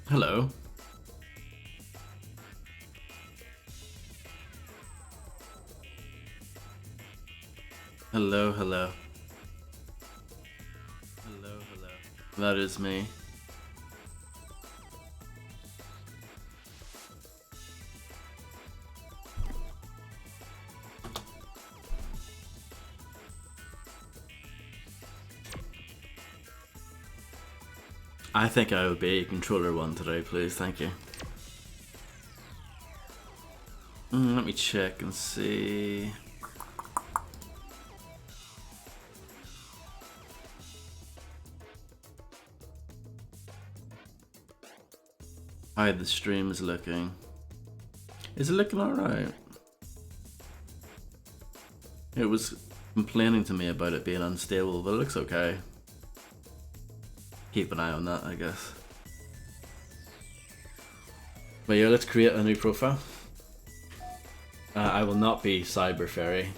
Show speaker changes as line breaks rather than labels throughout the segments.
Hello. Hello, hello. Hello, hello. That is me. I think I would be controller one today, please. Thank you. Let me check and see. How the stream is looking. Is it looking alright? It was complaining to me about it being unstable, but it looks okay. Keep an eye on that, I guess. But yeah, let's create a new profile. I will not be Cyber Fairy.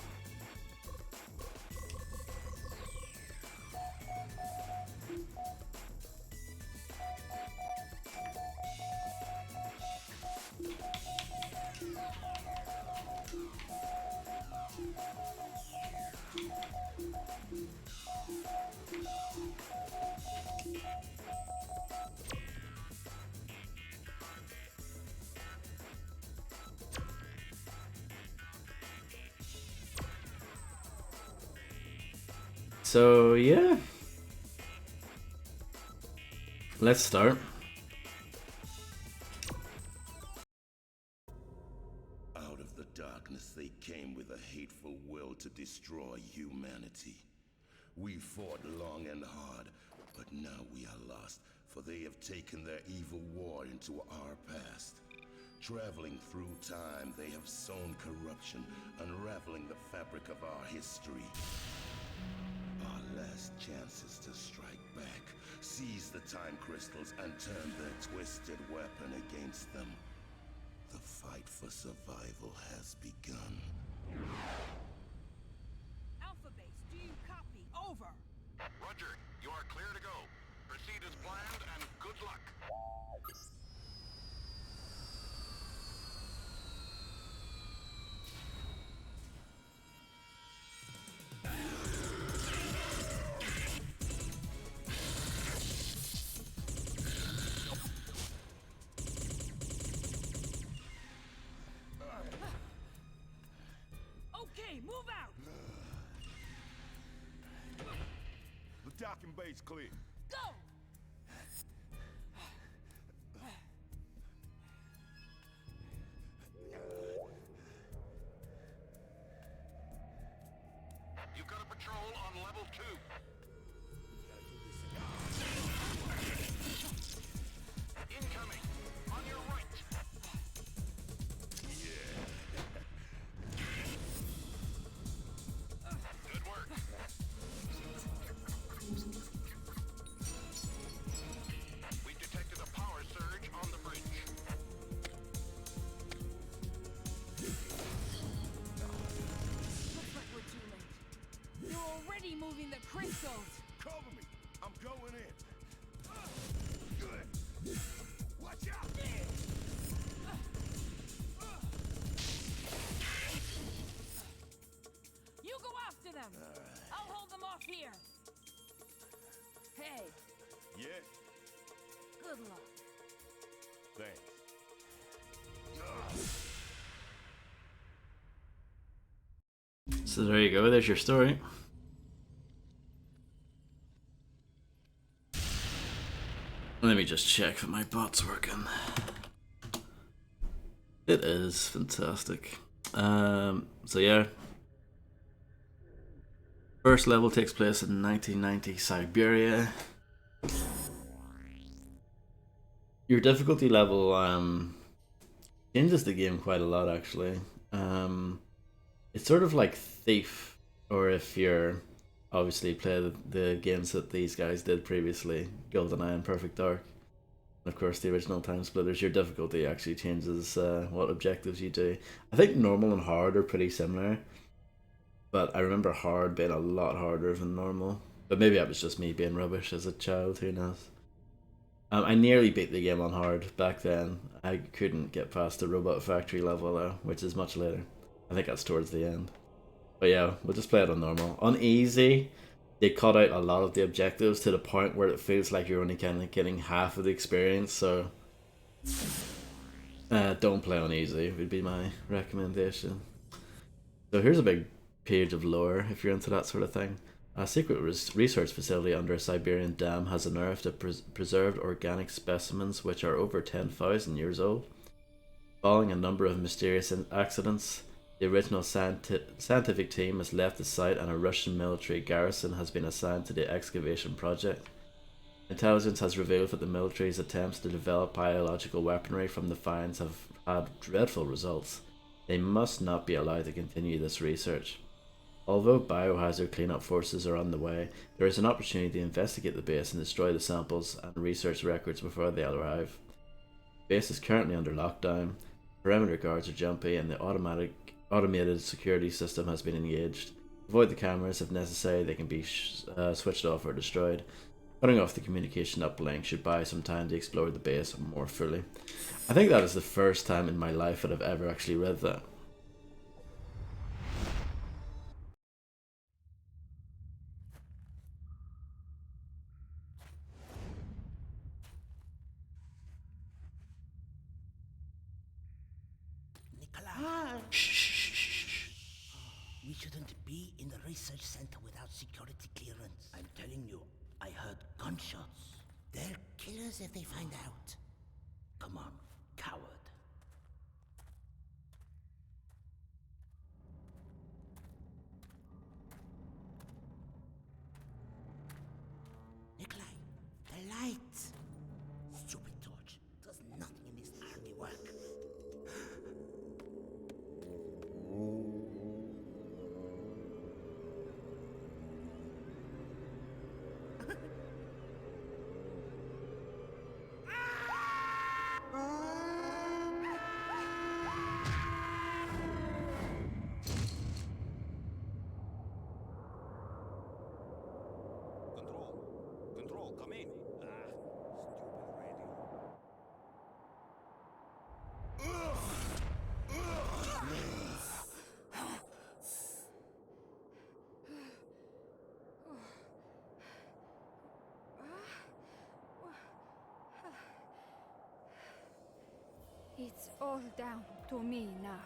So yeah, let's start.
Out of the darkness they came with a hateful will to destroy humanity. We fought long and hard, but now we are lost, for they have taken their evil war into our past. Traveling through time, they have sown corruption, unraveling the fabric of our history. Our last chance is to strike back, seize the time crystals, and turn their twisted weapon against them. The fight for survival has begun.
Alpha Base, do you copy? Over.
Roger, you are clear to go. Proceed as planned and good luck.
Okay, move out.
The docking bay's clear.
Go.
You've got a patrol on level 2. Incoming! On your right! Good work. We've detected a power surge on the bridge.
Looks like we're too late. You're already moving the crystals.
Cover me! I'm going in! Good! Watch out!
You go after them. I'll hold them off here. Hey,
Yeah?
good luck.
Thanks.
So there you go, there's your story. Let me just check that my bot's working. It is fantastic. So yeah. First level takes place in 1990 Siberia. Your difficulty level changes the game quite a lot actually. It's sort of like Thief, or if you're obviously play the games that these guys did previously, GoldenEye and Perfect Dark. And of course the original TimeSplitters, your difficulty actually changes what objectives you do. I think normal and hard are pretty similar, but I remember hard being a lot harder than normal. But maybe that was just me being rubbish as a child, who knows. I nearly beat the game on hard back then. I couldn't get past the robot factory level though, which is much later. I think that's towards the end. But yeah, we'll just play it on normal. On easy, they cut out a lot of the objectives to the point where it feels like you're only kind of getting half of the experience. So don't play on easy would be my recommendation. So here's a big page of lore if you're into that sort of thing. A secret research facility under a Siberian dam has unearthed preserved organic specimens which are over 10,000 years old. Following a number of mysterious accidents, the original scientific team has left the site and a Russian military garrison has been assigned to the excavation project. Intelligence has revealed that the military's attempts to develop biological weaponry from the finds have had dreadful results. They must not be allowed to continue this research. Although biohazard cleanup forces are on the way, there is an opportunity to investigate the base and destroy the samples and research records before they arrive. The base is currently under lockdown, perimeter guards are jumpy, and the automated security system has been engaged. Avoid the cameras if necessary, they can be switched off or destroyed. Cutting off the communication uplink should buy some time to explore the base more fully. I think that is the first time in my life that I've ever actually read that. Shh.
We shouldn't be in the research center without security clearance. I'm telling you, I heard gunshots. They're killers if they find out. Come on, coward. Nikolai, the light. Stupid torch. Does nothing in this army work.
Control, come in.
It's all down to me now.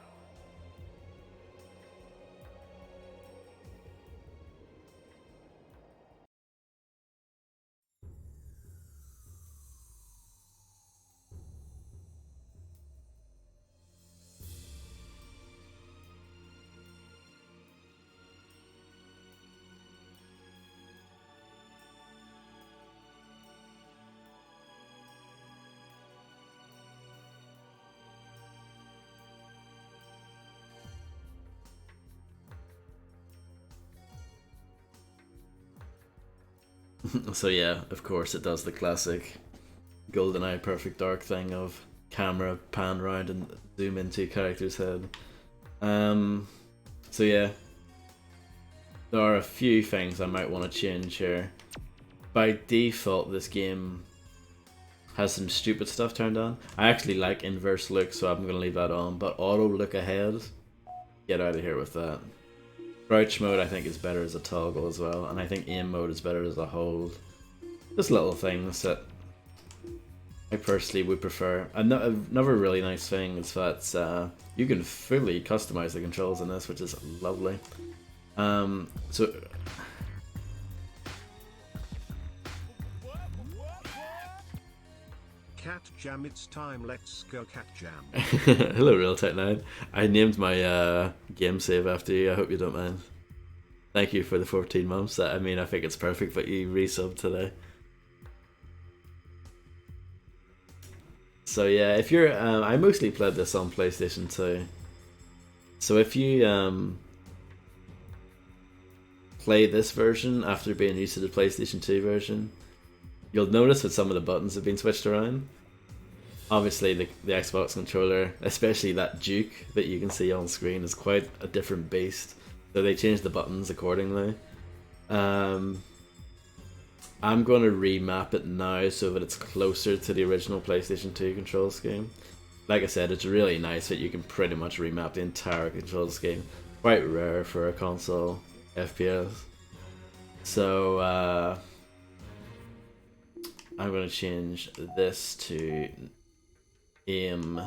So yeah, of course it does the classic GoldenEye Perfect Dark thing of camera pan round and zoom into character's head. So yeah, there are a few things I might want to change here. By default, this game has some stupid stuff turned on. I actually like inverse look, so I'm gonna leave that on. But auto look ahead, get out of here with that. Crouch mode I think is better as a toggle as well, and I think aim mode is better as a hold. Just little things that I personally would prefer. Another really nice thing is that you can fully customize the controls in this, which is lovely. So
Cat Jam, it's time, let's go Cat Jam.
hello Real Tech 9. I named my game save after you, I hope you don't mind. Thank you for the 14 months. I mean, I think it's perfect, but you resubbed today. So yeah, if you're, I mostly played this on PlayStation 2. So if you play this version after being used to the PlayStation 2 version, you'll notice that some of the buttons have been switched around. Obviously the Xbox controller, especially that Duke that you can see on screen, is quite a different beast. So they changed the buttons accordingly. I I'm going to remap it now so that it's closer to the original PlayStation 2 control scheme. Like I said, it's really nice that you can pretty much remap the entire control scheme. Quite rare for a console FPS. So I'm going to change this to aim.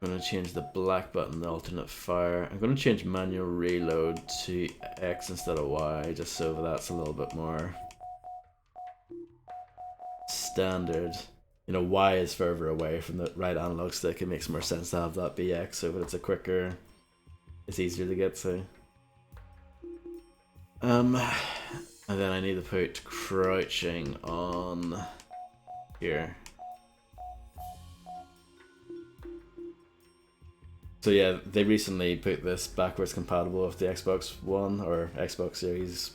I'm going to change the black button to alternate fire. I'm going to change manual reload to X instead of Y, just so that's a little bit more standard. You know, Y is further away from the right analog stick. It makes more sense to have that be X so that it's a quicker, it's easier to get to. And then I need to put crouching on here. So yeah, they recently put this backwards compatible with the Xbox One or Xbox Series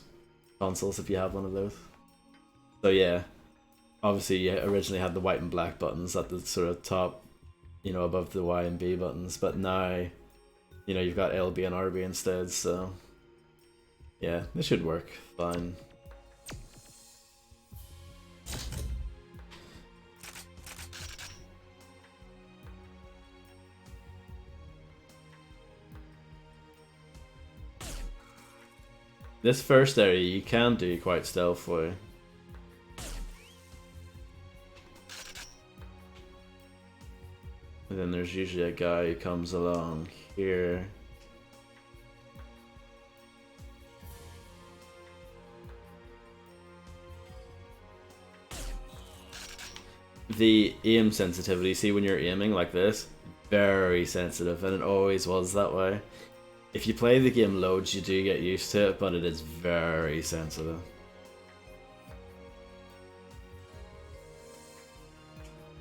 consoles if you have one of those. So yeah, obviously you originally had the white and black buttons at the sort of top, you know, above the Y and B buttons, but now, you know, you've got LB and RB instead, so yeah, this should work fine. This first area you can do quite stealthily. And then there's usually a guy who comes along here. The aim sensitivity, see when you're aiming like this, very sensitive, and it always was that way. If you play the game loads, you do get used to it, but it is very sensitive.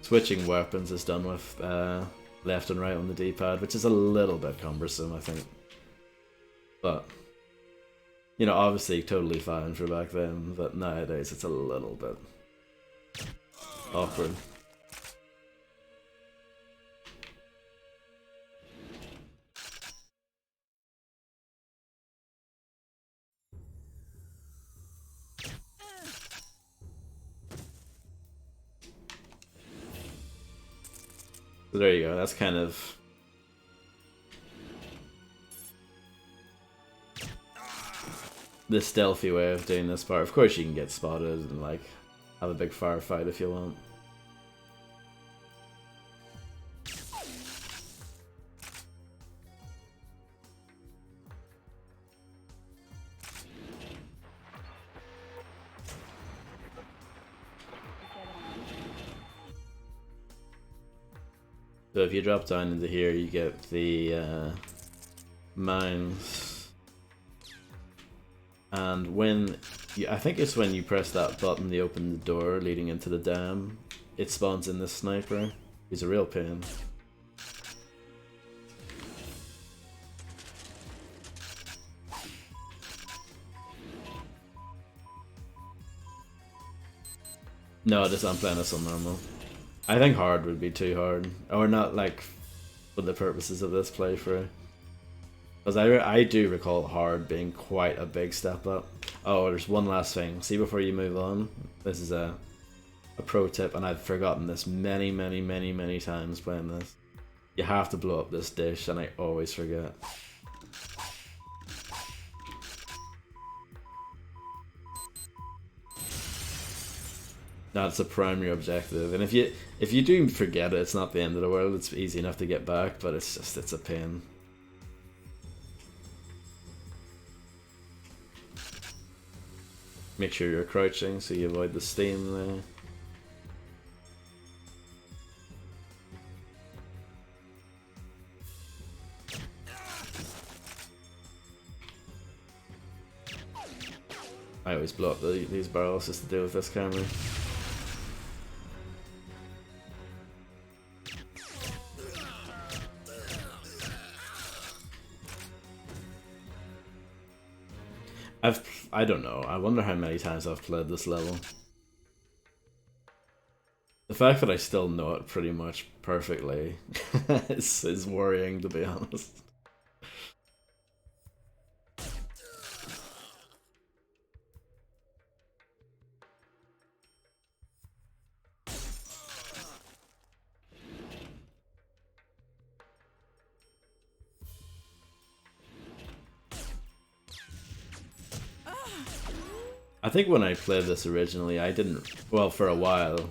Switching weapons is done with left and right on the D-pad, which is a little bit cumbersome, I think. But, you know, obviously totally fine for back then, but nowadays it's a little bit awkward. So there you go, that's kind of the stealthy way of doing this part. Of course you can get spotted and like have a big firefight if you want. So if you drop down into here, you get the mines, and when I think it's when you press that button, they open the door leading into the dam. It spawns in this sniper. He's a real pain. No, I'm playing this on normal. I think hard would be too hard, or not like for the purposes of this playthrough. Because I do recall hard being quite a big step up. Oh, there's one last thing. See before you move on, this is a pro tip, and I've forgotten this many times playing this. You have to blow up this dish, and I always forget. That's a primary objective, and if you do forget it, it's not the end of the world. It's easy enough to get back, but it's a pain. Make sure you're crouching so you avoid the steam there. I always blow up these barrels just to deal with this camera. I don't know, I wonder how many times I've played this level. The fact that I still know it pretty much perfectly is worrying, to be honest. I think when I played this originally, I didn't, well, for a while,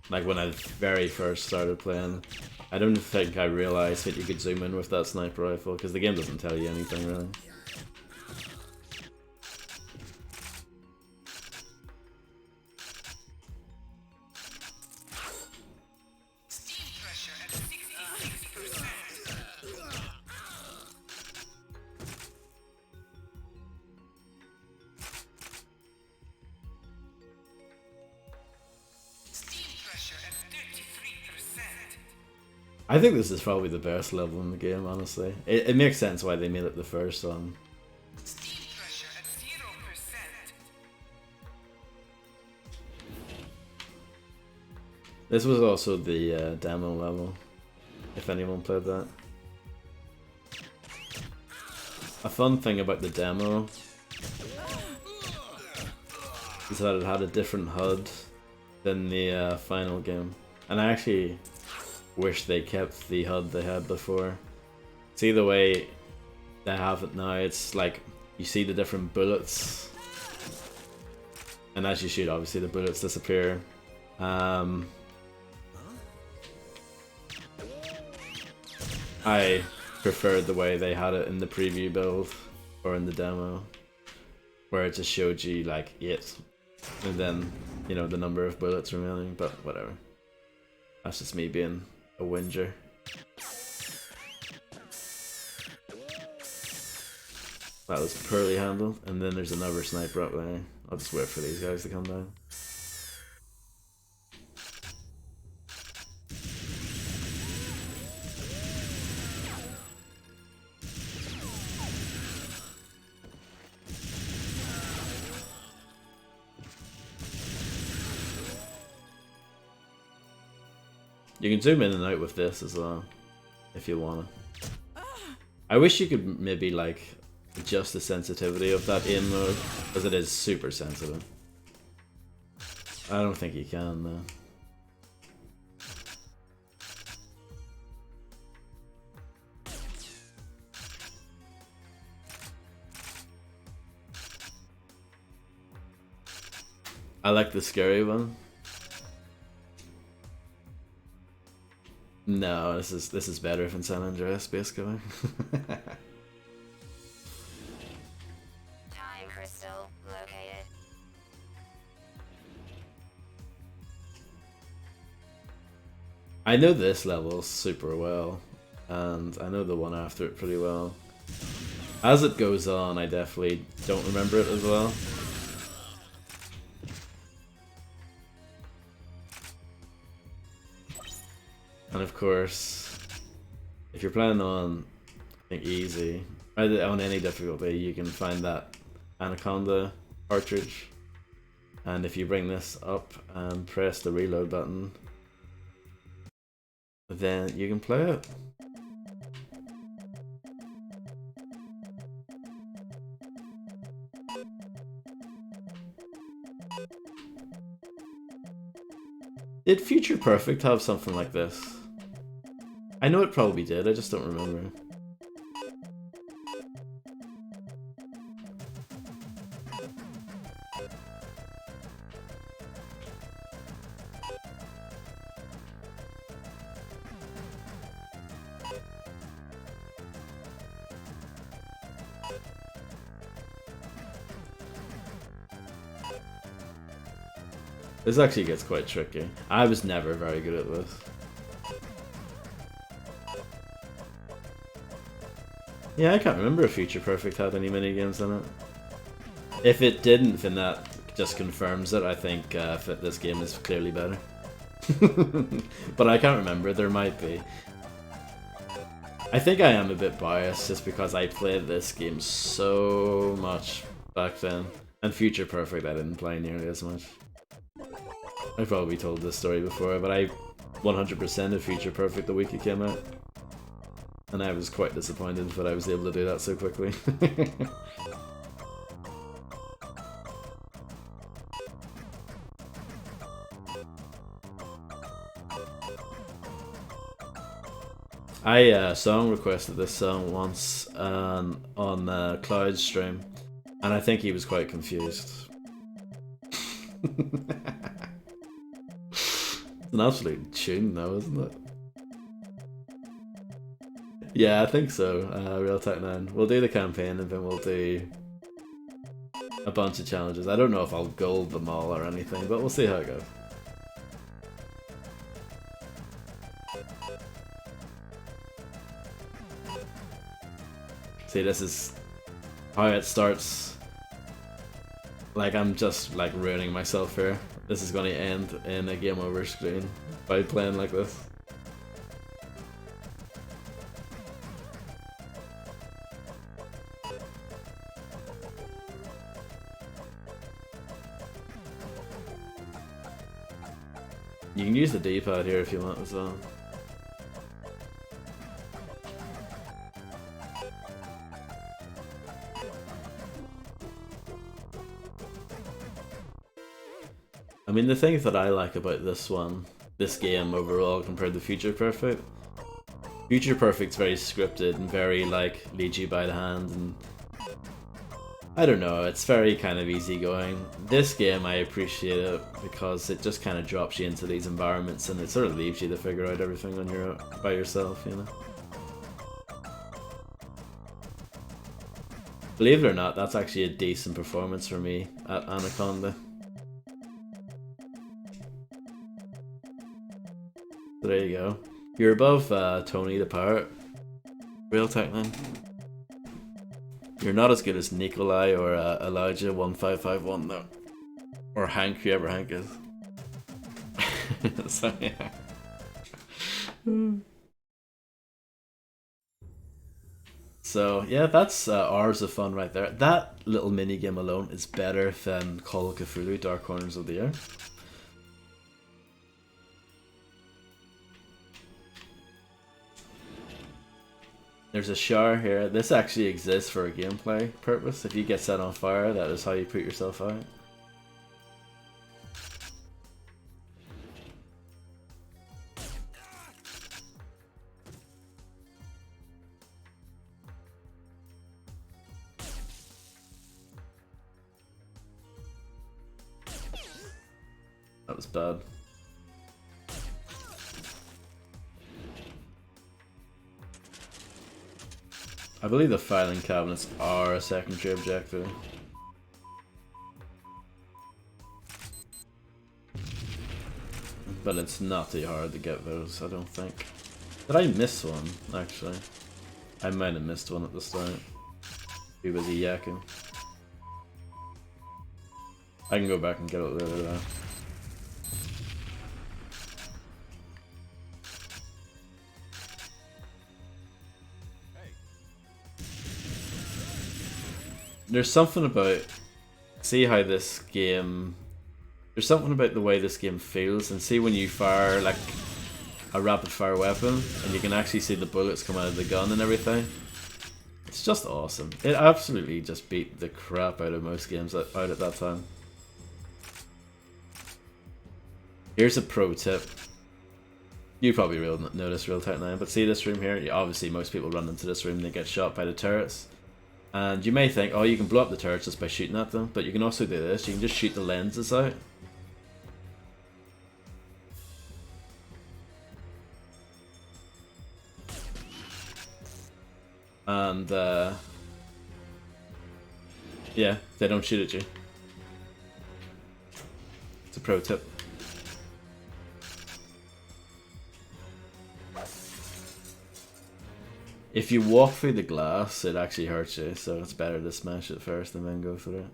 like when I very first started playing, I don't think I realized that you could zoom in with that sniper rifle, because the game doesn't tell you anything really. I think this is probably the best level in the game, honestly. It makes sense why they made it the first one. This was also the demo level, if anyone played that. A fun thing about the demo is that it had a different HUD than the final game. And I actually wish they kept the HUD they had before. See the way they have it now, it's like you see the different bullets, and as you shoot, obviously the bullets disappear. I preferred the way they had it in the preview build or in the demo, where it just showed you like 8 and then, you know, the number of bullets remaining, but whatever. That's just me being a whinger. That was poorly handled, and then there's another sniper up there. I'll just wait for these guys to come down. You can zoom in and out with this as well, if you wanna. I wish you could maybe like adjust the sensitivity of that aim mode, because it is super sensitive. I don't think you can though. I like the scary one. No, this is better than San Andreas, basically.
Time crystal located.
I know this level super well, and I know the one after it pretty well. As it goes on, I definitely don't remember it as well. And of course, if you're playing on, I think, easy, on any difficulty, you can find that Anaconda cartridge. And if you bring this up and press the reload button, then you can play it. Did Future Perfect have something like this? I know it probably did, I just don't remember. This actually gets quite tricky. I was never very good at this. Yeah, I can't remember if Future Perfect had any minigames in it. If it didn't, then that just confirms it. I think this game is clearly better. But I can't remember, there might be. I think I am a bit biased just because I played this game so much back then. And Future Perfect I didn't play nearly as much. I've probably told this story before, but I 100% of Future Perfect the week it came out. And I was quite disappointed that I was able to do that so quickly. I song requested this song once on Cloud's stream, and I think he was quite confused. It's an absolute tune though, isn't it? Yeah, I think so. Real Tech 9. We'll do the campaign and then we'll do a bunch of challenges. I don't know if I'll gold them all or anything, but we'll see how it goes. See, this is how it starts. Like, I'm just like ruining myself here. This is going to end in a game over screen by playing like this. You can use the D-pad here if you want as well. I mean, the things that I like about this game overall compared to Future Perfect, Future Perfect's very scripted and very like leads you by the hand, and I don't know, it's very kind of easygoing. This game, I appreciate it because it just kind of drops you into these environments and it sort of leaves you to figure out everything on your by yourself, you know. Believe it or not, that's actually a decent performance for me at Anaconda. So there you go. You're above Tony the Pirate. Real Tech 9. You're not as good as Nikolai or Elijah 1551 though. Or Hank, whoever Hank is. So yeah. So yeah, that's hours of fun right there. That little mini game alone is better than Call of Cthulhu Dark Corners of the Earth. There's a shower here. This actually exists for a gameplay purpose. If you get set on fire, that is how you put yourself out. That was bad. I believe the filing cabinets are a secondary objective. But it's not too hard to get those, I don't think. Did I miss one, actually? I might have missed one at the start. Be busy yakking. I can go back and get it later though. There's something about, see how this game, there's something about the way this game feels, and see when you fire like a rapid fire weapon and you can actually see the bullets come out of the gun and everything. It's just awesome. It absolutely just beat the crap out of most games out at that time. Here's a pro tip. You probably will notice Real Tech 9, but see this room here? Obviously most people run into this room and they get shot by the turrets. And you may think, oh, you can blow up the turrets just by shooting at them, but you can also do this. You can just shoot the lenses out. And, yeah, they don't shoot at you. It's a pro tip. If you walk through the glass, it actually hurts you, so it's better to smash it first and then go through it.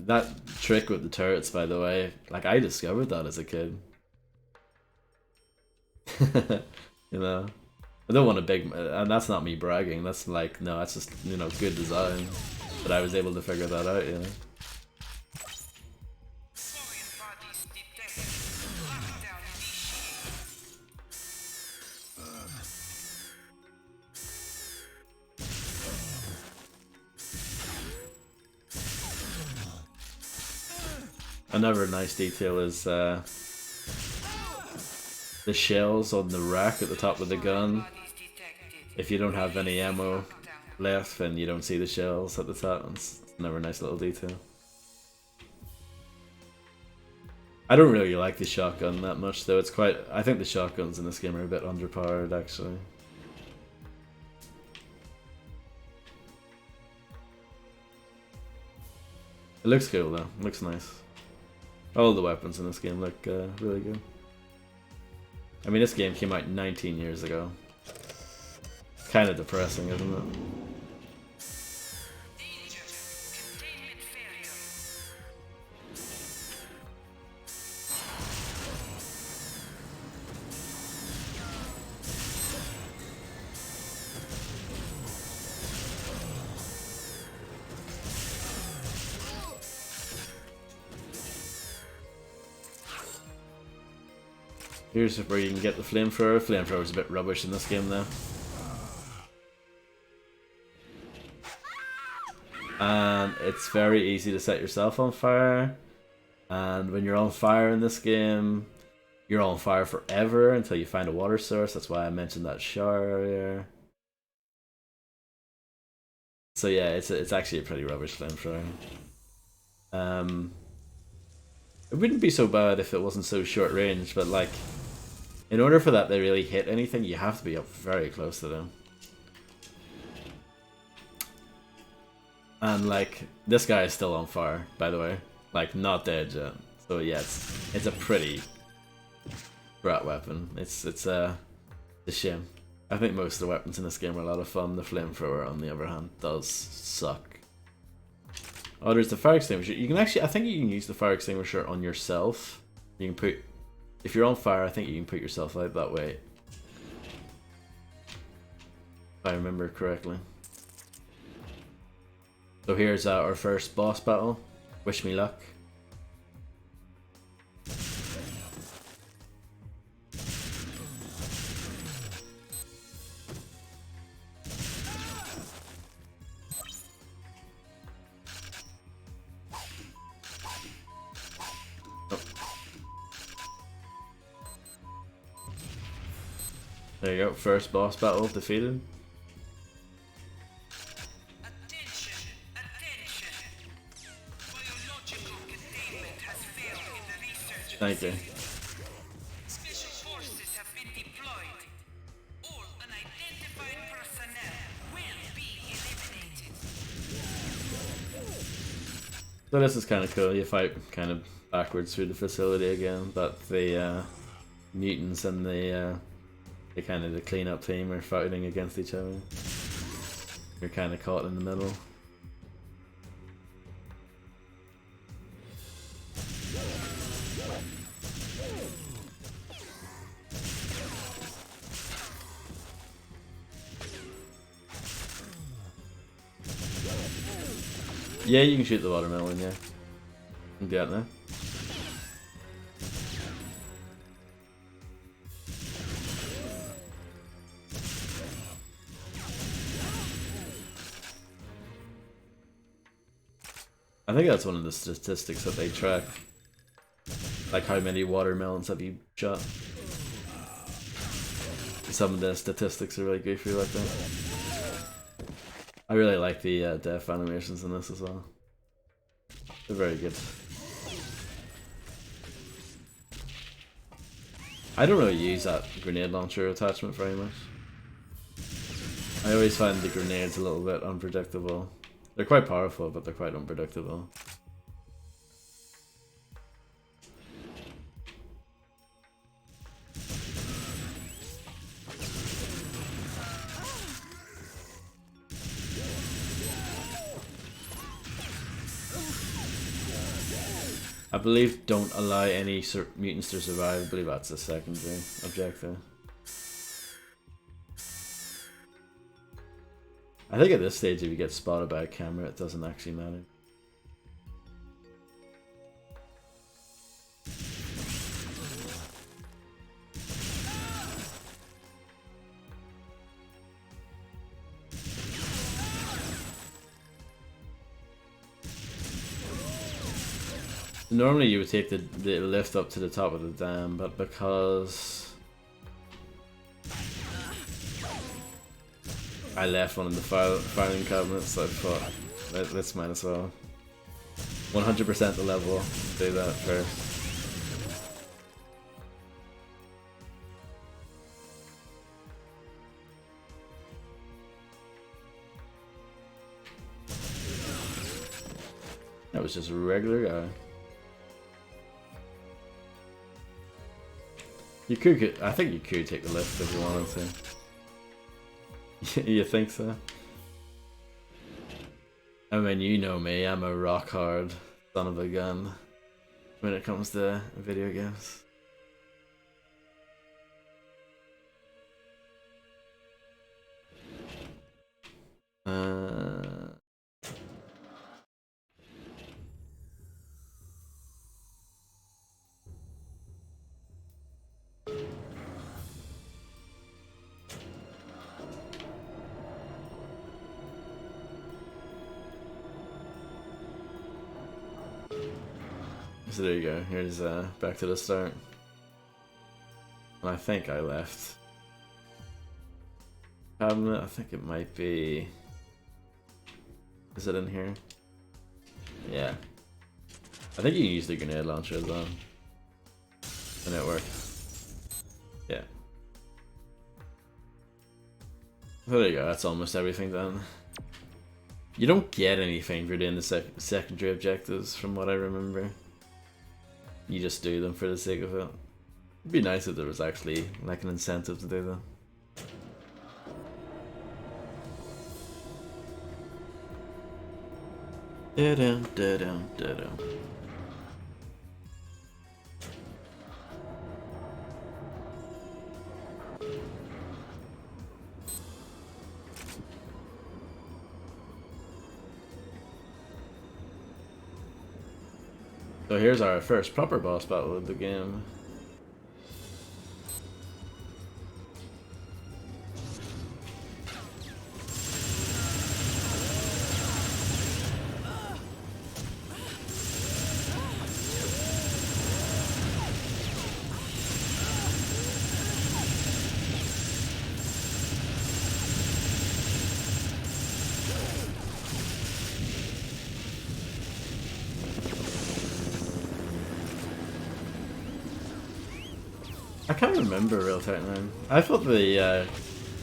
That trick with the turrets, by the way, like I discovered that as a kid. You know? I don't want a big, and that's not me bragging, that's like, no, that's just, you know, good design. But I was able to figure that out, you know? Another nice detail is the shells on the rack at the top of the gun. If you don't have any ammo left, then you don't see the shells at the top. It's another nice little detail. I don't really like the shotgun that much, though. It's quite. I think the shotguns in this game are a bit underpowered, actually. It looks cool, though. It looks nice. All the weapons in this game look really good. I mean, this game came out 19 years ago. Kind of depressing, isn't it? Here's where you can get the flamethrower. Flamethrower's a bit rubbish in this game though. And it's very easy to set yourself on fire. And when you're on fire in this game, you're on fire forever until you find a water source. That's why I mentioned that shower earlier. So yeah, it's actually a pretty rubbish flamethrower. It wouldn't be so bad if it wasn't so short range, but like, in order for that to really hit anything, you have to be up very close to them. And like, this guy is still on fire, by the way. Like, not dead yet. So yeah, it's a pretty brat weapon. It's a shame. I think most of the weapons in this game are a lot of fun. The flamethrower, on the other hand, does suck. Oh, there's the fire extinguisher. You can actually, I think you can use the fire extinguisher on yourself. You can put, if you're on fire, I think you can put yourself out that way. If I remember correctly. So here's our first boss battle. Wish me luck. There you go, first boss battle defeated.
Attention! Attention! Biological containment has failed in the research.
Thank you.
Special forces have been deployed. All unidentified personnel will be eliminated.
So this is kind of cool. You fight kind of backwards through the facility again, but the mutants and the kind of the cleanup team are fighting against each other. You're kind of caught in the middle. Yeah, you can shoot the watermelon, yeah. You can do that now. I think that's one of the statistics that they track. Like how many watermelons have you shot? Some of the statistics are really goofy like that. I really like the death animations in this as well. They're very good. I don't really use that grenade launcher attachment very much. I always find the grenades a little bit unpredictable. They're quite powerful, but they're quite unpredictable. I believe don't allow any mutants to survive. I believe that's the secondary objective. I think at this stage, if you get spotted by a camera, it doesn't actually matter. Normally you would take the lift up to the top of the dam, but because I left one of the filing cabinets, I thought let's might as well 100% the level, do that first. That was just a regular guy. You could, I think you could take the lift if you wanted to. You think so? I mean, you know me, I'm a rock hard son of a gun when it comes to video games. So there you go, here's back to the start. And I think I left cabinet, I think it might be... Is it in here? Yeah. I think you can use the grenade launcher as well. And it worked. Yeah. So there you go, that's almost everything done. You don't get anything for doing the secondary objectives from what I remember. You just do them for the sake of it. It'd be nice if there was actually like an incentive to do them. Da-dum, da-dum, da-dum. So here's our first proper boss battle of the game. I can't remember real time now. I thought you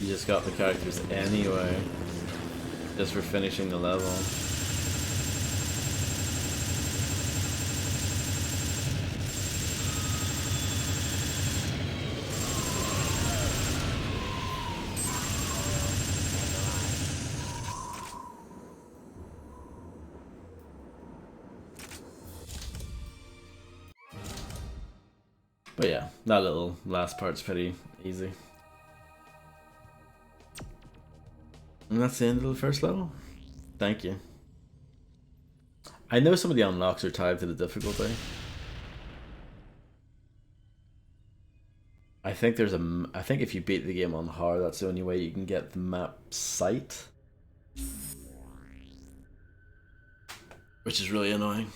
just got the characters anyway, just for finishing the level. But yeah, that little last part's pretty easy. And that's the end of the first level. Thank you. I know some of the unlocks are tied to the difficulty. I think there's I think if you beat the game on hard, that's the only way you can get the map sight. Which is really annoying.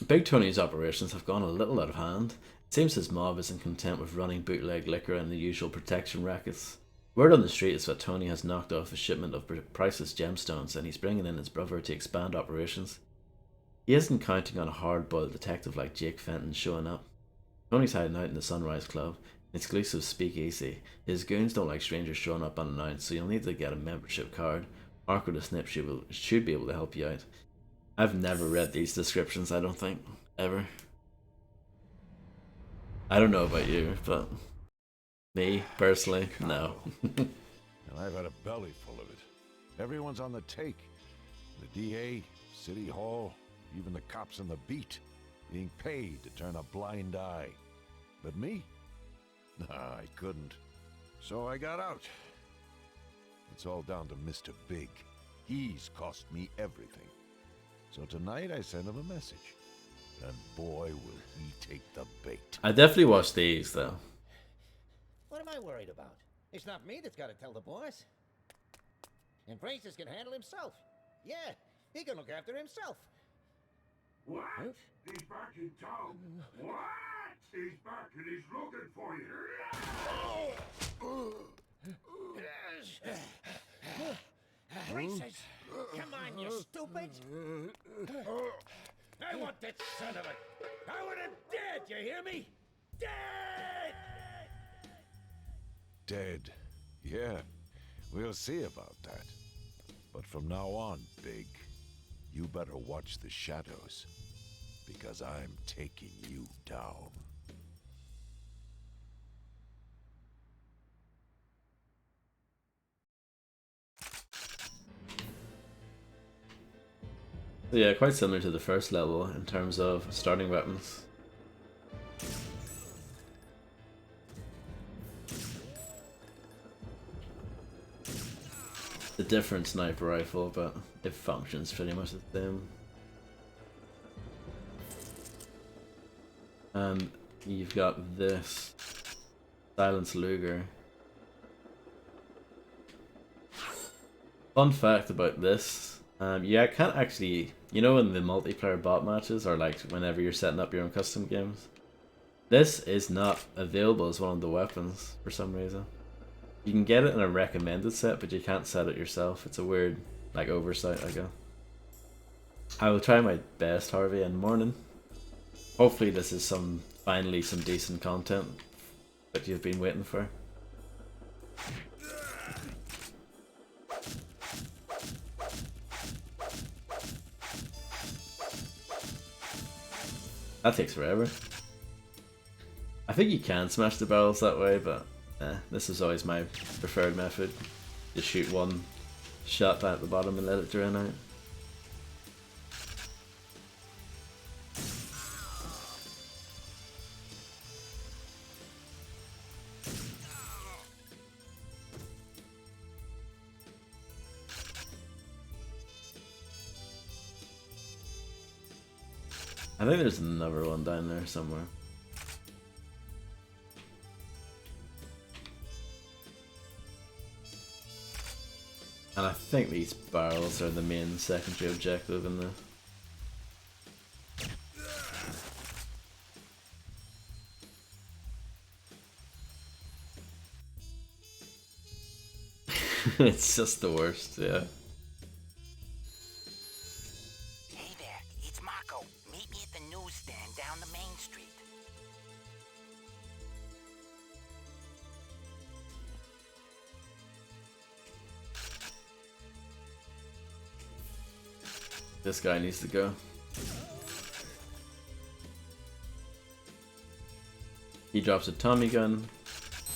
Big Tony's operations have gone a little out of hand. It seems his mob isn't content with running bootleg liquor and the usual protection rackets. Word on the street is that Tony has knocked off a shipment of priceless gemstones and he's bringing in his brother to expand operations. He isn't counting on a hard-boiled detective like Jake Fenton showing up. Tony's hiding out in the Sunrise Club, an exclusive speakeasy. His goons don't like strangers showing up unannounced, so you'll need to get a membership card. Mark with a snip should be able to help you out. I've never read these descriptions, I don't think. Ever. I don't know about you, but me, personally, no.
And I've had a belly full of it. Everyone's on the take. The DA, City Hall, even the cops on the beat, being paid to turn a blind eye. But me? Nah, I couldn't. So I got out. It's all down to Mr. Big. He's cost me everything. So tonight I send him a message. And boy, will he take the bait.
I definitely watched these, though.
What am I worried about? It's not me that's got to tell the boss. And Francis can handle himself. Yeah, He can look after himself.
What? He's back in town. What? He's back and he's looking for you.
Races! Come on, you stupid! I want that son of a... I want him dead, you hear me? Dead!
Dead. Yeah, we'll see about that. But from now on, Big, you better watch the shadows, because I'm taking you down.
So yeah, quite similar to the first level in terms of starting weapons. The different sniper rifle, but it functions pretty much the same. And you've got this Silence Luger. Fun fact about this, yeah, I can't actually, you know, in the multiplayer bot matches, or like whenever you're setting up your own custom games, this is not available as one of the weapons for some reason. You can get it in a recommended set, but you can't set it yourself. It's a weird, like, oversight, I guess. I will try my best, Harvey, in the morning. Hopefully this is finally some decent content that you've been waiting for. That takes forever. I think you can smash the barrels that way, but this is always my preferred method. Just shoot one shot down at the bottom and let it drain out. I think there's another one down there somewhere. And I think these barrels are the main secondary objective in this. It's just the worst, yeah.
Hey there, it's Marco. Meet me at the newsstand down the main street.
This guy needs to go. He drops a Tommy gun,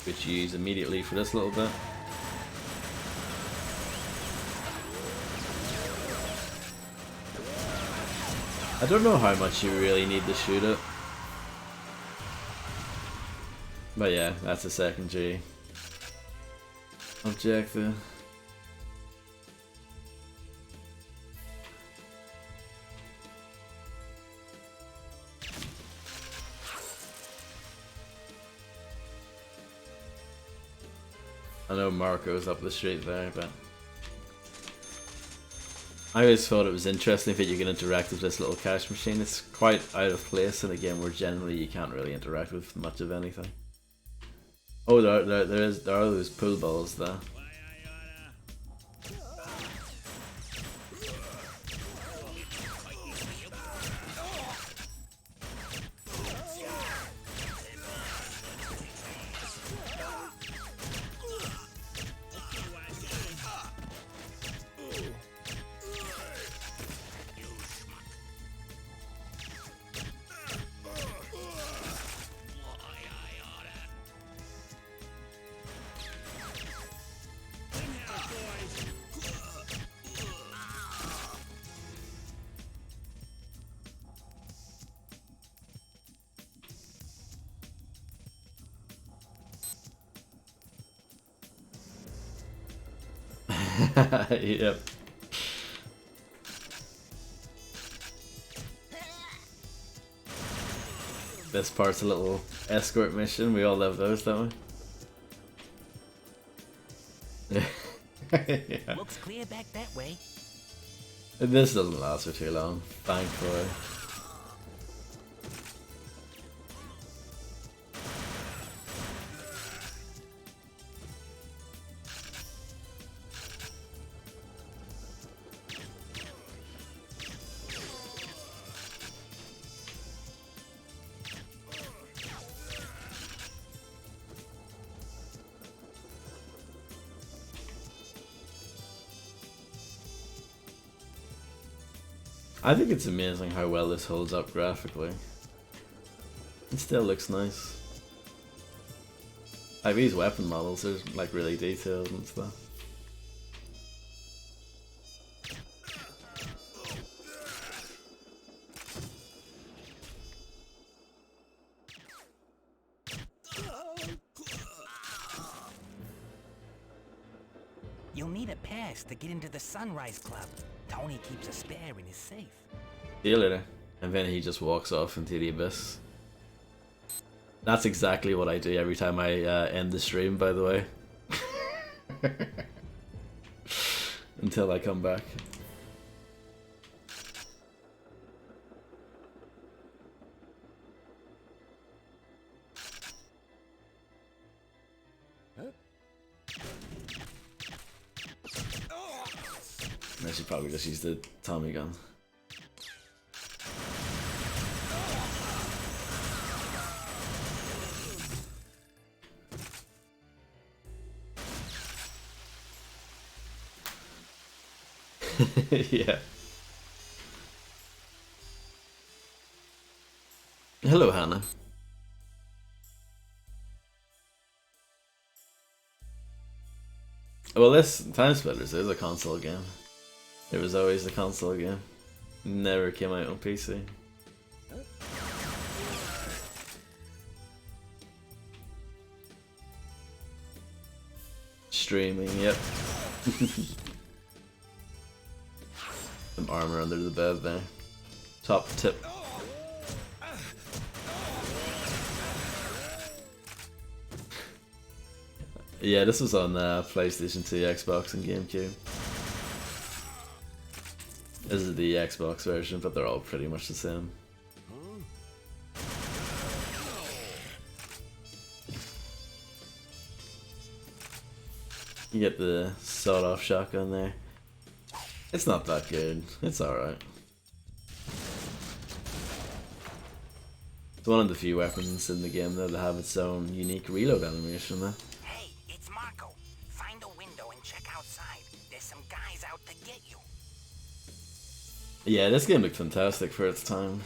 which you use immediately for this little bit. I don't know how much you really need to shoot it. But yeah, that's a secondary objective. I know Marco's up the street there, but I always thought it was interesting that you can interact with this little cash machine. It's quite out of place in a game where generally you can't really interact with much of anything. Oh, there are those pool balls there. Yep. This part's a little escort mission. We all love those, don't we? Yeah.
Looks clear back that way.
This doesn't last for too long, thankfully. I think it's amazing how well this holds up graphically. It still looks nice. Like these weapon models are like really detailed and stuff.
You'll need a pass to get into the Sunrise Club. Tony keeps a spare in his safe.
See you later. And then he just walks off into the abyss. That's exactly what I do every time I end the stream, by the way. Until I come back. I should probably just use the Tommy gun. Yeah. Hello, Hannah. Well, this TimeSplitters is a console game. It was always a console game. Never came out on PC. Streaming, yep. Some armor under the bed there. Top tip. Yeah, this was on PlayStation 2, Xbox, and GameCube. This is the Xbox version, but they're all pretty much the same. You get the sawed-off shotgun there. It's not that good. It's alright. It's one of the few weapons in the game though that have its own unique reload animation though.
Hey, it's Marco. Find a window and check outside. There's some guys out to get you.
Yeah, this game looked fantastic for its time.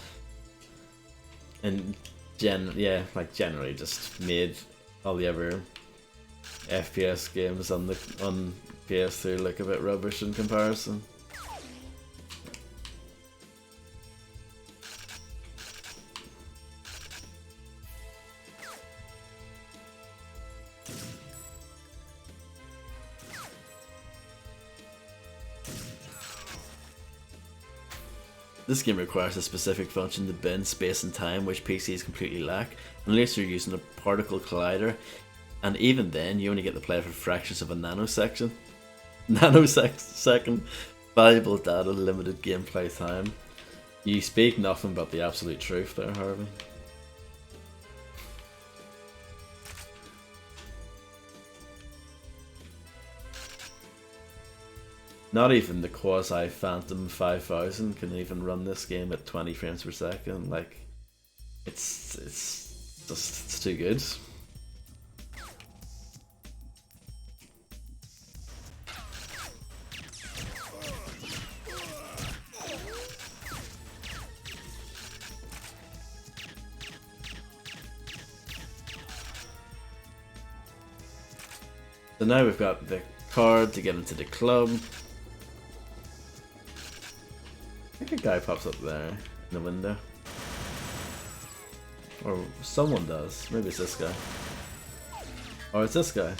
And generally just made all the other FPS games on PS3 look a bit rubbish in comparison. This game requires a specific function to bend space and time, which PCs completely lack, unless you're using a particle collider, and even then you only get to play for fractions of a nanosecond. Nanosecond, valuable data, limited gameplay time. You speak nothing but the absolute truth there, Harvey. Not even the quasi Phantom 5000 can even run this game at 20 frames per second. Like, it's too good. So now we've got the card to get into the club. I think a guy pops up there in the window. Or someone does. Maybe it's this guy. Or it's this guy.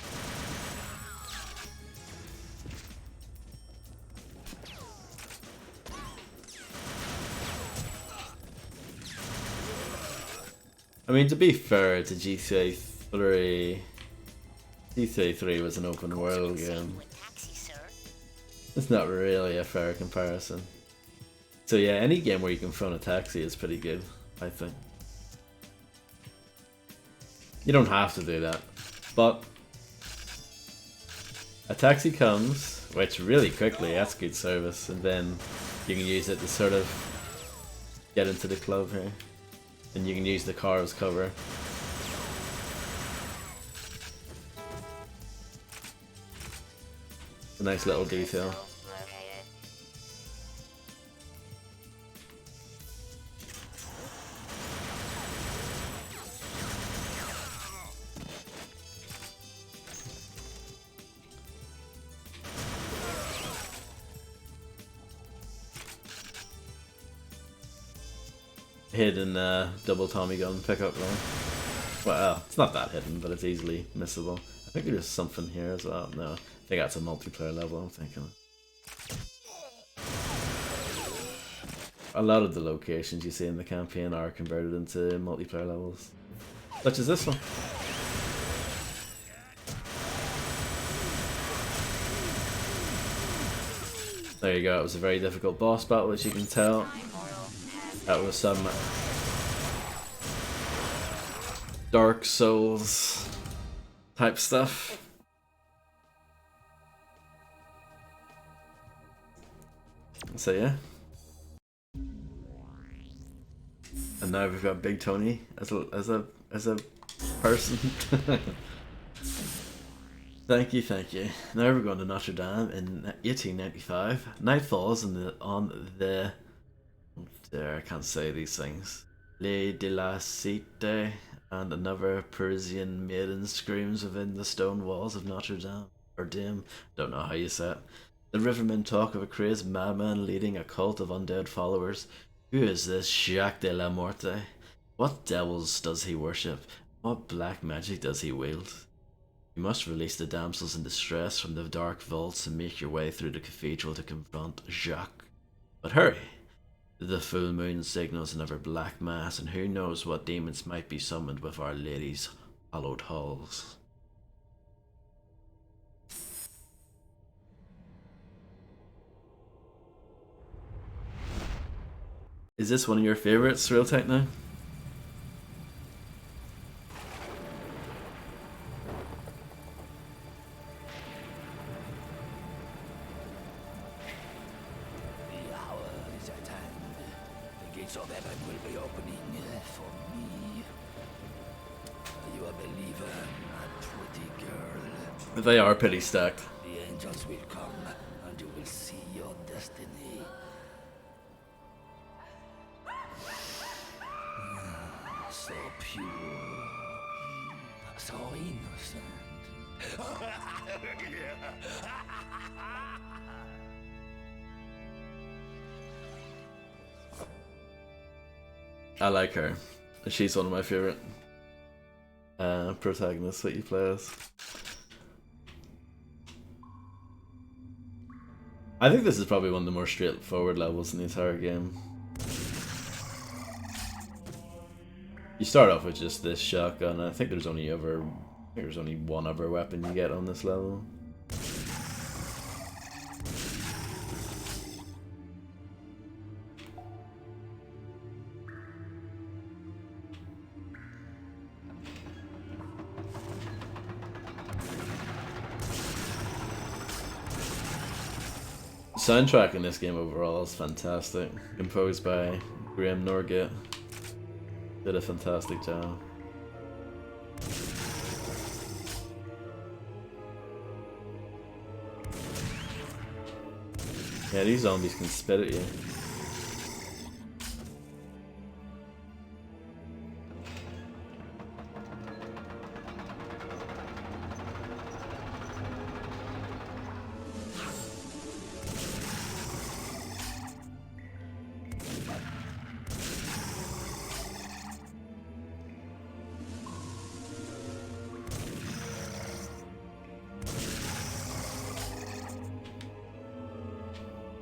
I mean, to be fair to GTA 3, GTA 3 was an open world game. It's not really a fair comparison. So yeah, any game where you can phone a taxi is pretty good, I think. You don't have to do that, but a taxi comes, which really quickly, that's good service, and then you can use it to sort of get into the club here. And you can use the car as cover. A nice little detail.
Located.
Hidden double Tommy gun pickup line. Well, it's not that hidden, but it's easily missable. I think there's something here as well. No, I think that's a multiplayer level, I'm thinking. A lot of the locations you see in the campaign are converted into multiplayer levels. Such as this one. There you go, it was a very difficult boss battle, as you can tell. That was some Dark Souls type stuff. So yeah. And now we've got Big Tony as a person. Thank you, thank you. Now we're going to Notre Dame in 1895. Night falls on the there, I can't say these things. Le de la Cité, and another Parisian maiden screams within the stone walls of Notre Dame. Or Dame, don't know how you say it. The rivermen talk of a crazed madman leading a cult of undead followers. Who is this Jacques de la Morte? What devils does he worship? What black magic does he wield? You must release the damsels in distress from the dark vaults and make your way through the cathedral to confront Jacques. But hurry! The full moon signals another black mass, and who knows what demons might be summoned with Our Lady's hallowed halls. Is this one of your favorites, Real Techno?
The hour is at hand. The gates of heaven will be opening for me. Are you a believer, my pretty girl?
They are pretty stacked.
The angels will come, and you will see your destiny. So pure, so innocent.
I like her. She's one of my favorite protagonists that you play as. I think this is probably one of the more straightforward levels in the entire game. You start off with just this shotgun. I think there's only one other weapon you get on this level. Soundtrack in this game overall is fantastic. Composed by Graham Norgate. Did a fantastic job. Yeah, these zombies can spit at you.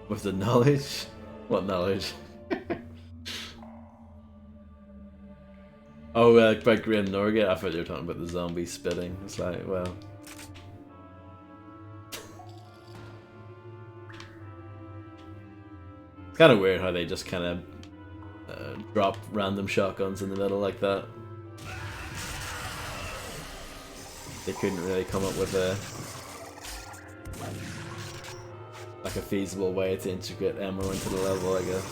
With the knowledge? What knowledge? Oh, by Graham Norgate? I thought you were talking about the zombie spitting. It's like, well... Kind of weird how they just kind of drop random shotguns in the middle like that. They couldn't really come up with a feasible way to integrate ammo into the level, I guess.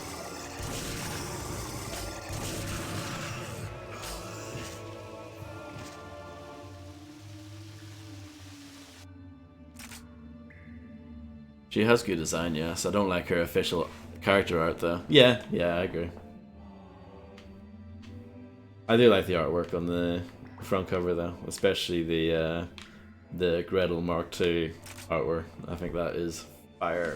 She has good design, yes. I don't like her official character art though. Yeah, I agree. I do like the artwork on the front cover though, especially the Gretel Mark II artwork. I think that is fire.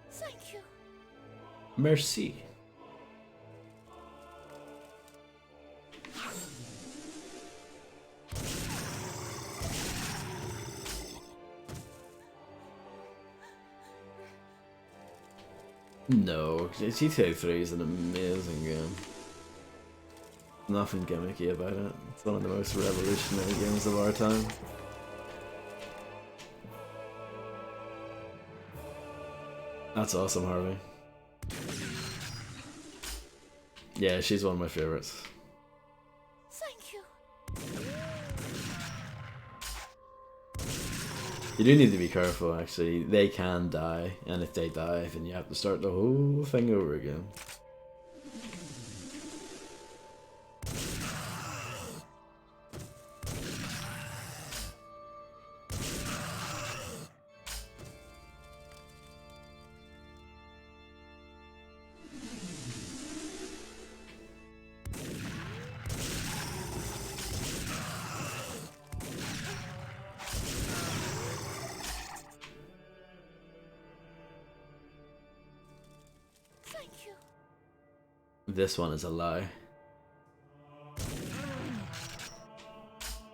Thank you.
Merci. No, GTA 3 is an amazing game. Nothing gimmicky about it. It's one of the most revolutionary games of our time. That's awesome, Harvey. Yeah, she's one of my favorites.
Thank you.
You do need to be careful, actually. They can die, and if they die, then you have to start the whole thing over again. This one is a lie.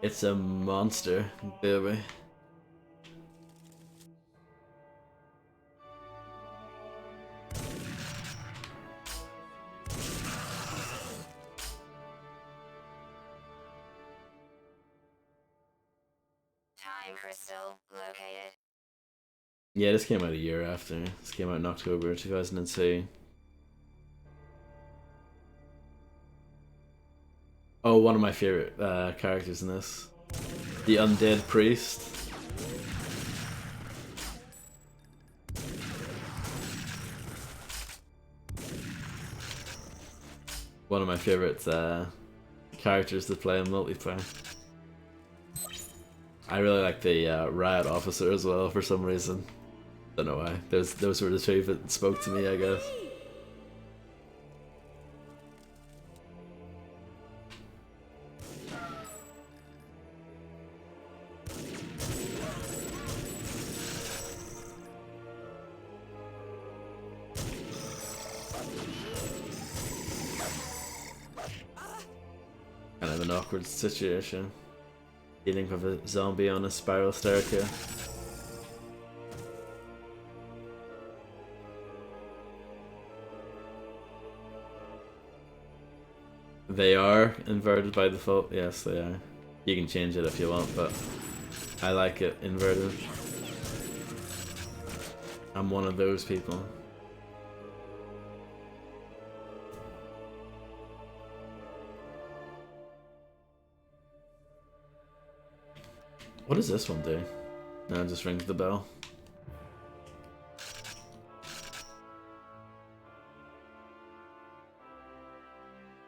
It's a monster, baby.
Time crystal located.
Yeah, this came out a year after. This came out in October 2002. Oh, one of my favorite characters in this. The Undead Priest. One of my favorite characters to play in multiplayer. I really like the Riot Officer as well for some reason. Don't know why. Those were the two that spoke to me, I guess. Kind of an awkward situation. Dealing with a zombie on a spiral staircase. They are inverted by default. Yes, they are. You can change it if you want, but I like it inverted. I'm one of those people. What does this one do? No, it just rings the bell.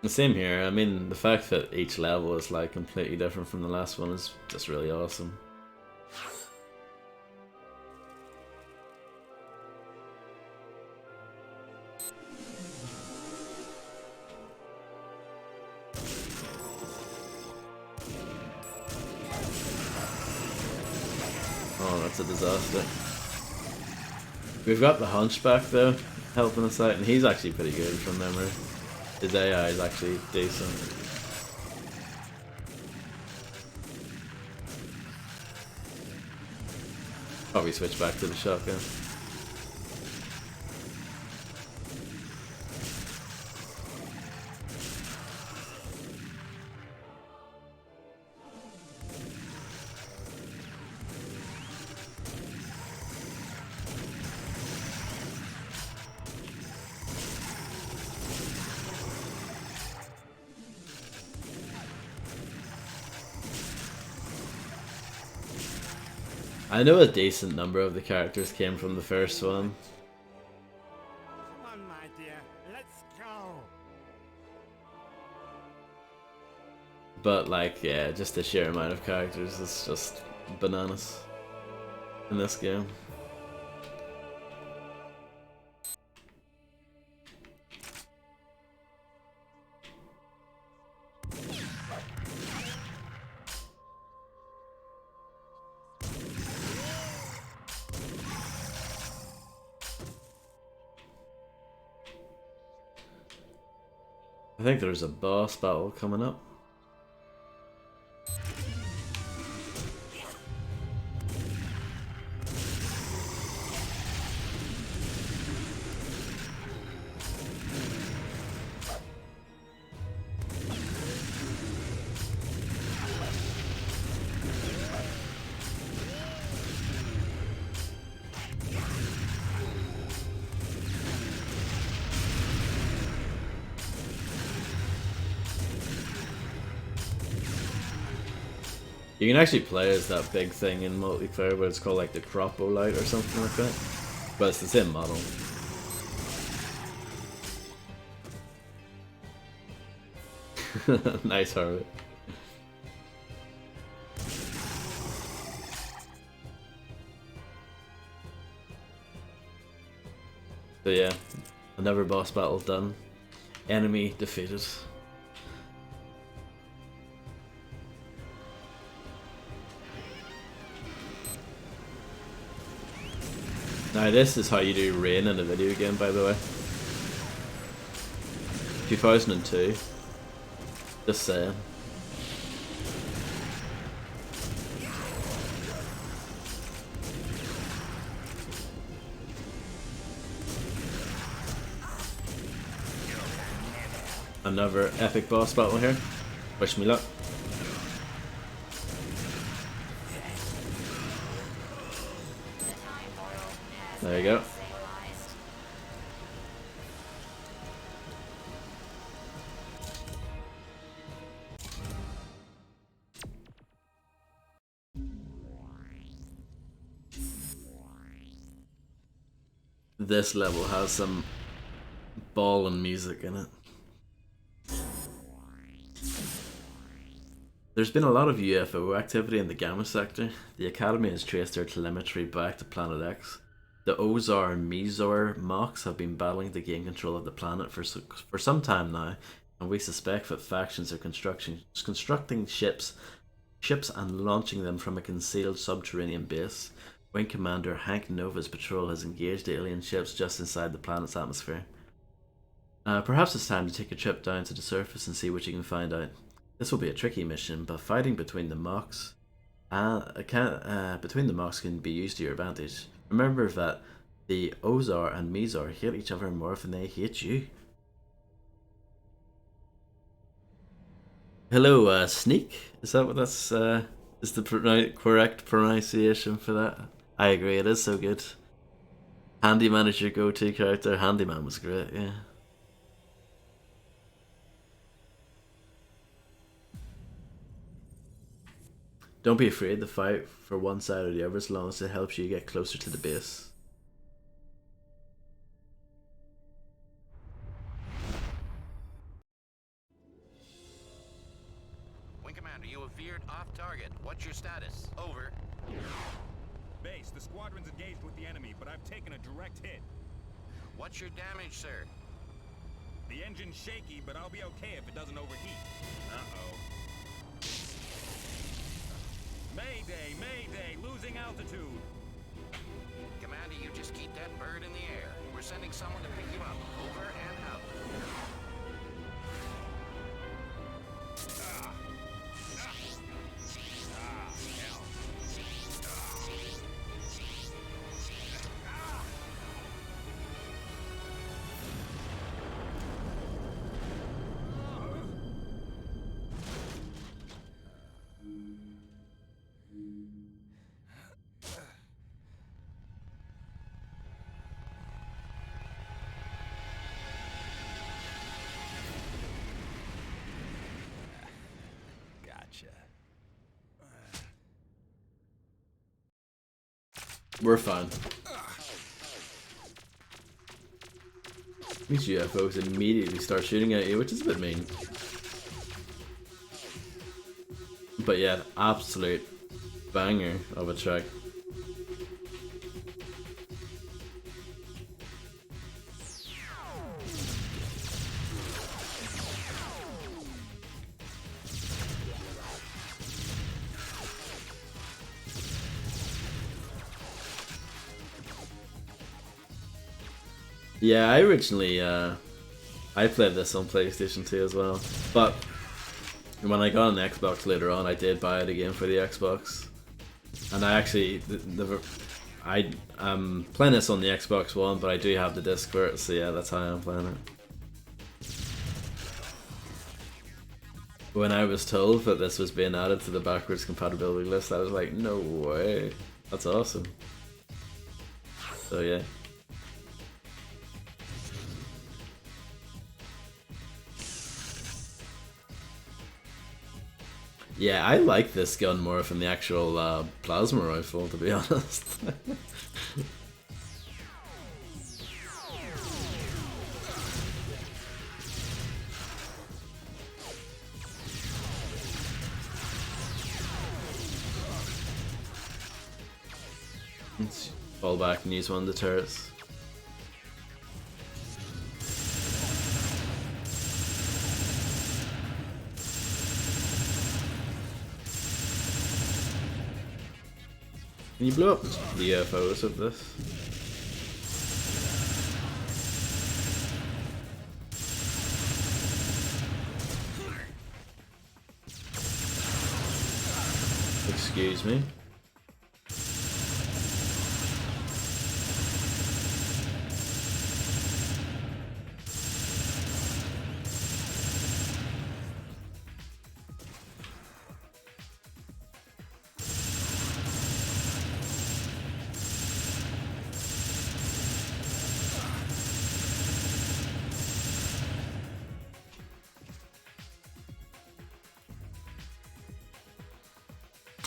The same here. I mean, the fact that each level is like completely different from the last one is just really awesome. Oh, that's a disaster. We've got the Hunchback though, helping us out, and he's actually pretty good from memory. His AI is actually decent. Probably switch back to the shotgun. I know a decent number of the characters came from the first one.
Come on, my dear. Let's go.
But like, yeah, just the sheer amount of characters is just bananas in this game. I think there's a boss battle coming up. You can actually play as that big thing in multiplayer, but it's called like the Cropolite or something like that. But it's the same model. Nice Harvey. So yeah, another boss battle done. Enemy defeated. Now this is how you do rain in a video game, by the way. 2002. Just saying. Another epic boss battle here. Wish me luck. There you go. This level has some ballin' music in it. There's been a lot of UFO activity in the Gamma sector. The Academy has traced their telemetry back to Planet X. The Ozar and Mizor Mox have been battling to gain control of the planet for some time now, and we suspect that factions are constructing ships and launching them from a concealed subterranean base. Wing Commander Hank Nova's patrol has engaged alien ships just inside the planet's atmosphere. Perhaps it's time to take a trip down to the surface and see what you can find out. This will be a tricky mission, but fighting between the Mox can be used to your advantage. Remember that the Ozar and Mizar hate each other more than they hate you. Hello, Sneak? Is that what that's, is the correct pronunciation for that? I agree, it is so good. Handyman is your go-to character. Handyman was great, yeah. Don't be afraid to fight for one side or the other as long as it helps you get closer to the base.
Wing Commander, you have veered off target. What's your status? Over.
Base, the squadron's engaged with the enemy, but I've taken a direct hit.
What's your damage, sir?
The engine's shaky, but I'll be okay if it doesn't overheat. Uh-oh. Mayday, mayday, losing altitude.
Commander, you just keep that bird in the air. We're sending someone to pick you up. Over and out.
We're fine. These UFOs immediately start shooting at you, which is a bit mean. But yeah, absolute banger of a track. Yeah, I originally I played this on PlayStation 2 as well, but when I got an Xbox later on, I did buy it again for the Xbox, and I actually I'm playing this on the Xbox One, but I do have the disc for it, so yeah, that's how I'm playing it. When I was told that this was being added to the backwards compatibility list, I was like, no way, that's awesome. So yeah. Yeah, I like this gun more than the actual plasma rifle, to be honest. Let's fall back and use one of the turrets. Can you blow up the UFOs with this? Excuse me.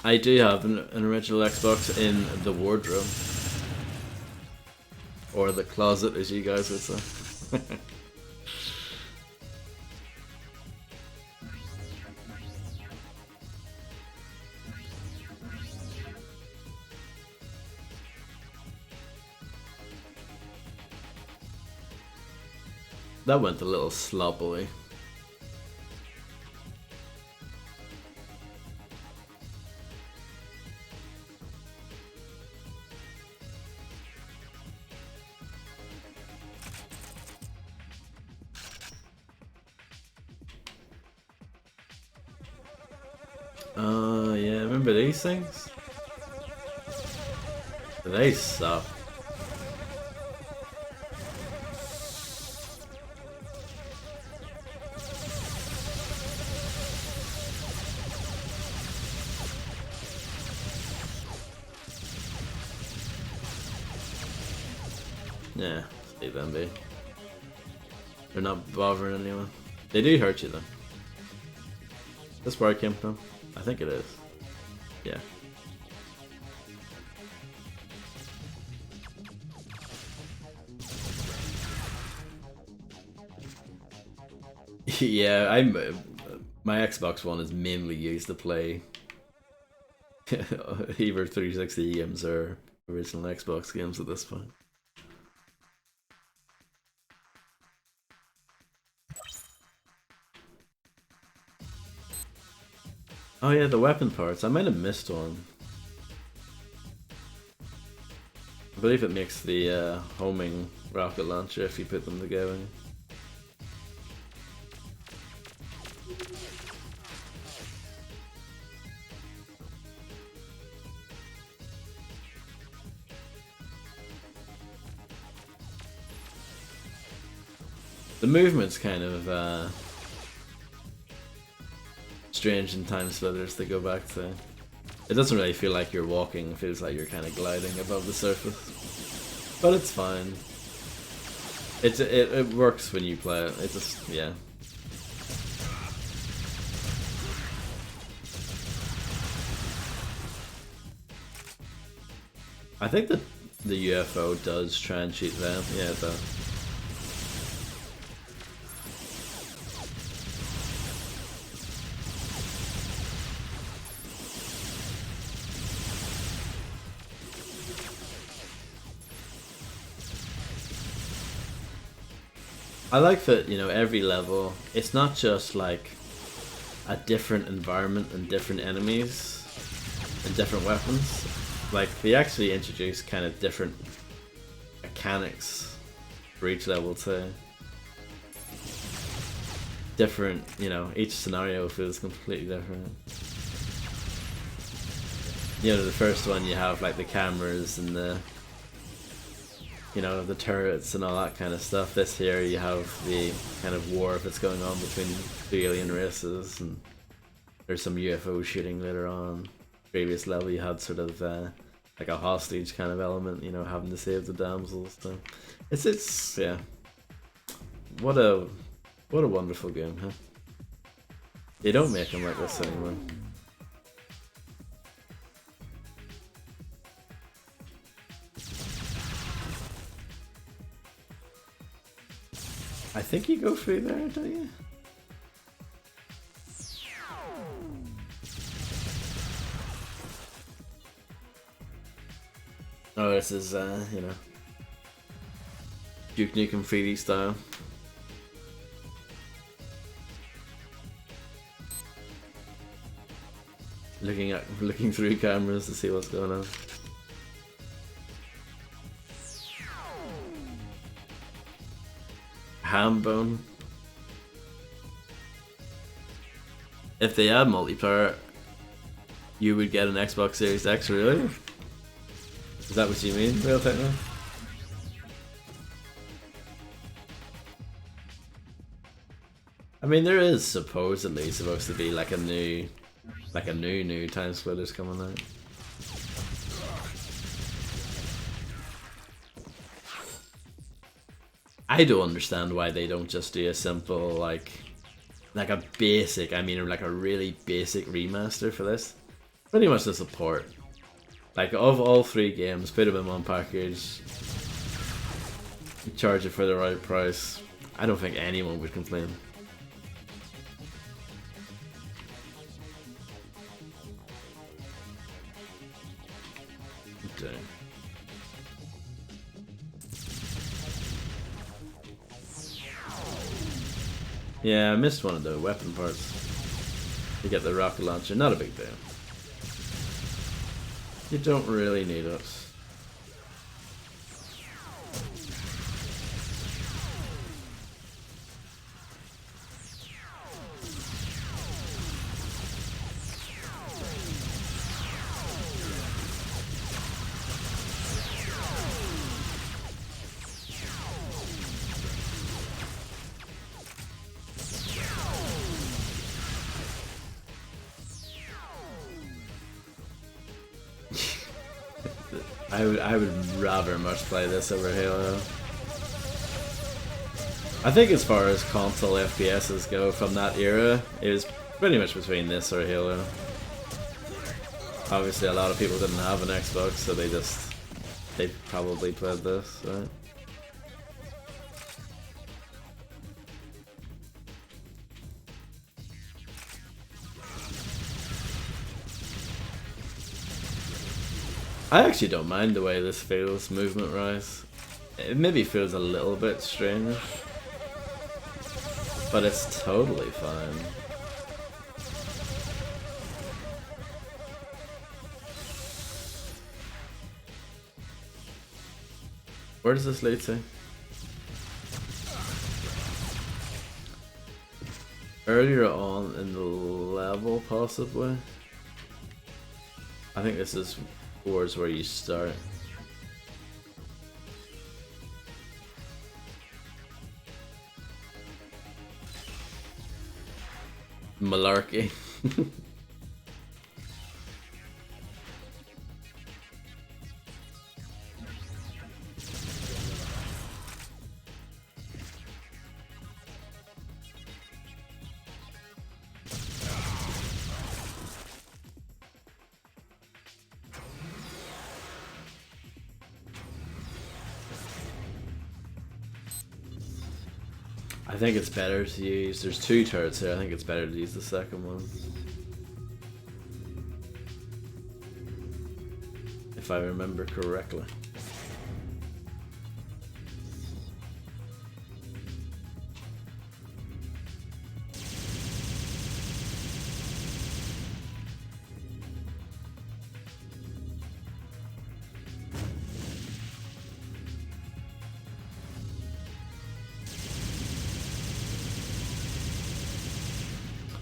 I do have an original Xbox in the wardrobe. Or the closet, as you guys would say. That went a little sloppily. Yeah, remember these things? They suck. Yeah, leave them be. They're not bothering anyone. They do hurt you though. That's where I came from. I think it is. Yeah. Yeah, my Xbox One is mainly used to play either 360 games or original Xbox games at this point. Oh yeah, the weapon parts. I might have missed one. I believe it makes the homing rocket launcher if you put them together. The movement's kind of strange in TimeSplitters to go back to. It doesn't really feel like you're walking, it feels like you're kind of gliding above the surface. But it's fine. It works when you play it. It just, yeah. I think that the UFO does try and shoot them. Yeah, it does. I like that, you know, every level, it's not just like a different environment and different enemies and different weapons. Like, they actually introduce kind of different mechanics for each level too. Different, you know, each scenario feels completely different. You know, the first one you have like the cameras and the, you know, the turrets and all that kind of stuff. This here you have the kind of war that's going on between the alien races, and there's some UFO shooting later on. Previous level you had sort of like a hostage kind of element, you know, having to save the damsels. So it's yeah. What a wonderful game, huh? They don't make them like this anymore. I think you go through there, don't you? Oh, this is, you know, Duke Nukem 3D style. Looking through cameras to see what's going on. Ham bone. If they add multiplayer, you would get an Xbox Series X, really? Is that what you mean, Real Techno? I mean, there is supposedly supposed to be like a new TimeSplitters coming out. I don't understand why they don't just do a simple like a basic, I mean like a really basic remaster for this. Pretty much the support. Like of all 3 games, put them in one package, charge it for the right price. I don't think anyone would complain. Okay. Yeah, I missed one of the weapon parts. You get the rocket launcher, not a big deal. You don't really need it. I would rather much play this over Halo. I think as far as console FPSs go from that era, it was pretty much between this or Halo. Obviously a lot of people didn't have an Xbox, so they probably played this, right? I actually don't mind the way this feels movement-wise. It maybe feels a little bit strange, but it's totally fine. Where does this lead to? Earlier on in the level, possibly? I think this is towards where you start. Malarkey. I think it's better to use. There's 2 turrets here. I think it's better to use the second one. If I remember correctly.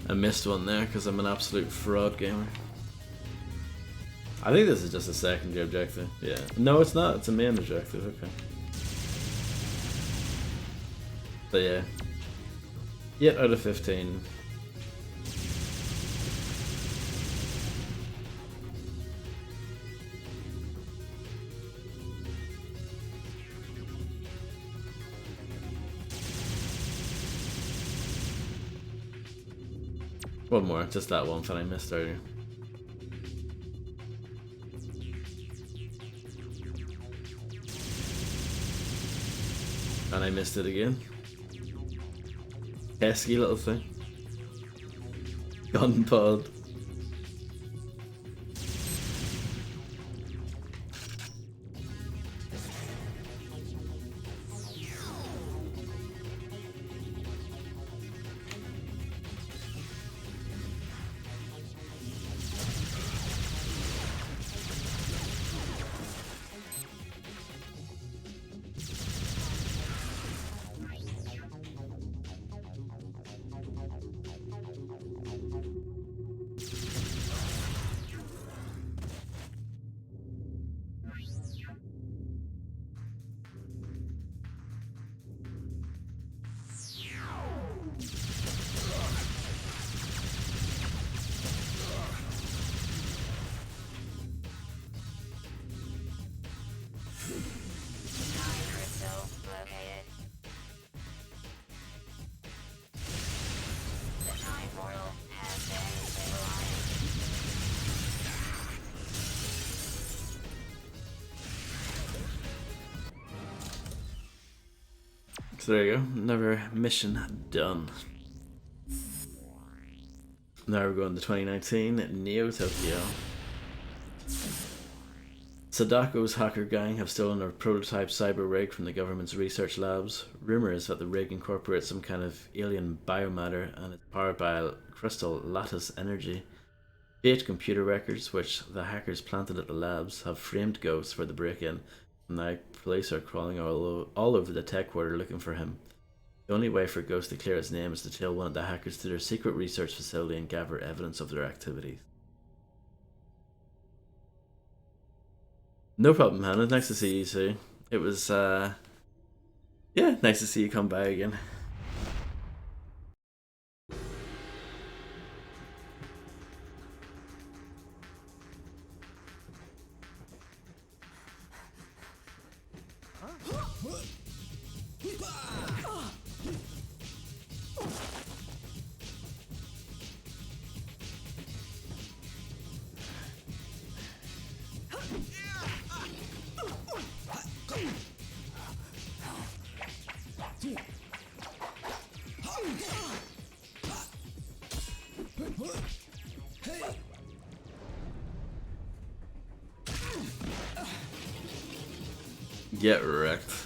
I missed one there because I'm an absolute fraud gamer. I think this is just a secondary objective. Yeah. No, it's not. It's a main objective. Okay. But yeah. 8 out of 15. One more, just that one that I missed earlier. And I missed it again. Pesky little thing. Gun pod. So there you go, another mission done. Now we're going to 2019, Neo Tokyo. Sadako's hacker gang have stolen a prototype cyber rig from the government's research labs. Rumour is that the rig incorporates some kind of alien biomatter and is powered by a crystal lattice energy. Fake computer records, which the hackers planted at the labs, have framed Ghost for the break-in, and now police are crawling all over the tech quarter looking for him. The only way for Ghost to clear his name is to tail one of the hackers to their secret research facility and gather evidence of their activities. No problem, Hannah. Nice to see you too. It was, yeah, nice to see you come by again. Get wrecked.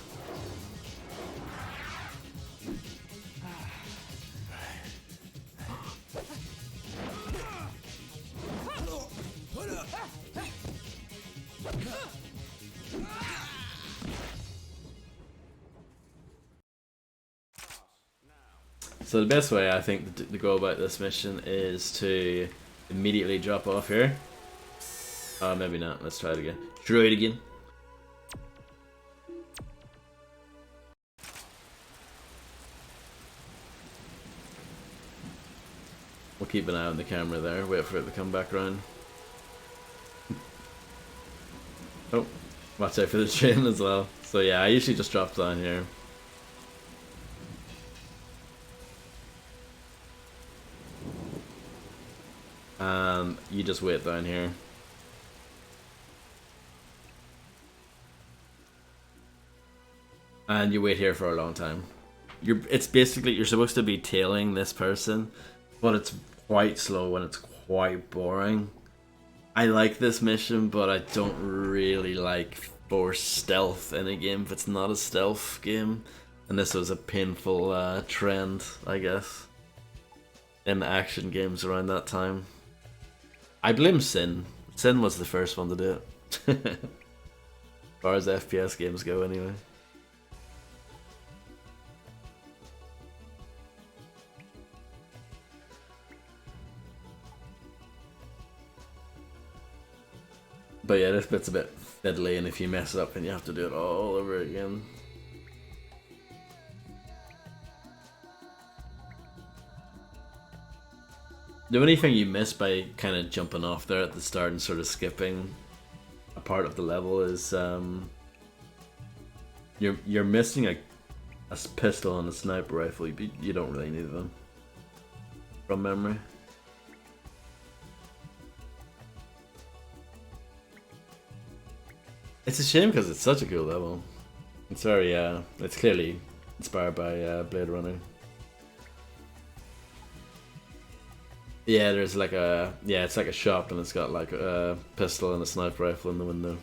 So the best way I think to go about this mission is to immediately drop off here. Maybe not. Let's try it again. Try it again. We'll keep an eye on the camera there, wait for it to come back around. Oh, watch out for the train as well. So yeah, I usually just drop down here. And you just wait down here. And you wait here for a long time. it's basically you're supposed to be tailing this person, but it's quite slow and it's quite boring. I like this mission, but I don't really like forced stealth in a game if it's not a stealth game. And this was a painful trend, I guess, in action games around that time. I blame Sin. Sin was the first one to do it. As far as FPS games go, anyway. But yeah, this bit's a bit fiddly, and if you mess it up, then you have to do it all over again. The only thing you miss by kind of jumping off there at the start and sort of skipping a part of the level is you're missing a pistol and a sniper rifle. You don't really need them from memory. It's a shame because it's such a cool level. It's very it's clearly inspired by Blade Runner. Yeah, there's like it's like a shop and it's got like a pistol and a sniper rifle in the window.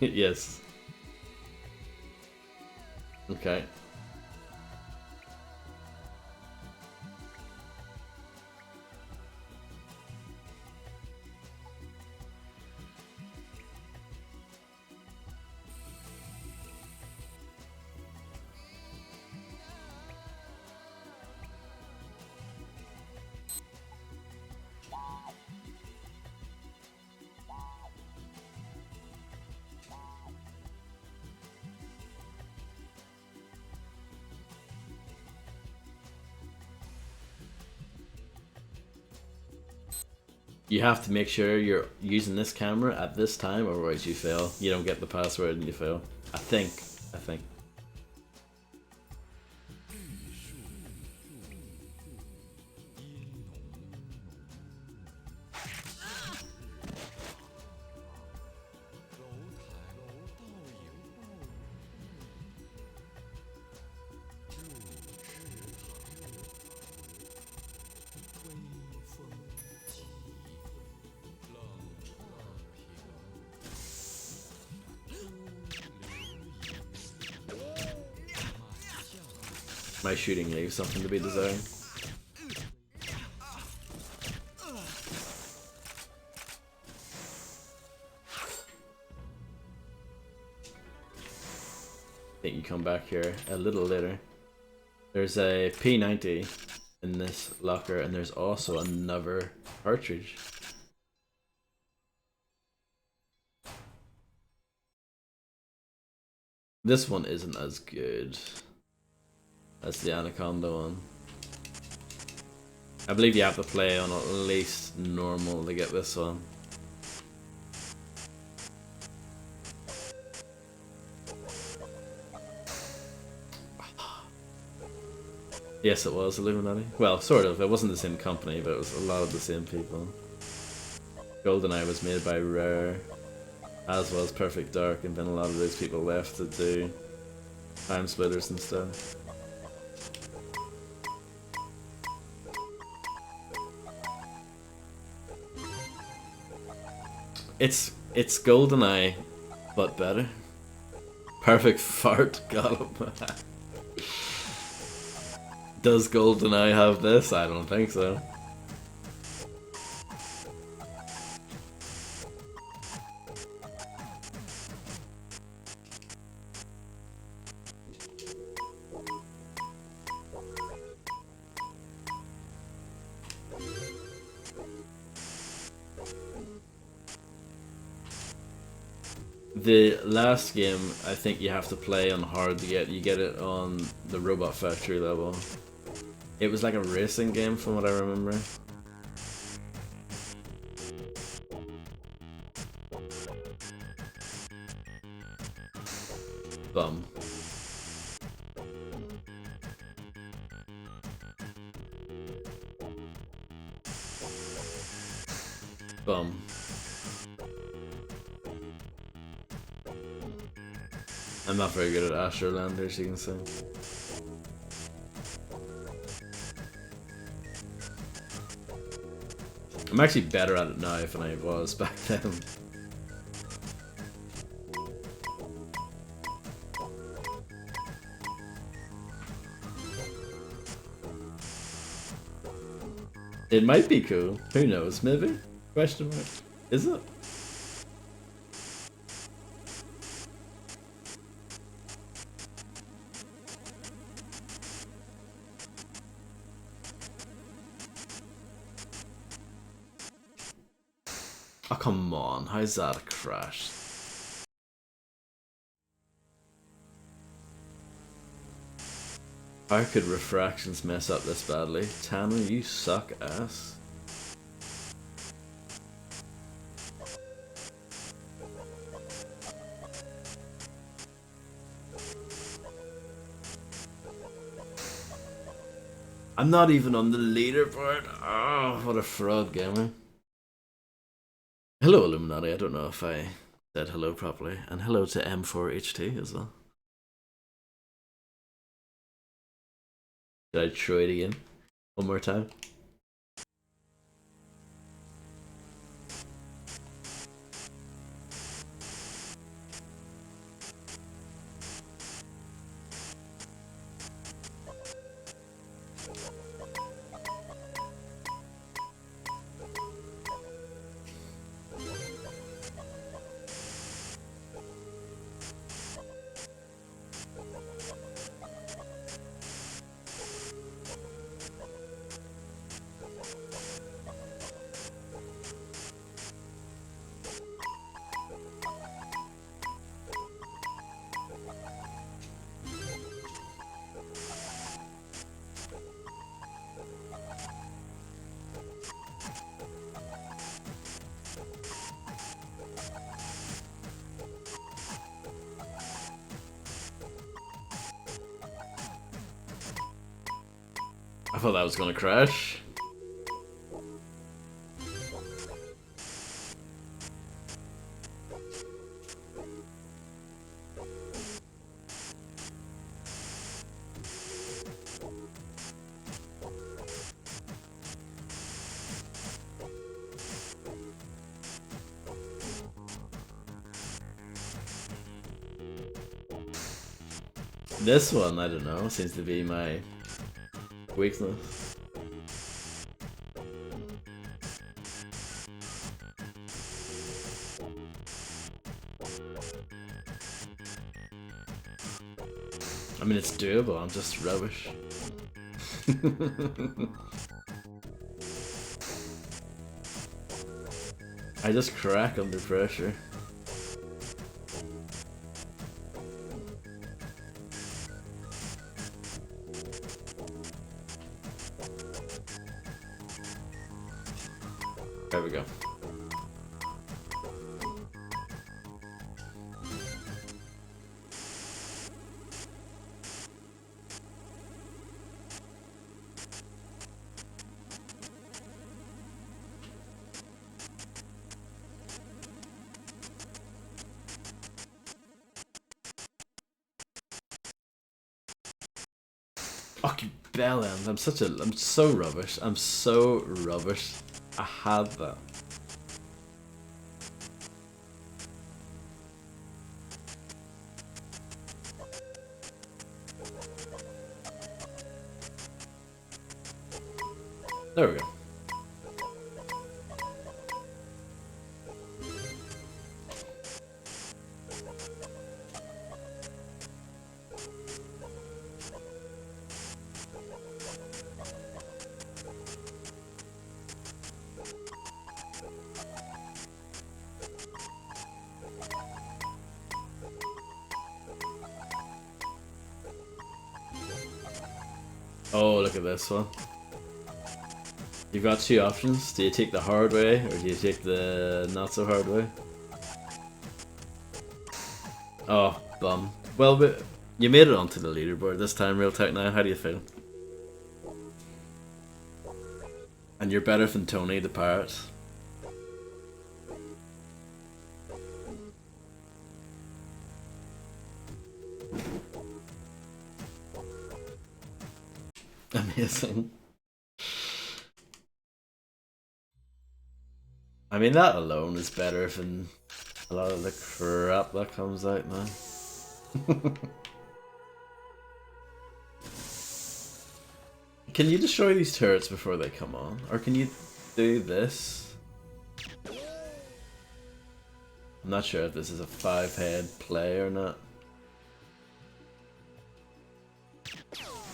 Yes. Okay. You have to make sure you're using this camera at this time, otherwise you fail. You don't get the password and you fail. I think. My shooting leaves something to be desired. I think you come back here a little later. There's a P90 in this locker, and there's also another cartridge. This one isn't as good as the Anaconda one. I believe you have to play on at least normal to get this one. Yes, it was Illuminati. Well, sort of. It wasn't the same company, but it was a lot of the same people. GoldenEye was made by Rare, as was Perfect Dark, and then a lot of those people left to do TimeSplitters and stuff. It's GoldenEye, but better. Perfect fart, Gollum. Does GoldenEye have this? I don't think so. The last game, I think you have to play on hard to get. You get it on the Robot Factory level. It was like a racing game from what I remember. Bum. Bum. I'm not very good at Astroland, as you can see. I'm actually better at it now than I was back then. It might be cool. Who knows? Maybe? Question mark. Is it? Oh, come on. How's that a crash? How could refractions mess up this badly? Tanner, you suck ass. I'm not even on the leaderboard. Oh, what a fraud gamer. Hello, Illuminati. I don't know if I said hello properly. And hello to M4HT as well. Did I try it again? One more time? I thought that was gonna crash. This one, I don't know, seems to be my weakness. I mean, it's doable, I'm just rubbish. I just crack under pressure. There we go. Fucking bell end. I'm so rubbish. I'm so rubbish. I had that. There we go. Oh, look at this one. You've got two options. Do you take the hard way, or do you take the not so hard way? Oh, bum. Well, but you made it onto the leaderboard this time, Real Tech now. How do you feel? And you're better than Tony the Parrot. Amazing. I mean, that alone is better than a lot of the crap that comes out now. Can you destroy these turrets before they come on? Or can you do this? I'm not sure if this is a 5-head play or not.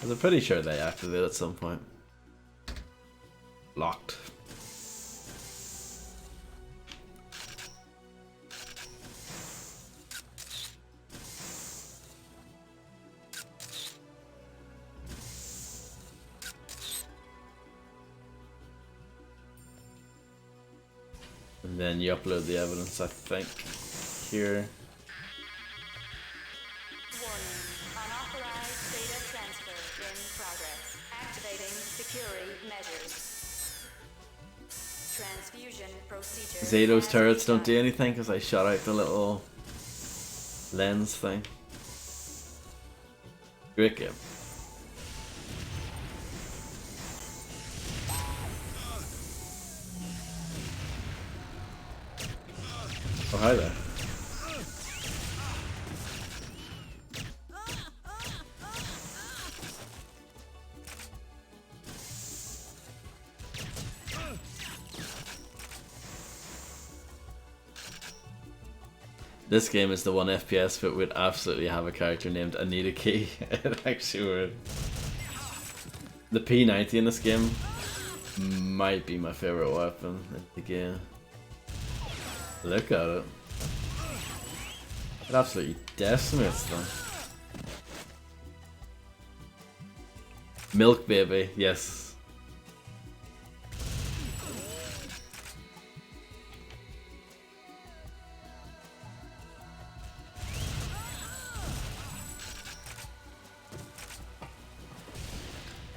I'm pretty sure they activate at some point. Locked. And then you upload the evidence, I think, here.
Warning. Unauthorized data transfer in progress. Activating security measures. Transfusion procedure.
Zato's turrets don't do anything because I shot out the little lens thing. Great game. Oh, hi there. This game is the one FPS but would absolutely have a character named Anita Key. It actually would. The P90 in this game might be my favorite weapon in the game. Look at it. It absolutely decimates them. Milk baby, yes.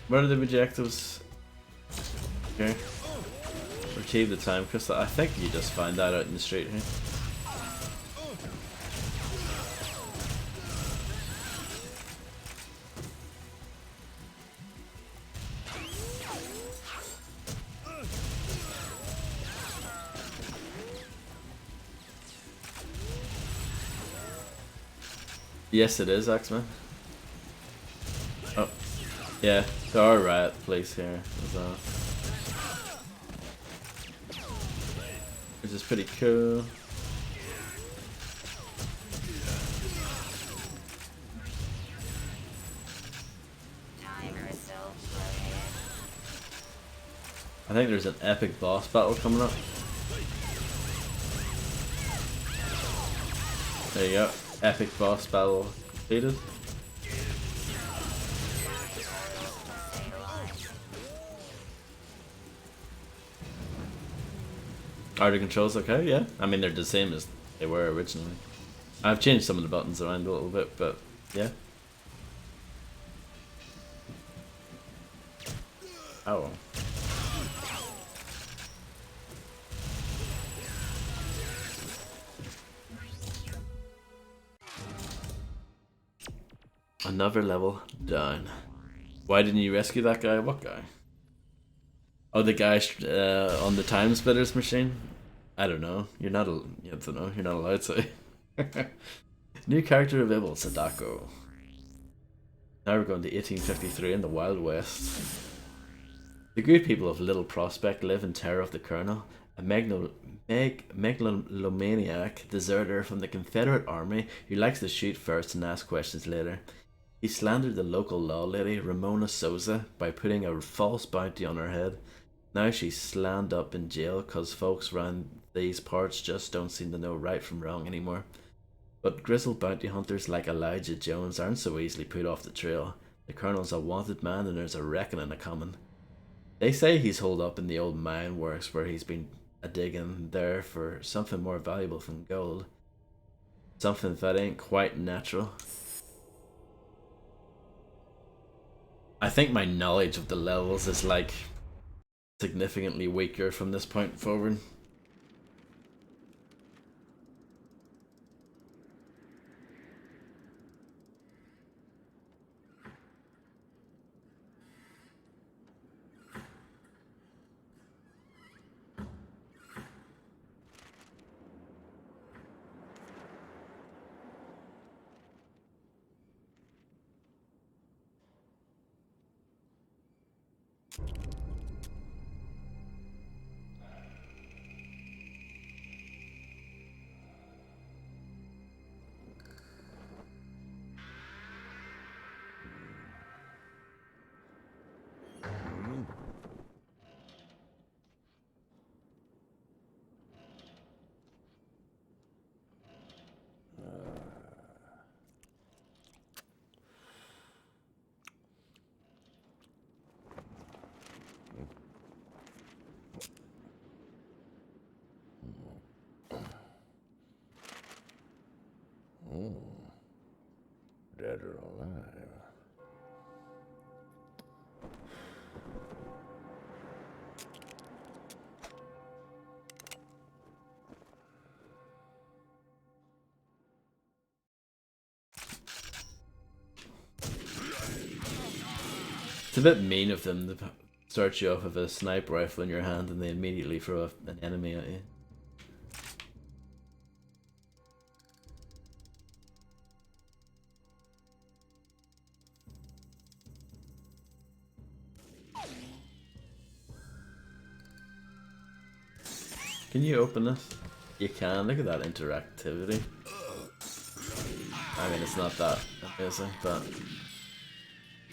What are the objectives? Okay. Retrieve the time crystal. I think you just find that out in the street here. Yes, it is, X-Men. Oh, yeah, there are riot police here as well. Which is pretty cool. I think there's an epic boss battle coming up. There you go. Epic boss battle completed. Are the controls okay? Yeah. I mean, they're the same as they were originally. I've changed some of the buttons around a little bit, but yeah. Oh. Another level down. Why didn't you rescue that guy? What guy? Oh, the guy on the TimeSplitters machine? I don't know. You're not. You have to know. You're not allowed to. New character available, Sadako. Now we're going to 1853 in the Wild West. The good people of Little Prospect live in terror of the Colonel, a megalomaniac deserter from the Confederate Army who likes to shoot first and ask questions later. He slandered the local law lady, Ramona Souza, by putting a false bounty on her head. Now she's slammed up in jail cause folks round these parts just don't seem to know right from wrong anymore. But grizzled bounty hunters like Elijah Jones aren't so easily put off the trail. The Colonel's a wanted man and there's a reckoning a coming. They say he's holed up in the old mine works where he's been a-digging there for something more valuable than gold. Something that ain't quite natural. I think my knowledge of the levels is like significantly weaker from this point forward.
Oh. Dead or alive.
It's a bit mean of them to start you off with a sniper rifle in your hand and they immediately throw an enemy at you. Can you open this? You can. Look at that interactivity. I mean, it's not that amazing, but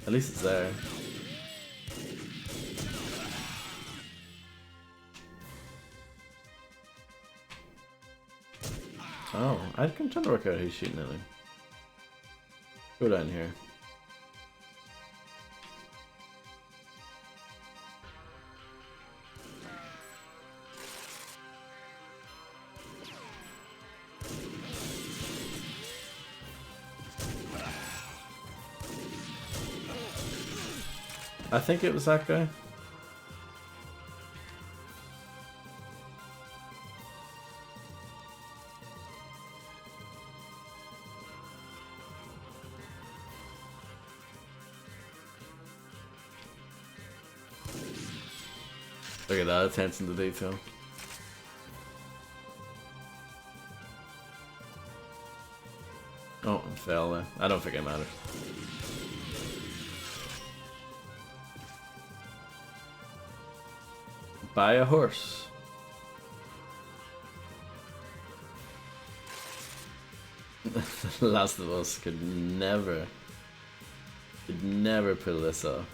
at least it's there. Oh, I'm trying to work out who's shooting at me. Go down here. I think it was that guy. Look at that attention to detail. Oh, I fell there. I don't think it matters. Buy a horse. The Last of Us could never pull this off.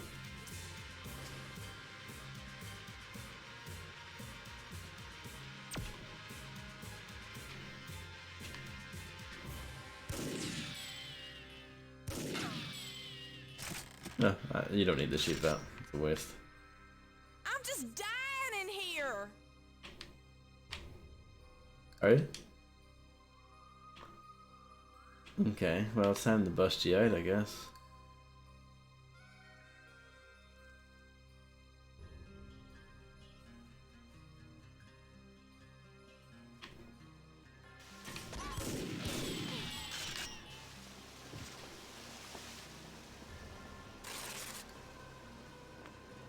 No, you don't need to shoot that. It's a waste.
I'm just dying in here.
Are you? Okay, well it's time to bust you out, I guess.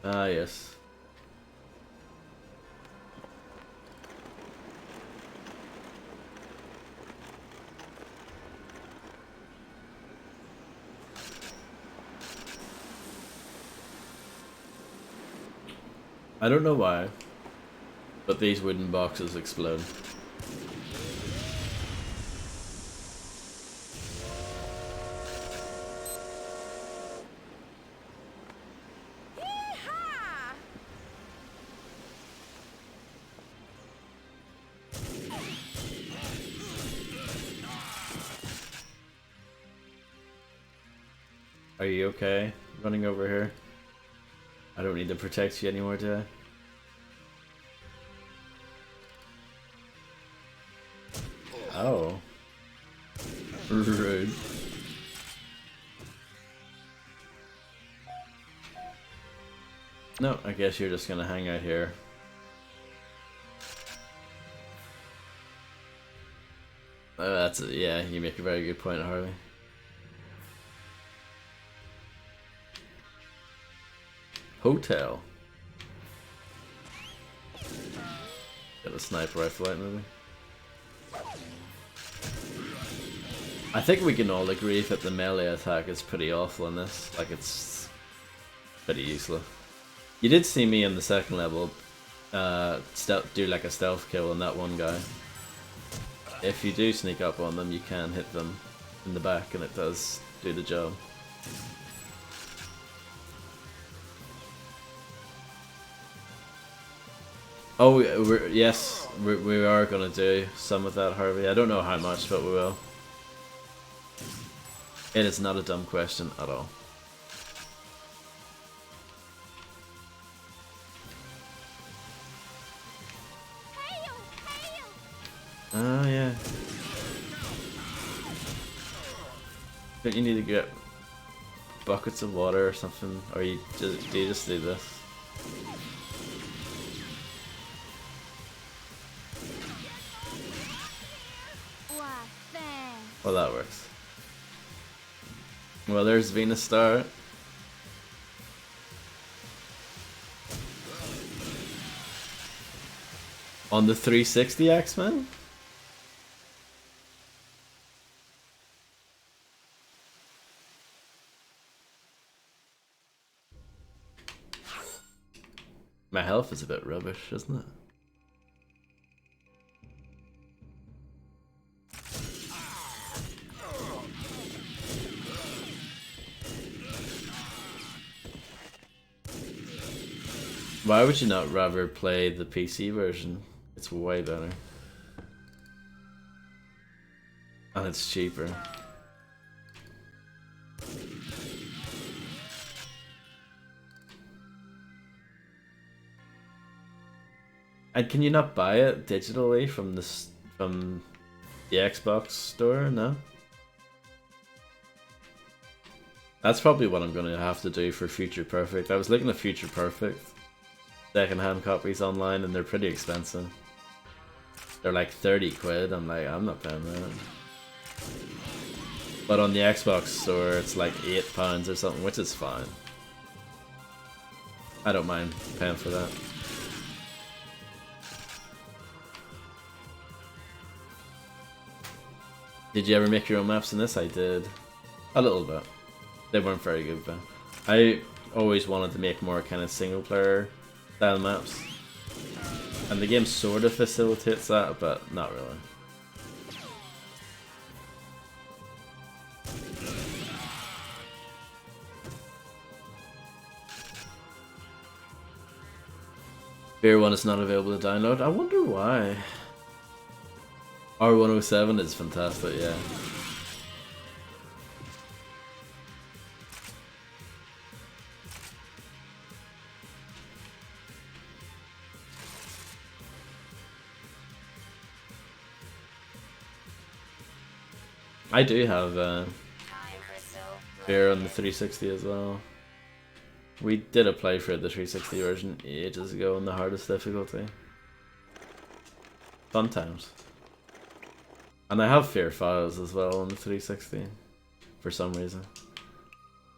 Ah, yes. I don't know why, but these wooden boxes explode.
Yee-haw!
Are you okay? Running over here? I don't need to protect you anymore, do I? Oh. Rude. No, I guess you're just gonna hang out here. Yeah, you make a very good point, Harvey. Hotel. Got a sniper rifle out, maybe. I think we can all agree that the melee attack is pretty awful in this. Like, it's pretty useless. You did see me in the second level do like a stealth kill on that one guy. If you do sneak up on them, you can hit them in the back and it does do the job. Oh, yes, we are going to do some of that, Harvey. I don't know how much, but we will. It is not a dumb question at all. Oh, yeah. Don't you need to get buckets of water or something? Or do you just do this?
Why, thanks.
Well, that works. Well, there's Venus Star. On the 360 X-Men? My health is a bit rubbish, isn't it? Why would you not rather play the PC version? It's way better. And it's cheaper. And can you not buy it digitally from the Xbox store? No. That's probably what I'm gonna have to do for Future Perfect. I was looking at Future Perfect secondhand copies online, and they're pretty expensive. They're like 30 quid. I'm like, I'm not paying that. But on the Xbox store, it's like £8 or something, which is fine. I don't mind paying for that. Did you ever make your own maps in this? I did. A little bit. They weren't very good, but I always wanted to make more kind of single player style maps. And the game sort of facilitates that, but not really. Fear 1 is not available to download. I wonder why. R107 is fantastic, yeah. I do have Fear on the 360 as well. We did a playthrough of the 360 version ages ago on the hardest difficulty. Fun times. And I have Fear files as well on the 360 for some reason.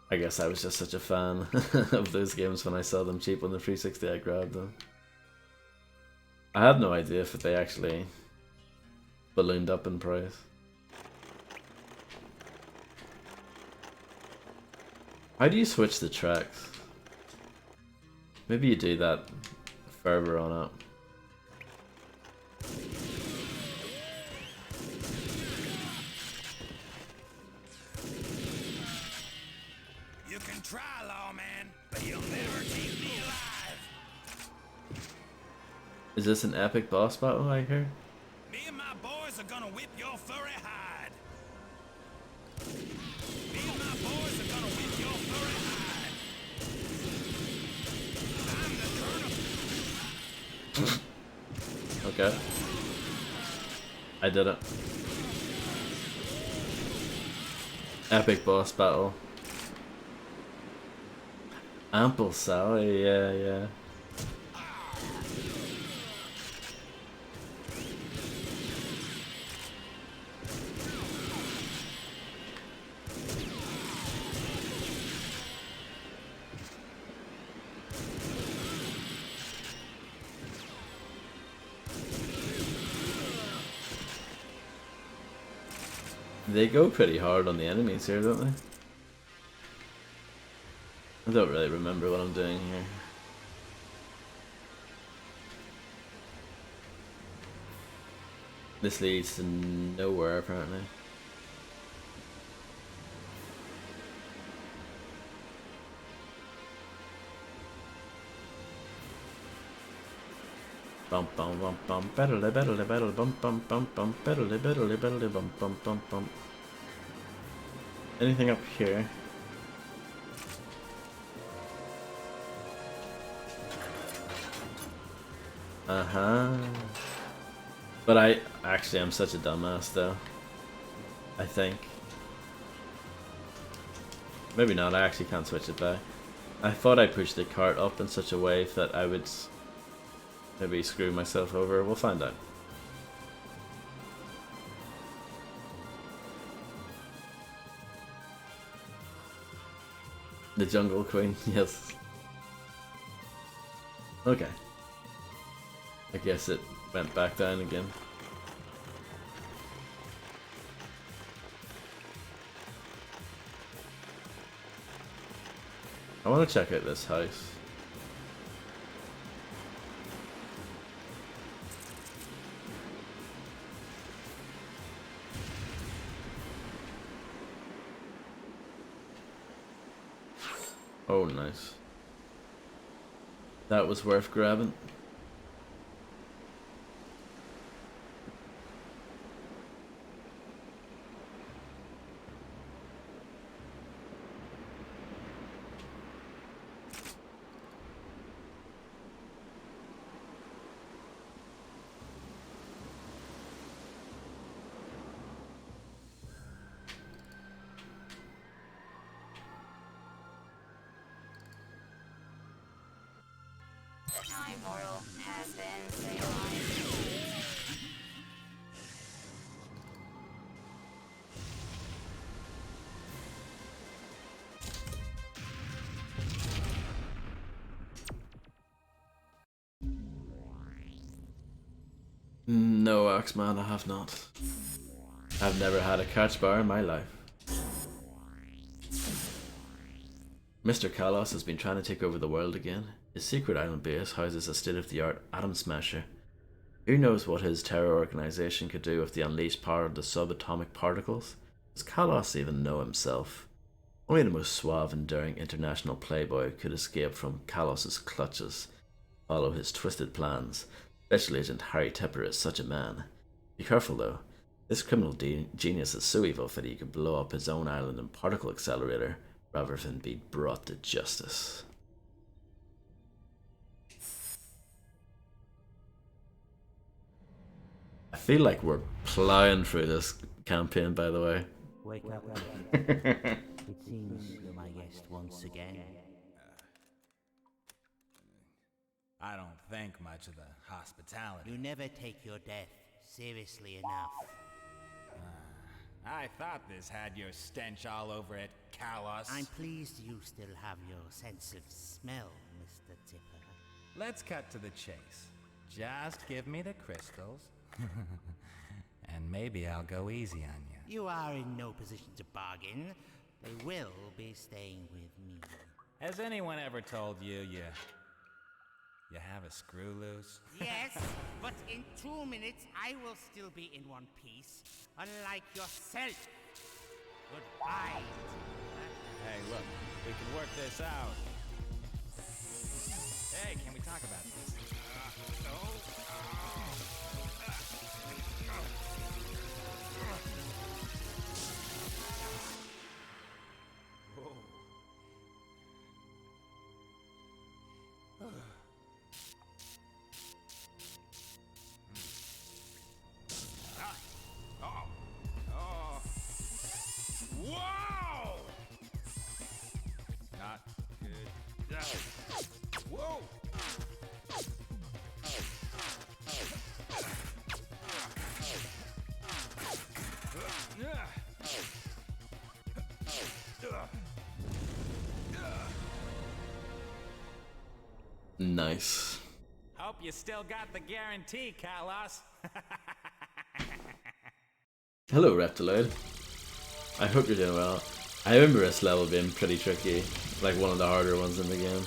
I guess I was just such a fan of those games when I saw them cheap on the 360, I grabbed them. I had no idea if they actually ballooned up in price. How do you switch the tracks? Maybe you do that further on up.
You can try, lawman, but you'll never keep me alive.
Is this an epic boss battle I hear?
Me and my boys are gonna whip your furry hide. Me and my boys are gonna whip your furry hide. I'm the colonel.
Okay. I did it. Epic boss battle. Ample Sally, yeah, yeah. They go pretty hard on the enemies here, don't they? I don't really remember what I'm doing here. This leads to nowhere, apparently. Bum bum bum bum battle battle bum bum bum bum battle bum bum bum bum. Anything up here? But I'm such a dumbass though. I think. Maybe not, I actually can't switch it back. I thought I pushed the cart up in such a way that I would maybe screw myself over. We'll find out. The Jungle Queen, yes. Okay. I guess it went back down again. I want to check out this house. Oh, nice. That was worth grabbing.
Time portal has been stabilized.
No, Axeman, I have not. I've never had a catch bar in my life. Mr. Kalos has been trying to take over the world again. His secret island base houses a state-of-the-art atom smasher. Who knows what his terror organization could do with the unleashed power of the subatomic particles? Does Kalos even know himself? Only the most suave, enduring international playboy could escape from Kalos's clutches, follow his twisted plans. Special Agent Harry Tepper is such a man. Be careful though. This criminal genius is so evil that he could blow up his own island and particle accelerator rather than be brought to justice. I feel like we're plowing through this campaign, by the way.
Wake up. It seems you're my guest once again.
I don't think much of the hospitality.
You never take your death seriously enough.
I thought this had your stench all over it, Kalos.
I'm pleased you still have your sense of smell, Mr. Tipper.
Let's cut to the chase. Just give me the crystals, and maybe I'll go easy on you.
You are in no position to bargain. They will be staying with me.
Has anyone ever told you you have a screw loose?
Yes, but in 2 minutes I will still be in one piece, unlike yourself. Goodbye.
Hey, look, we can work this out. Hey, can we talk about this?
Whoa!
Not good.
Whoa!
Nice.
Hope you still got the guarantee, Kalos.
Hello, Reptiloid. I hope you're doing well. I remember this level being pretty tricky, like one of the harder ones in the game.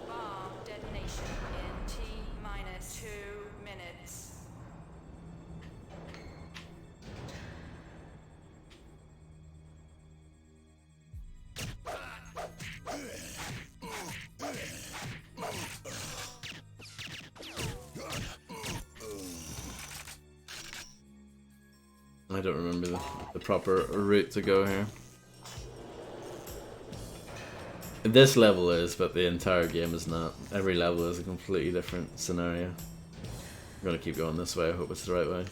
Bomb detonation in T-2 minutes.
don't remember the proper route to go here. This level is, but the entire game is not. Every level is a completely different scenario. I'm gonna keep going this way, I hope it's the right way.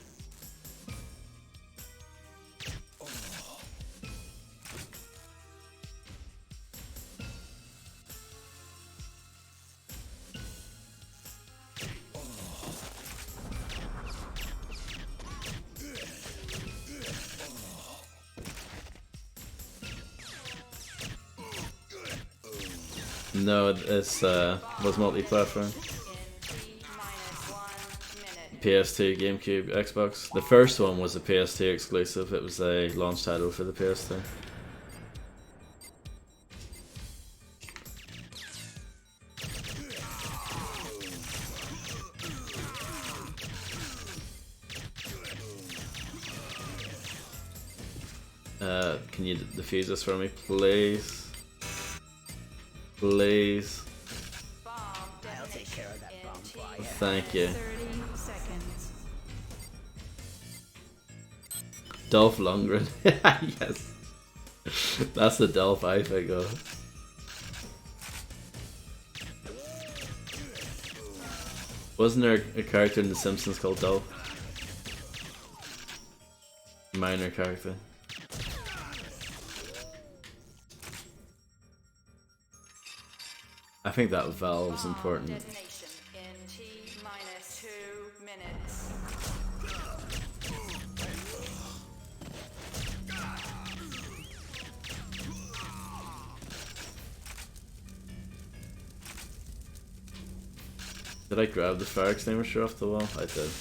No, it's was multi-platform. PS2, GameCube, Xbox. The first one was a PS2 exclusive. It was a launch title for the PS2. Can you defuse this for me, please? Please.
I'll take care of that bomb for you.
Thank you.
30 seconds.
Dolph Lundgren. Yes. That's the Dolph I think of. Wasn't there a character in The Simpsons called Dolph? Minor character. I think that valve's important.
Detonation in T-2 minutes.
Did I grab the fire extinguisher off the wall? I did.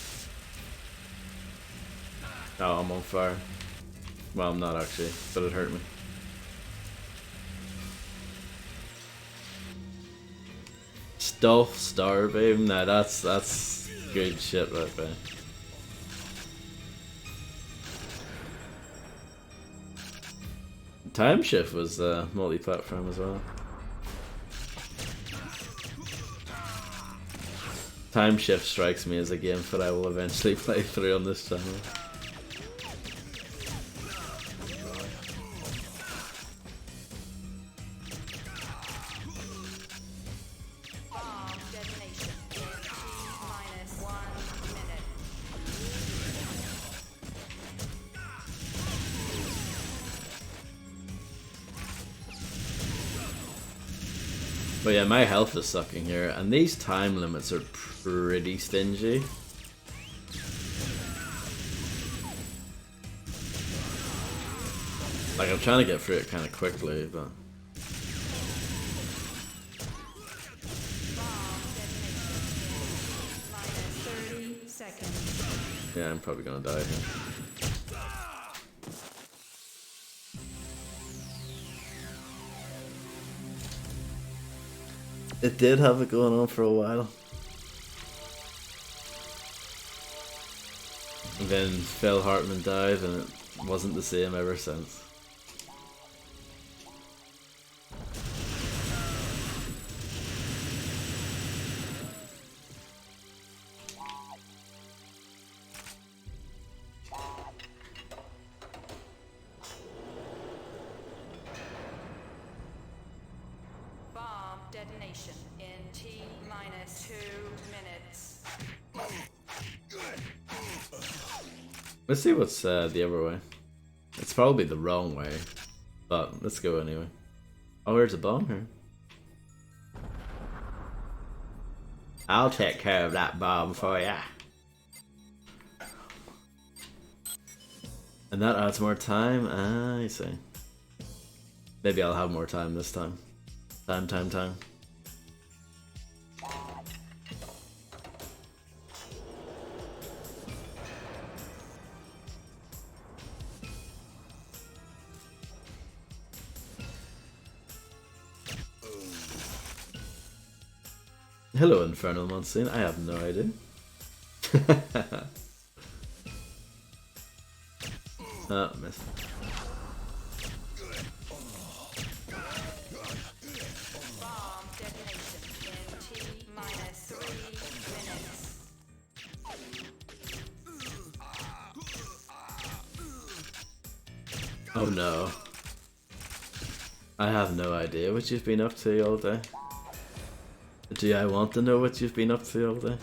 Oh, I'm on fire. Well, I'm not actually, but it hurt me. Dolph Starbeam? Nah, that's good shit right there. Time Shift was multi-platform as well. Time Shift strikes me as a game that I will eventually play through on this channel. But yeah, my health is sucking here, and these time limits are pretty stingy. Like, I'm trying to get through it kind of quickly, but... Yeah, I'm probably gonna die here. It did have it going on for a while. And then Phil Hartman died and it wasn't the same ever since.
Detonation in T-2 minutes.
Let's see what's the other way. It's probably the wrong way, but let's go anyway. Oh, there's a bomb here. I'll take care of that bomb for ya. And that adds more time. Ah, I see. Maybe I'll have more time this time. Time. Hello, Infernal Monsoon. I have no idea. Oh, missed.
Bomb detonation in T-3 minutes.
Oh no. I have no idea what you've been up to all day. Do I want to know what you've been up to all day?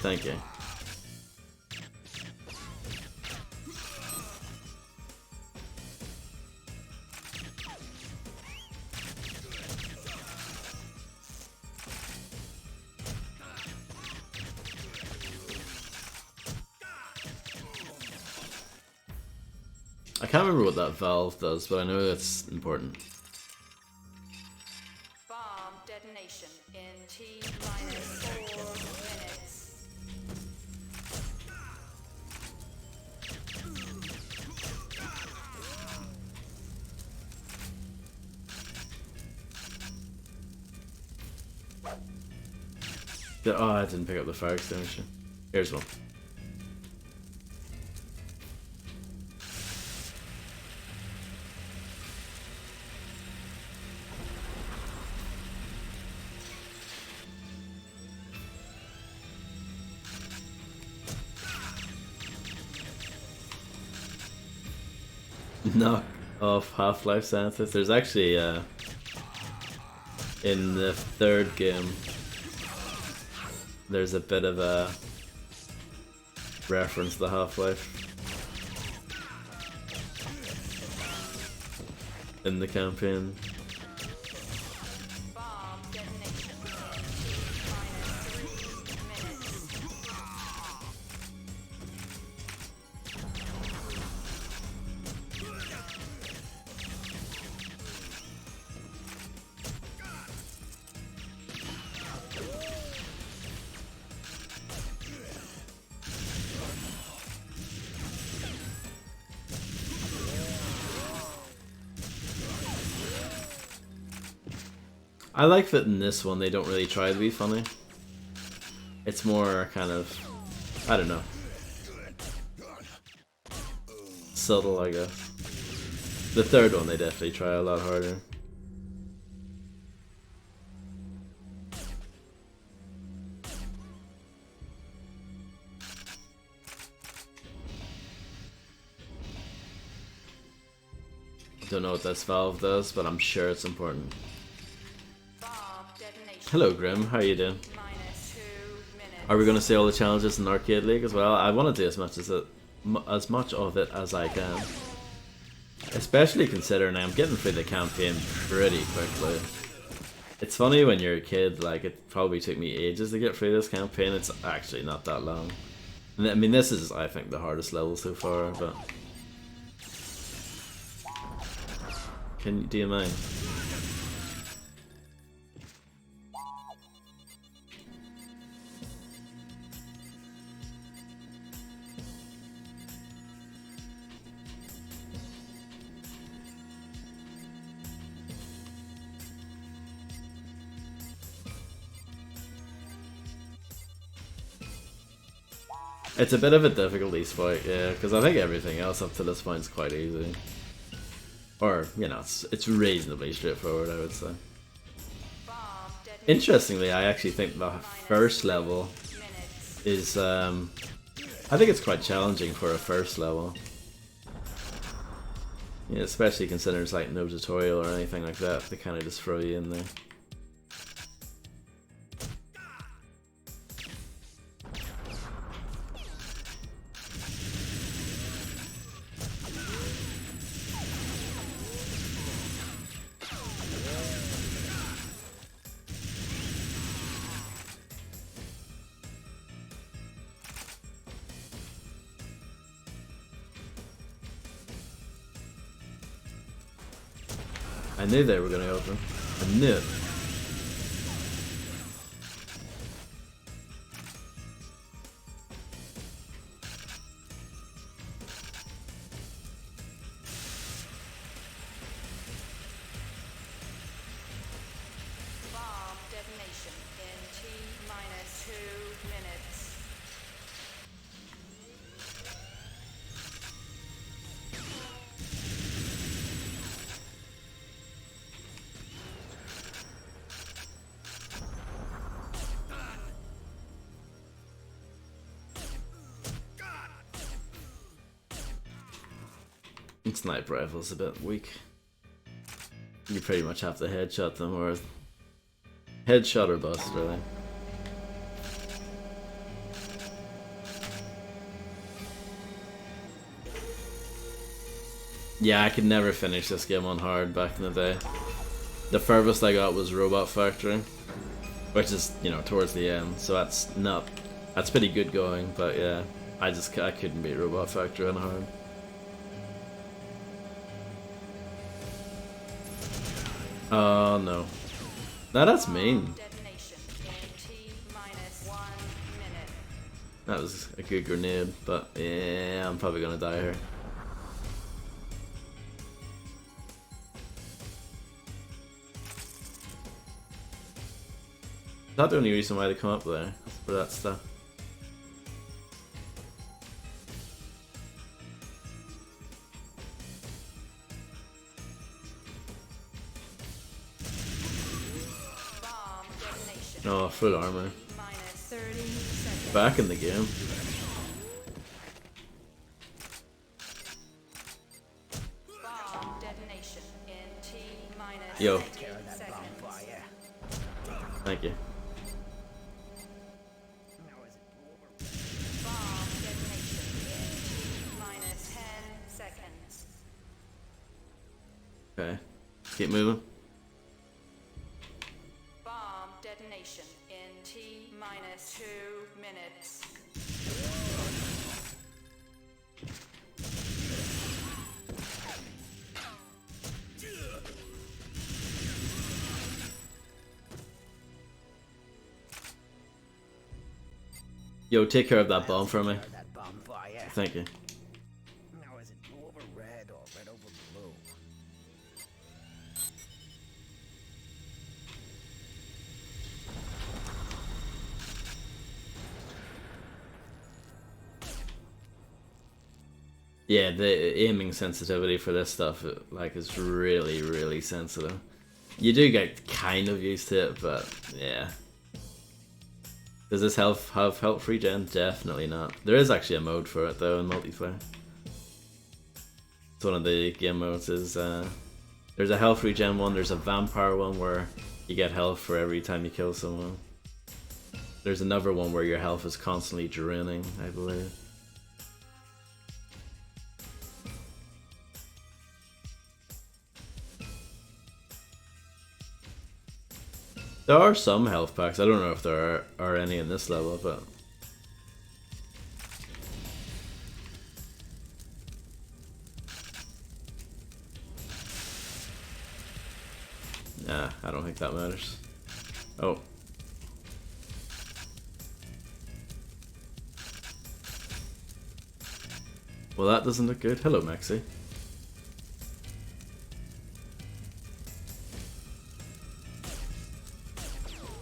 Thank you. I can't remember what that valve does, but I know that's important.
Bomb detonation in T-4 minutes.
Oh, I didn't pick up the fire extinguisher. Here's one. Knock off Half-Life scientist. There's actually in the third game there's a bit of a reference to Half-Life in the campaign.
Bomb detonation in T-3 minutes.
I like that in this one they don't really try to be funny. It's more kind of, I don't know, subtle, I guess. The third one they definitely try a lot harder. Don't know what this valve does, but I'm sure it's important. Hello Grim, how are you doing? Are we going to see all the challenges in Arcade League as well? I want to do as much of it as I can. Especially considering I'm getting through the campaign pretty quickly. It's funny when you're a kid, like it probably took me ages to get through this campaign. It's actually not that long. I mean, this is, I think, the hardest level so far, but... do you mind? It's a bit of a difficulty spike, yeah, because I think everything else up to this point is quite easy. Or, you know, it's reasonably straightforward, I would say. Interestingly, I actually think the first level is, I think it's quite challenging for a first level. Yeah, especially considering it's like no tutorial or anything like that, they kind of just throw you in there. I knew they were going to open. I knew it.
Bomb detonation in T-2 minutes.
Sniper rifle's a bit weak. You pretty much have to headshot them, or headshot or bust, really. Yeah, I could never finish this game on hard back in the day. The furthest I got was Robot Factory, which is, you know, towards the end, so that's pretty good going, but yeah, I couldn't beat Robot Factory on hard. Oh no. Now that's mean. That was a good grenade, but yeah, I'm probably gonna die here. Not the only reason why they come up there, for that stuff. Oh, full armor. Back in the game. Yo. Thank you. Okay. Keep moving.
Bomb detonation in T-2 minutes.
Yo, take care of that bomb for me. Thank you.
Now is it blue over red or red over blue?
Yeah, the aiming sensitivity for this stuff, like, is really, really sensitive. You do get kind of used to it, but yeah. Does this have health regen? Definitely not. There is actually a mode for it though in multiplayer. It's one of the game modes. Is there's a health regen one, there's a vampire one where you get health for every time you kill someone. There's another one where your health is constantly draining, I believe. There are some health packs. I don't know if there are any in this level, but nah, I don't think that matters. Oh. Well, that doesn't look good. Hello, Maxi.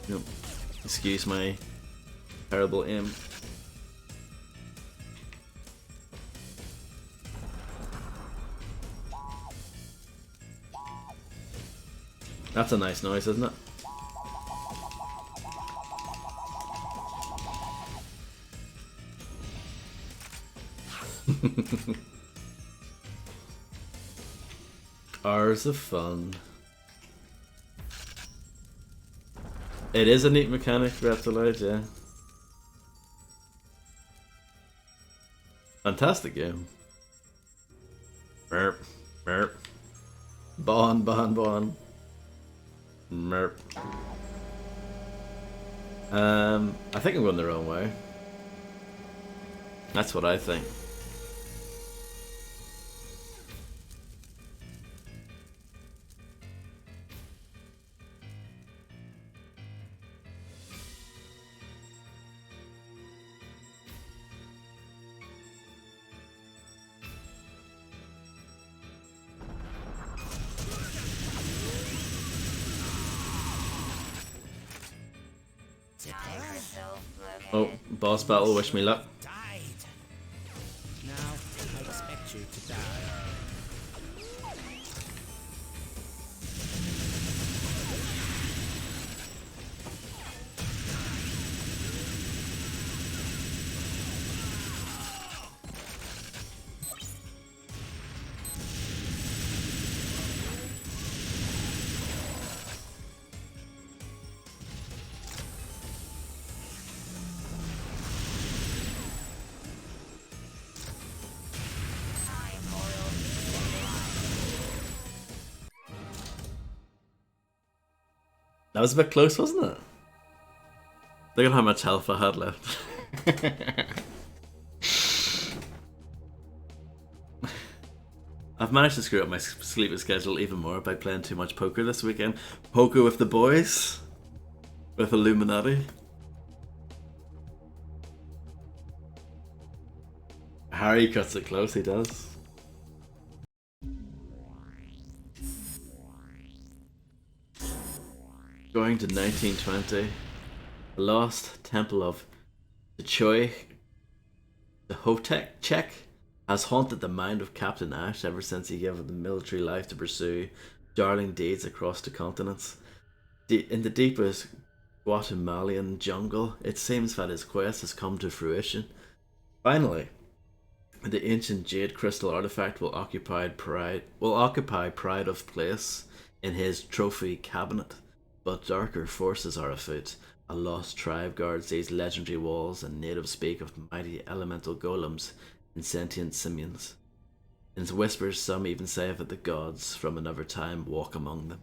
Yep. Excuse my terrible aim. That's a nice noise, isn't it? Hours of fun. It is a neat mechanic for Reptilite, yeah. Fantastic game. Merp, merp. Bon. Merp. I think I'm going the wrong way. That's what I think. Oh, boss battle, wish me luck.
Died. Now I expect you to die.
That was a bit close, wasn't it? Look at how much health I had left. I've managed to screw up my sleeping schedule even more by playing too much poker this weekend. Poker with the boys. With Illuminati. Harry cuts it close, he does. Going to 1920. The lost temple of Chek has haunted the mind of Captain Ash ever since he gave up the military life to pursue darling deeds across the continents. In the deepest Guatemalan jungle, it seems that his quest has come to fruition. Finally, the ancient jade crystal artifact will occupy pride of place in his trophy cabinet. But darker forces are afoot. A lost tribe guards these legendary walls, and natives speak of mighty elemental golems and sentient simians. In whispers, some even say that the gods from another time walk among them.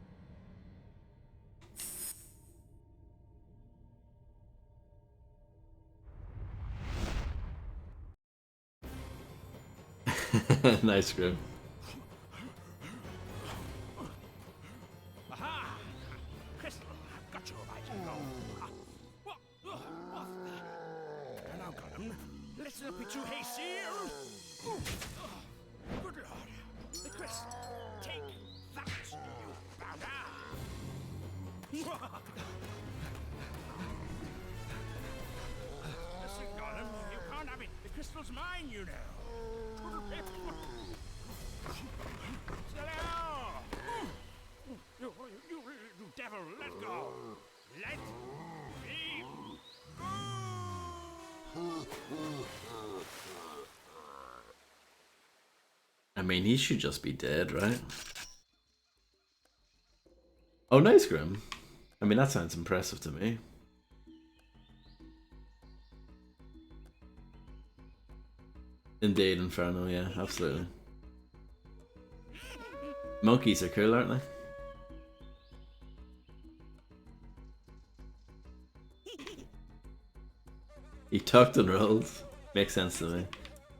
Nice, Grim.
Aha! Crystal, I've got you right to go. What the? Now, Gollum, listen up, you hasty. Good lord. The crystal. Take that, you bow down. Listen, Gollum, you can't have it. The crystal's mine, you know. You devil, let go! Let me go!
I mean, he should just be dead, right? Oh, nice, Grim. I mean, that sounds impressive to me. Indeed, Inferno, yeah, absolutely. Monkeys are cool, aren't they? He tucked and rolled. Makes sense to me.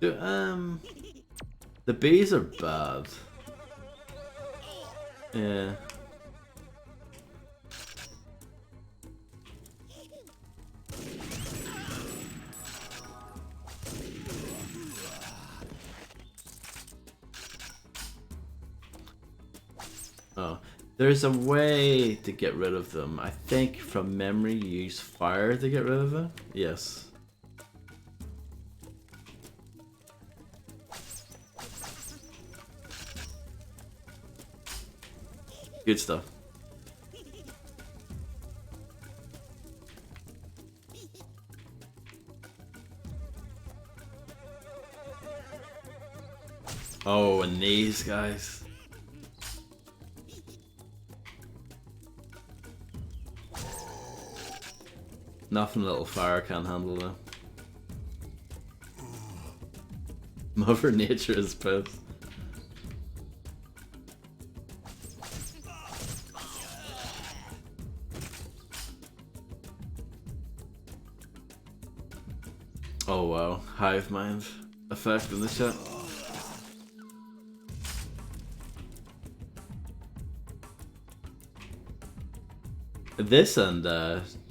The bees are bad. Yeah. Oh, there's a way to get rid of them. I think from memory you use fire to get rid of them. Yes. Good stuff. Oh, and these guys. Nothing little fire can't handle them. Mother Nature is pissed. Oh wow, hive mind effect in the chat. This and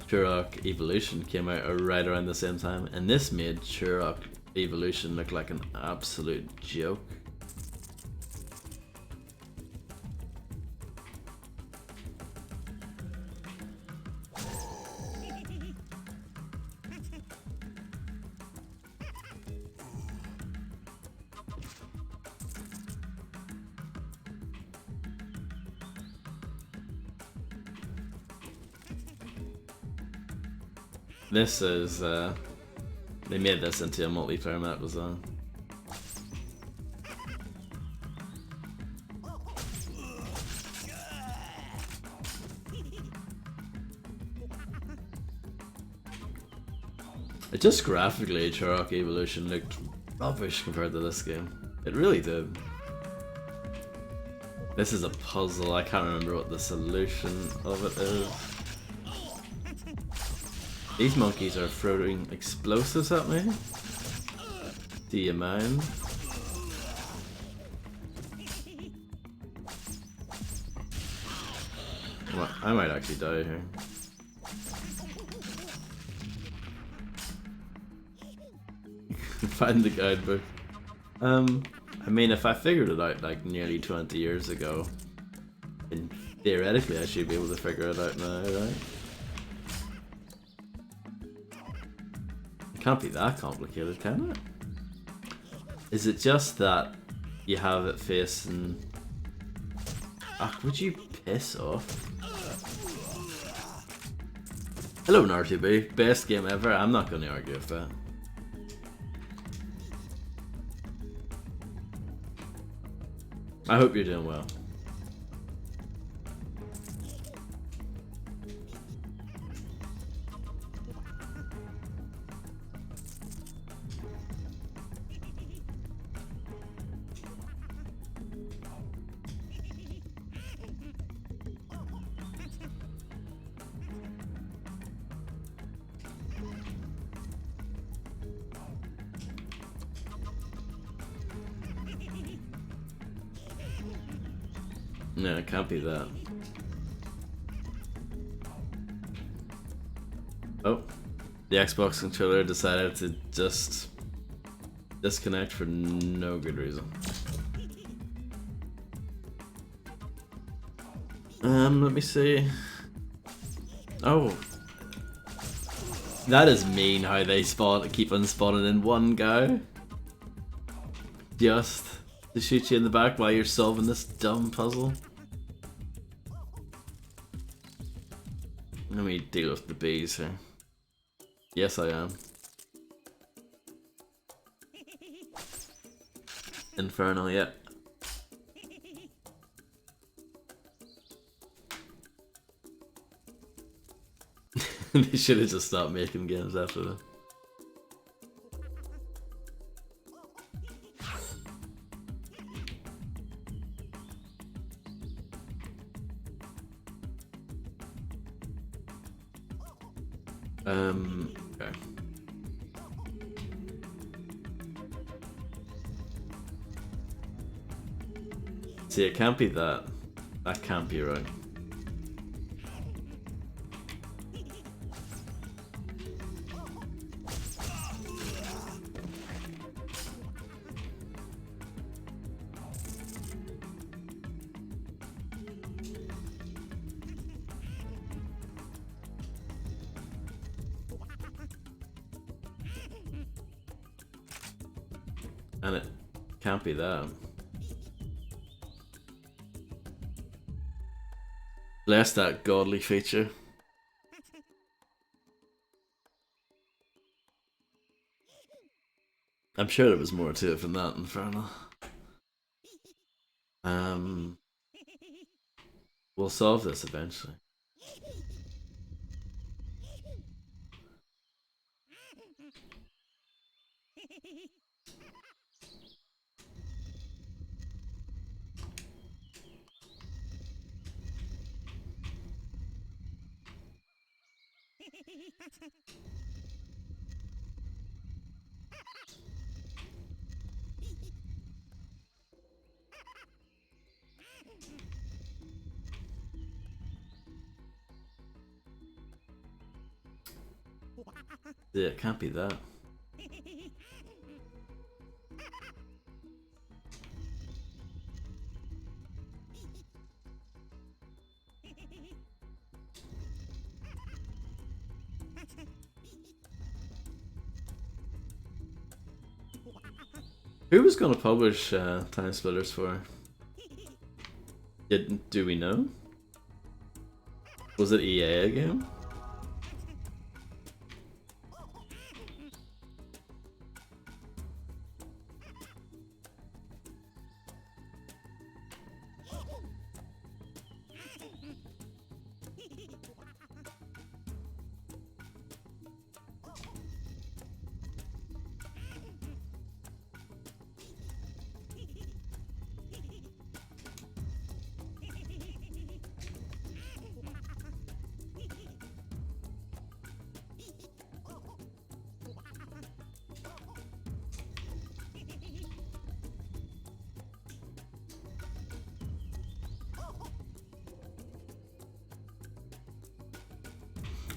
Turok Evolution came out right around the same time, and this made Turok Evolution look like an absolute joke. This is, they made this into a multiplayer map as well. It just graphically, Turok Evolution looked rubbish compared to this game. It really did. This is a puzzle, I can't remember what the solution of it is. These monkeys are throwing explosives at me. Do you mind? Well, I might actually die here. Find the guidebook. I mean, if I figured it out like nearly 20 years ago, then theoretically I should be able to figure it out now, right? It can't be that complicated, can it? Is it just that you have it facing... Ah, would you piss off? Hello, NRTB. Best game ever. I'm not going to argue with that. I hope you're doing well. No, it can't be that. Oh, the Xbox controller decided to just disconnect for no good reason. Let me see. Oh, that is mean how they keep on spawning in one go. Just to shoot you in the back while you're solving this dumb puzzle. Let me deal with the bees here. Yes, I am. Infernal, yeah. They should have just stopped making games after that. Okay. See, it can't be that. That can't be right. And it can't be that. Bless that godly feature. I'm sure there was more to it than that, Infernal. We'll solve this eventually. Yeah, it can't be that. Who was going to publish TimeSplitters for? Do we know? Was it EA again?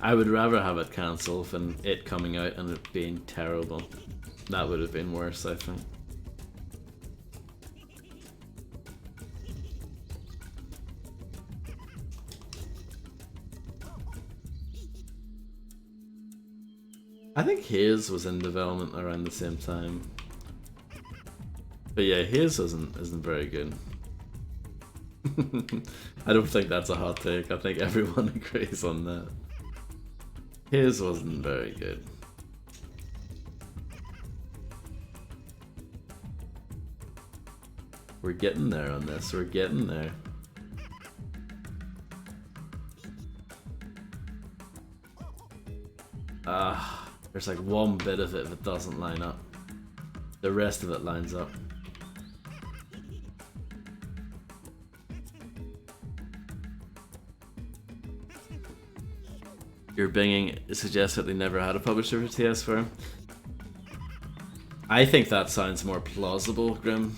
I would rather have it cancelled than it coming out and it being terrible. That would have been worse, I think. I think his was in development around the same time. But yeah, his isn't very good. I don't think that's a hot take. I think everyone agrees on that. His wasn't very good. We're getting there on this. We're getting there. There's like one bit of it that doesn't line up. The rest of it lines up. Your binging suggests that they never had a publisher for TS4. I think that sounds more plausible, Grim.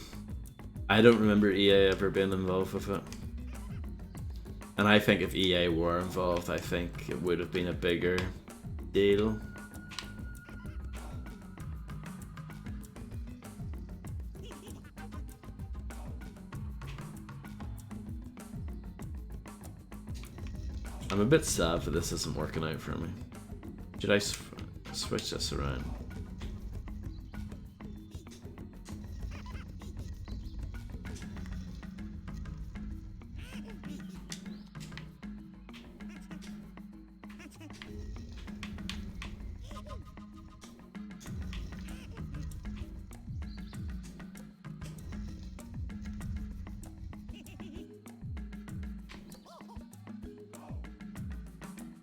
I don't remember EA ever being involved with it. And I think if EA were involved, I think it would have been a bigger deal. I'm a bit sad that this isn't working out for me. Should I switch this around?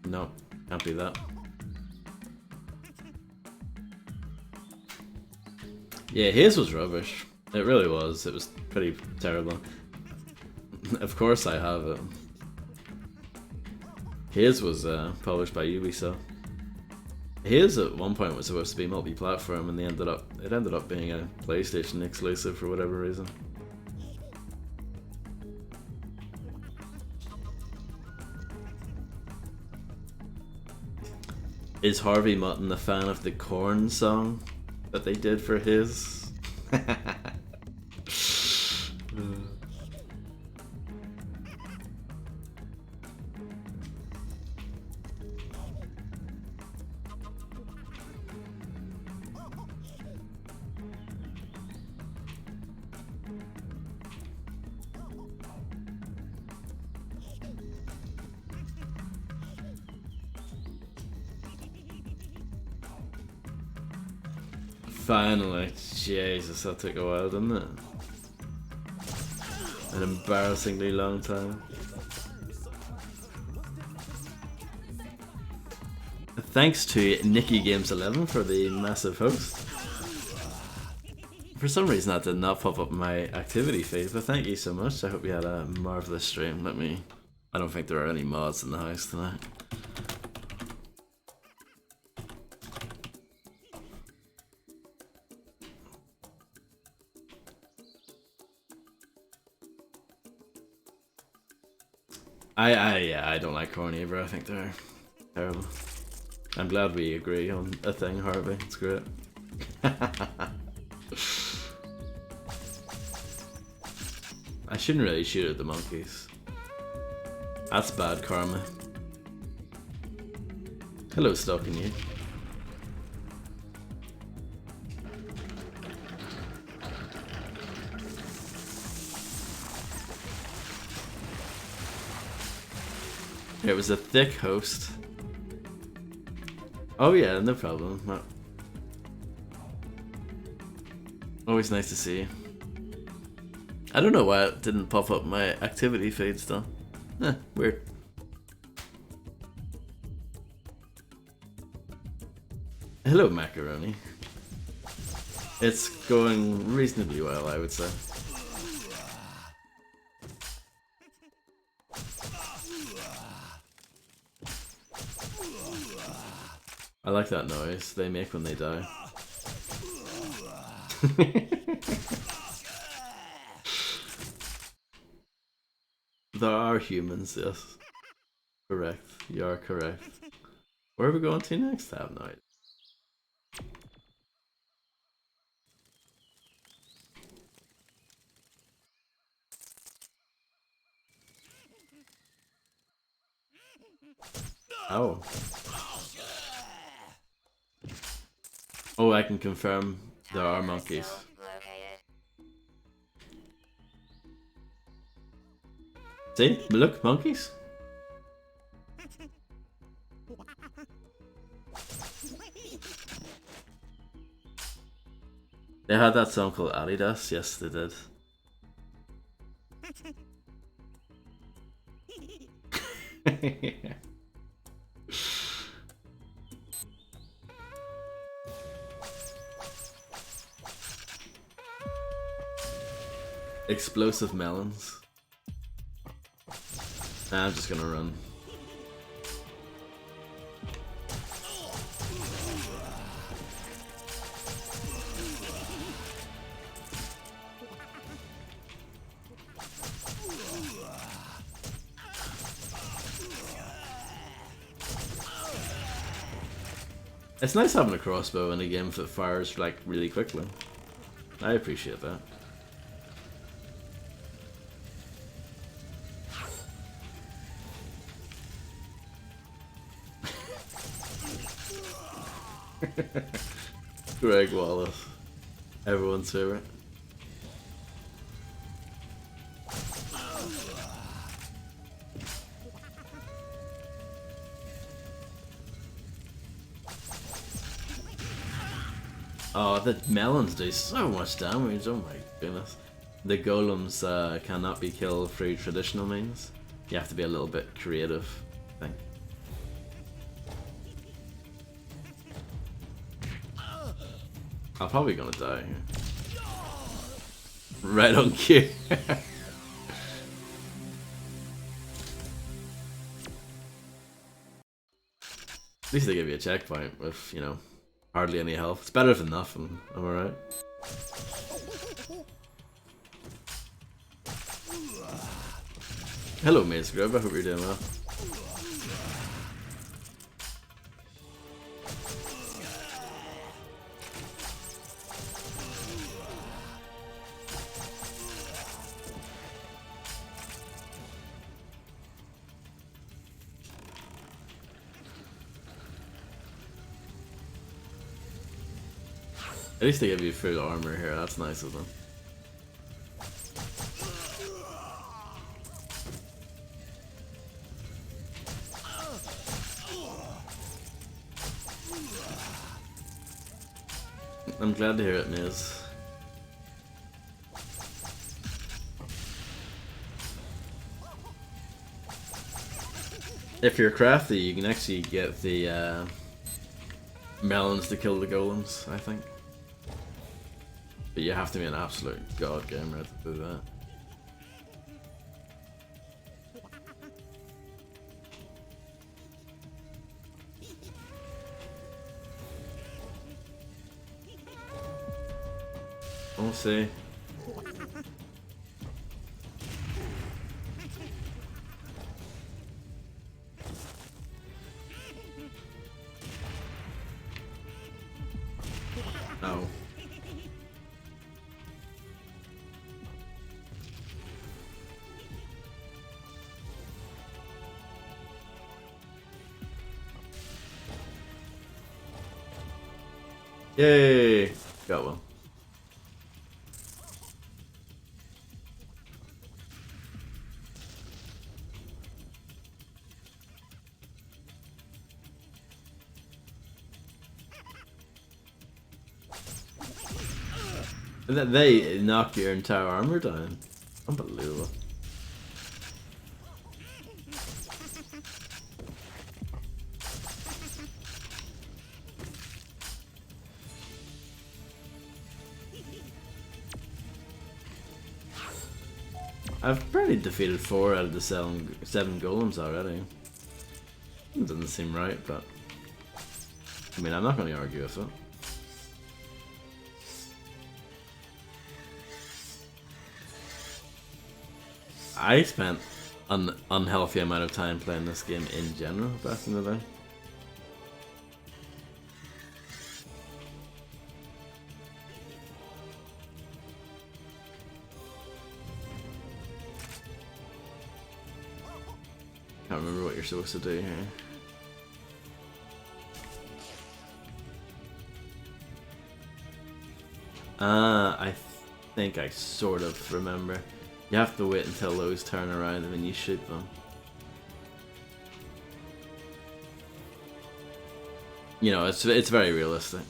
No, can't do that. Yeah, his was rubbish. It really was. It was pretty terrible. Of course I have it. His was published by Ubisoft. His at one point was supposed to be multi-platform, and it ended up being a PlayStation exclusive for whatever reason. Is Harvey Mutton a fan of the Korn song that they did for his? Finally, Jesus, that took a while, didn't it? An embarrassingly long time. Thanks to Nicky Games 11 for the massive host. For some reason that did not pop up in my activity feed, but thank you so much. I hope you had a marvelous stream. I don't think there are any mods in the house tonight. I don't like Korn either. I think they're terrible. I'm glad we agree on a thing, Harvey. It's great. I shouldn't really shoot at the monkeys. That's bad karma. Hello, stalking you. It was a thick host. Oh yeah, no problem. Always nice to see you. I don't know why it didn't pop up my activity feed still. Weird. Hello, Macaroni. It's going reasonably well, I would say. I like that noise they make when they die. There are humans, yes. Correct. You are correct. Where are we going to next? I have no idea. Oh. Oh, I can confirm there are monkeys. See? Look, monkeys. They had that song called Adidas. Yes, they did. Explosive melons. Nah, I'm just gonna run. It's nice having a crossbow in a game that fires like really quickly. I appreciate that. Greg Wallace, everyone's favorite. Oh, the melons do so much damage, oh my goodness. The golems cannot be killed through traditional means. You have to be a little bit creative, I think. I'm probably gonna die here. Right on cue. At least they give you a checkpoint with, you know, hardly any health. It's better than nothing, am I right? Hello, Maze Grub, I hope you're doing well. At least they give you full armor here, that's nice of them. I'm glad to hear it, Miz. If you're crafty, you can actually get the melons to kill the golems, I think. But you have to be an absolute god gamer to do that. We'll see. No. Yay! Got one. They knock your entire armor down. Unbelievable. I've probably defeated 4 out of the 7 golems already. It doesn't seem right, but I mean, I'm not going to argue with it. I spent an unhealthy amount of time playing this game in general back in the day. Can't remember what you're supposed to do here. I think I sort of remember. You have to wait until those turn around and then you shoot them. You know, it's very realistic.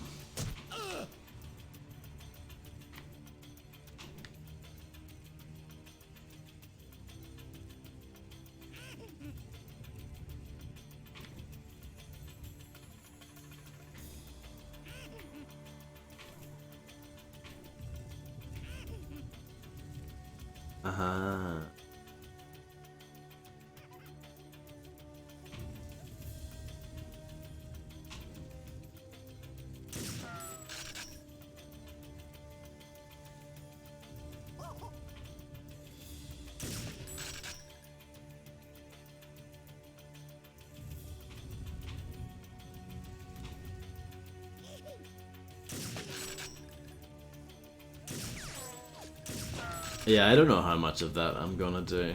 Uh-huh. Yeah, I don't know how much of that I'm gonna do.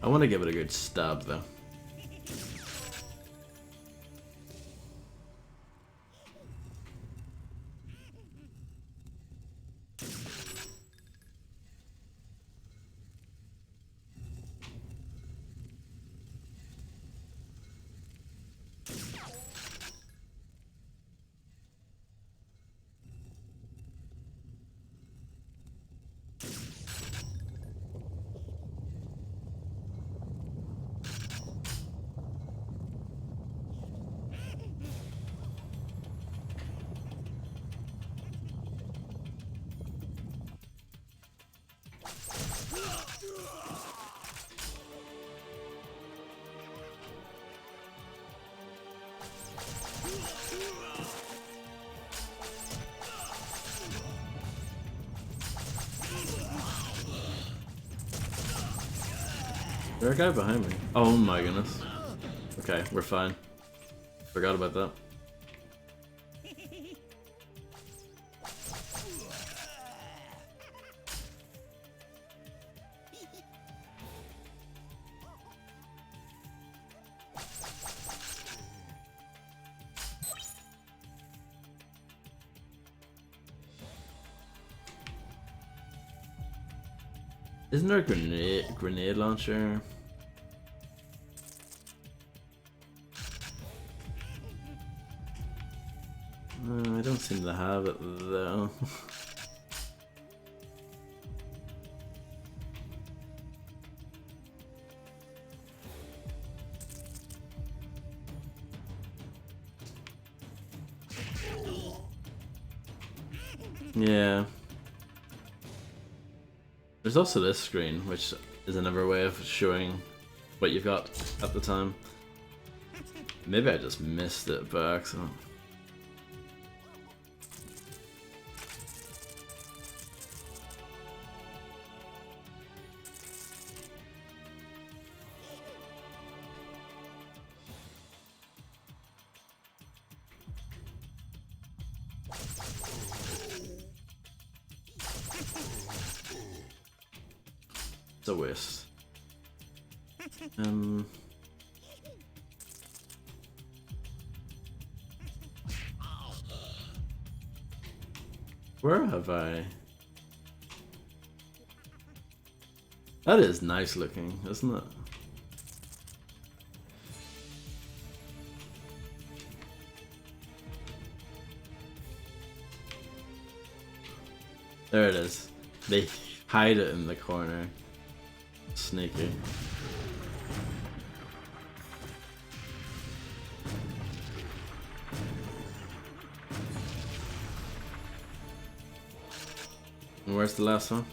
I want to give it a good stab though. Is there a guy behind me? Oh my goodness. Okay, we're fine. Forgot about that. Isn't there a grenade launcher? I don't seem to have it though. Yeah. There's also this screen, which is another way of showing what you've got at the time. Maybe I just missed it by accident. It's a waste. Where have I? That is nice looking, isn't it? There it is. They hide it in the corner. Sneaky. And where's the last one?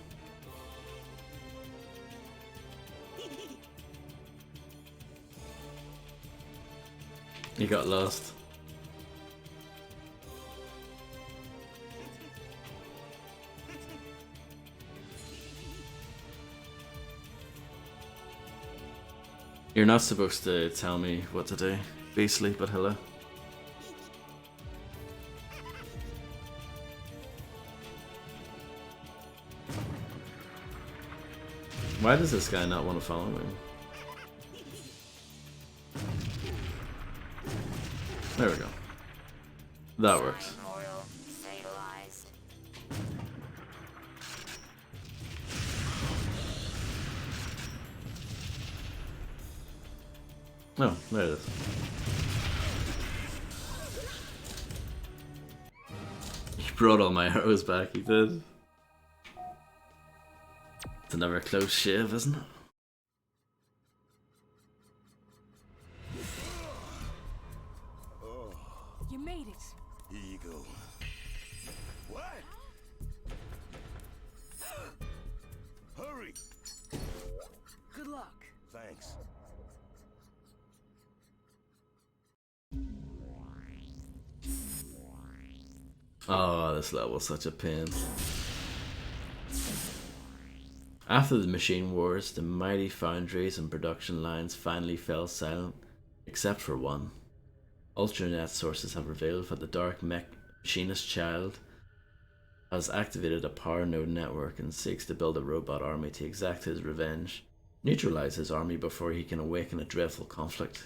You got lost. You're not supposed to tell me what to do, beastly, but hello. Why does this guy not want to follow me? There we go. That works.
Memorial stabilized.
Oh, there it is. He brought all my arrows back, he did. It's another close shave, isn't it?
You made it.
Here you go. What? Hurry!
Good luck.
Thanks.
Oh, this level's such a pain. After the machine wars, the mighty foundries and production lines finally fell silent, except for one. Ultranet sources have revealed that the Dark Machinist Child has activated a power node network and seeks to build a robot army to exact his revenge. Neutralize his army before he can awaken a dreadful conflict.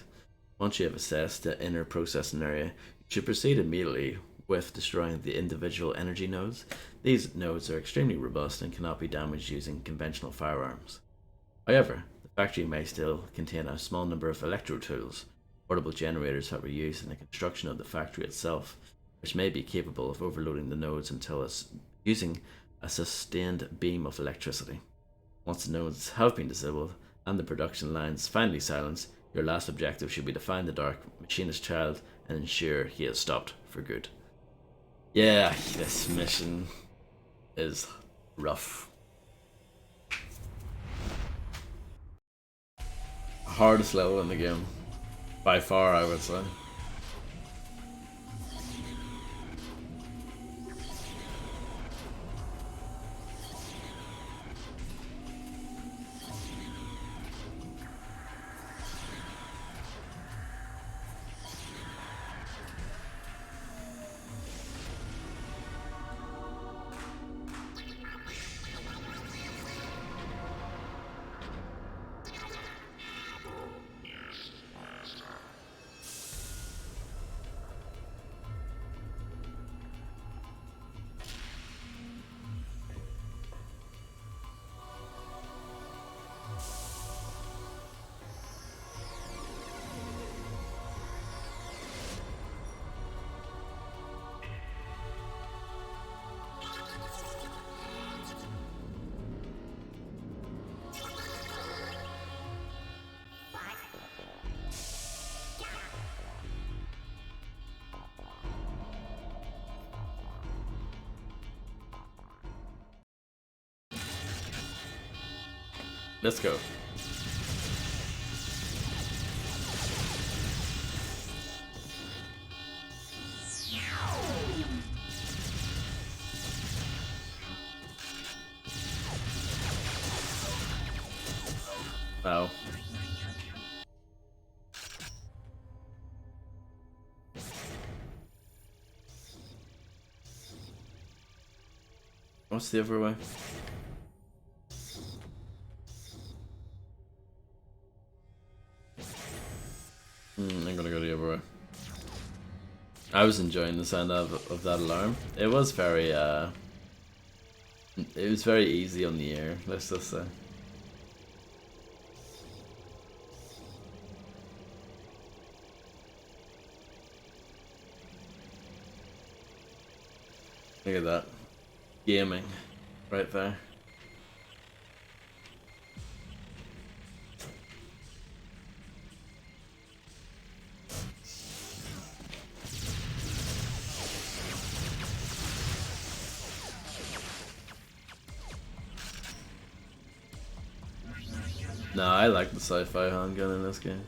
Once you have assessed the inner processing area, you should proceed immediately with destroying the individual energy nodes. These nodes are extremely robust and cannot be damaged using conventional firearms. However, the factory may still contain a small number of electro tools, portable generators that were used in the construction of the factory itself, which may be capable of overloading the nodes until using a sustained beam of electricity. Once the nodes have been disabled and the production lines finally silenced, your last objective should be to find the Dark Machinist Child and ensure he has stopped for good. Yeah, this mission is rough. Hardest level in the game. By far, I would say. Let's go. Wow. What's the other way? I'm gonna go the other way. I was enjoying the sound of that alarm. It was very easy on the ear, let's just say. Look at that. Gaming. Right there. No, I like the sci-fi handgun in this game.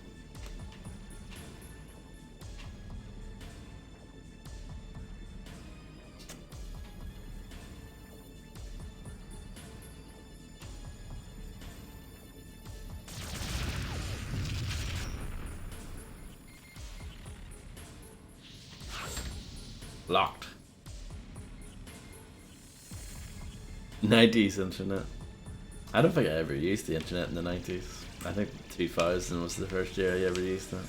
Locked. 90s internet. I don't think I ever used the internet in the 90s. I think 2000 was the first year I ever used it.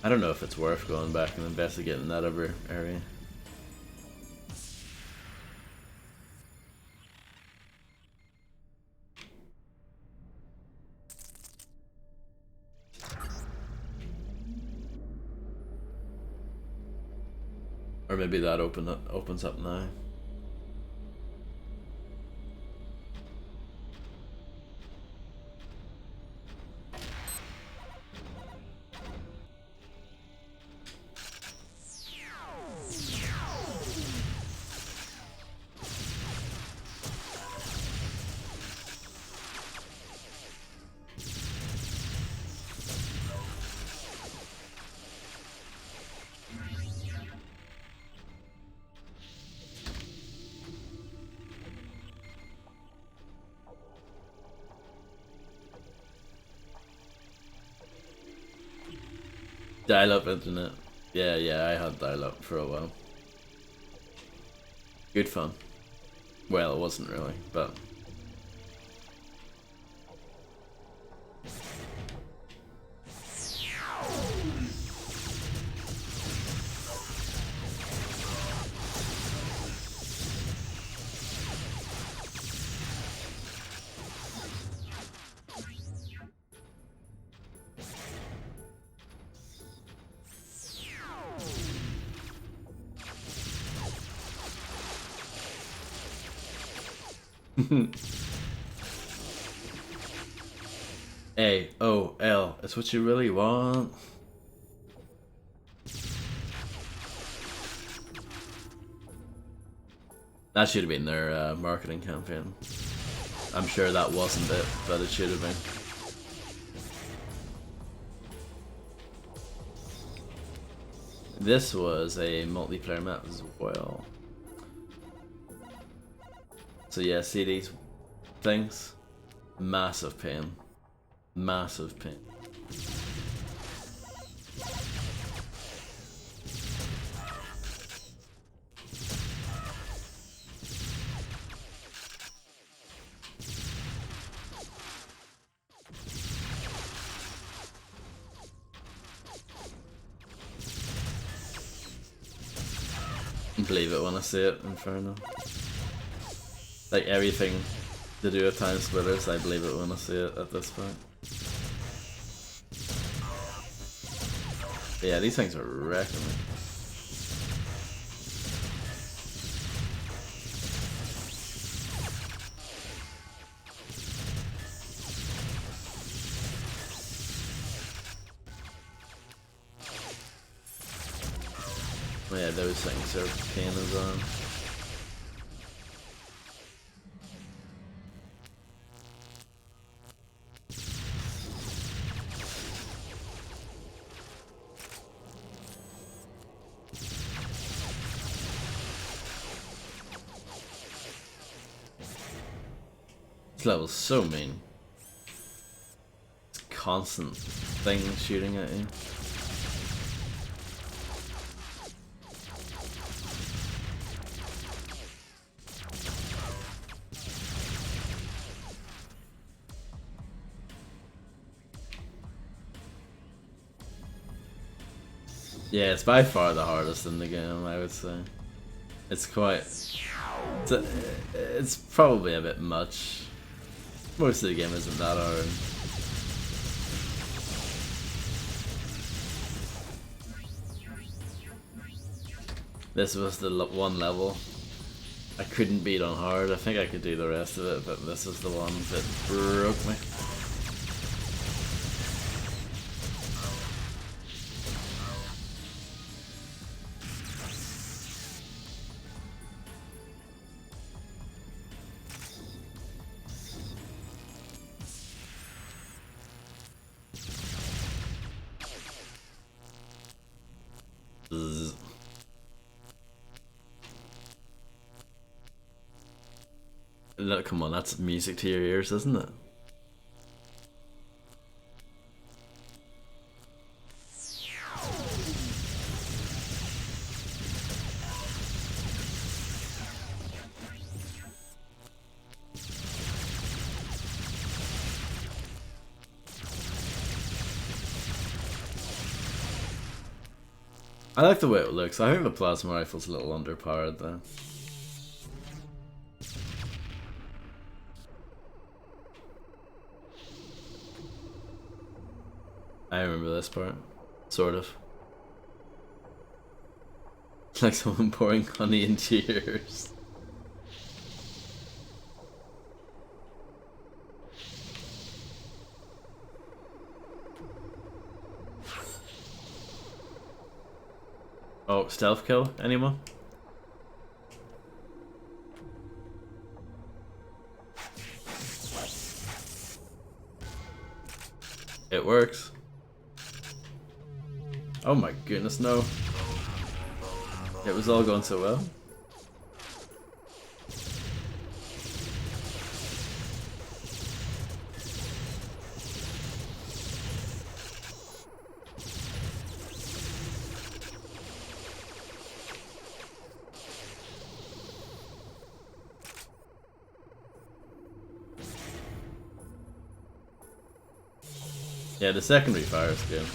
I don't know if it's worth going back and investigating that other area. Or maybe that opens up now. Dial-up internet. Yeah, I had dial-up for a while. Good fun. Well, it wasn't really, but... A-O-L. It's what you really want. That should have been their marketing campaign. I'm sure that wasn't it, but it should have been. This was a multiplayer map as well. So yeah, see these things? Massive pain. Massive pain. Believe it when I see it, Inferno. Like everything to do with TimeSplitters, I believe it when I see it at this point. But yeah, these things are wrecking me. Oh yeah, those things are pain as well. This level's so mean. It's constant things shooting at you. Yeah, it's by far the hardest in the game, I would say. It's quite... It's probably a bit much. Most of the game isn't that hard. This was the one level I couldn't beat on hard. I think I could do the rest of it, but this was the one that broke me. Look, come on, that's music to your ears, isn't it? I like the way it looks. I think the plasma rifle's a little underpowered though. I remember this part. Sort of. It's like someone pouring honey into your ears. Oh, stealth kill? Anyone? It works. Oh my goodness, no. It was all going so well. Yeah, the secondary fire is good.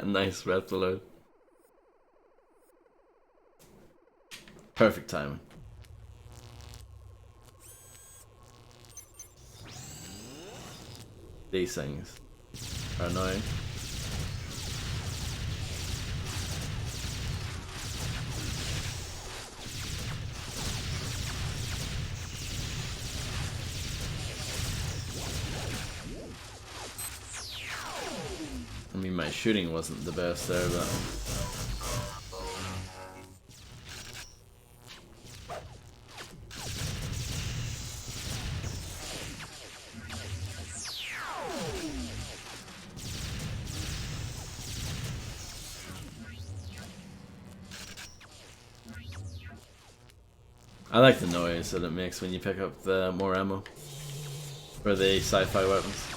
Nice red balloon. Perfect timing. These things are annoying. I mean, my shooting wasn't the best there, but... I like the noise that it makes when you pick up the more ammo for the sci-fi weapons.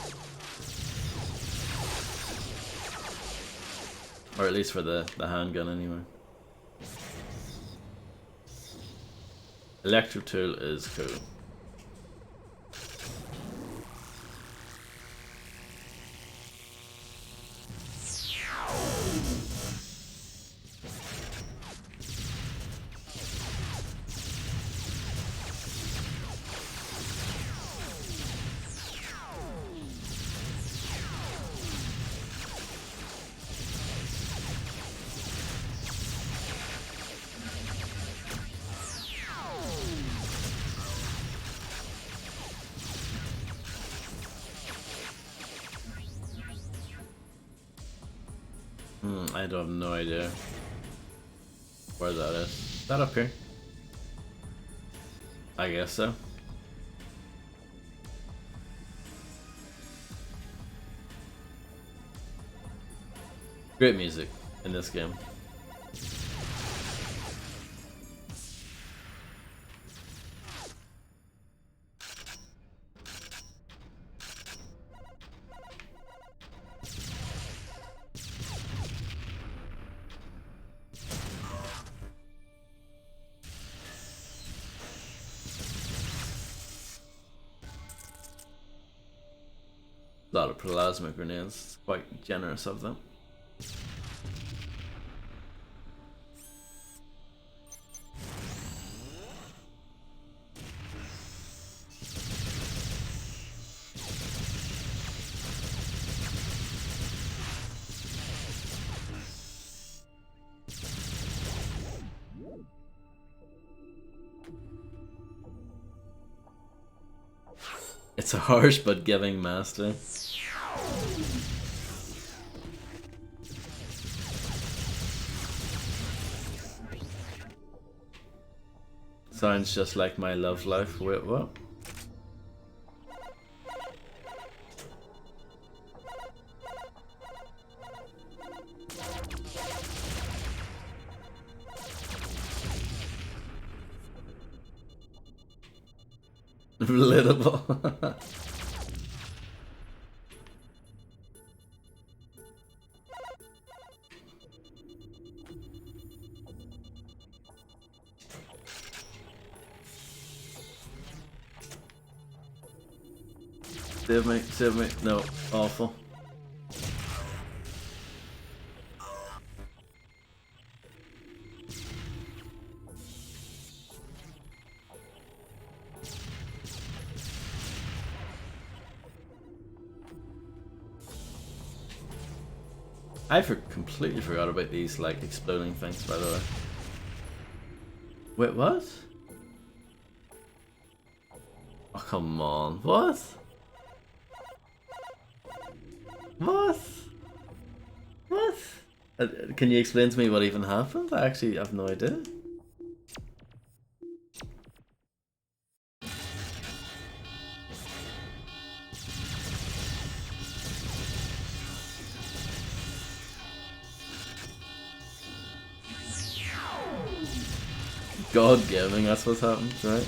Or at least for the handgun anyway. Electro tool is cool. I don't have no idea where that is. Is that up here? I guess so. Great music in this game. A lot of plasma grenades, quite generous of them. It's a harsh but giving master. Sounds just like my love life. Wait, what? Relatable. Save me, save me. No, awful. Completely forgot about these like exploding things, by the way. Wait, what? Oh, come on. What? What? What? Can you explain to me what even happened? I actually have no idea. God giving, that's what's happened, right?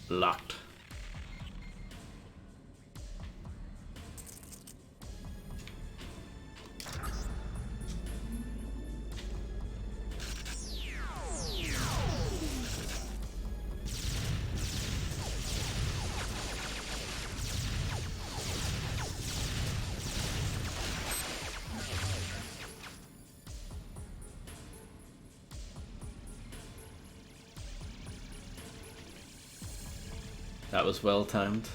Locked. That was well timed.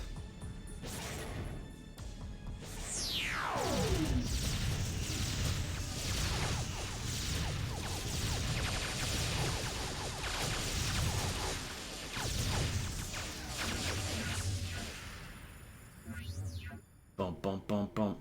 Bum bum bum bum.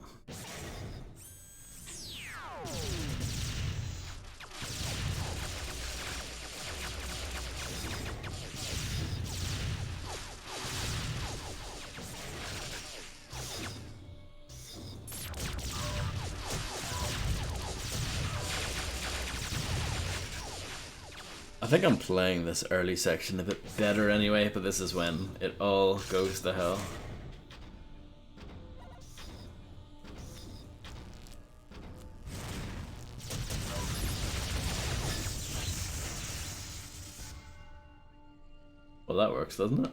I think I'm playing this early section a bit better anyway, but this is when it all goes to hell. Well, that works, doesn't it?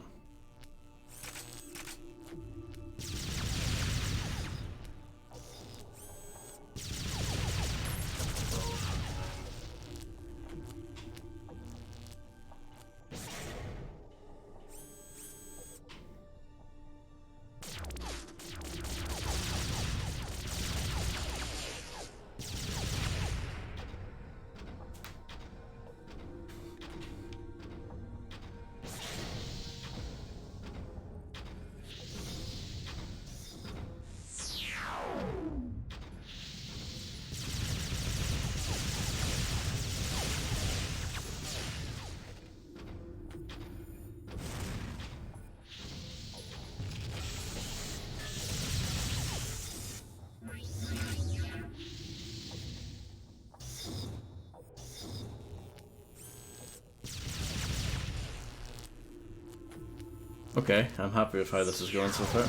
Okay, I'm happy with how this is going so far.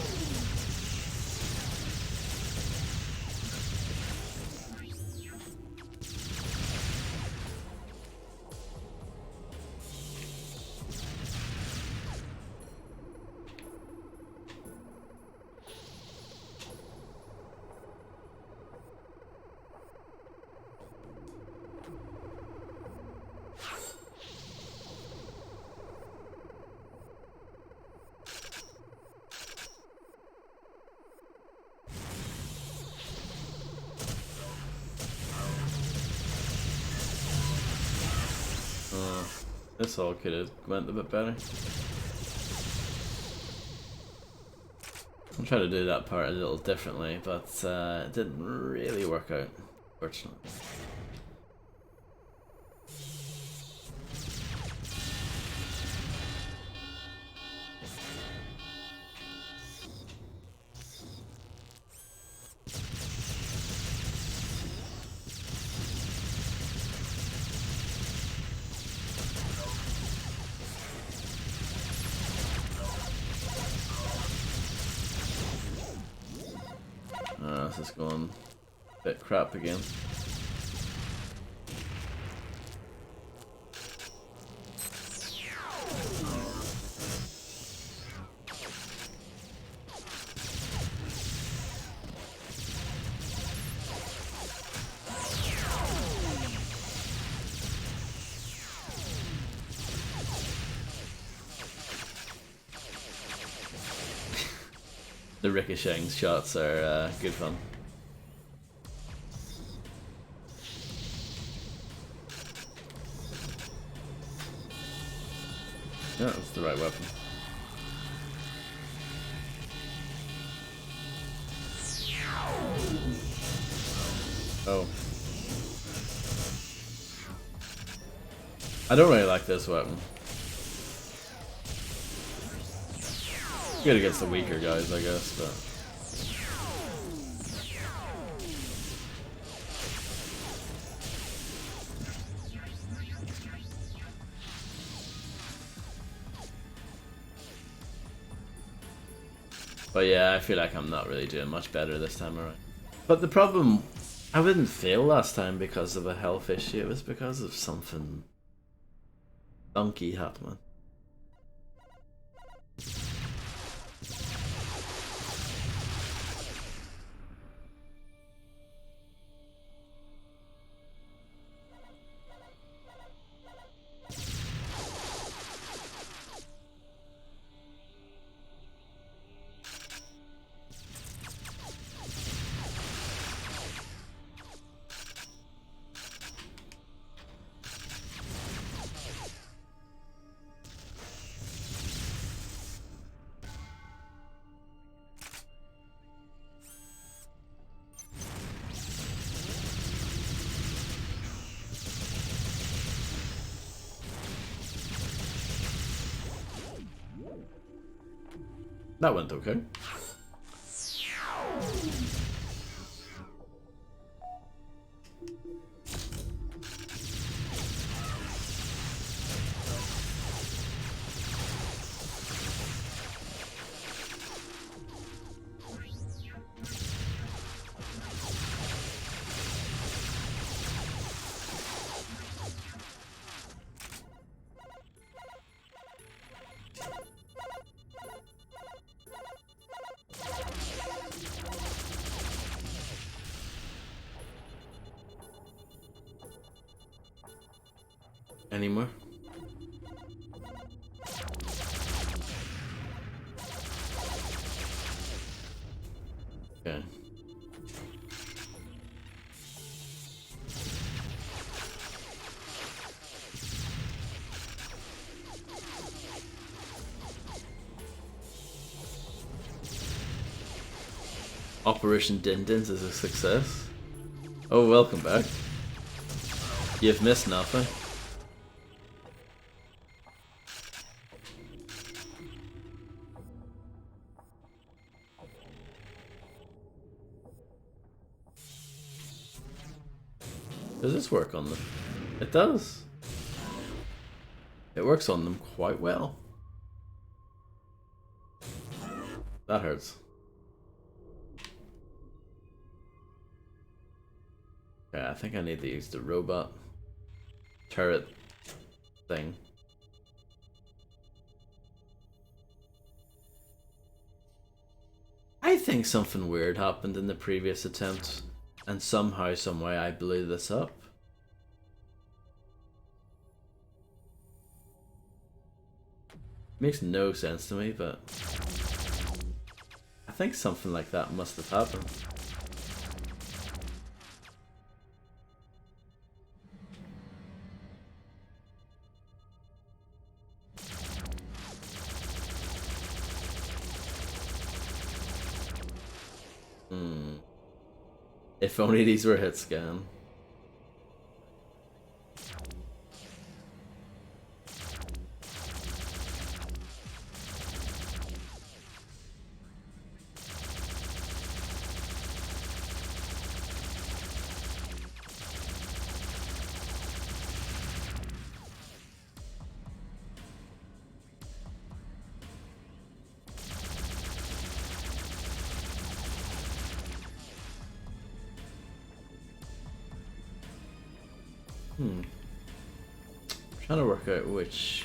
this all could have went a bit better. I'm trying to do that part a little differently, but it didn't really work out, fortunately. This is going a bit crap again. The ricocheting shots are good fun. Yeah, that's the right weapon. Oh. I don't really like this weapon. Good against the weaker guys, I guess, but... But yeah, I feel like I'm not really doing much better this time around. But the problem, I didn't fail last time because of a health issue, it was because of something funky happening. That went okay. Anymore? Okay. Operation Dindins is a success. Oh, welcome back. You've missed nothing. Does this work on them? It does. It works on them quite well. That hurts. Okay, I think I need to use the robot turret thing. I think something weird happened in the previous attempt, and somehow, someway, I blew this up. Makes no sense to me, but I think something like that must have happened. Hmm. If only these were hit scan. Trying to work out which.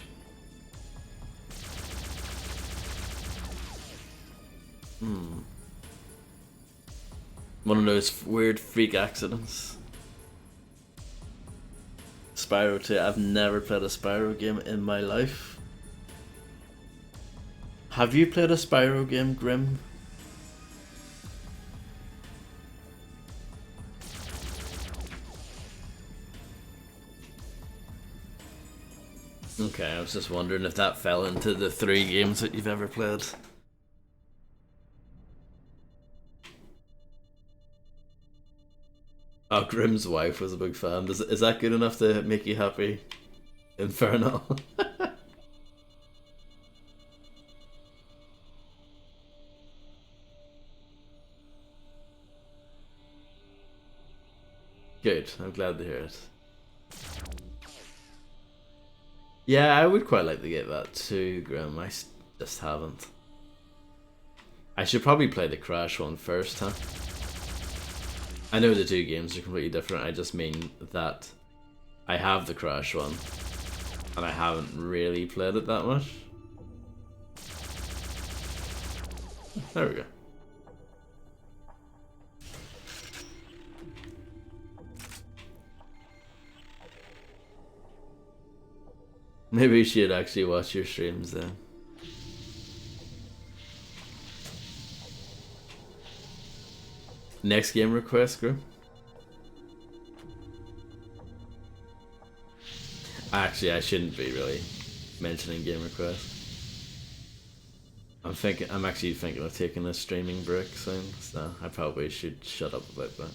One of those weird freak accidents. Spyro 2. I've never played a Spyro game in my life. Have you played a Spyro game, Grim? Okay, I was just wondering if that fell into the 3 games that you've ever played. Oh, Grim's wife was a big fan. Is that good enough to make you happy? Infernal. Good, I'm glad to hear it. Yeah, I would quite like to get that too, Grim. Just haven't. I should probably play the Crash one first, huh? I know the 2 games are completely different, I just mean that I have the Crash one, and I haven't really played it that much. There we go. Maybe you should actually watch your streams then. Next game request, Grim? Actually, I shouldn't be really mentioning game requests. I'm actually thinking of taking a streaming break soon, so I probably should shut up about that.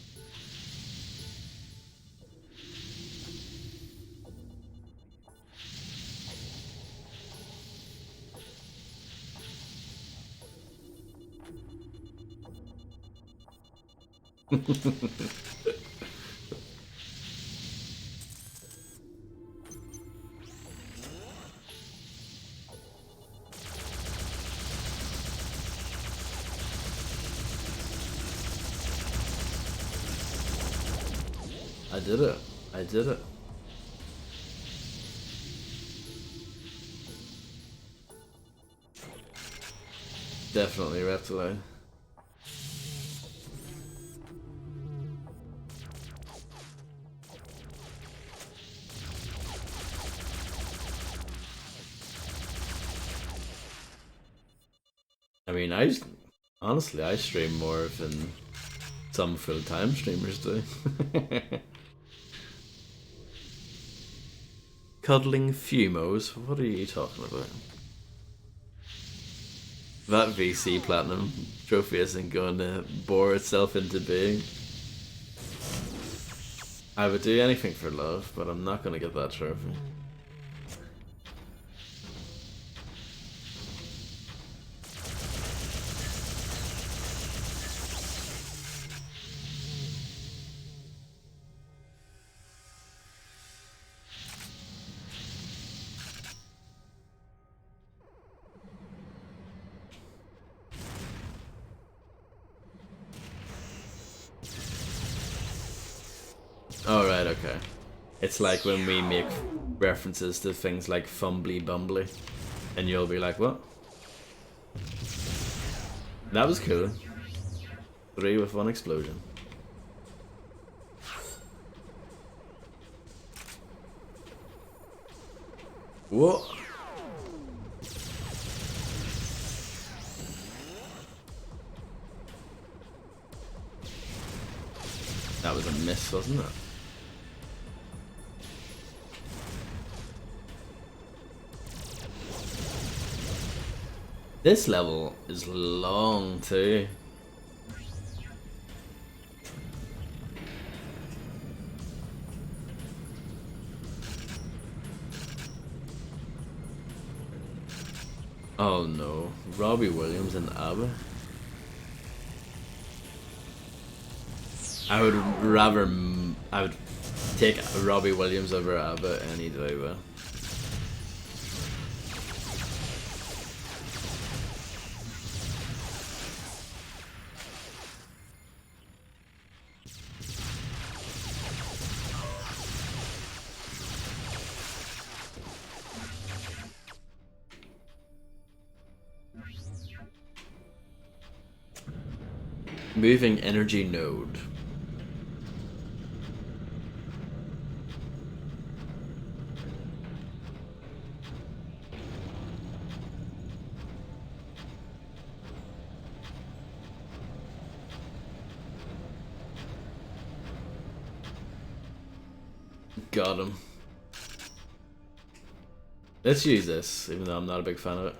I did it. I did it. Definitely Reptile. I mean, honestly, I stream more than some full-time streamers do. Cuddling Fumos? What are you talking about? That VC Platinum trophy isn't going to bore itself into being. I would do anything for love, but I'm not going to get that trophy. Oh, right, okay. It's like when we make references to things like fumbly bumbly, and you'll be like, what? That was cool. 3 with 1 explosion. What? That was a miss, wasn't it? This level is long too. Oh no, Robbie Williams and ABBA. I would rather I would take Robbie Williams over ABBA any day, but. Moving energy node. Got him. Let's use this, even though I'm not a big fan of it.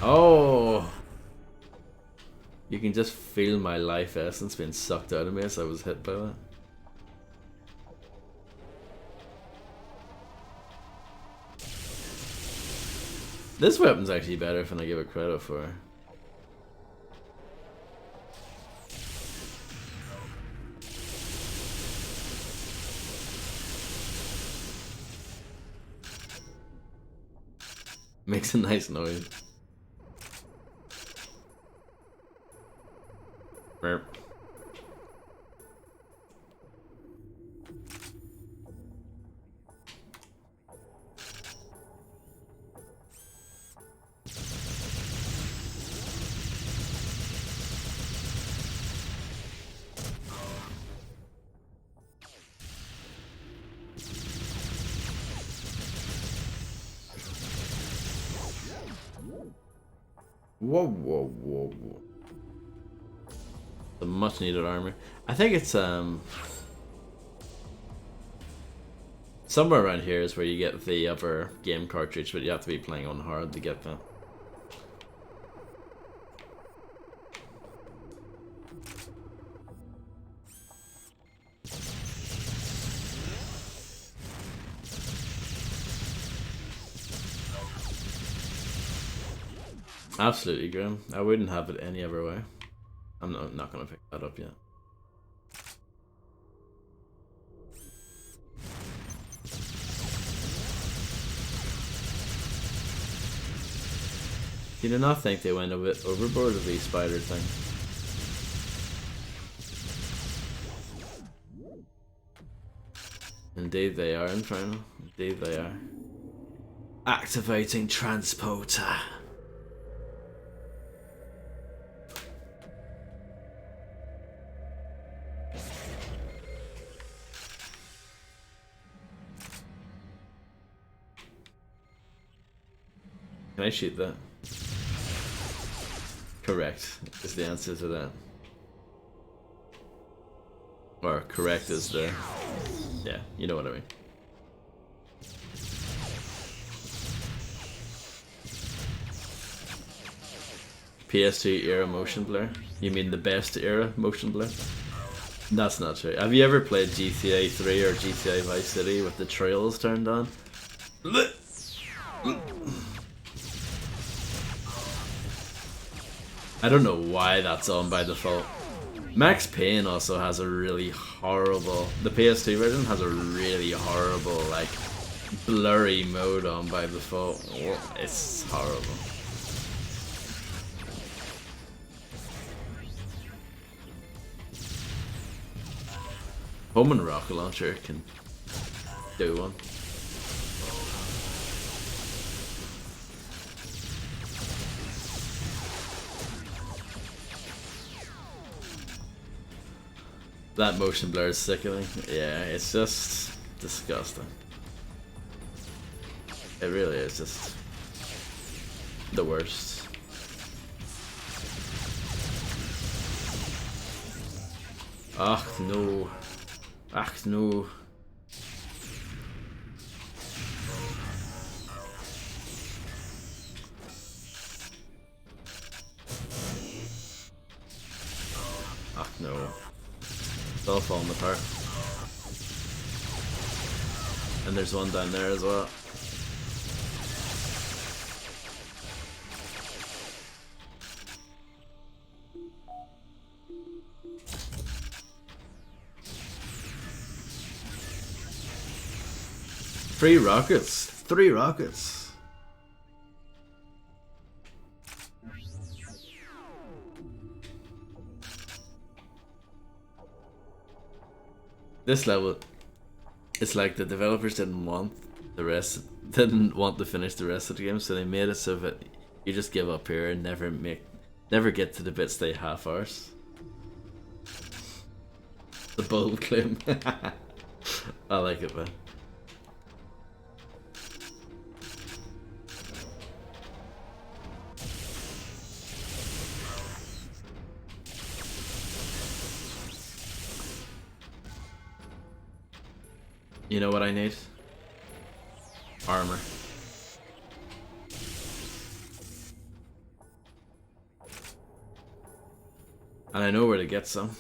Oh! You can just feel my life essence being sucked out of me as I was hit by that. This weapon's actually better than I give it credit for. Makes a nice noise. Burp. Whoa, whoa, whoa, whoa. The much needed armor. I think it's somewhere around here is where you get the other game cartridge, but you have to be playing on hard to get that. Absolutely, Graham. I wouldn't have it any other way. I'm not gonna pick that up yet. You do not think they went a bit overboard with the spider thing? Indeed they are, Inferno. Indeed they are. Activating transporter. Can I shoot that? Correct is the answer to that. Or correct is the... Yeah, you know what I mean. PS2 era motion blur? You mean the best era motion blur? That's not true. Have you ever played GTA 3 or GTA Vice City with the trails turned on? I don't know why that's on by default. Max Payne also has a really horrible... The PS2 version has a really horrible, like, blurry mode on by default. It's horrible. Home and Rocket Launcher can do one. That motion blur is sickening. Yeah, it's just disgusting. It really is just the worst. Ach no. Ach no. Ach no. It's all falling apart. And there's one down there as well. Three rockets. 3 rockets. This level, it's like the developers didn't want to finish the rest of the game, so they made it so that you just give up here and never get to the bits they half arse. The bold claim. I like it, man. You know what I need? Armor. And I know where to get some.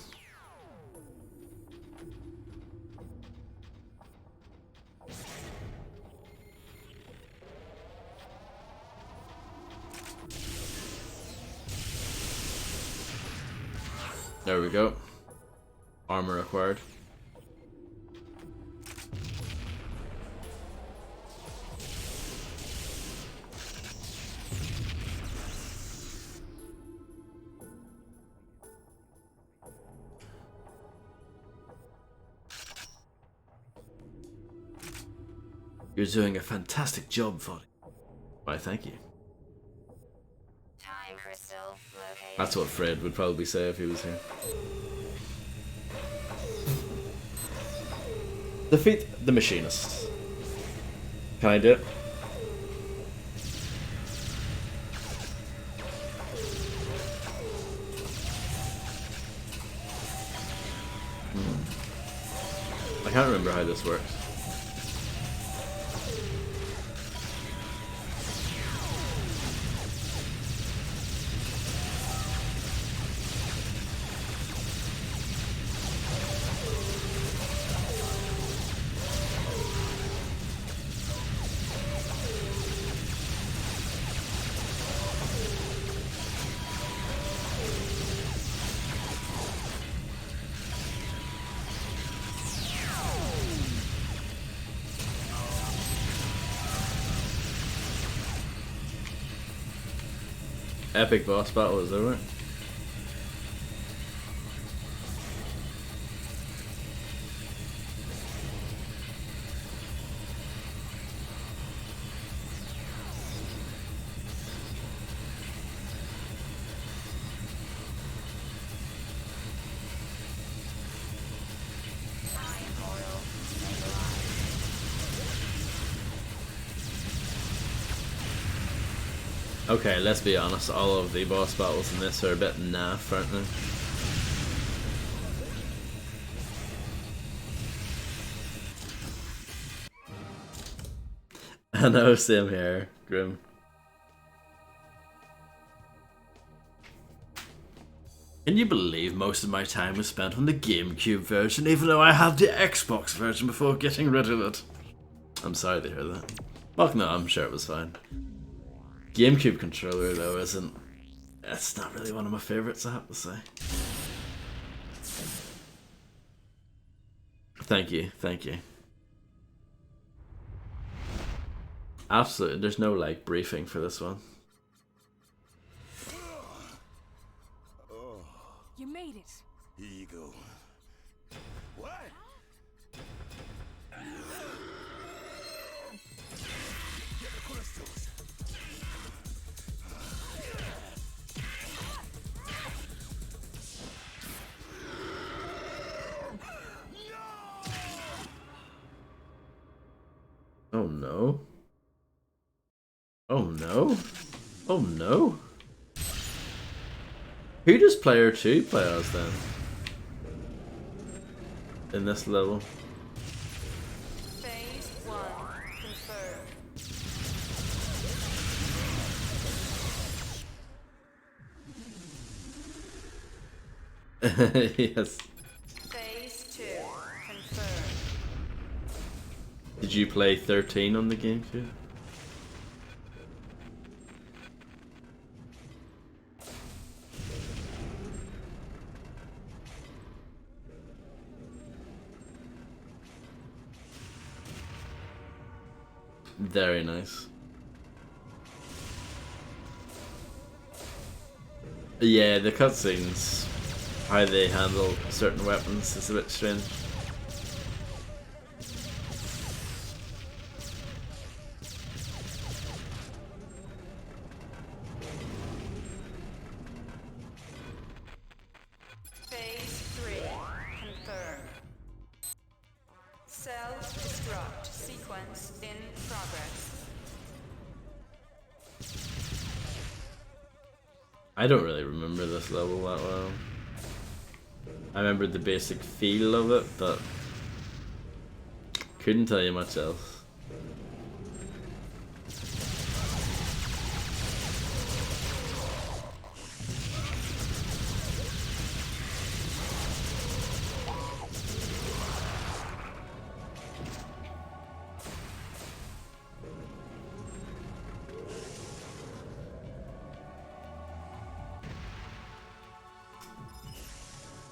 There we go. Armor acquired. You're doing a fantastic job, Foddy. Why, thank you.
Time crystal located.
That's what Fred would probably say if he was here. Defeat the machinist. Can I do it? I can't remember how this works. Epic boss battle is over. Okay, let's be honest, all of the boss battles in this are a bit naff, aren't they? I know, same here, Grim. Can you believe most of my time was spent on the GameCube version, even though I had the Xbox version before getting rid of it? I'm sorry to hear that. Well, no, I'm sure it was fine. GameCube controller, though, isn't... It's not really one of my favourites, I have to say. Thank you, thank you. Absolutely, there's no, like, briefing for this one.
You made it.
Here you go. What? Get the crystals.
Oh no. Oh no. Oh no. Who does player 2 play as then? In this level?
Phase 1 confirmed.
Yes.
Phase 2 confirmed.
Did Did you play 13 on the GameCube? Very nice. Yeah, the cutscenes, how they handle certain weapons is a bit strange.
Phase 3 confirmed. Self-destruct sequence in progress.
I don't really remember this level that well. I remember the basic feel of it, but couldn't tell you much else.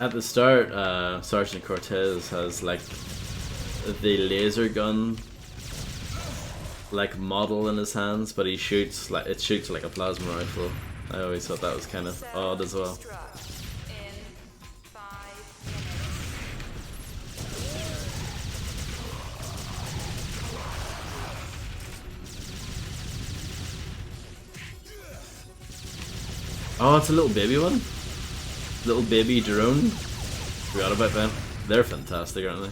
At the start, Sergeant Cortez has like the laser gun like model in his hands, but he shoots like it shoots like a plasma rifle. I always thought that was kind of odd as well. Oh, it's a little baby one. Little baby drone. Forgot about them. They're fantastic, aren't they?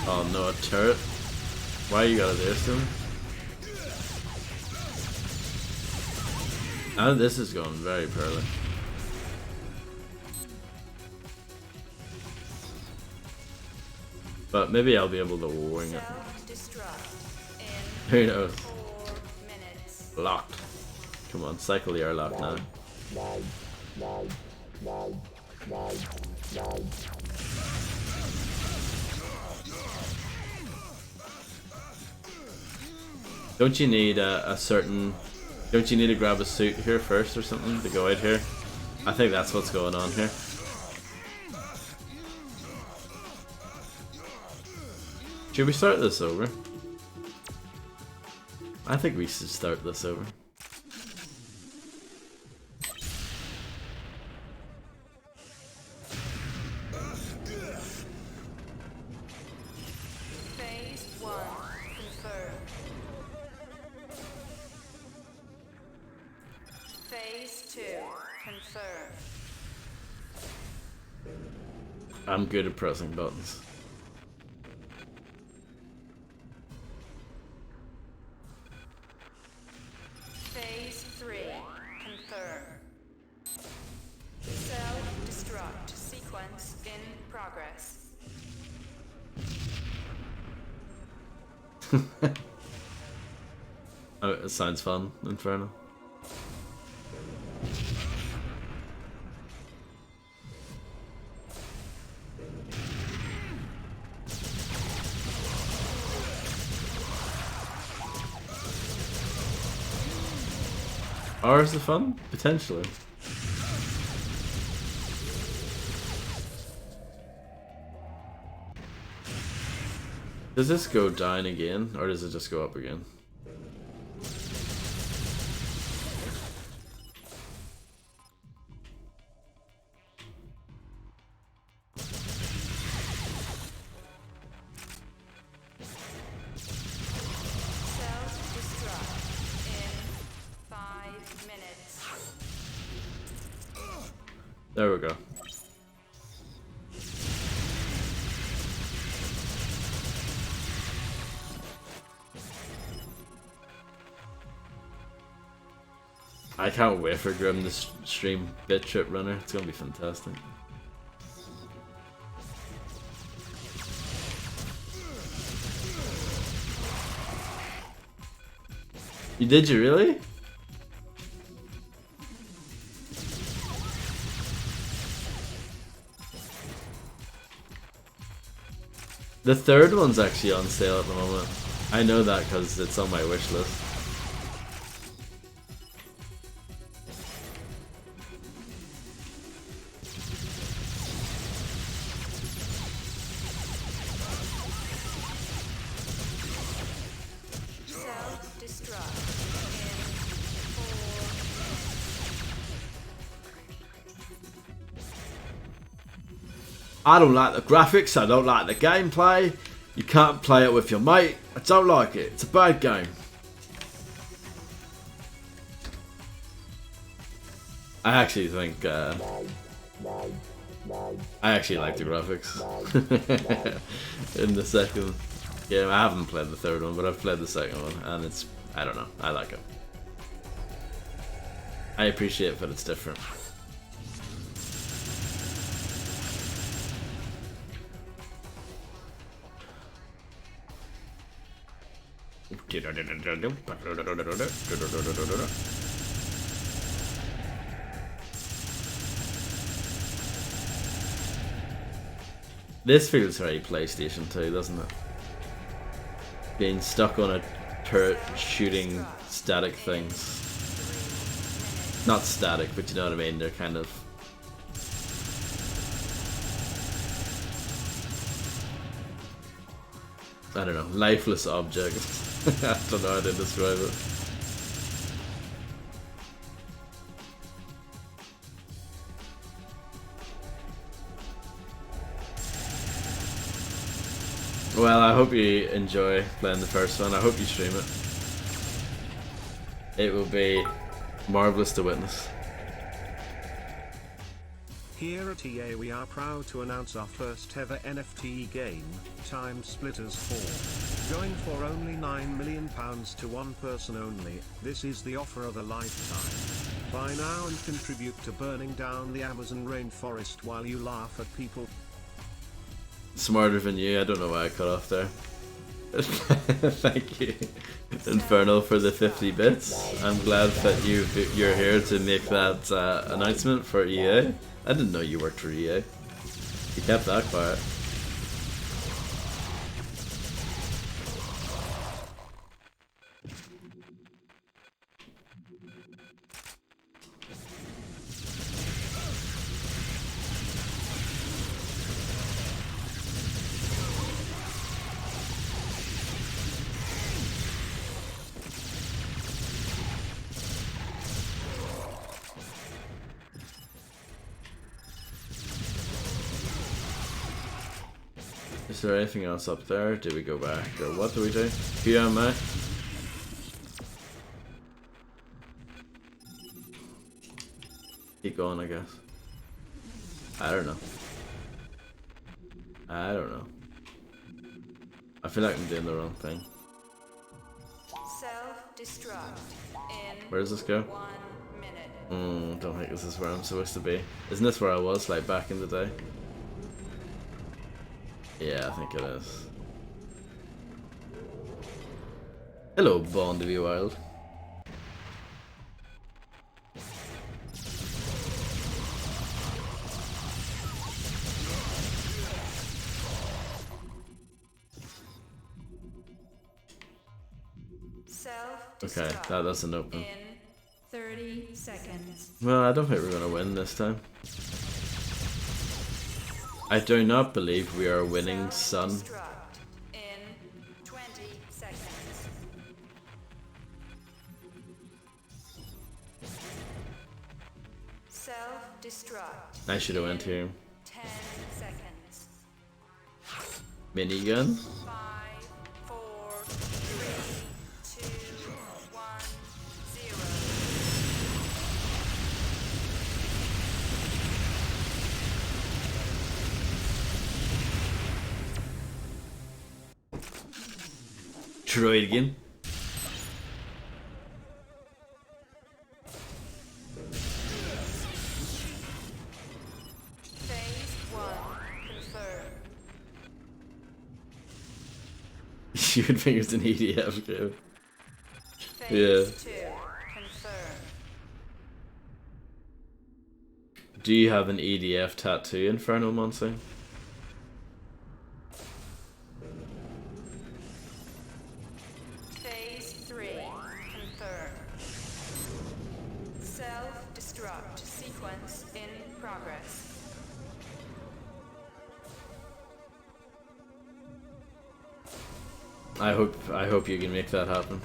Oh no, a turret. Why you gotta do this to me? And this is going very poorly. But maybe I'll be able to wing it. Who knows? Locked. Come on, cycle the airlock now. Don't you need a certain... Don't you need to grab a suit here first or something to go out here? I think that's what's going on here. Should we start this over? I think we should start this over.
Phase 1 confirmed. Phase 2 confirmed.
I'm good at pressing buttons.
Phase 3 confirmed. Self-destruct sequence in progress.
Oh, it sounds fun, Inferno. Or is it fun? Potentially. Does this go down again, or does it just go up again?
Self-destruct in 5 minutes.
There we go. I can't wait for Grim to stream Bit Trip Runner. It's gonna be fantastic. Did you really? The third one's actually on sale at the moment. I know that because it's on my wish list. I don't like the graphics, I don't like the gameplay. You can't play it with your mate. I don't like it. It's a bad game. I actually think I actually like the graphics in the second game. I haven't played the third one, but I've played the second one, and it's, I don't know, I like it. I appreciate that it's different. This feels very PlayStation 2, doesn't it? Being stuck on a turret shooting static things. Not static, but you know what I mean, they're kind of... I don't know, lifeless objects. I don't know how to describe it. Well, I hope you enjoy playing the first one. I hope you stream it. It will be marvelous to witness.
Here at EA we are proud to announce our first ever NFT game, TimeSplitters 4. Going for only £9 million to one person only, this is the offer of a lifetime. Buy now and contribute to burning down the Amazon rainforest while you laugh at people.
Smarter than you, I don't know why I cut off there. Thank you, Infernal, for the 50 bits. I'm glad that you're here to make that announcement for EA. I didn't know you worked for EA. You kept that quiet. Is there anything else up there? Do we go back? Or what do we do? PMA? Keep going, I guess. I don't know. I don't know. I feel like I'm doing the wrong thing.
Self-destruct in
Where does this go?
1 minute.
Don't think this is where I'm supposed to be. Isn't this where I was, like, back in the day? Yeah, I think it is. Hello, Bond to be wild. Okay, that doesn't open.
In 30 seconds.
Well, I don't think we're gonna win this time. I do not believe we are winning, son.
In 20 seconds. Self-destruct.
I should have went here.
10 seconds.
Minigun?
5, 4, 3, 2, 1,
0. Try it again. You would think it's an EDF game. Yeah.
Phase 2 confirmed.
Do you have an EDF tattoo, Inferno Monty?
Phase 3 confirmed. Self-destruct sequence in progress.
I hope you can make that happen.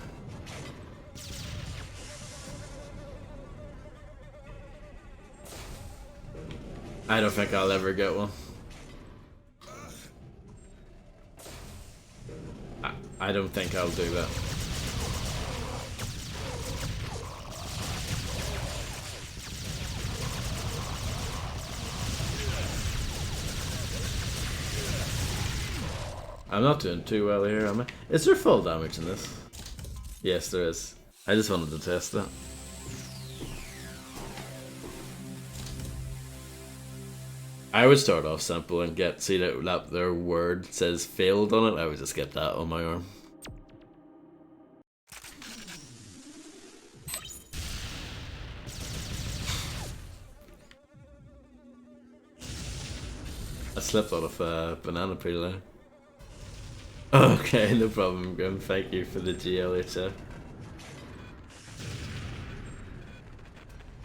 I don't think I'll ever get one. I don't think I'll do that. I'm not doing too well here, am I? Is there full damage in this? Yes, there is. I just wanted to test that. I would start off simple and see that their word says failed on it. I would just get that on my arm. I slipped out of banana peel there. Okay, no problem, Grim. Thank you for the GLHF.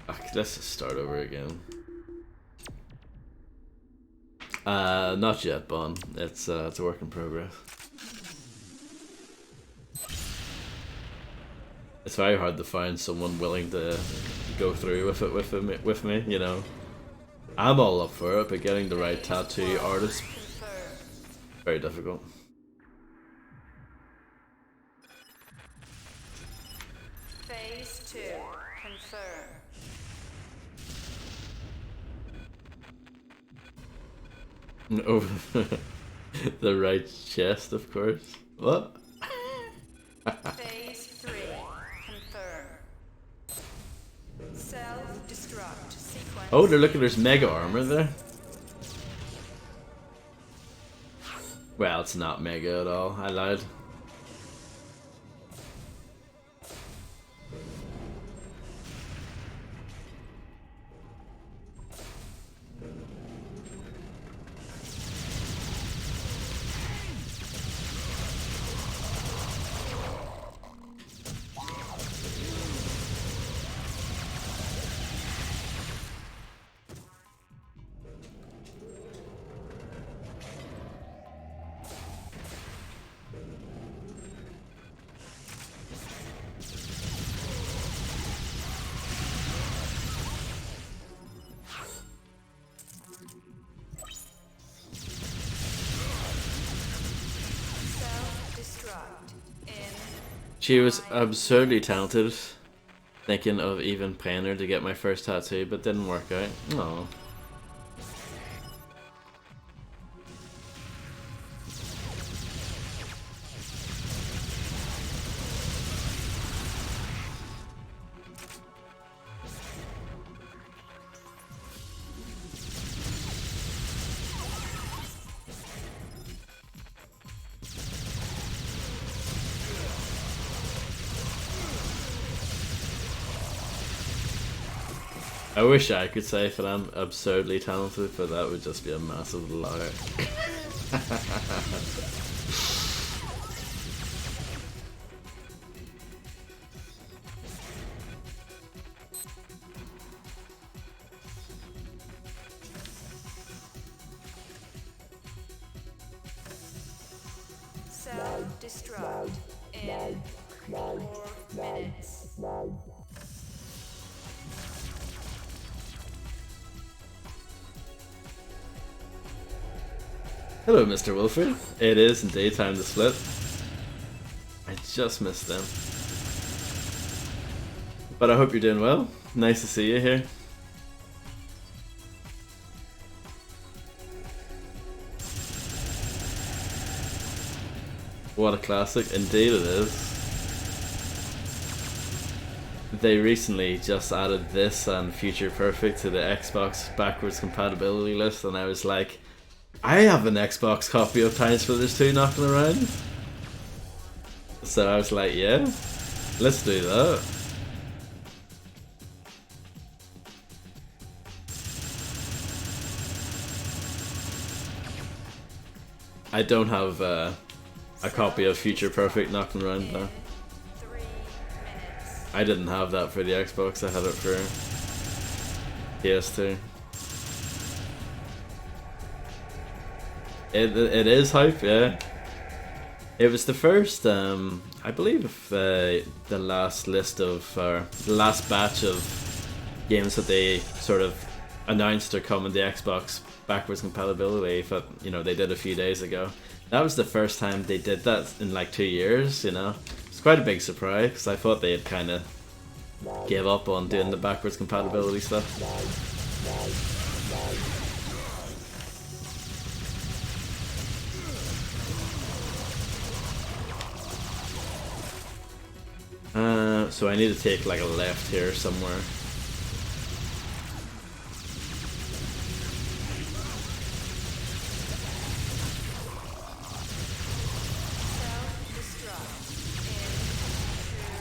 Let's just start over again. Not yet, Bon. It's a work in progress. It's very hard to find someone willing to go through with it with me, you know. I'm all up for it, but getting the right tattoo artist, very difficult.
Phase 2 confirmed.
No, the right chest, of course. What?
Phase 3 confirmed. Self-destruct sequence.
Oh, they're looking. There's mega armor there. Well, it's not mega at all. I lied. She was absurdly talented, thinking of even paying her to get my first tattoo, but didn't work out. Aww. I wish I could say that I'm absurdly talented, but that would just be a massive lie.
Self-destruct in 4 minutes.
Hello, Mr. Wilfred. It is indeed time to split. I just missed them. But I hope you're doing well. Nice to see you here. What a classic. Indeed it is. They recently just added this and Future Perfect to the Xbox backwards compatibility list, and I was like, I have an Xbox copy of TimeSplitters 2 knocking around. So I was like, yeah, let's do that. I don't have a copy of Future Perfect knocking around though. I didn't have that for the Xbox, I had it for PS2. It is hype, yeah. It was the first, I believe, the last list of, or the last batch of games that they sort of announced are coming to Xbox backwards compatibility. But you know, they did a few days ago. That was the first time they did that in like 2 years. You know, it's quite a big surprise because I thought they had kind of gave up on doing the backwards compatibility stuff. So I need to take like a left here somewhere.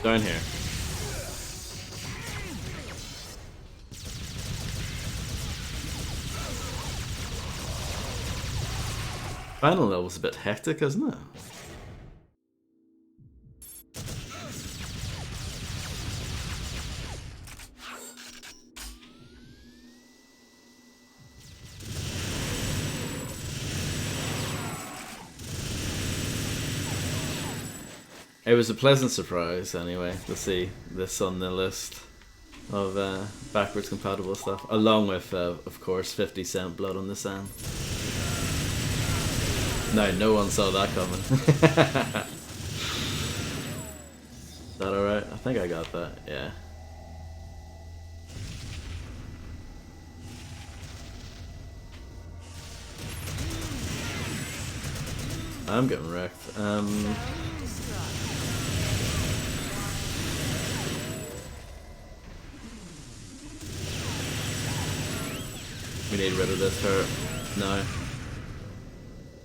Down here. Final level's a bit hectic, isn't it? It was a pleasant surprise, anyway, to see this on the list of backwards compatible stuff, along with, of course, 50 Cent Blood on the Sand. No one saw that coming. Is that alright? I think I got that, yeah. I'm getting wrecked. We need rid of this turret now.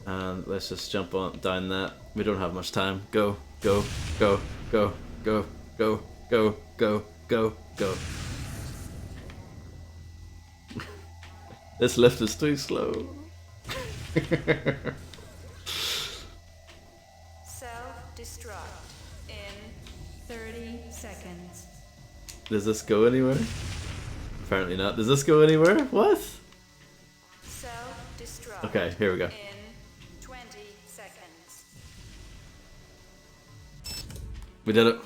And let's just jump on down that. We don't have much time. Go, go, go, go, go, go, go, go, go, go. This lift is too slow.
Self-destruct in 30 seconds.
Does this go anywhere? Apparently not. Does this go anywhere? What?
Self-destruct.
Okay, here we go.
In 20 seconds.
We did it.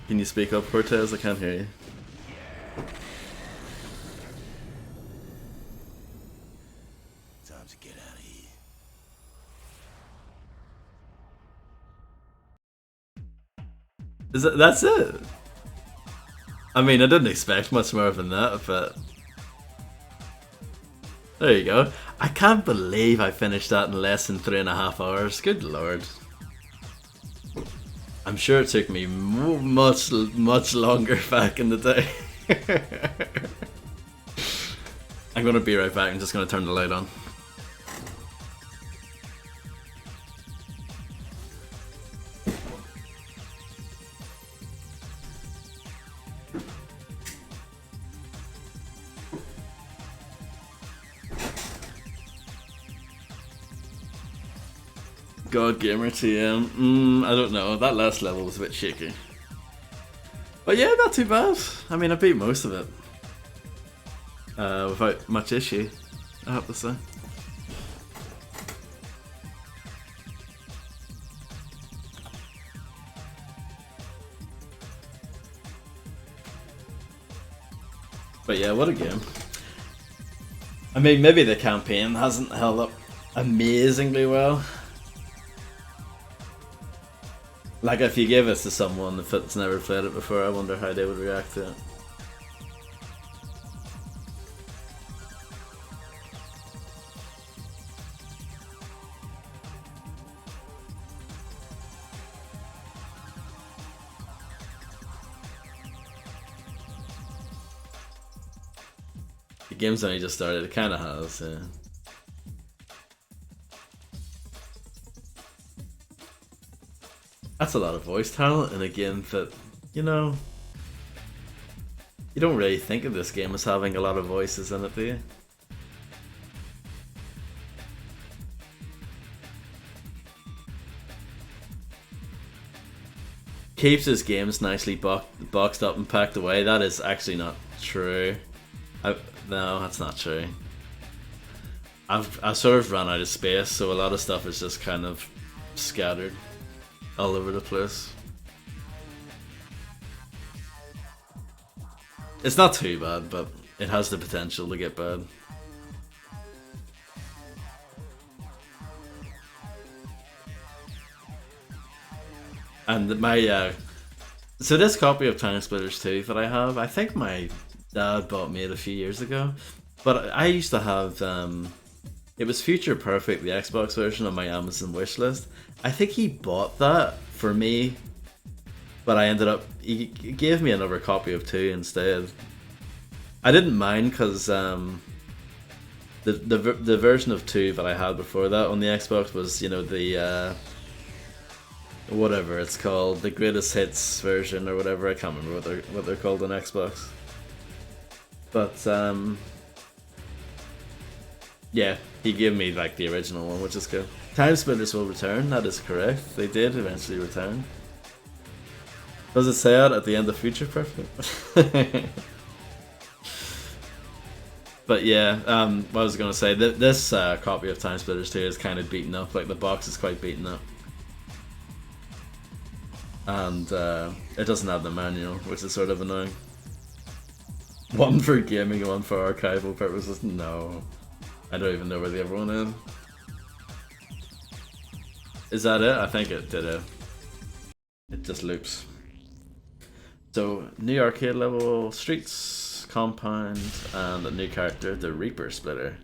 Can you speak up, Cortez? I can't hear you.
Time to get out of here.
That's it? I mean, I didn't expect much more than that, but... There you go. I can't believe I finished that in less than 3.5 hours. Good lord. I'm sure it took me much longer back in the day. I'm gonna be right back. I'm just gonna turn the light on. God Gamer TM. I don't know. That last level was a bit shaky. But yeah, not too bad. I mean, I beat most of it. Without much issue, I have to say. But yeah, what a game. I mean, maybe the campaign hasn't held up amazingly well. Like if you gave this to someone that's never played it before, I wonder how they would react to it. The game's only just started, it kinda has, yeah. That's a lot of voice talent in a game that, you know, you don't really think of this game as having a lot of voices in it, do you? Keeps his games nicely boxed up and packed away. That is actually not true. No, that's not true. I've sort of run out of space, so a lot of stuff is just kind of scattered all over the place. It's not too bad, but it has the potential to get bad. And my so this copy of TimeSplitters 2 that I have, I think my dad bought me it a few years ago, but I used to have it was Future Perfect, the Xbox version, on my Amazon wishlist. I think he bought that for me, but he gave me another copy of 2 instead. I didn't mind because the version of 2 that I had before that on the Xbox was, you know, the whatever it's called, the greatest hits version or whatever. I can't remember what they're called on Xbox. But yeah, he gave me like the original one, which is cool. TimeSplitters will return. That is correct. They did eventually return. Does it say it at the end of Future Perfect? But yeah, what I was gonna say, this copy of TimeSplitters 2 is kind of beaten up. Like the box is quite beaten up, and it doesn't have the manual, which is sort of annoying. One for gaming and one for archival purposes. No, I don't even know where the other one is. Is that it? I think it did it. It just loops. So new arcade level, streets, compound, and a new character, the Reaper Splitter.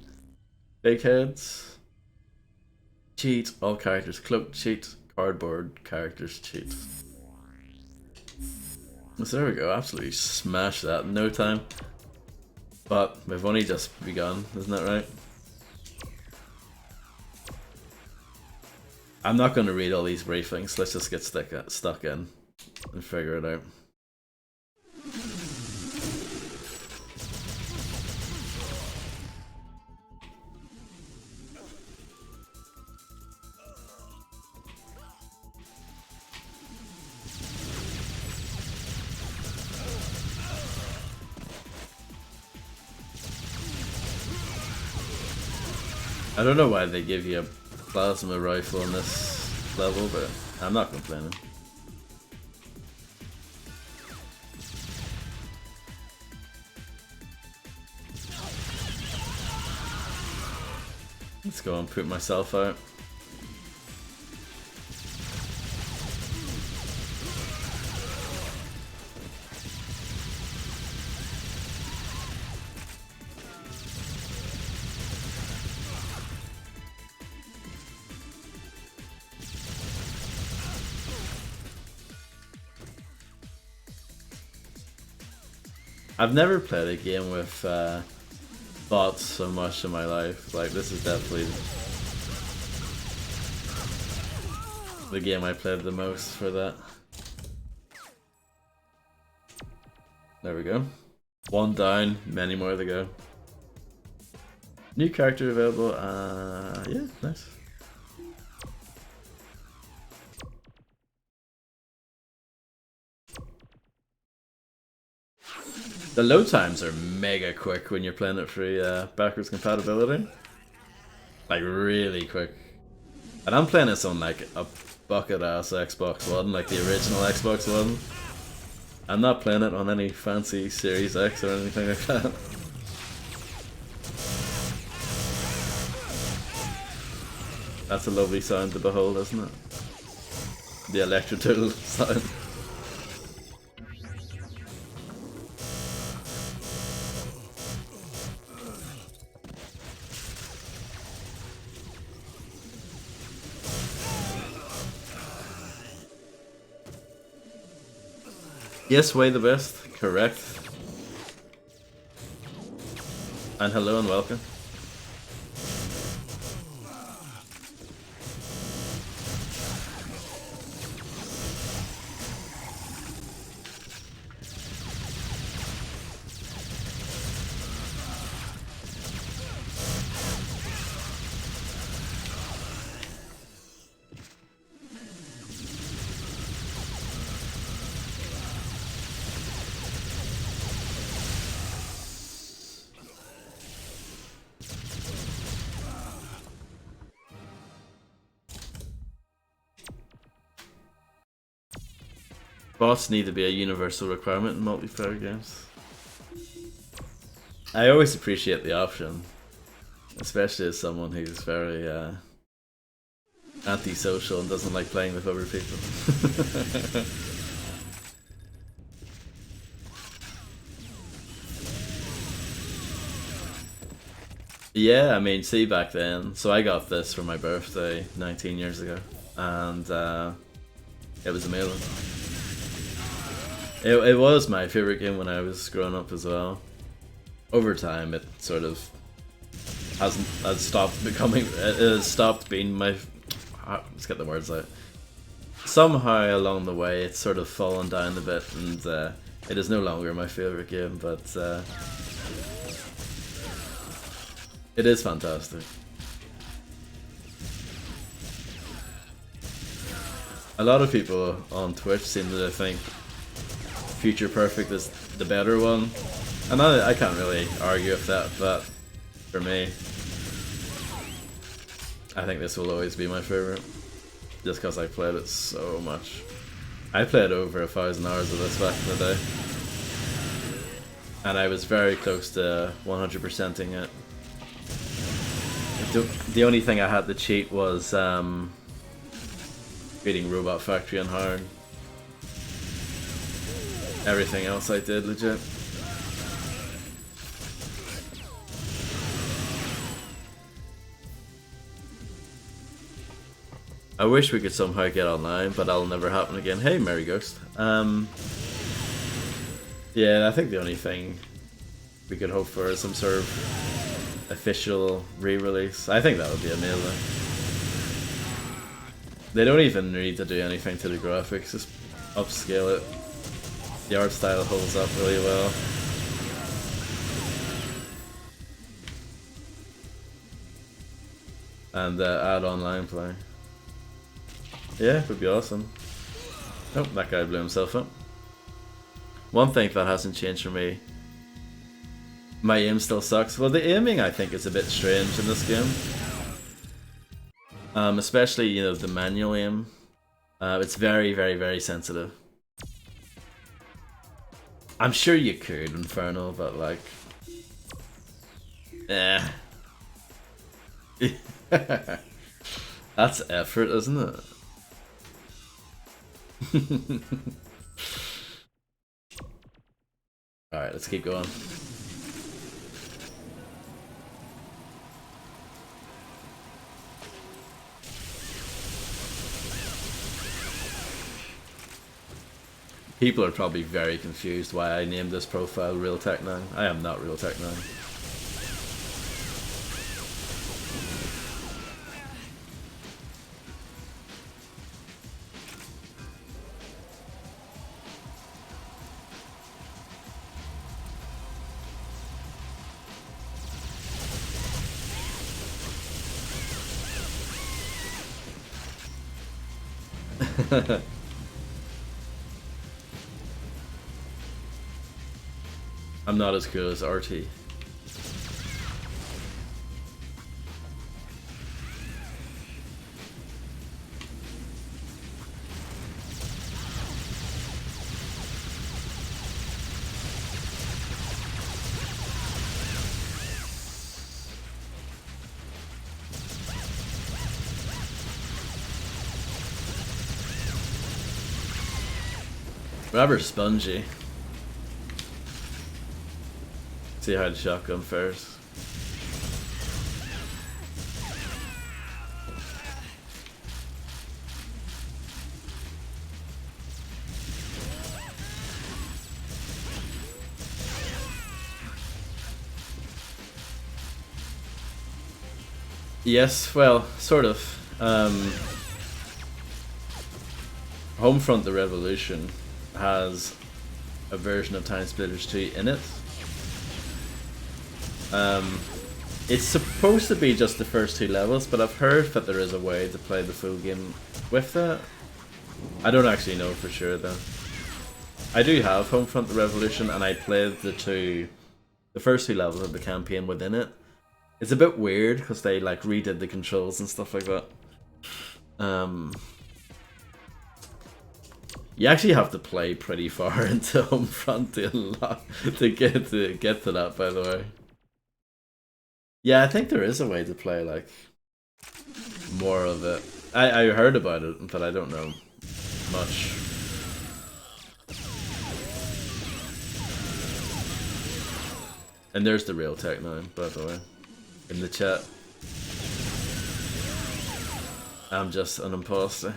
Big heads. Cheat, all characters cloak cheat, cardboard characters cheat. So there we go, absolutely smash that in no time. But we've only just begun, isn't that right? I'm not going to read all these briefings, let's just get stuck in and figure it out. I don't know why they give you a plasma rifle in this level, but I'm not complaining. Let's go and put myself out. I've never played a game with bots so much in my life. Like, this is definitely the game I played the most for that. There we go. One down, many more to go. New character available, yeah, nice. The load times are mega quick when you're playing it through backwards compatibility. Like, really quick. And I'm playing this on like a bucket ass Xbox One, like the original Xbox One. I'm not playing it on any fancy Series X or anything like that. That's a lovely sound to behold, isn't it? the electrical sound. Yes, way the best. Correct. And hello and welcome. Bots need to be a universal requirement in multiplayer games. I always appreciate the option, especially as someone who's very antisocial and doesn't like playing with other people. Yeah, I mean, see back then, so I got this for my birthday 19 years ago, and it was amazing. It was my favorite game when I was growing up as well. Over time, it sort of has stopped becoming. It has stopped being my. Let's get the words out. Somehow along the way, it's sort of fallen down a bit, and it is no longer my favorite game. But it is fantastic. A lot of people on Twitch seem to think Future Perfect is the better one, and I can't really argue with that, but for me, I think this will always be my favorite, just because I played it so much. I played over 1,000 hours of this back in the day, and I was very close to 100%ing it. The only thing I had to cheat was beating Robot Factory on hard. Everything else I did legit. I wish we could somehow get online, but that'll never happen again. Hey, Merry Ghost. Yeah, I think the only thing we could hope for is some sort of official re-release. I think that would be amazing. They don't even need to do anything to the graphics, just upscale it. The art style holds up really well. And add online play. Yeah, it would be awesome. Oh, that guy blew himself up. One thing that hasn't changed for me, my aim still sucks. Well, the aiming I think is a bit strange in this game. Especially, you know, the manual aim. It's very, very, very sensitive. I'm sure you could, Infernal, but like... Eh. That's effort, isn't it? Alright, let's keep going. People are probably very confused why I named this profile Real Tech 9. I am not Real Tech 9. I'm not as good as RT. Rather spongy. See how the shotgun fares. Yes, well, sort of. Homefront the Revolution has a version of TimeSplitters 2 in it. It's supposed to be just the first 2 levels, but I've heard that there is a way to play the full game with that. I don't actually know for sure though. I do have Homefront the Revolution, and I played the first 2 levels of the campaign within it. It's a bit weird because they like redid the controls and stuff like that. You actually have to play pretty far into Homefront to get to that, by the way. Yeah, I think there is a way to play like more of it. I heard about it, but I don't know much. And there's the real Tech9, by the way, in the chat. I'm just an imposter.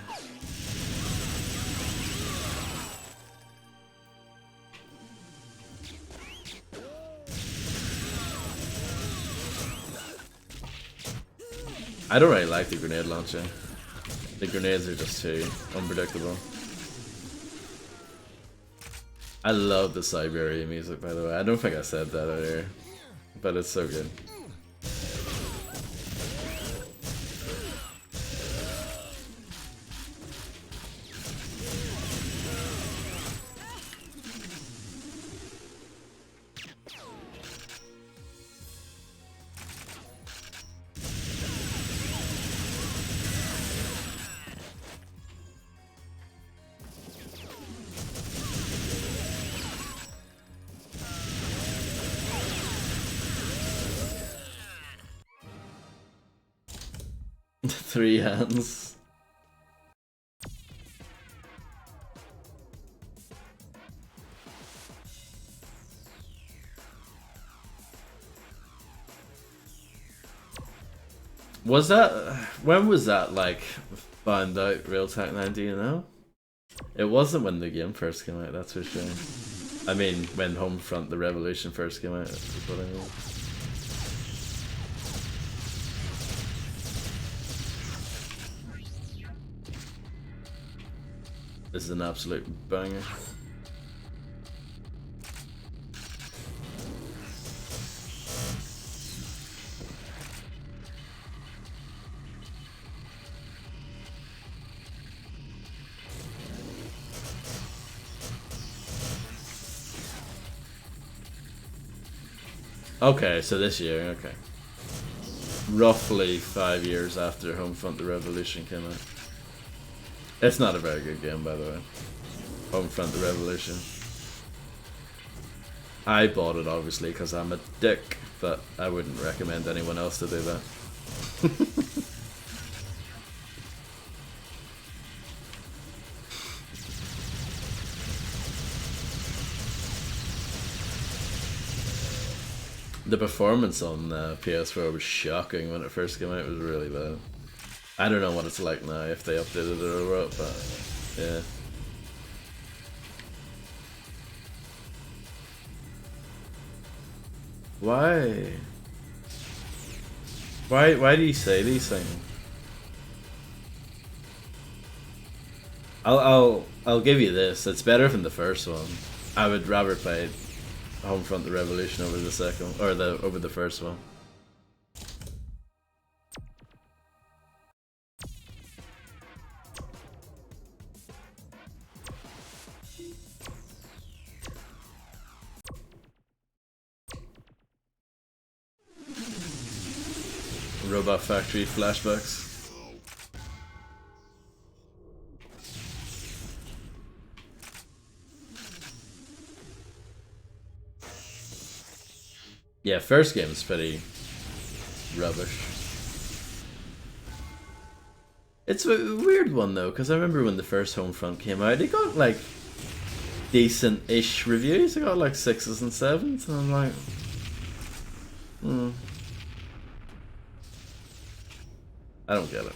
I don't really like the grenade launcher. The grenades are just too unpredictable. I love the Siberia music, by the way. I don't think I said that earlier, but it's so good. Three hands. Was that, when was that like found out, Real Tech9, do you know? It wasn't when the game first came out, that's for sure. I mean, when Homefront the Revolution first came out, that's what I mean. This is an absolute banger. Okay, so this year, okay. Roughly 5 years after Homefront the Revolution came out. It's not a very good game, by the way. Homefront the Revolution. I bought it obviously because I'm a dick, but I wouldn't recommend anyone else to do that. The performance on PS4 was shocking when it first came out. It was really bad. I don't know what it's like now, if they updated it or what, but yeah. Why? Why do you say these things? I'll give you this. It's better than the first one. I would rather play Homefront the Revolution over the second, or over the first one. Robot Factory flashbacks. Yeah, first game is pretty rubbish. It's a weird one though, because I remember when the first Homefront came out, it got like decent-ish reviews. I got like 6s and 7s, and I'm like, I don't get it.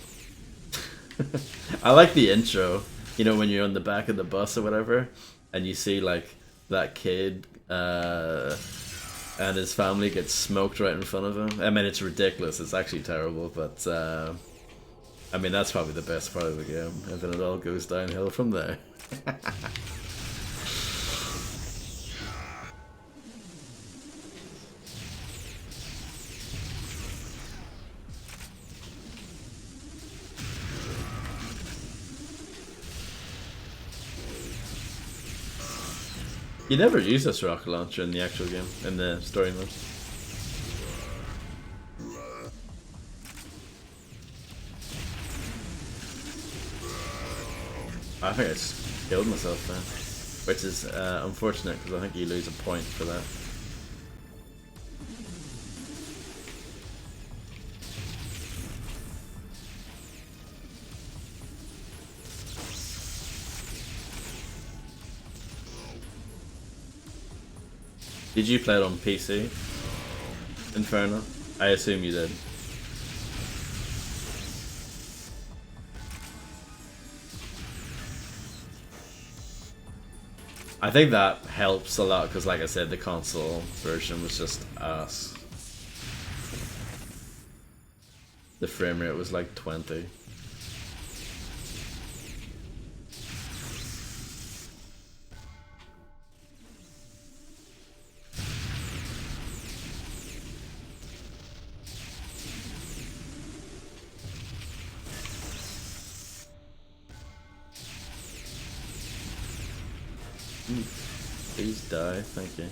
I like the intro. You know, when you're on the back of the bus or whatever, and you see like that kid and his family get smoked right in front of him. I mean, it's ridiculous. It's actually terrible, but I mean, that's probably the best part of the game. And then it all goes downhill from there. You never use this rocket launcher in the actual game, in the story mode. I think I just killed myself then, which is unfortunate because I think you lose a point for that. Did you play it on PC? Inferno? I assume you did. I think that helps a lot because, like I said, the console version was just ass. The frame rate was like 20. Please die, thank you.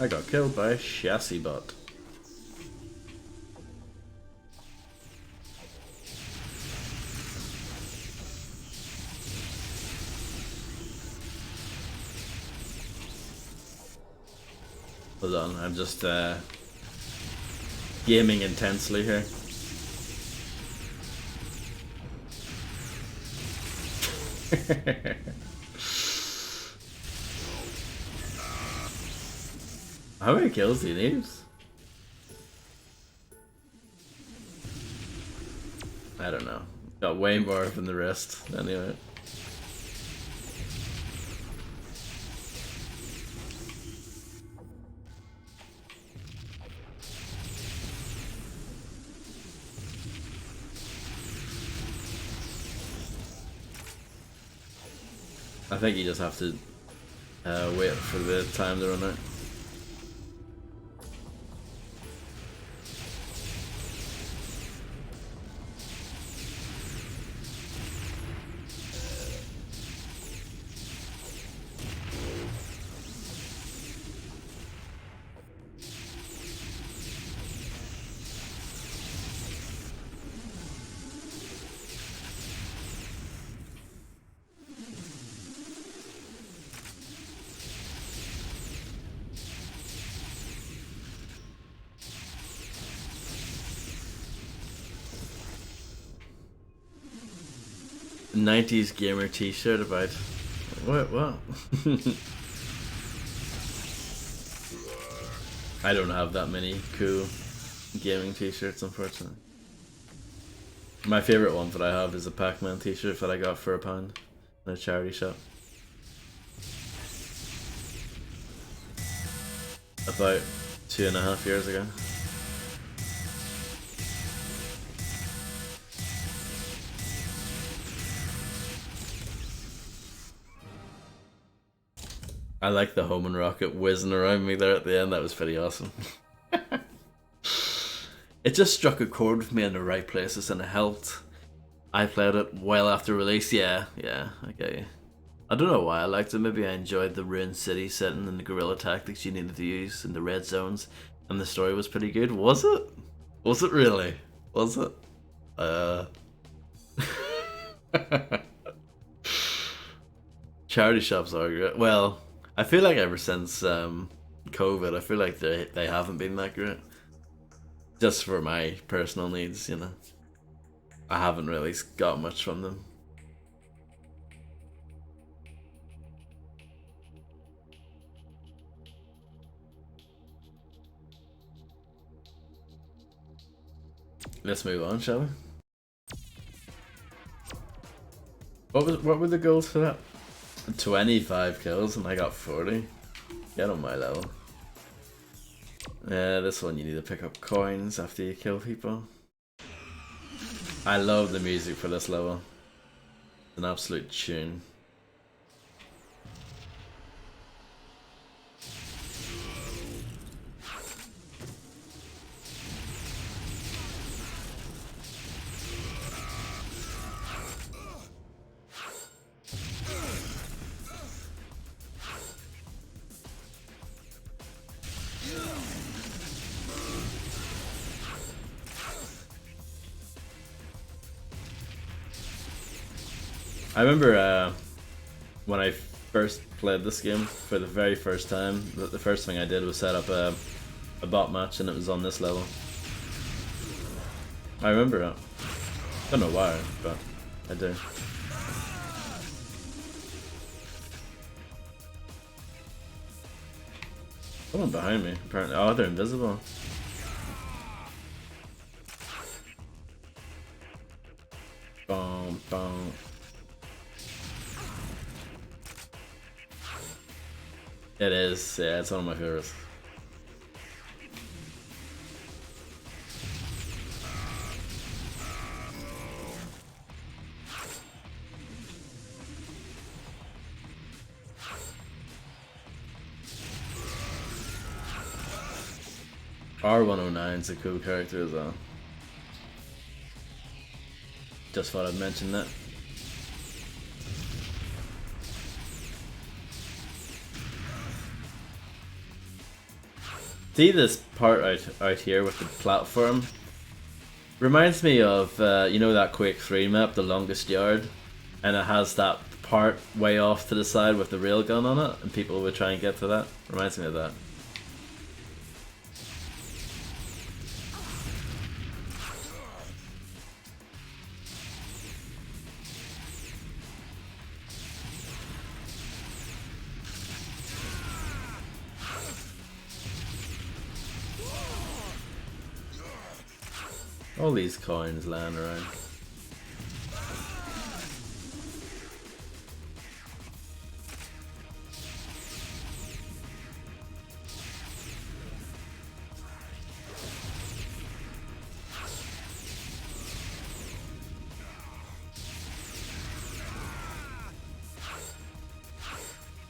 I got killed by a chassis bot. Hold on, I'm just gaming intensely here. How many kills do you need? I don't know. Got way more than the rest, anyway. I think you just have to wait for the time to run out. '90s gamer t-shirt about what? I don't have that many cool gaming t-shirts, unfortunately. My favorite one that I have is a Pac-Man t-shirt that I got for £1 in a charity shop about 2.5 years ago. I like the homing rocket whizzing around me there at the end. That was pretty awesome. It just struck a chord with me in the right places and it helped. I played it well after release. Yeah, I get you. I don't know why I liked it. Maybe I enjoyed the ruined city setting and the guerrilla tactics you needed to use in the red zones, and the story was pretty good. Was it? Was it really? Was it? Charity shops are great. Well, I feel like ever since COVID, I feel like they haven't been that great. Just for my personal needs, you know. I haven't really got much from them. Let's move on, shall we? What were the goals for that? 25 kills and I got 40. Get on my level. Yeah, this one you need to pick up coins after you kill people. I love the music for this level. It's an absolute tune. I remember when I first played this game for the very first time, the first thing I did was set up a bot match and it was on this level. I remember it. Don't know why, but I do. Someone behind me, apparently. Oh, they're invisible. Boom, boom. It is, yeah, it's one of my favorites. R109's a cool character as well. Just thought I'd mention that. See this part out here with the platform? Reminds me of, you know that Quake 3 map, The Longest Yard? And it has that part way off to the side with the railgun on it, and people would try and get to that. Reminds me of that. All these coins lying around.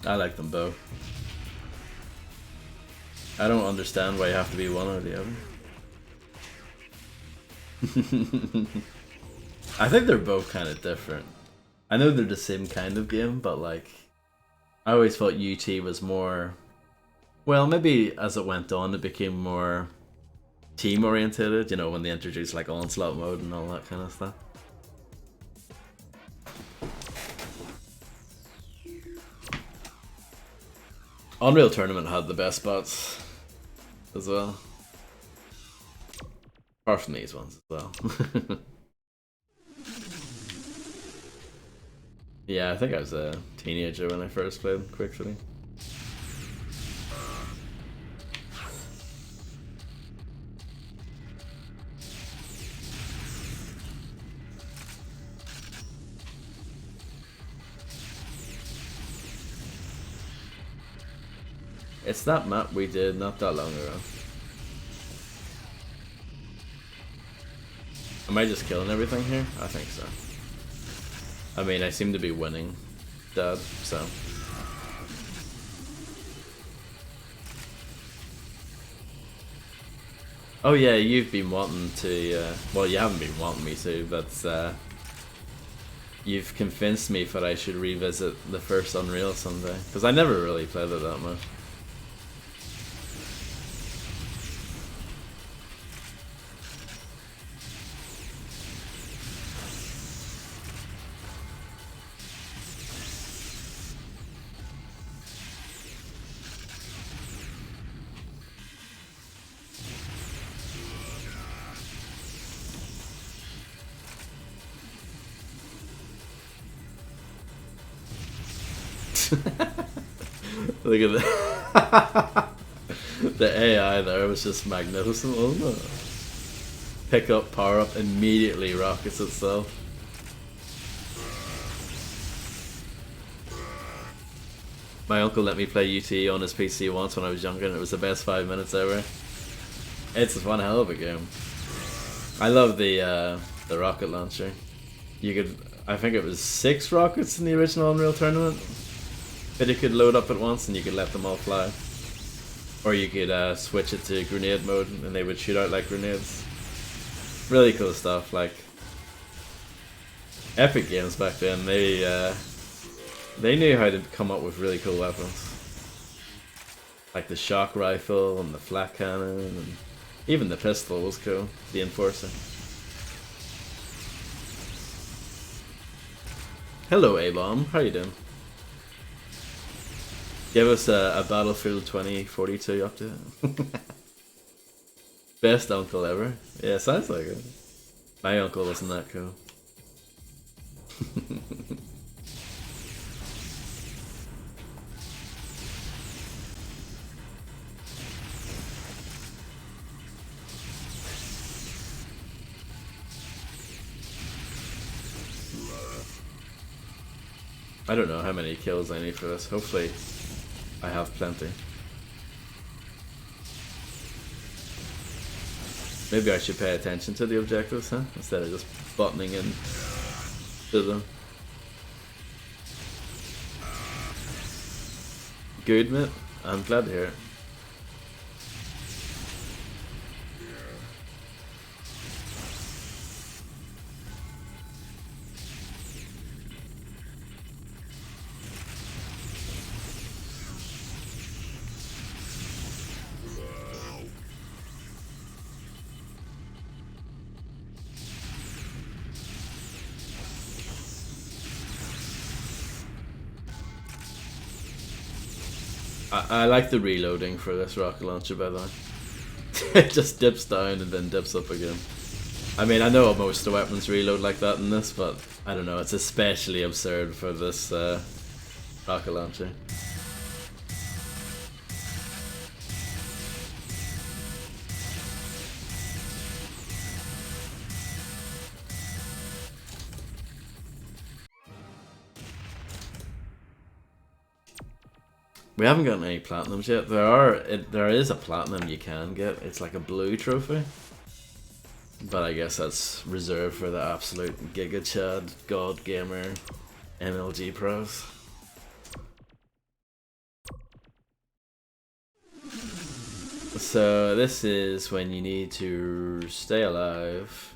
I like them both. I don't understand why you have to be one or the other. I think they're both kind of different. I know they're the same kind of game, but like, I always thought UT was more, well, maybe as it went on, it became more team oriented, you know, when they introduced like onslaught mode and all that kind of stuff. Unreal Tournament had the best bots as well. Apart from these ones as well. Yeah, I think I was a teenager when I first played Quake 3. It's that map we did not that long ago. Am I just killing everything here? I think so. I mean, I seem to be winning, Dad, so. Oh yeah, you've been wanting to, well, you haven't been wanting me to, but you've convinced me that I should revisit the first Unreal someday. Because I never really played it that much. Look at that. The AI there was just magnificent, wasn't it? Pick up, power up, immediately rockets itself. My uncle let me play UT on his PC once when I was younger, and it was the best 5 minutes ever. It's one hell of a game. I love the rocket launcher. You could, I think it was 6 rockets in the original Unreal Tournament that you could load up at once, and you could let them all fly. Or you could switch it to grenade mode, and they would shoot out like grenades. Really cool stuff. Like Epic Games back then, they knew how to come up with really cool weapons, like the shock rifle and the flat cannon, and even the pistol was cool. The Enforcer. Hello, A-Bomb. How you doing? Give us a Battlefield 2042 update. Best uncle ever. Yeah, sounds like it. My uncle wasn't that cool. I don't know how many kills I need for this. Hopefully I have plenty. Maybe I should pay attention to the objectives, huh? Instead of just buttoning in to them. Good, mate. I'm glad to hear it. I like the reloading for this rocket launcher, by the way. It just dips down and then dips up again. I mean, I know most of the weapons reload like that in this, but I don't know, it's especially absurd for this rocket launcher. We haven't gotten any platinums yet. There is a platinum you can get. It's like a blue trophy. But I guess that's reserved for the absolute Giga Chad, God Gamer, MLG pros. So this is when you need to stay alive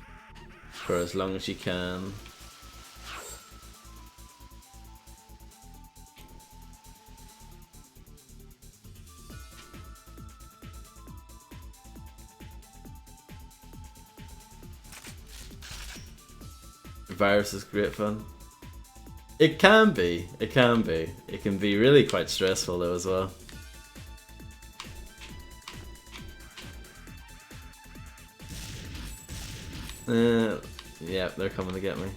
for as long as you can. Virus is great fun. It can be. It can be. It can be really quite stressful though as well. Yeah, they're coming to get me.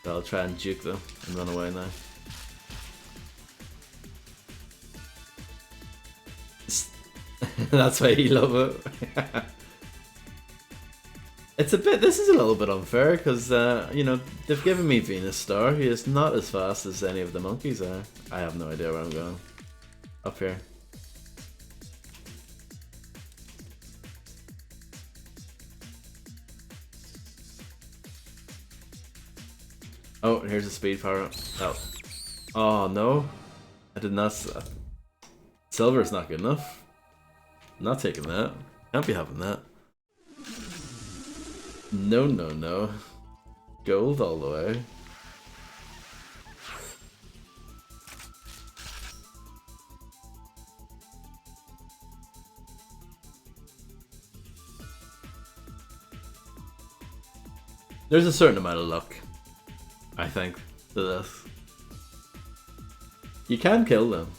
So I'll try and juke them and run away now. That's why you love it. It's a bit. This is a little bit unfair because you know, they've given me Venus Star. He is not as fast as any of the monkeys are. I have no idea where I'm going. Up here. Oh, here's a speed power up. Oh. Oh no. I did not. Silver's not good enough. I'm not taking that. Can't be having that. No, no, no. Gold all the way. There's a certain amount of luck, I think, to this. You can kill them.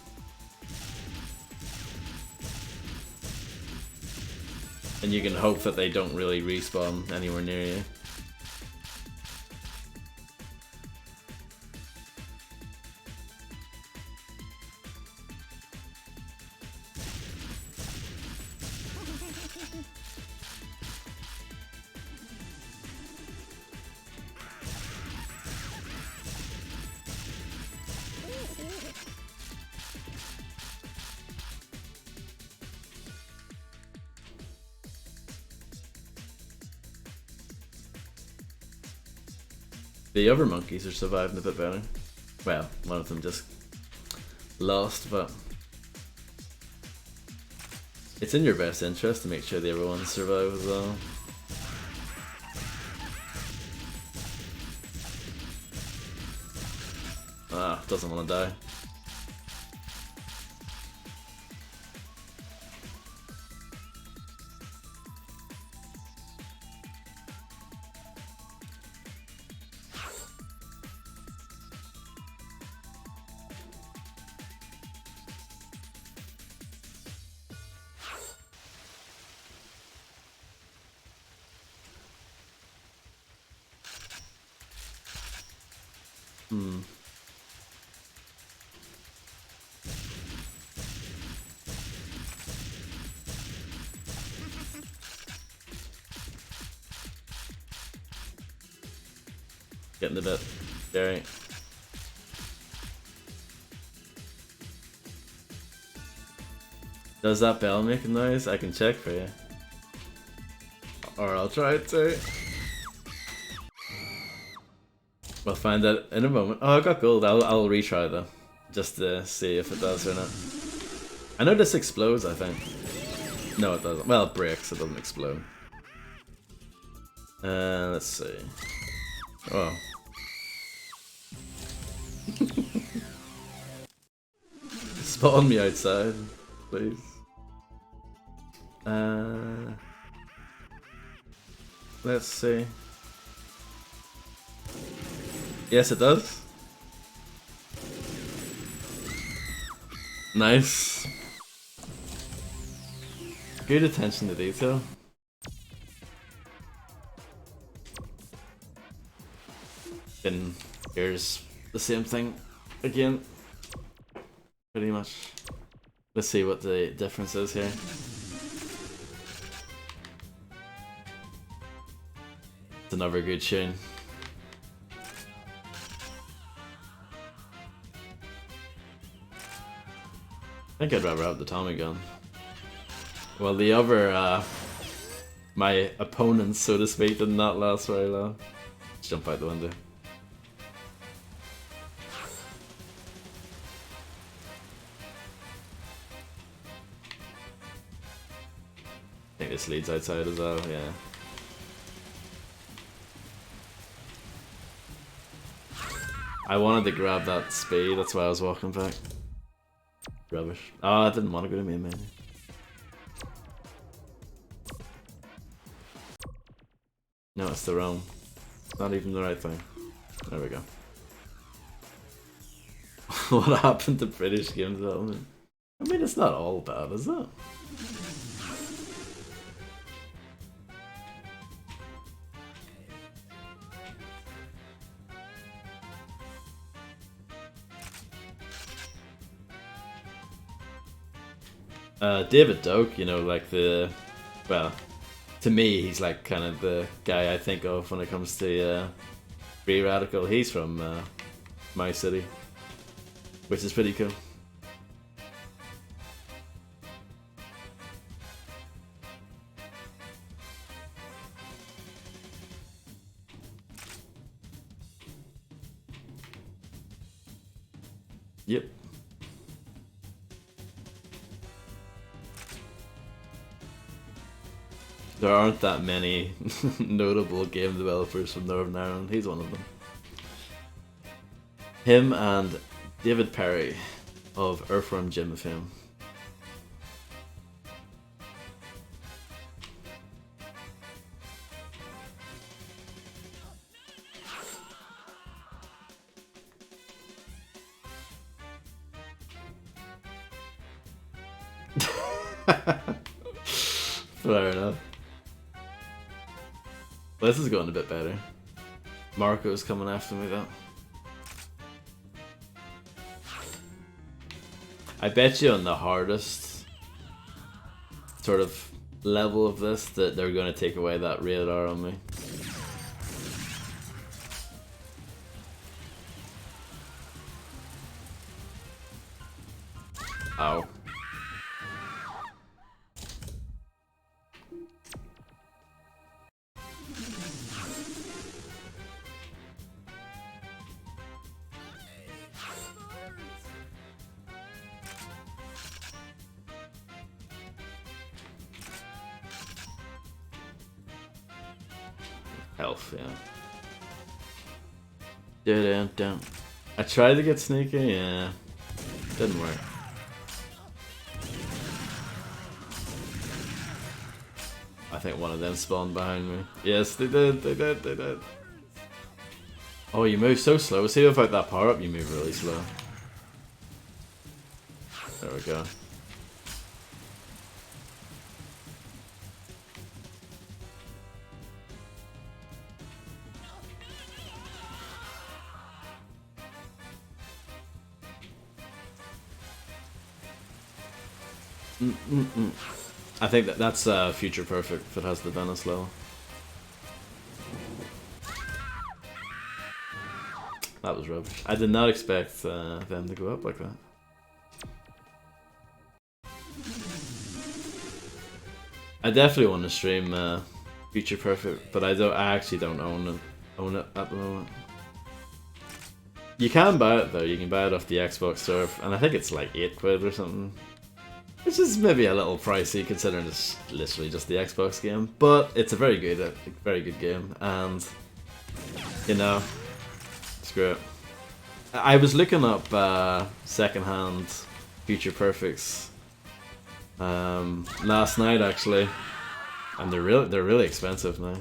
And you can hope that they don't really respawn anywhere near you. The other monkeys are surviving a bit better. Well, one of them just lost, but it's in your best interest to make sure the other ones survive as well. Ah, doesn't want to die. Getting a bit scary. Does that bell make a noise? I can check for you. Or I'll try it too. We'll find out in a moment. Oh, I got gold. I'll retry though. Just to see if it does or not. I know this explodes, I think. No, it doesn't. Well, it breaks, it doesn't explode. Let's see. Oh. Spawn me outside, please. Let's see. Yes, it does. Nice. Good attention to detail. Then here's the same thing again. Pretty much. Let's see what the difference is here. It's another good tune. I think I'd rather have the Tommy gun. Well, the other, my opponents, so to speak, did not last very long. Let's jump out the window. I think this leads outside as well, yeah. I wanted to grab that speed, that's why I was walking back. Rubbish. Oh, I didn't want to go to main menu. No, it's the wrong. It's not even the right thing. There we go. What happened to British game development? I mean, it's not all bad, is it? David Doak, you know, like well, to me, he's like kind of the guy I think of when it comes to Free Radical. He's from my city, which is pretty cool. Yep. There aren't that many notable game developers from Northern Ireland. He's one of them. Him and David Perry of Earthworm Jim fame. Fair enough. Well, this is going a bit better. Marco's coming after me though. I bet you on the hardest sort of level of this that they're going to take away that radar on me. Ow. health, yeah. Dun. I tried to get sneaky, yeah. Didn't work. I think one of them spawned behind me. Yes, they did. Oh, you move so slow. See, without that power up, you move really slow. There we go. I think that's future perfect if it has the Venice level. That was rubbish. I did not expect them to go up like that. I definitely want to stream Future Perfect, but I actually don't own it at the moment. You can buy it though. You can buy it off the Xbox store, and I think it's like £8 or something, which is maybe a little pricey considering it's literally just the Xbox game. But it's a very good game, and you know, screw it. I was looking up secondhand Future Perfects last night actually, and they're really expensive now.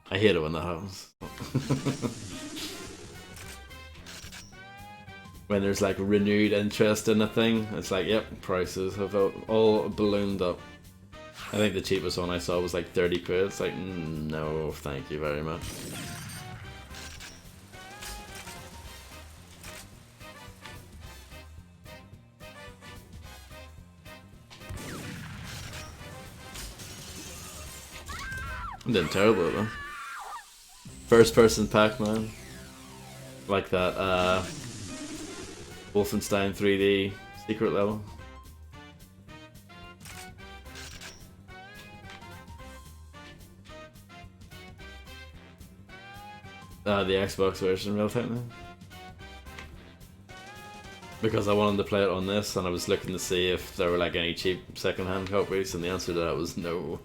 I hate it when that happens. When there's like renewed interest in a thing, it's like, yep, prices have all ballooned up. I think the cheapest one I saw was like 30 quid. It's like, no, thank you very much. I'm doing terrible at them. First person Pac-Man. Like that, Wolfenstein 3D secret level. The Xbox version, real technically. Because I wanted to play it on this, and I was looking to see if there were like any cheap second-hand copies, and the answer to that was no.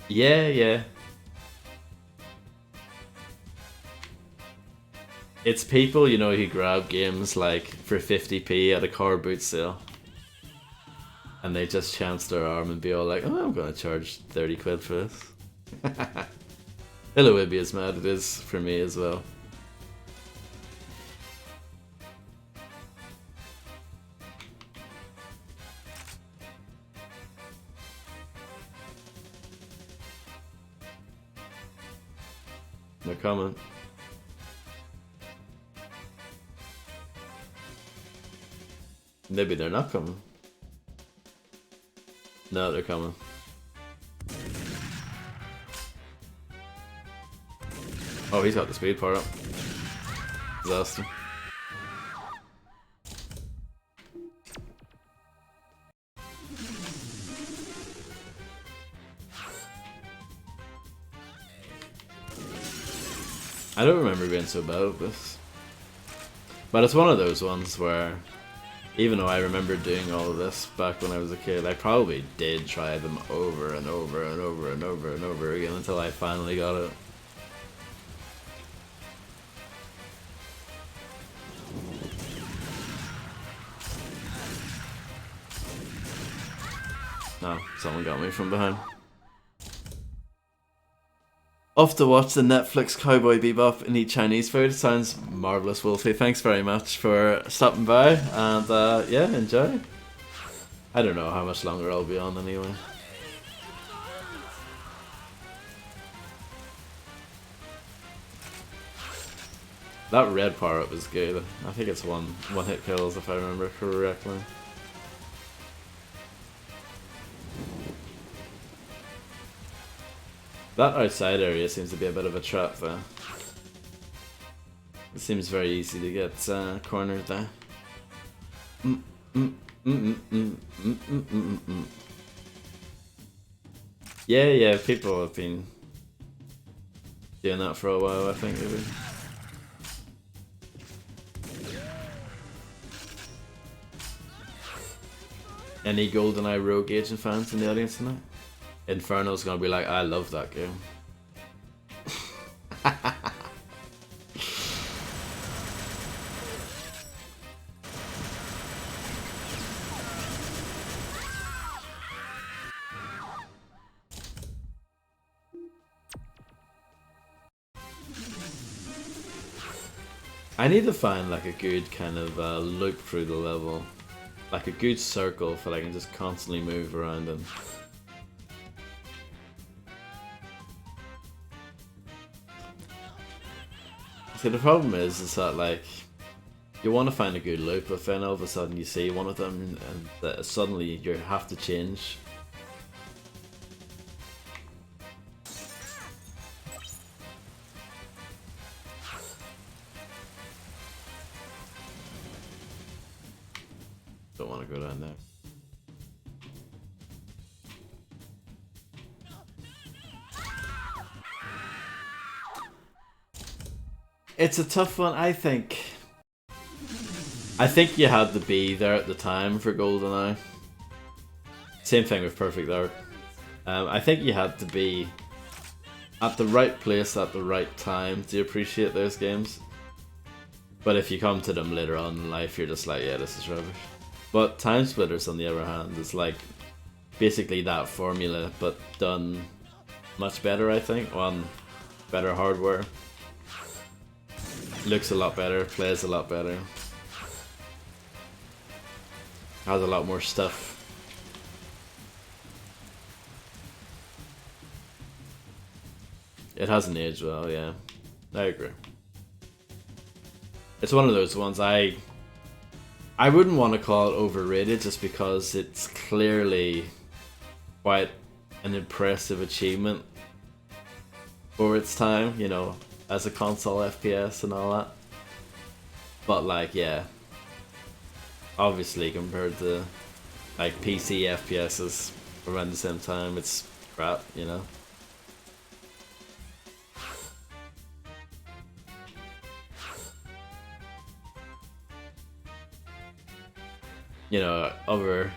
Yeah. It's people, you know, who grab games like for 50p at a car boot sale, and they just chance their arm and be all like, oh, I'm gonna charge 30 quid for this. Hello, would be as mad it is for me as well. No comment. Maybe they're not coming. No, they're coming. Oh, he's got the speed power up. Disaster. I don't remember being so bad at this. But it's one of those ones where, even though I remember doing all of this back when I was a kid, I probably did try them over and over and over and over and over again until I finally got it. No, someone got me from behind. Off to watch the Netflix Cowboy Bebop and eat Chinese food. Sounds marvellous, Wolfie. Thanks very much for stopping by, and yeah, enjoy. I don't know how much longer I'll be on anyway. That red power-up was good. I think it's one hit kills if I remember correctly. That outside area seems to be a bit of a trap though. It seems very easy to get cornered there. Yeah, people have been doing that for a while, I think. Maybe. Any GoldenEye Rogue Agent fans in the audience tonight? Inferno's gonna be like, I love that game. I need to find like a good kind of loop through the level. Like a good circle that I can just constantly move around in. See, the problem is that like, you want to find a good loop, but then all of a sudden you see one of them and that suddenly you have to change. Don't want to go down there. It's a tough one, I think. I think you had to be there at the time for GoldenEye. Same thing with Perfect Dark. I think you had to be at the right place at the right time to appreciate those games. But if you come to them later on in life, you're just like, yeah, this is rubbish. But TimeSplitters, on the other hand, is like basically that formula, but done much better, I think, on better hardware. Looks a lot better, plays a lot better. Has a lot more stuff. It hasn't aged well, yeah. I agree. It's one of those ones I wouldn't want to call it overrated just because it's clearly quite an impressive achievement for its time, you know, as a console FPS and all that. But like, yeah, obviously compared to like PC FPSs around the same time, it's crap, you know. You know, other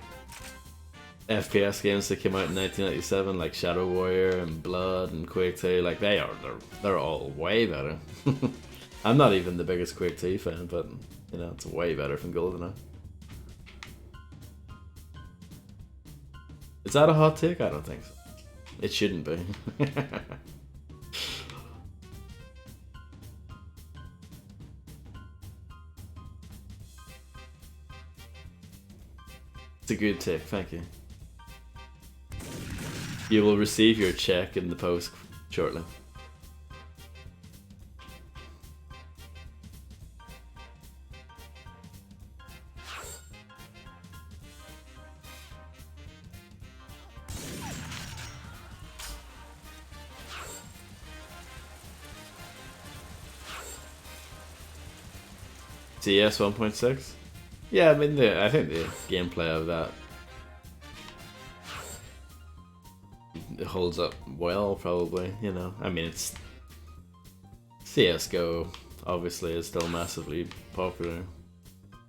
FPS games that came out in 1997, like Shadow Warrior and Blood and Quake 2, like they're all way better. I'm not even the biggest Quake 2 fan, but you know, it's way better than GoldenEye. Is that a hot take? I don't think so. It shouldn't be. It's a good take, thank you. You will receive your check in the post shortly. CS 1.6? Yeah, I mean, I think the gameplay of that it holds up well, probably, you know. I mean, it's CSGO obviously is still massively popular,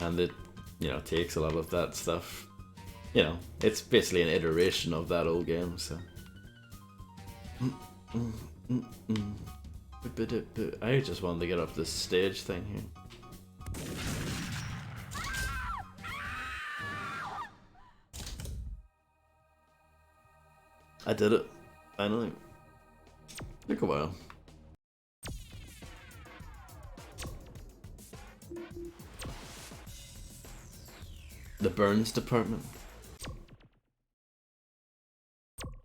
and it, you know, takes a lot of that stuff. You know, it's basically an iteration of that old game, so. I just wanted to get up this stage thing here. I did it, finally. Took a while. The Burns department.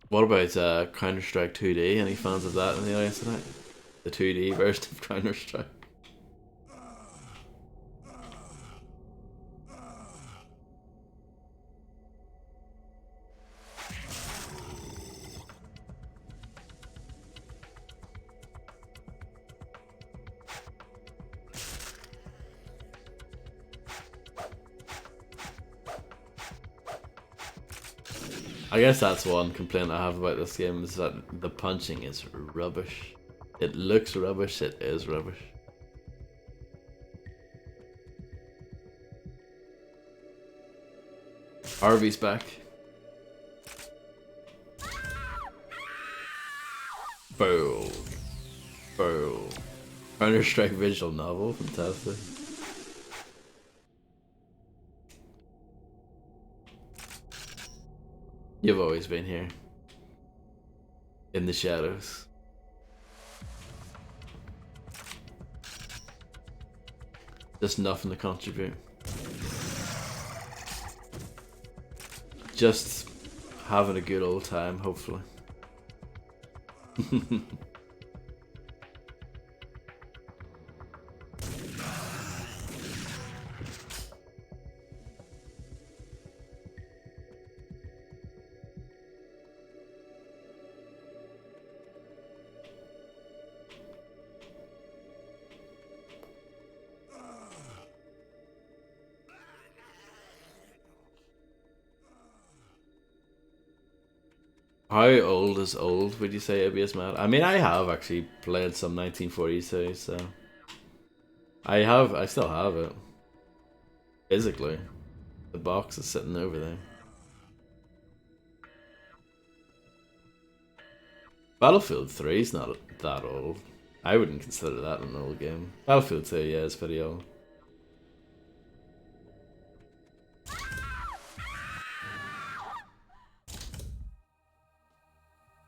What about Counter-Strike 2D? Any fans of that in the audience tonight? The 2D version of Counter-Strike. I guess that's one complaint I have about this game, is that the punching is rubbish. It looks rubbish, it is rubbish. Harvey's back. Boom. Boom. Counter-Strike visual novel, fantastic. You've always been here. In the shadows. Just nothing to contribute. Just having a good old time, hopefully. How old is old, would you say, ABS Mad? I mean, I have actually played some 1942, so... I still have it. Physically. The box is sitting over there. Battlefield 3 is not that old. I wouldn't consider that an old game. Battlefield 2, yeah, it's pretty old.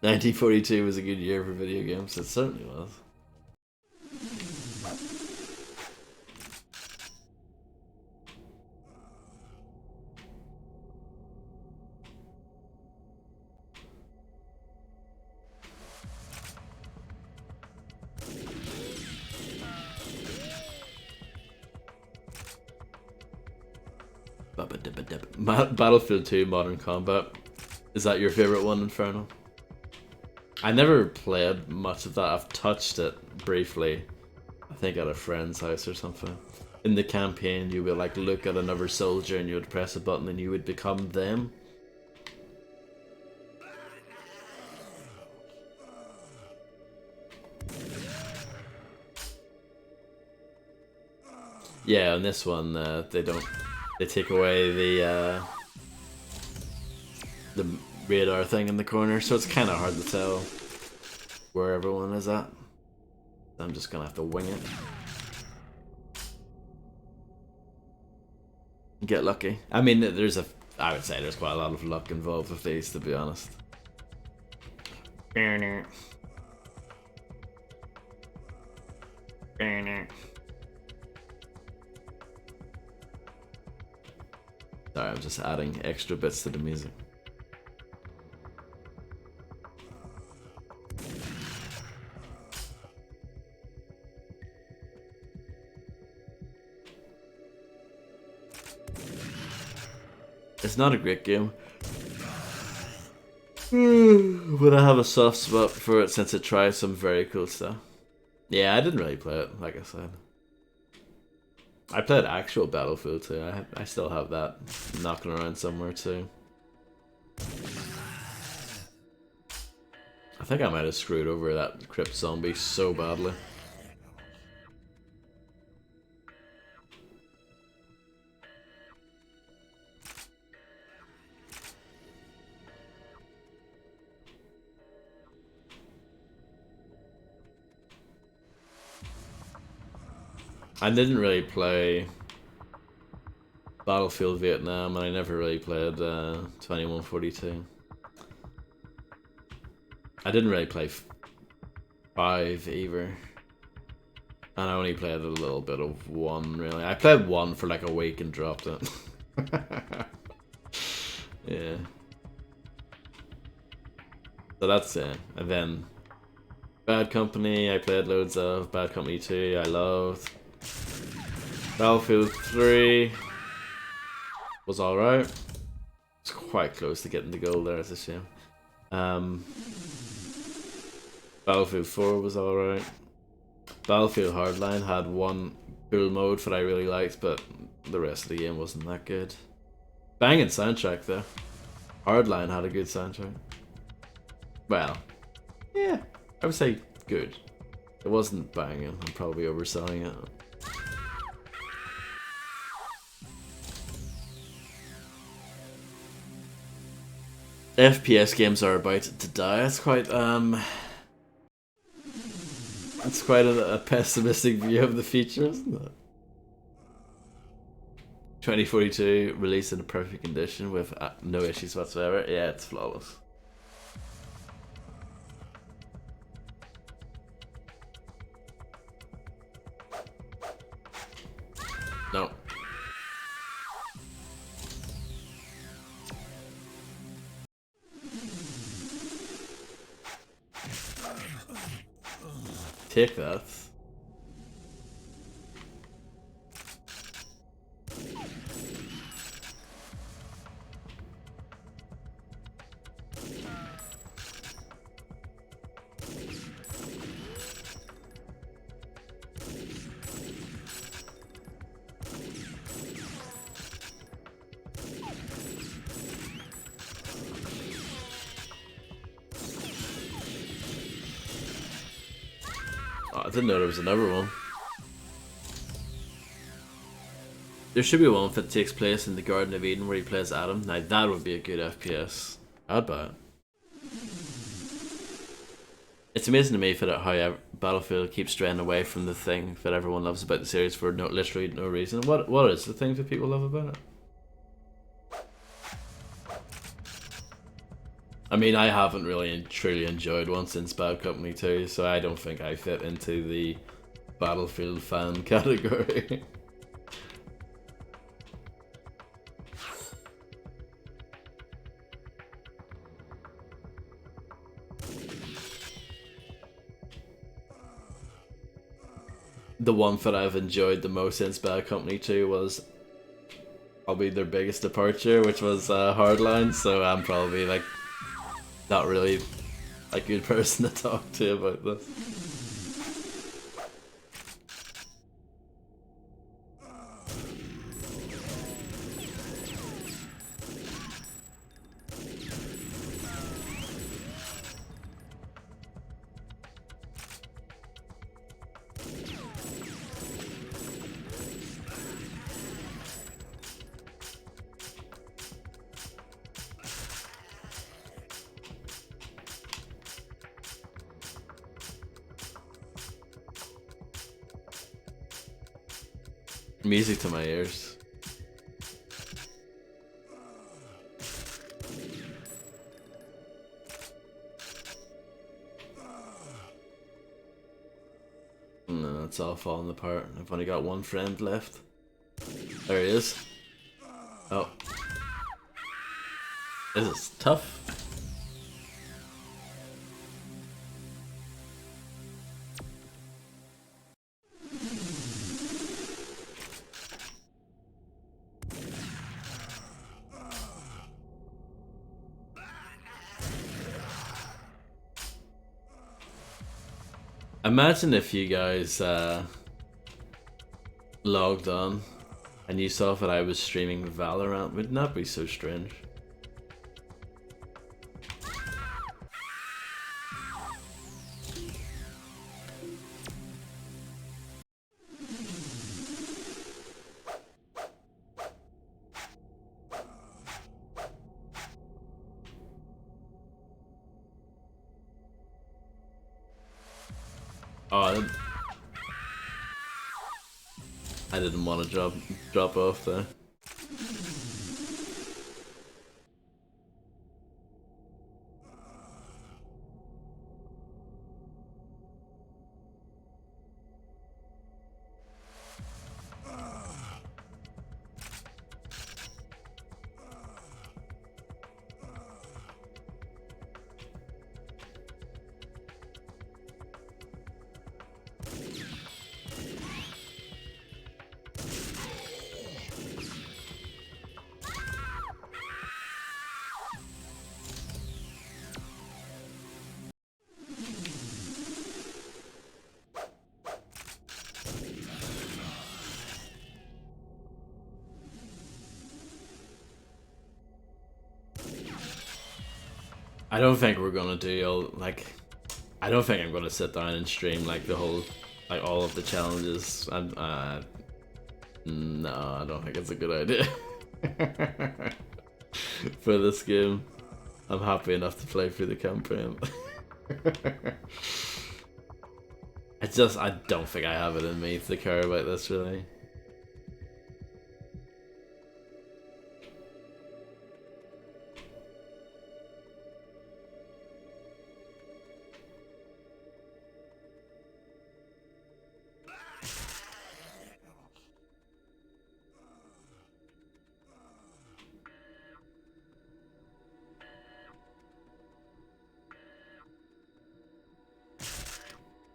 "1942 was a good year for video games." It certainly was. Battlefield 2 Modern Combat. Is that your favorite one, Inferno? I never played much of that. I've touched it briefly. I think at a friend's house or something. In the campaign, you would like look at another soldier and you would press a button and you would become them. Yeah, on this one, they don't. They take away the radar thing in the corner, so it's kind of hard to tell where everyone is at. I'm just gonna have to wing it. Get lucky. I mean, I would say there's quite a lot of luck involved with these, to be honest. Sorry, I'm just adding extra bits to the music. It's not a great game, but I have a soft spot for it since it tries some very cool stuff. Yeah, I didn't really play it, like I said. I played actual Battlefield too. I still have that knocking around somewhere too. I think I might have screwed over that Crypt Zombie so badly. I didn't really play Battlefield Vietnam, and I never really played 2142. I didn't really play 5 either. And I only played a little bit of 1, really. I played 1 for like a week and dropped it. Yeah. So that's it. And then Bad Company, I played loads of. Bad Company 2, I loved. Battlefield 3 was alright. It's quite close to getting the goal there, it's a shame. Battlefield 4 was alright. Battlefield Hardline had one cool mode that I really liked, but the rest of the game wasn't that good. Banging soundtrack though. Hardline had a good soundtrack. Well, yeah, I would say good. It wasn't banging, I'm probably overselling it. FPS games are about to die. It's quite It's quite a pessimistic view of the future, isn't it? 2042 released in a perfect condition with no issues whatsoever. Yeah, it's flawless. No. Take that. Oh, I didn't know there was another one. There should be one that takes place in the Garden of Eden where he plays Adam. Now that would be a good FPS. I'd buy it. It's amazing to me how Battlefield keeps straying away from the thing that everyone loves about the series for literally no reason. What is the thing that people love about it? I mean, I haven't really truly enjoyed one since Bad Company 2, so I don't think I fit into the Battlefield fan category. The one that I've enjoyed the most since Bad Company 2 was probably their biggest departure, which was Hardline, so I'm probably like not really a good person to talk to about this. Music to my ears. No, it's all falling apart. I've only got one friend left. There he is. Oh. This is tough. Imagine if you guys logged on and you saw that I was streaming Valorant. Wouldn't that be so strange? Oh, I didn't want to drop off there. I don't think we're gonna do I don't think I'm gonna sit down and stream like the whole, like all of the challenges. And no, I don't think it's a good idea for this game. I'm happy enough to play through the campaign. I don't think I have it in me to care about this really.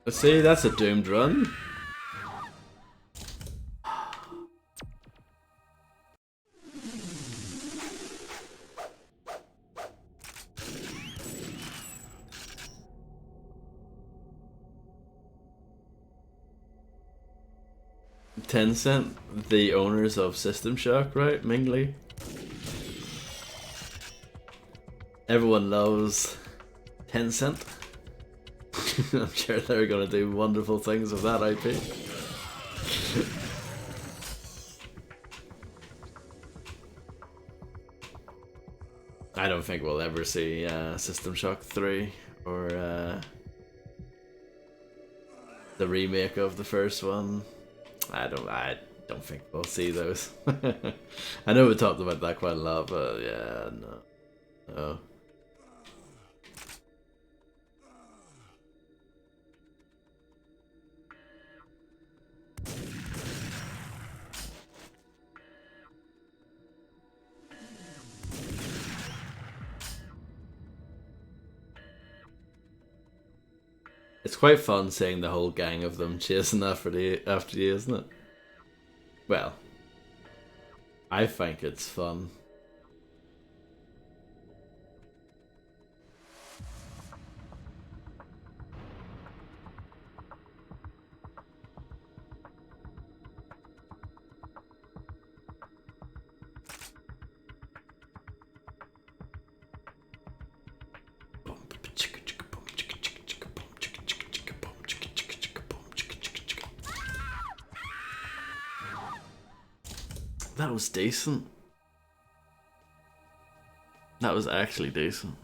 Let's see, that's a doomed run. Tencent, the owners of System Shock, right? Mingli. Everyone loves Tencent. I'm sure they're gonna do wonderful things with that IP. I don't think we'll ever see System Shock 3 or the remake of the first one. I don't think we'll see those. I know we talked about that quite a lot, but yeah, no. It's quite fun seeing the whole gang of them chasing after you, isn't it? Well, I think it's fun. That was decent. That was actually decent.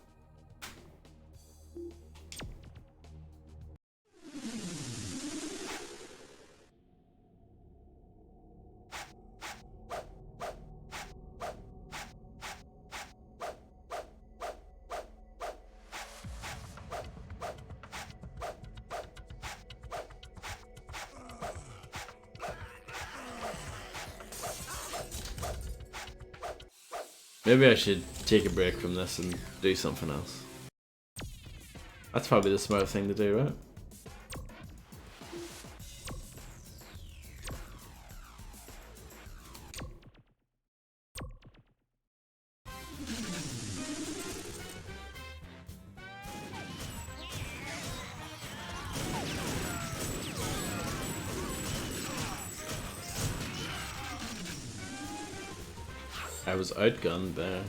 Maybe I should take a break from this and do something else. That's probably the smart thing to do, right? I was outgunned there.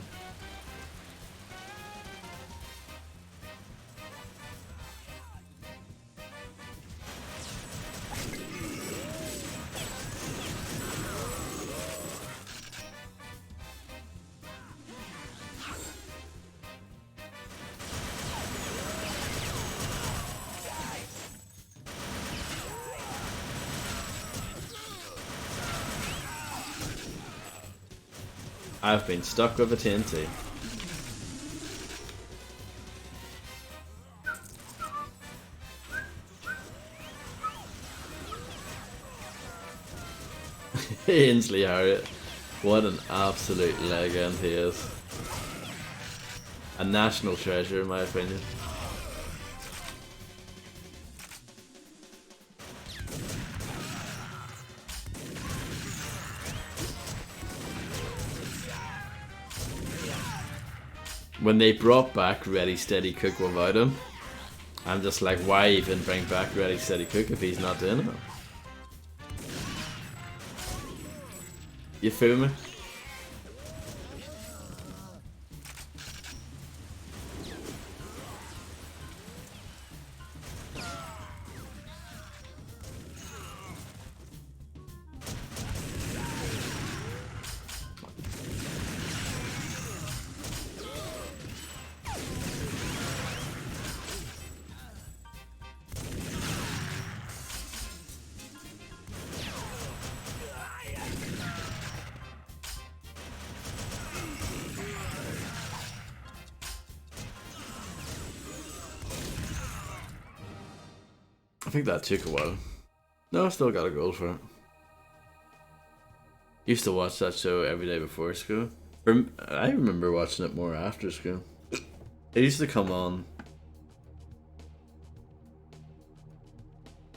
I've been stuck with a TNT. Ainsley Harriet. What an absolute legend he is. A national treasure in my opinion. When they brought back Ready Steady Cook without him, I'm just like, why even bring back Ready Steady Cook if he's not doing it? You feel me? think that took a while. No, I still got a gold for it. Used to watch that show every day before school. I remember watching it more after school. It used to come on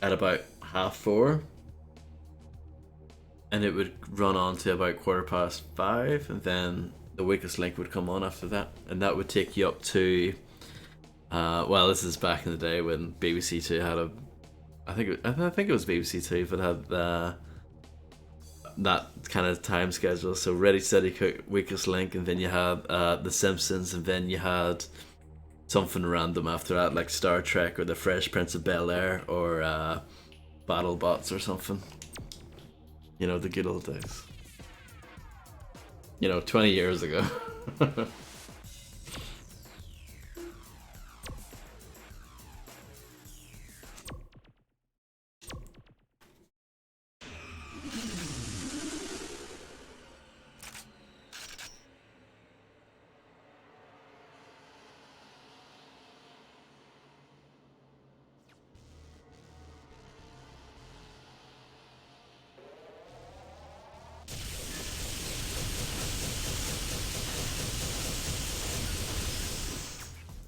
at about 4:30, and it would run on to about 5:15, and then the Weakest Link would come on after that, and that would take you up to well, this is back in the day when BBC Two had a I think it was BBC Two, but had that kind of time schedule. So Ready Steady Cook, Weakest Link, and then you had The Simpsons, and then you had something random after that, like Star Trek or The Fresh Prince of Bel-Air or BattleBots or something. You know, the good old days. 20 years ago.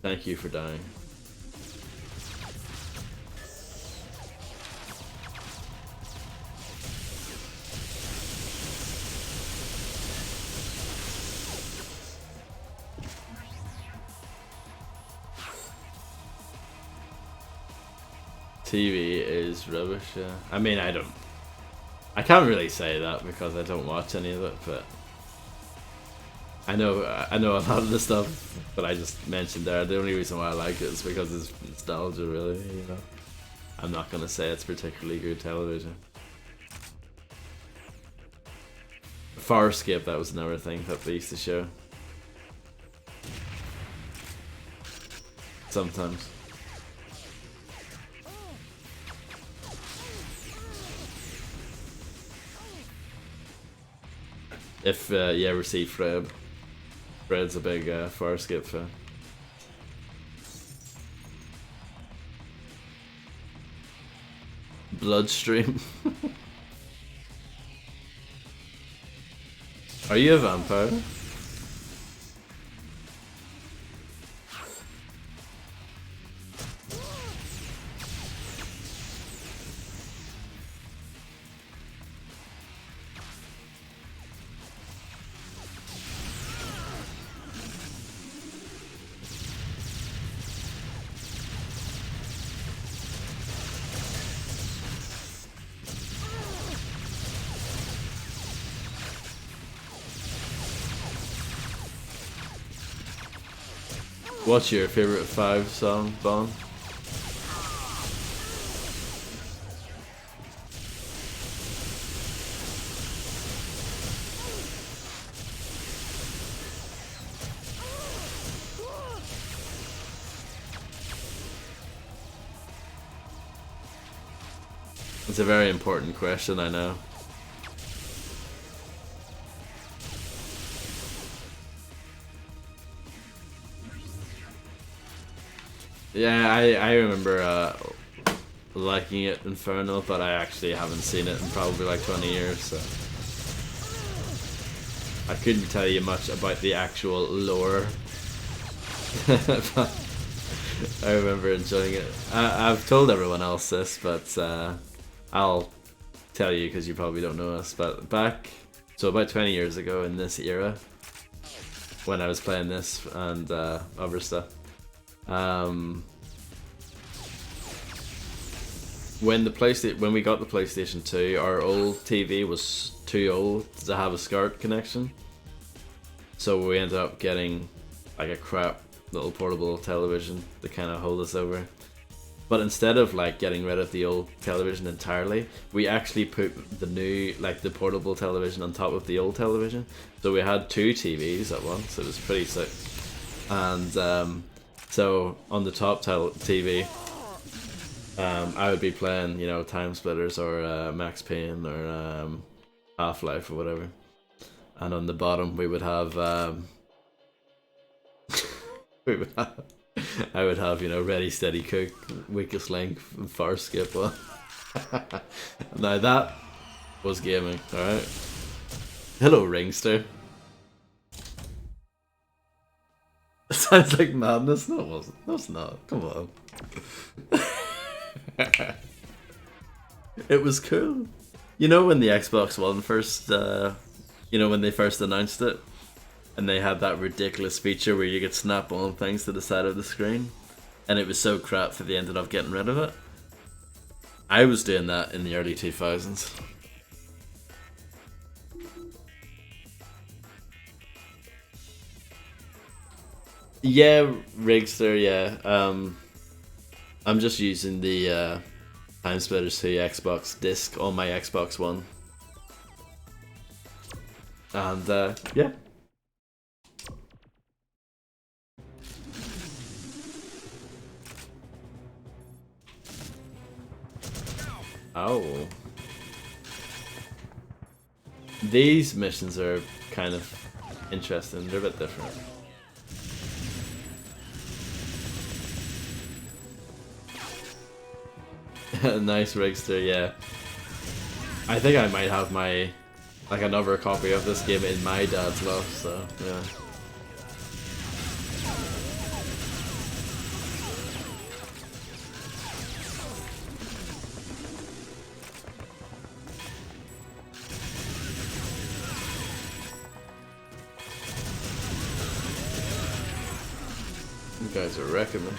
Thank you for dying. TV is rubbish, yeah. I mean, I can't really say that because I don't watch any of it, but I know a lot of the stuff that I just mentioned there. The only reason why I like it is because it's nostalgia, really. I'm not gonna say it's particularly good television. Farscape, that was another thing that they used to show. Sometimes. If you ever see Fred. Fred's a big Farscape fan. Bloodstream. Are you a vampire? What's your favorite 5 song, Bond? It's a very important question, I know. Yeah, I remember liking it, Inferno, but I actually haven't seen it in probably like 20 years, so I couldn't tell you much about the actual lore. But I remember enjoying it. I've told everyone else this, but I'll tell you because you probably don't know this. But so about 20 years ago in this era, when I was playing this and other stuff, when we got the PlayStation 2, our old TV was too old to have a SCART connection, so we ended up getting like a crap little portable television to kind of hold us over. But instead of like getting rid of the old television entirely, we actually put the new, like the portable television on top of the old television, so we had 2 TVs at once. It was pretty sick. And so on the top TV, I would be playing, TimeSplitters or Max Payne or Half-Life or whatever, and on the bottom we would have I would have, you know, ready, steady, cook, weakest link, far skip one. Now that was gaming, alright? Hello, Ringster. It sounds like madness. No, it wasn't. No, it's not. Come on. It was cool. You know when the Xbox One first, you know when they first announced it, and they had that ridiculous feature where you could snap on things to the side of the screen, and it was so crap that they ended up getting rid of it. I was doing that in the early 2000s. Yeah, Rigster, yeah. I'm just using the TimeSplitters 2 Xbox disc on my Xbox One. And yeah. Oh. These missions are kind of interesting. They're a bit different. Nice Rigster, yeah. I think I might have my, like, another copy of this game in my dad's loft, so yeah. You guys are wrecking me.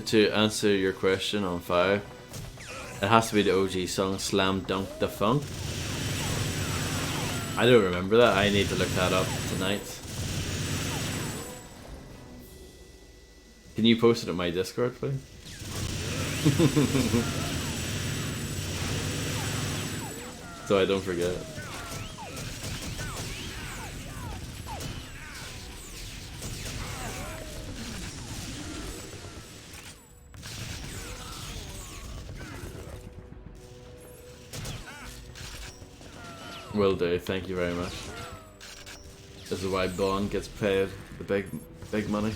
To answer your question on fire, it has to be the OG song Slam Dunk the Funk. I don't remember that. I need to look that up tonight. Can you post it on my Discord, please? So I don't forget. Will do, thank you very much. This is why Bond gets paid the big money.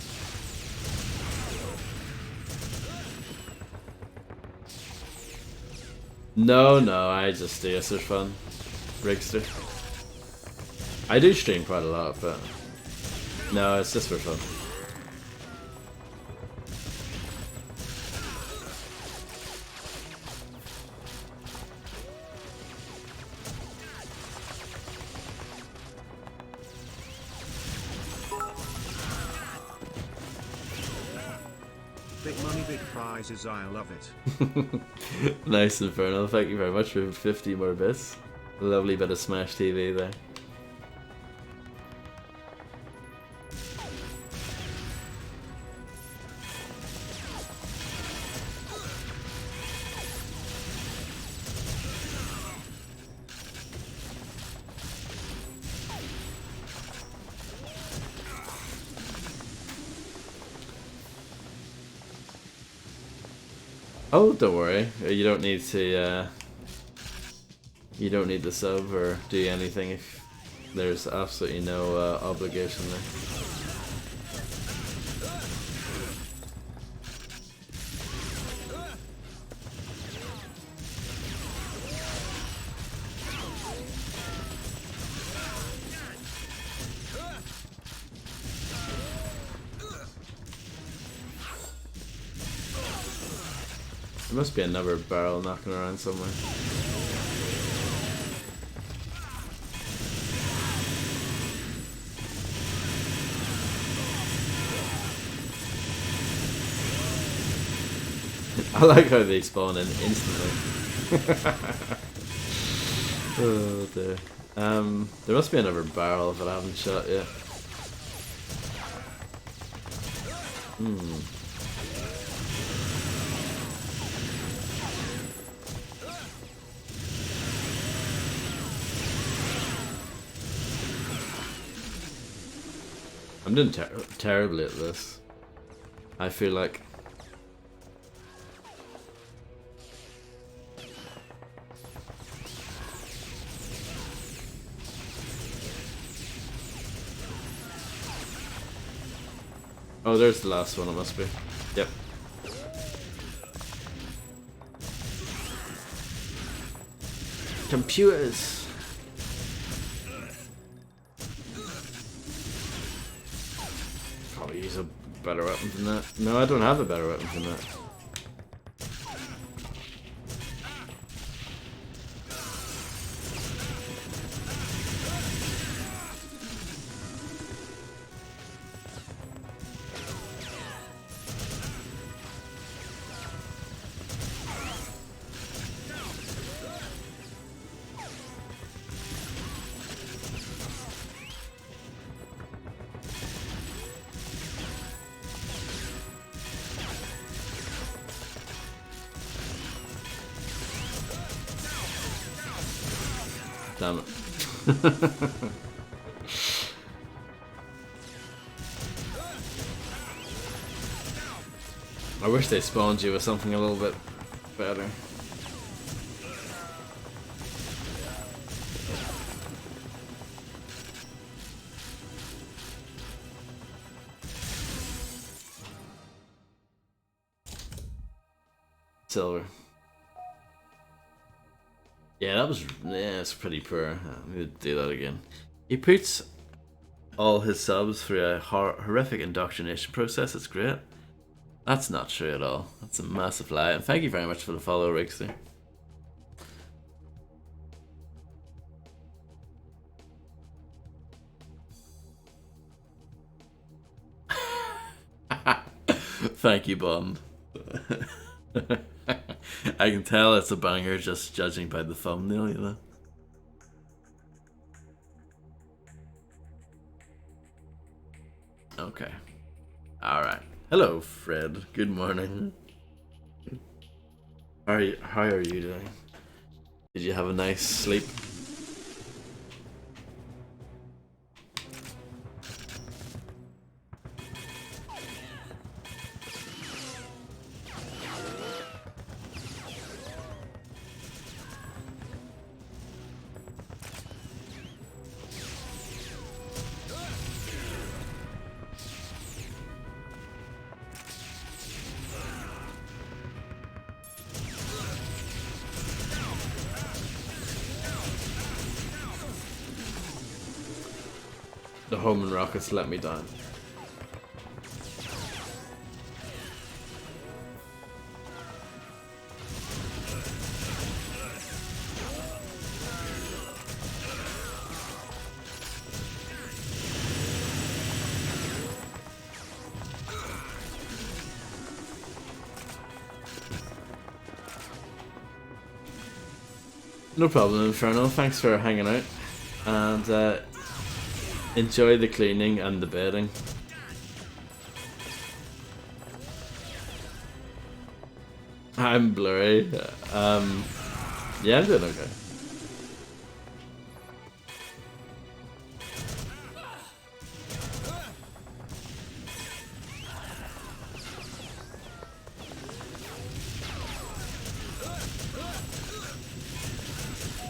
No, I just do it for fun. Rigster. I do stream quite a lot, but no, it's just for fun.
Big money, big prizes, I love it.
Nice, Infernal. Thank you very much for 50 more bits. A lovely bit of Smash TV there. Oh, don't worry. You don't need to. You don't need to sub or do anything if there's absolutely no obligation there. There must be another barrel knocking around somewhere. I like how they spawn in instantly. Oh dear. There must be another barrel if I haven't shot yet. Hmm. I'm doing terribly at this. I feel like. Oh, there's the last one, it must be. Yep. Computers! Probably use a better weapon than that. No, I don't have a better weapon than that. Damn it. I wish they spawned you with something a little bit better. Silver. Yeah, that was it's pretty poor. I need to do that again. He puts all his subs through a horrific indoctrination process. It's great. That's not true at all. That's a massive lie. And thank you very much for the follow, Rickster. Thank you, Bond. I can tell it's a banger just judging by the thumbnail, you know. Okay. Alright. Hello, Fred. Good morning. How are you doing? Did you have a nice sleep? The homing rockets let me down. No problem, Inferno. Thanks for hanging out. And enjoy the cleaning and the bedding. I'm blurry. Yeah, I'm doing okay.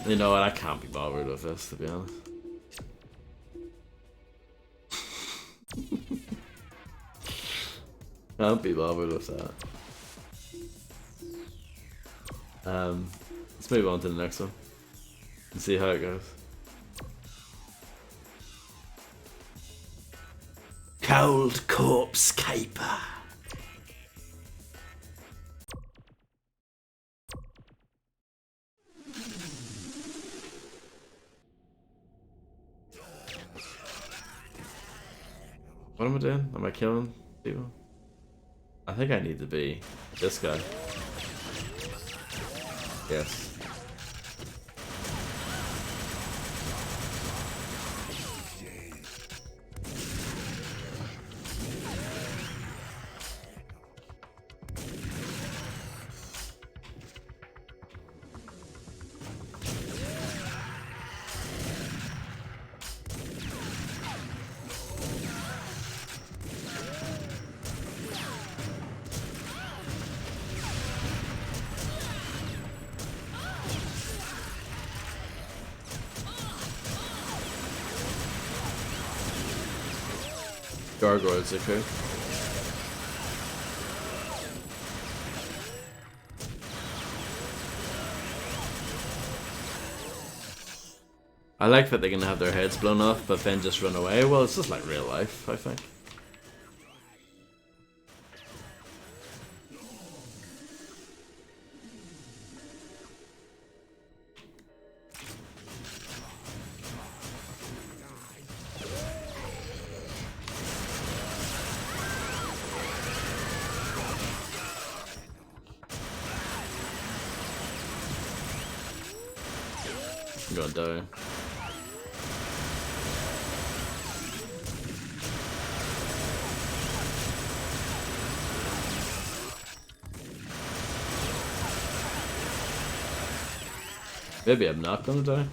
You know what? I can't be bothered with this, to be honest. Can't be bothered with that. Let's move on to the next one and see how it goes. Cold Corpse Caper. What am I doing? Am I killing people? I think I need to be this guy. Yes. Gargoyles are cool. I like that they can have their heads blown off, but then just run away. Well, it's just like real life, I think. I'm gonna die. Maybe I'm not gonna die.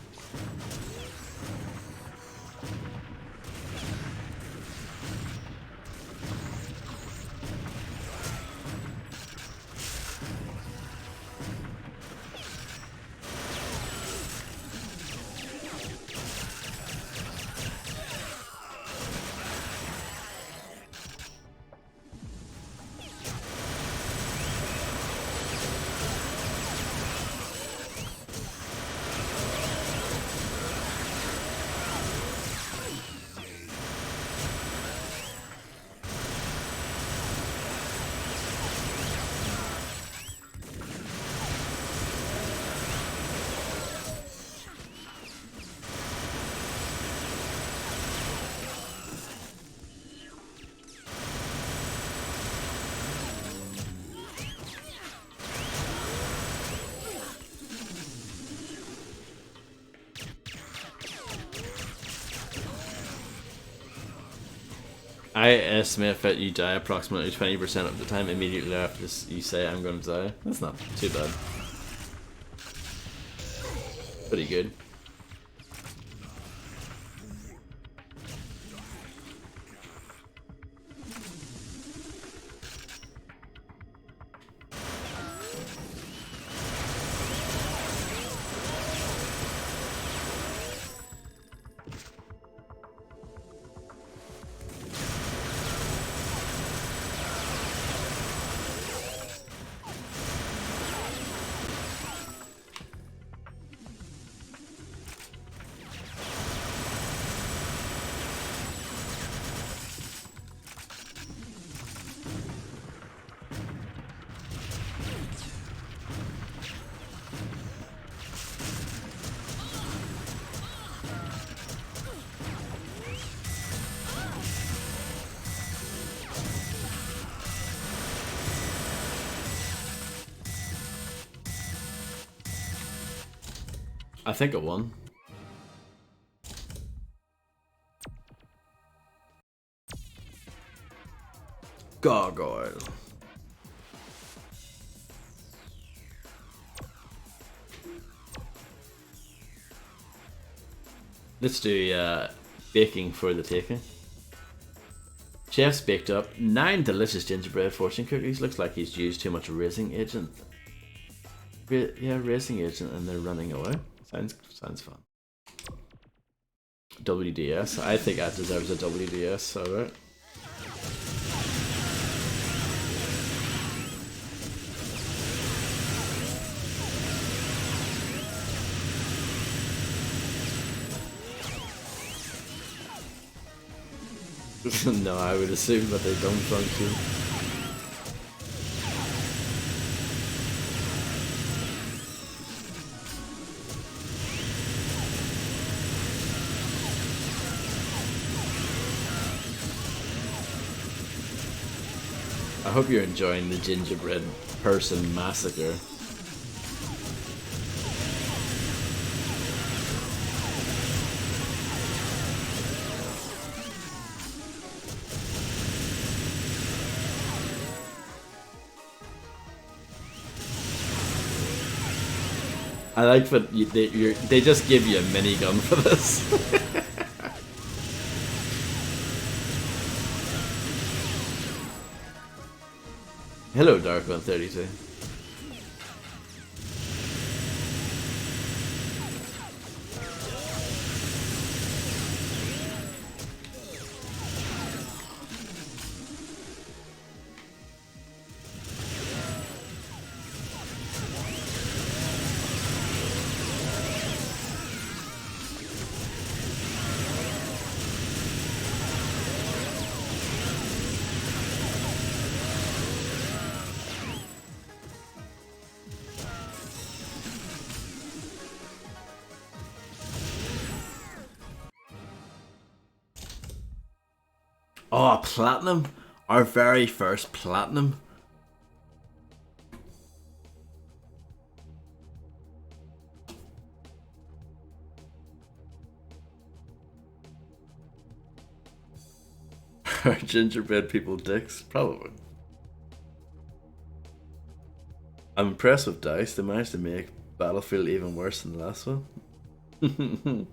I estimate that you die approximately 20% of the time immediately after you say I'm going to die. That's not too bad. Pretty good. I think it won. Gargoyle. Let's do baking for the taking. Chef's baked up 9 delicious gingerbread fortune cookies. Looks like he's used too much racing agent. Yeah, racing agent, and they're running away. Sounds fun. WDS. I think that deserves a WDS, alright. No, I would assume that they don't function. I hope you're enjoying the gingerbread person massacre. I like that they just give you a minigun for this. Hello, Dark132. Oh, platinum! Our very first platinum. Are gingerbread people dicks? Probably. I'm impressed with DICE. They managed to make Battlefield even worse than the last one.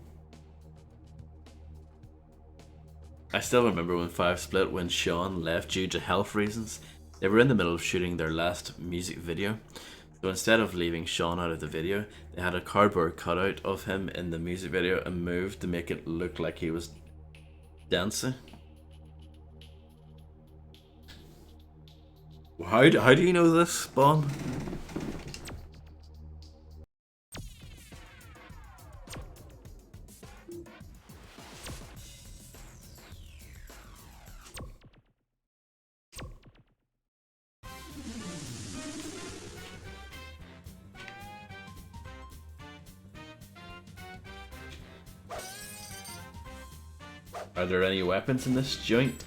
I still remember when 5 Split when Sean left due to health reasons. They were in the middle of shooting their last music video. So instead of leaving Sean out of the video, they had a cardboard cutout of him in the music video and moved to make it look like he was dancing. How do you know this, Spawn? Are there any weapons in this joint?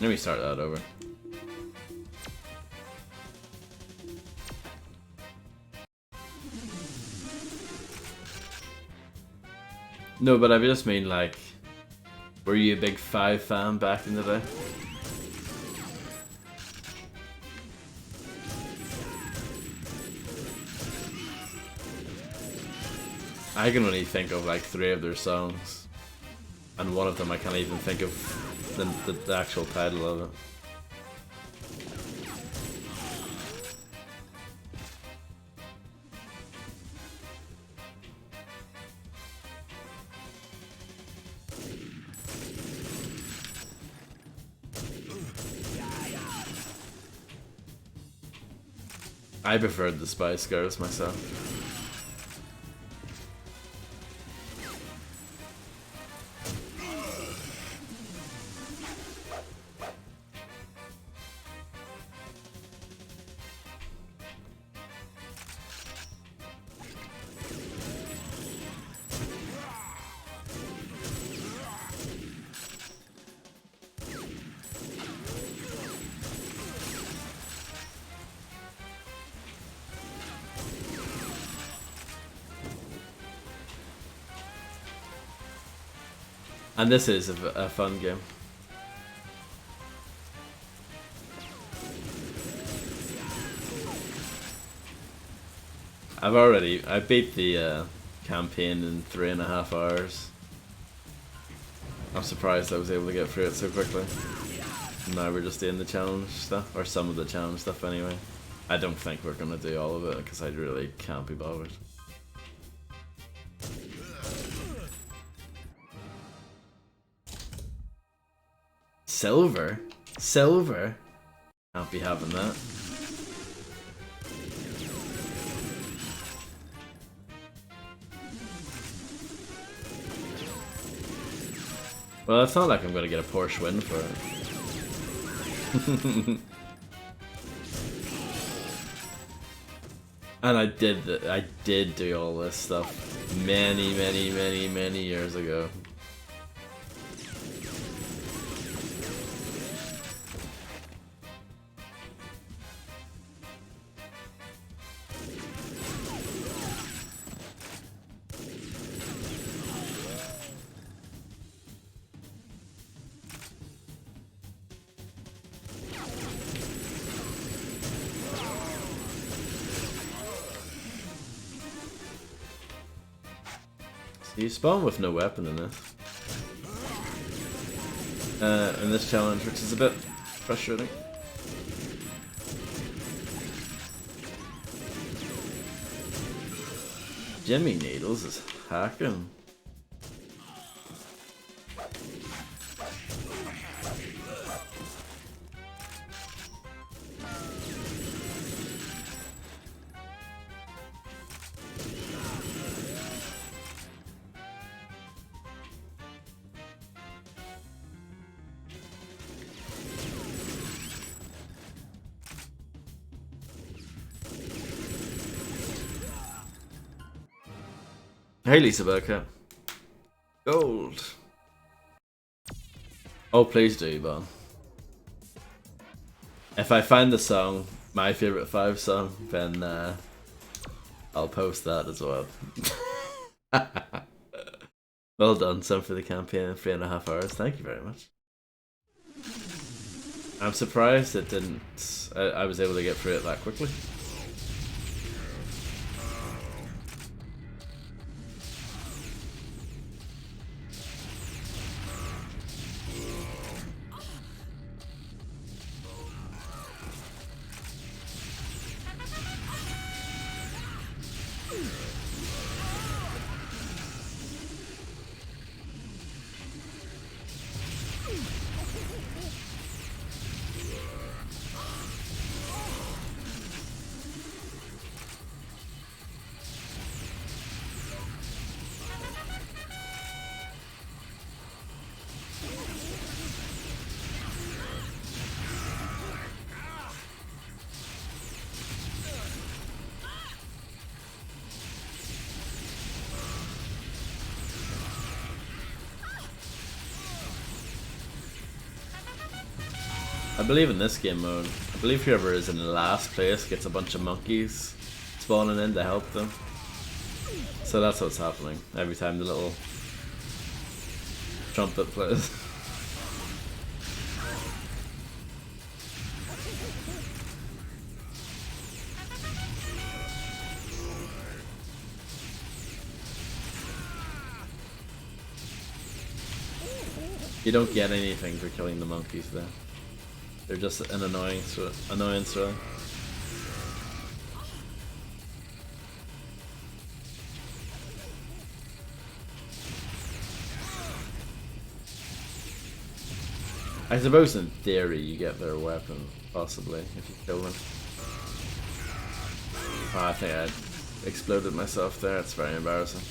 Let me start that over. No, but I just mean like, were you a big 5 fan back in the day? I can only think of like 3 of their songs, and one of them I can't even think of the actual title of it. I preferred the Spice Girls myself. And this is a fun game. I beat the campaign in 3.5 hours. I'm surprised I was able to get through it so quickly. Now we're just doing the challenge stuff, or some of the challenge stuff anyway. I don't think we're gonna do all of it because I really can't be bothered. Silver? Silver? Can't be having that. Well, it's not like I'm gonna get a Porsche win for it. And I did do all this stuff many years ago. You spawn with no weapon in this challenge, which is a bit frustrating. Jimmy Needles is hacking. hey Lisa Bellcat. Gold. Oh, please do, Bon. If I find the song, my favorite 5 song, then I'll post that as well. Well done, some for the campaign in 3.5 hours. Thank you very much. I'm surprised it didn't. I was able to get through it that quickly. I believe in this game mode, I believe whoever is in the last place gets a bunch of monkeys spawning in to help them. So that's what's happening every time the little trumpet plays. You don't get anything for killing the monkeys though. They're just an annoyance, really. I suppose in theory you get their weapon, possibly, if you kill them. Oh, I think I exploded myself there, it's very embarrassing.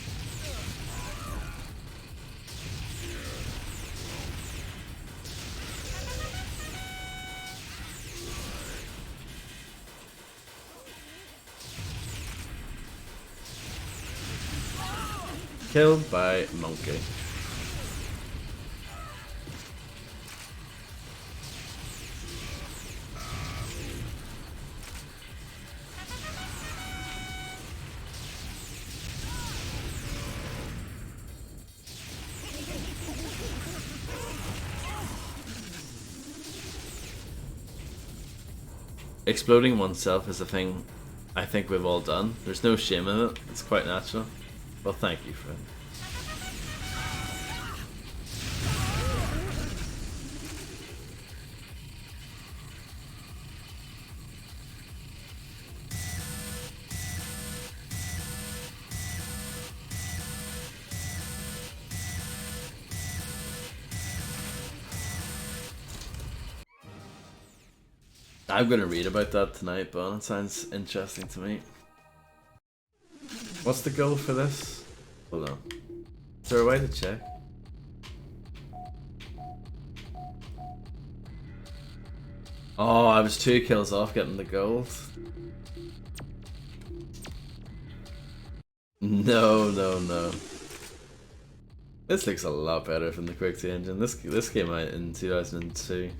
Killed by monkey. Exploding oneself is a thing I think we've all done. There's no shame in it. It's quite natural. Well, thank you, friend. I'm gonna read about that tonight, but it sounds interesting to me. What's the goal for this? Hold on. Is there a way to check? Oh, I was 2 kills off getting the gold. No, no, no. This looks a lot better from the Quick engine. This came out in 2002.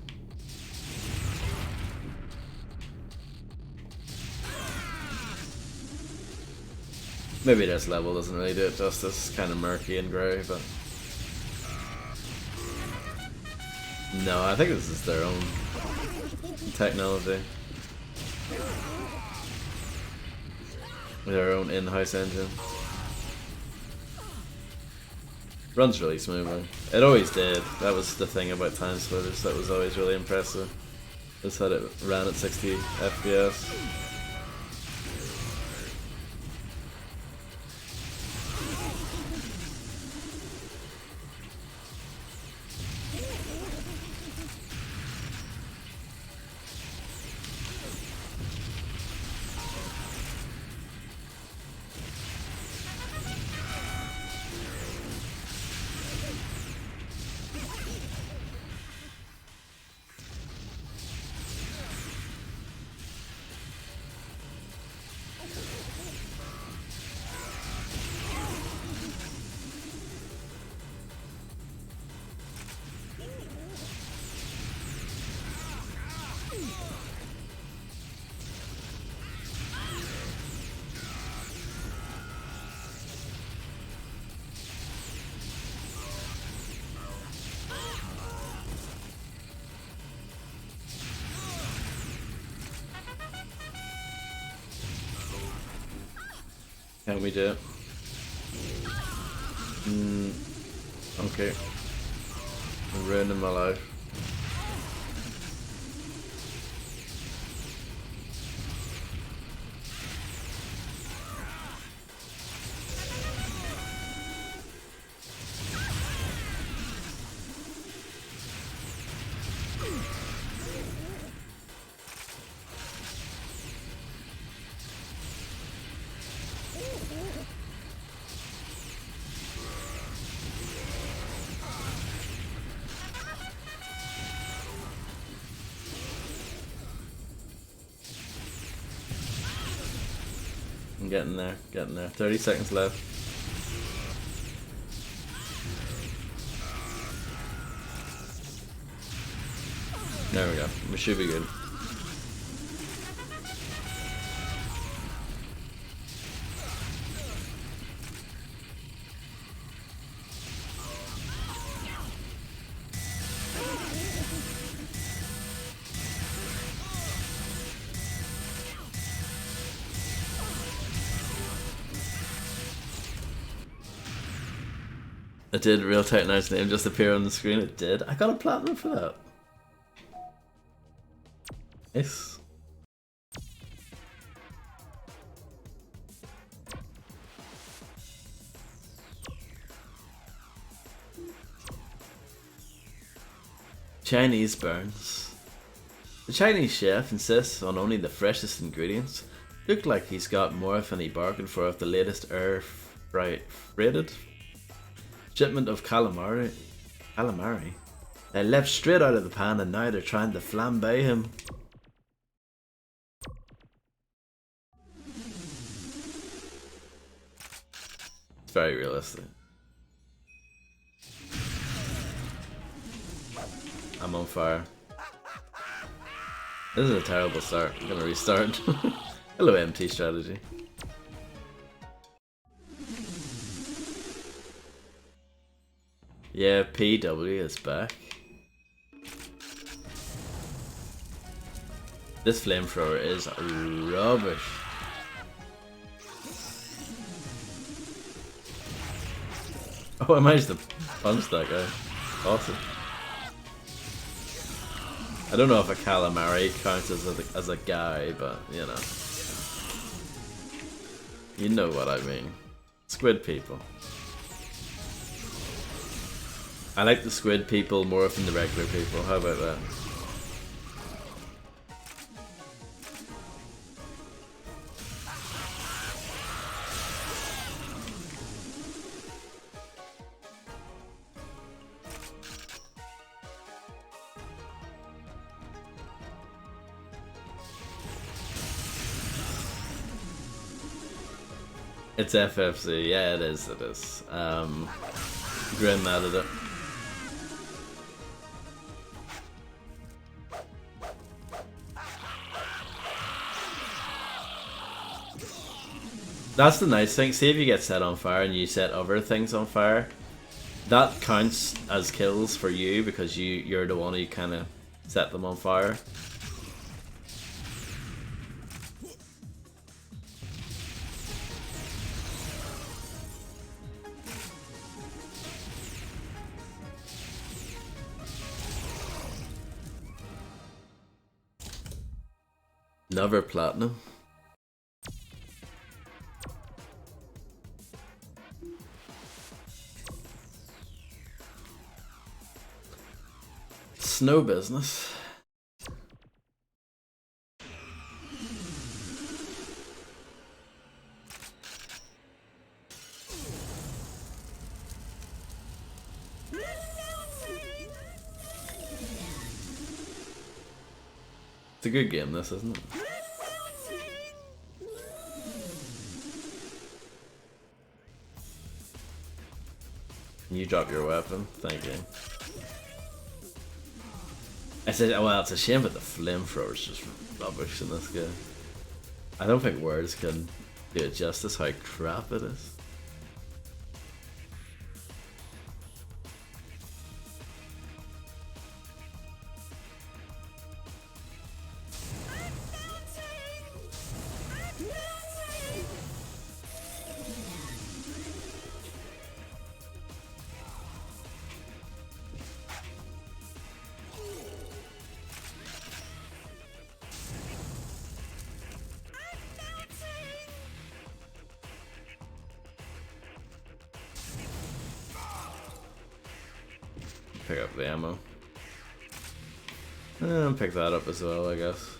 Maybe this level doesn't really do it justice, kind of murky and grey, but... No, I think this is their own technology. Their own in-house engine. Runs really smoothly. It always did. That was the thing about TimeSplitters that was always really impressive. Just that it ran at 60 FPS. Can we do it? Okay. I'm ruining my life. I'm getting there, getting there. 30 seconds left. There we go. We should be good. It did. Real Tight Knight's name just appear on the screen. It did. I got a platinum for that. Nice. Chinese burns. The Chinese chef insists on only the freshest ingredients. Look like he's got more than he bargained for of the latest air freighted shipment of calamari. They left straight out of the pan and now they're trying to flambe him. It's very realistic. I'm on fire. This is a terrible start. I'm gonna restart. Hello, MT strategy. Yeah, PW is back. This flamethrower is rubbish. Oh, I managed to punch that guy. Awesome. I don't know if a calamari counts as a guy, but you know. You know what I mean. Squid people. I like the squid people more than the regular people. How about that? It's FFC, yeah it is, it is. Grim added it. That's the nice thing, see if you get set on fire and you set other things on fire, that counts as kills for you because you're the one who kind of set them on fire. Another platinum. Snow business. It's a good game, this, isn't it? Can you drop your weapon? Thank you. I said, well, it's a shame that the flamethrower is just rubbish in this game. I don't think words can do it justice how crap it is. Pick up the ammo. Pick that up as well, I guess.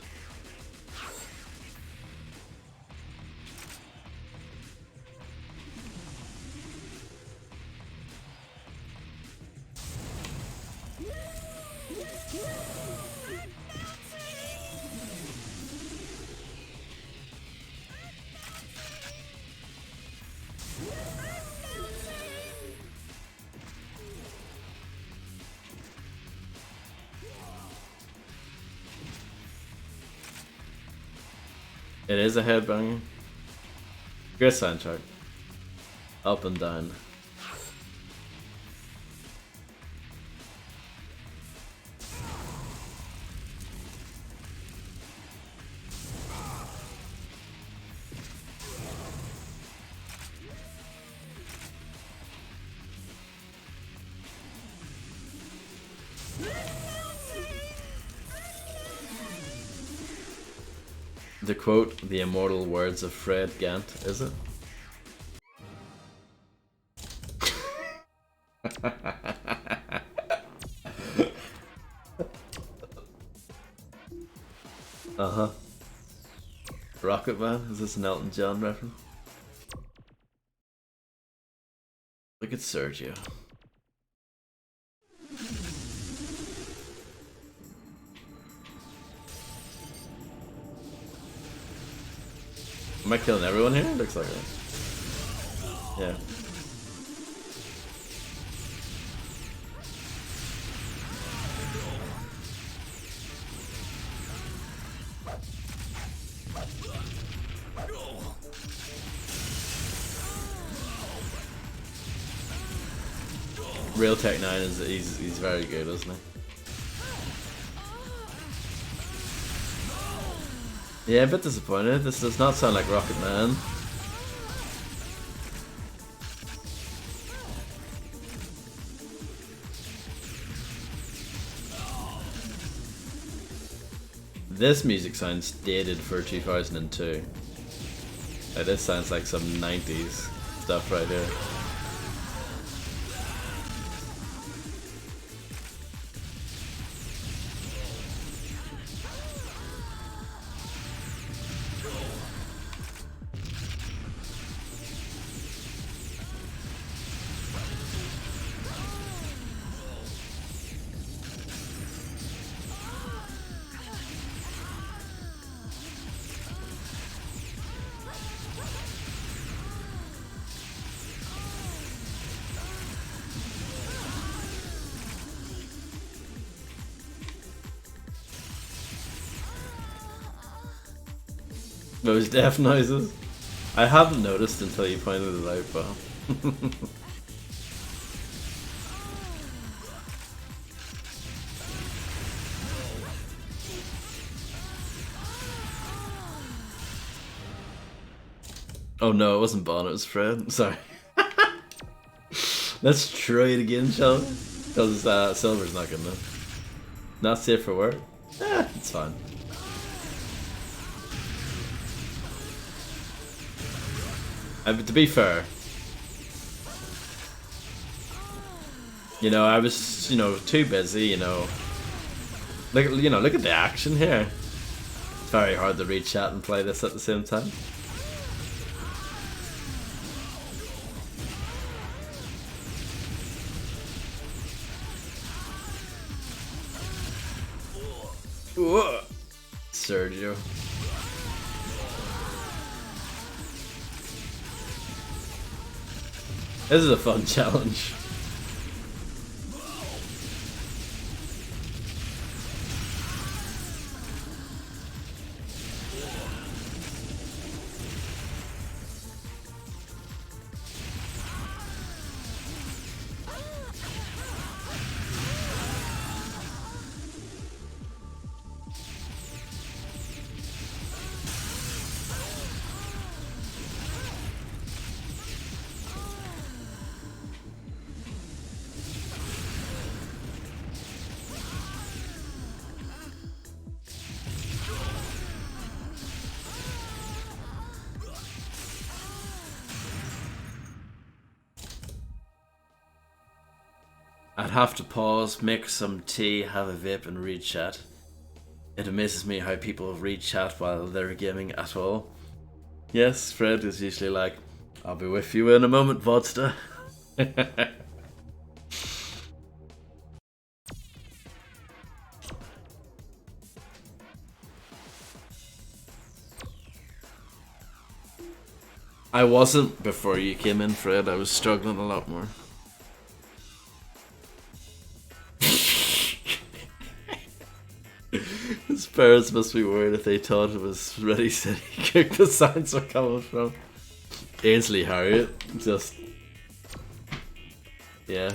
It is a headbanger. Great soundtrack. Up and down. To quote the immortal words of Fred Gant, is it? Uh-huh. Rocket Man? Is this an Elton John reference? Look at Sergio. Am I killing everyone here? Looks like it. Yeah. Real Tech 9 is he's very good, isn't he? Yeah, a bit disappointed. This does not sound like Rocket Man. This music sounds dated for 2002. Like, this sounds like some 90s stuff right here. Those death noises. I hadn't noticed until you pointed it out, but oh no, it wasn't Bon, it was Fred. Sorry. Let's try it again, shall we? Because Silver's not good enough. Not safe for work? It's fine. But to be fair, you know, I was, too busy, look at the action here. It's very hard to read chat and play this at the same time. Whoa. Sergio. This is a fun challenge. I'd have to pause, make some tea, have a vape, and read chat. It amazes me how people read chat while they're gaming at all. Yes, Fred is usually like, I'll be with you in a moment, Vodsta. I wasn't before you came in, Fred. I was struggling a lot more. His parents must be worried if they thought it was Ready City Cook the sounds were coming from. Ainsley Harriet, just... yeah.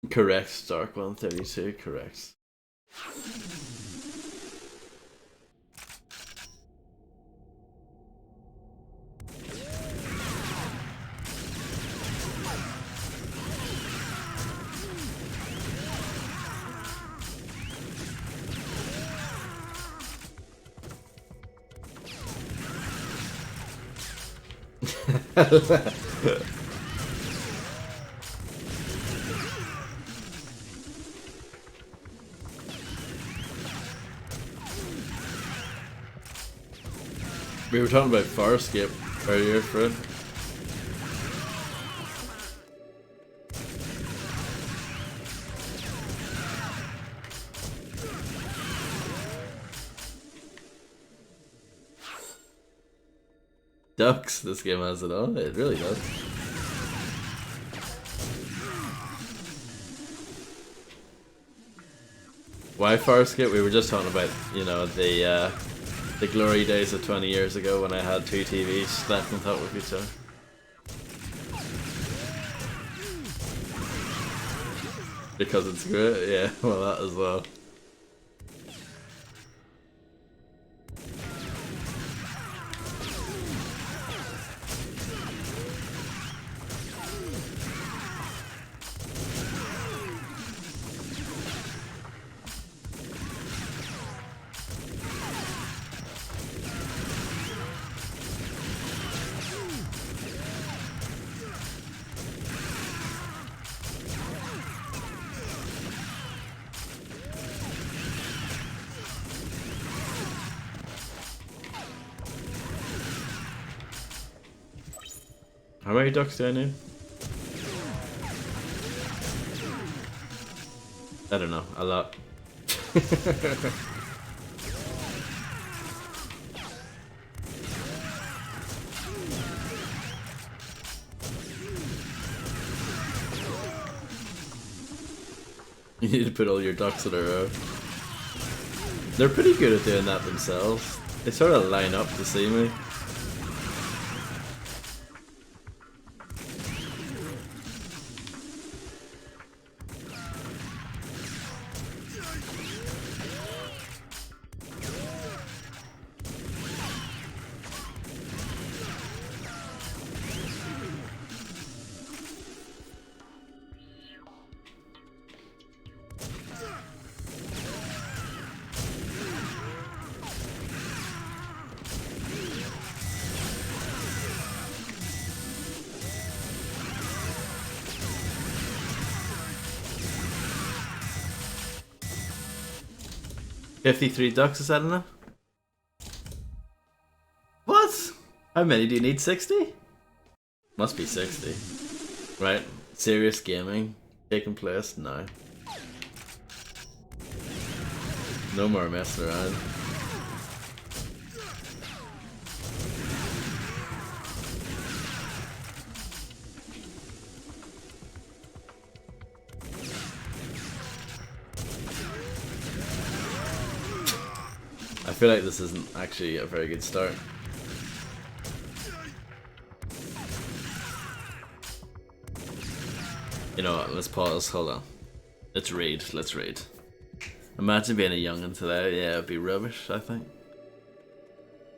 Correct, Stark 132, correct. We were talking about Farscape earlier, Fred. Ducks, this game has it all. It really does. Why Farscape? We were just talking about, you know, the glory days of 20 years ago when I had 2 TVs stacked on top of each other. Because it's great, yeah, well that as well. How many ducks do I need? I don't know, a lot. You need to put all your ducks in a row. They're pretty good at doing that themselves. They sort of line up to see me. $53 ducks, is that enough? What? How many do you need? 60? Must be 60. Right, serious gaming taking place now. No more messing around. I feel like this isn't actually a very good start. You know what, let's pause, hold on. Let's raid, let's raid. Imagine being a youngin' today, yeah, it'd be rubbish, I think.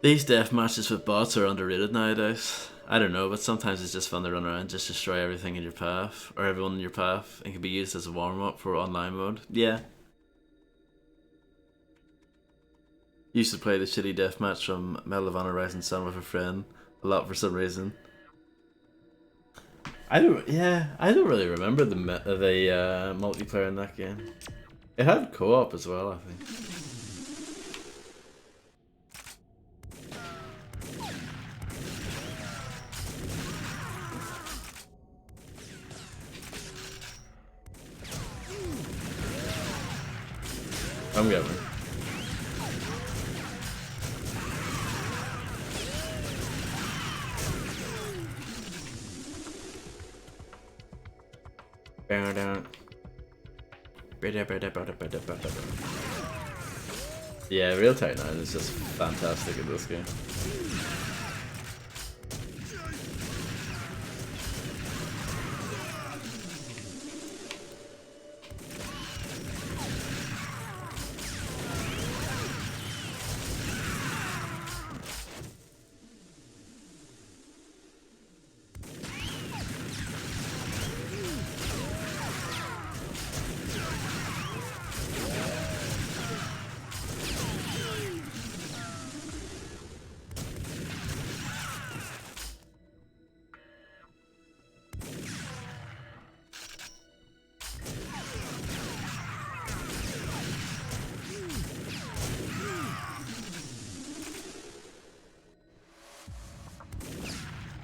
These death matches with bots are underrated nowadays. I don't know, but sometimes it's just fun to run around, just destroy everything in your path, or everyone in your path, and can be used as a warm-up for online mode. Yeah. Used to play the shitty deathmatch from Medal of Honor Rising Sun with a friend a lot for some reason. I don't. Yeah, I don't really remember the multiplayer in that game. It had co-op as well, I think. Come get me. Yeah, Real Tech 9 is just fantastic in this game.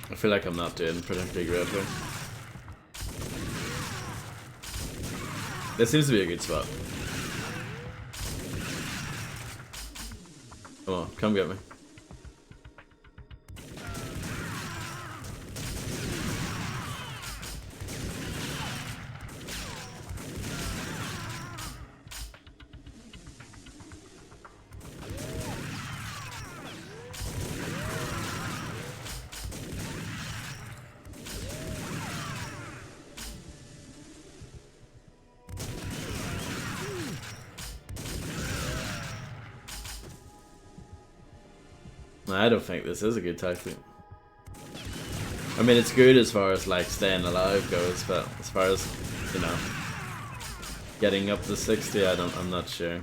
I feel like I'm not doing particularly great here. This seems to be a good spot. Come on, come get me. I don't think this is a good tactic. I mean, it's good as far as like staying alive goes, but as far as, you know, getting up to 60, I'm not sure.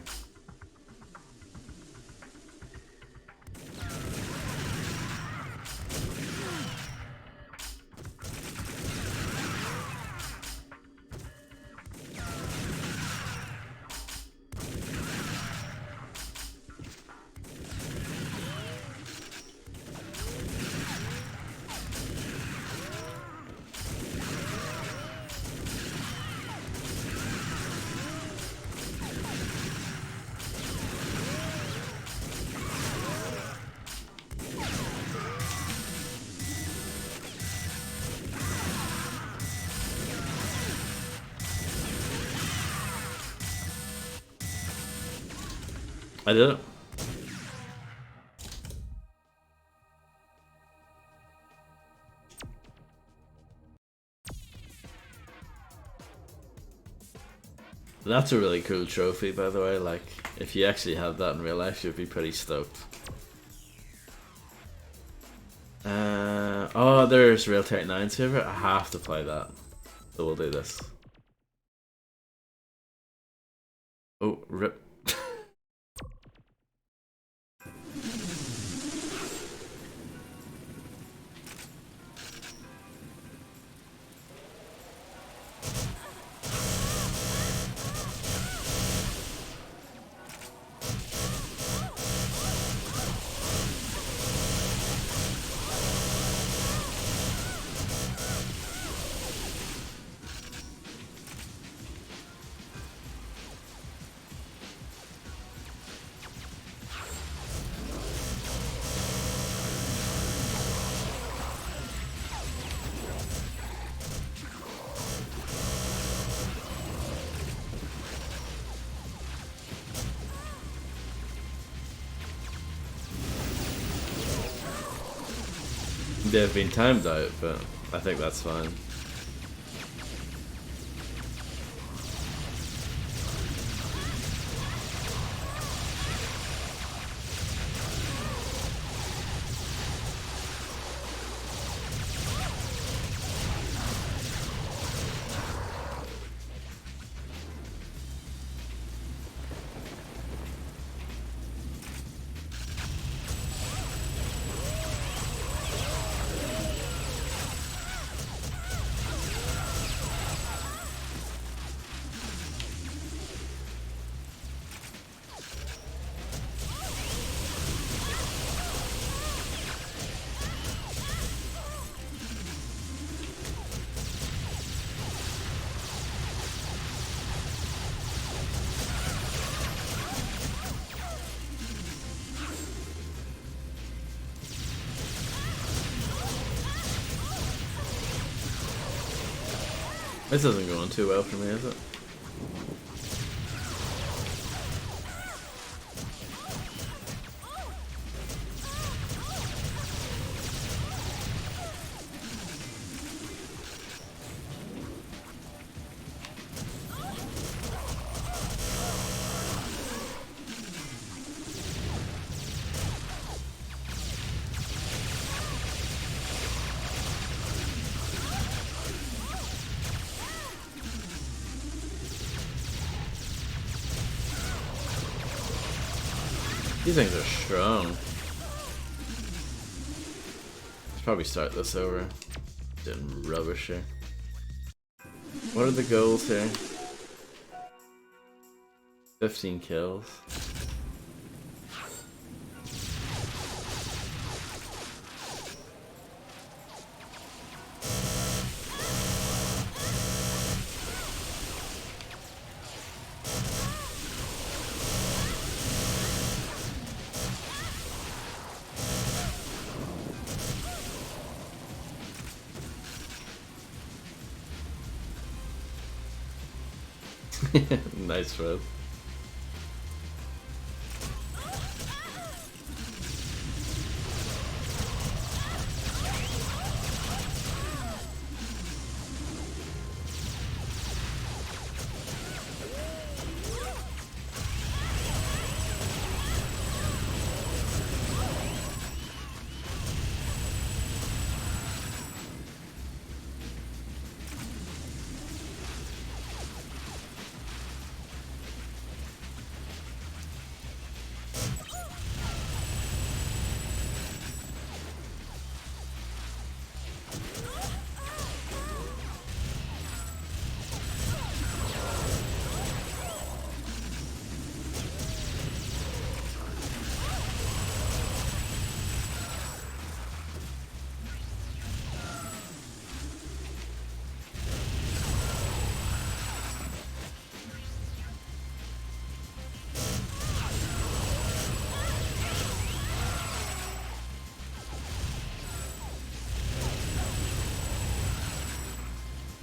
I did it. That's a really cool trophy, by the way. Like, if you actually have that in real life, you'd be pretty stoked. Oh, there's Real Tech 9's favorite. I have to play that. So we'll do this. Oh, rip. They've been timed out, but I think that's fine. This isn't going too well for me, is it? These things are strong. Let's probably start this over. Doing rubbish here. What are the goals here? 15 kills. Nice throw.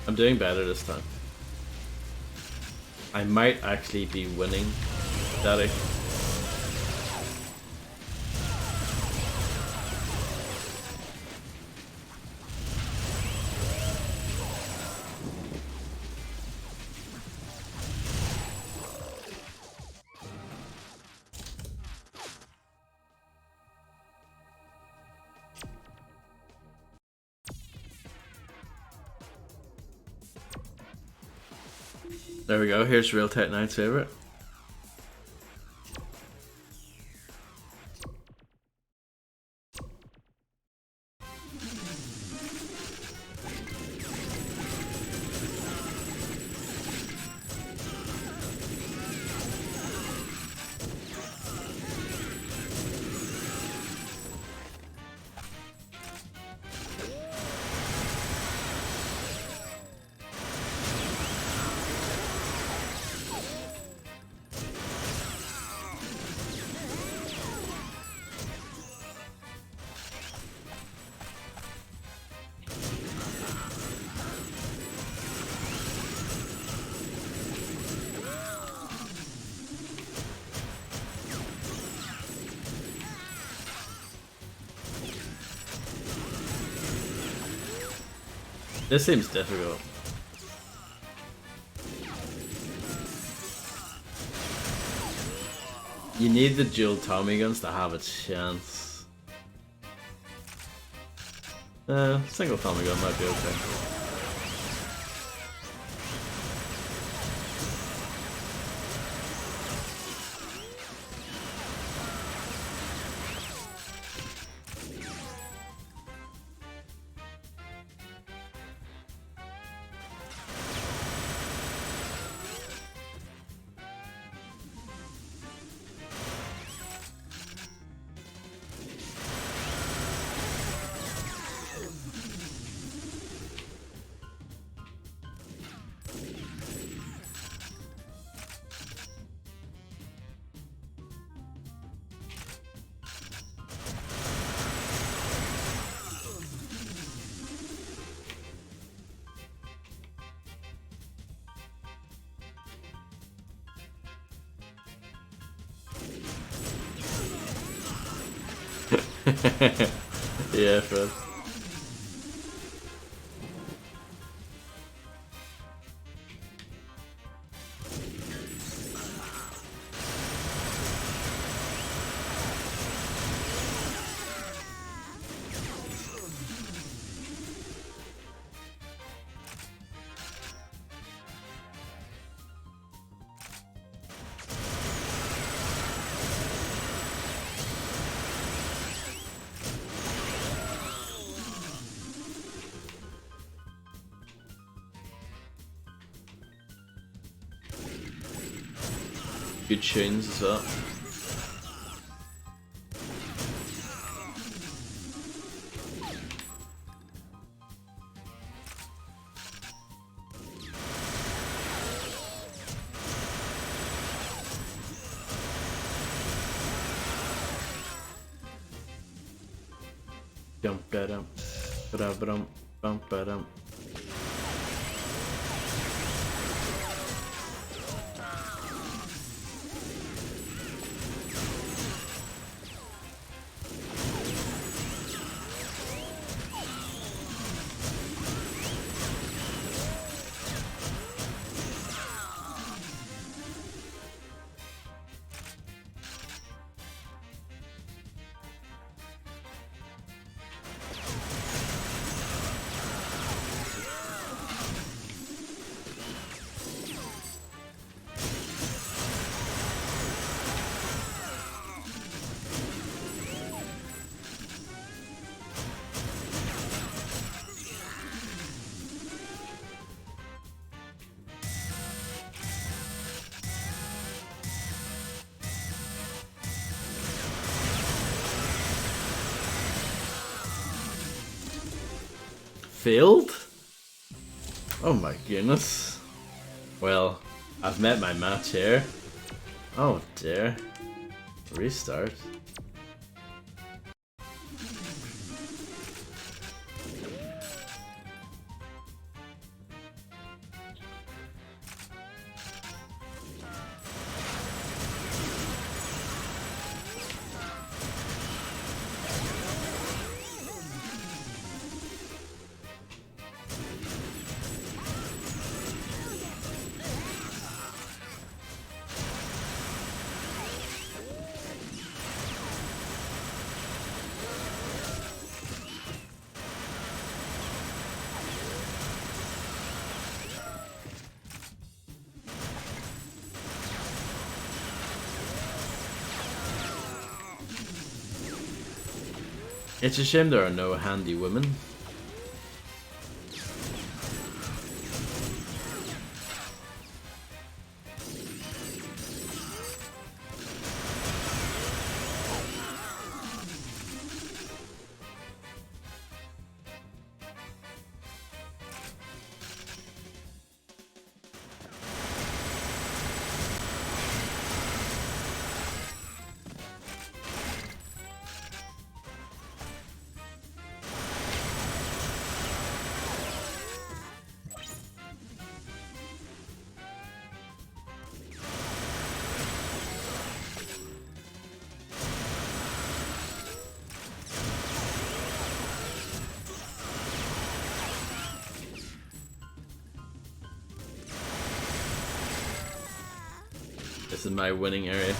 I'm doing better this time. I might actually be winning, Daddy. There we go, here's Real Tech 9's favorite. This seems difficult. You need the dual Tommy guns to have a chance. Single Tommy gun might be okay. Yeah, Fred. Good tunes as well. Dum ba dum ba dum bum ba dum. Failed? Oh my goodness. Well, I've met my match here. Oh dear. Restart. It's a shame there are no handy women. This is my winning area.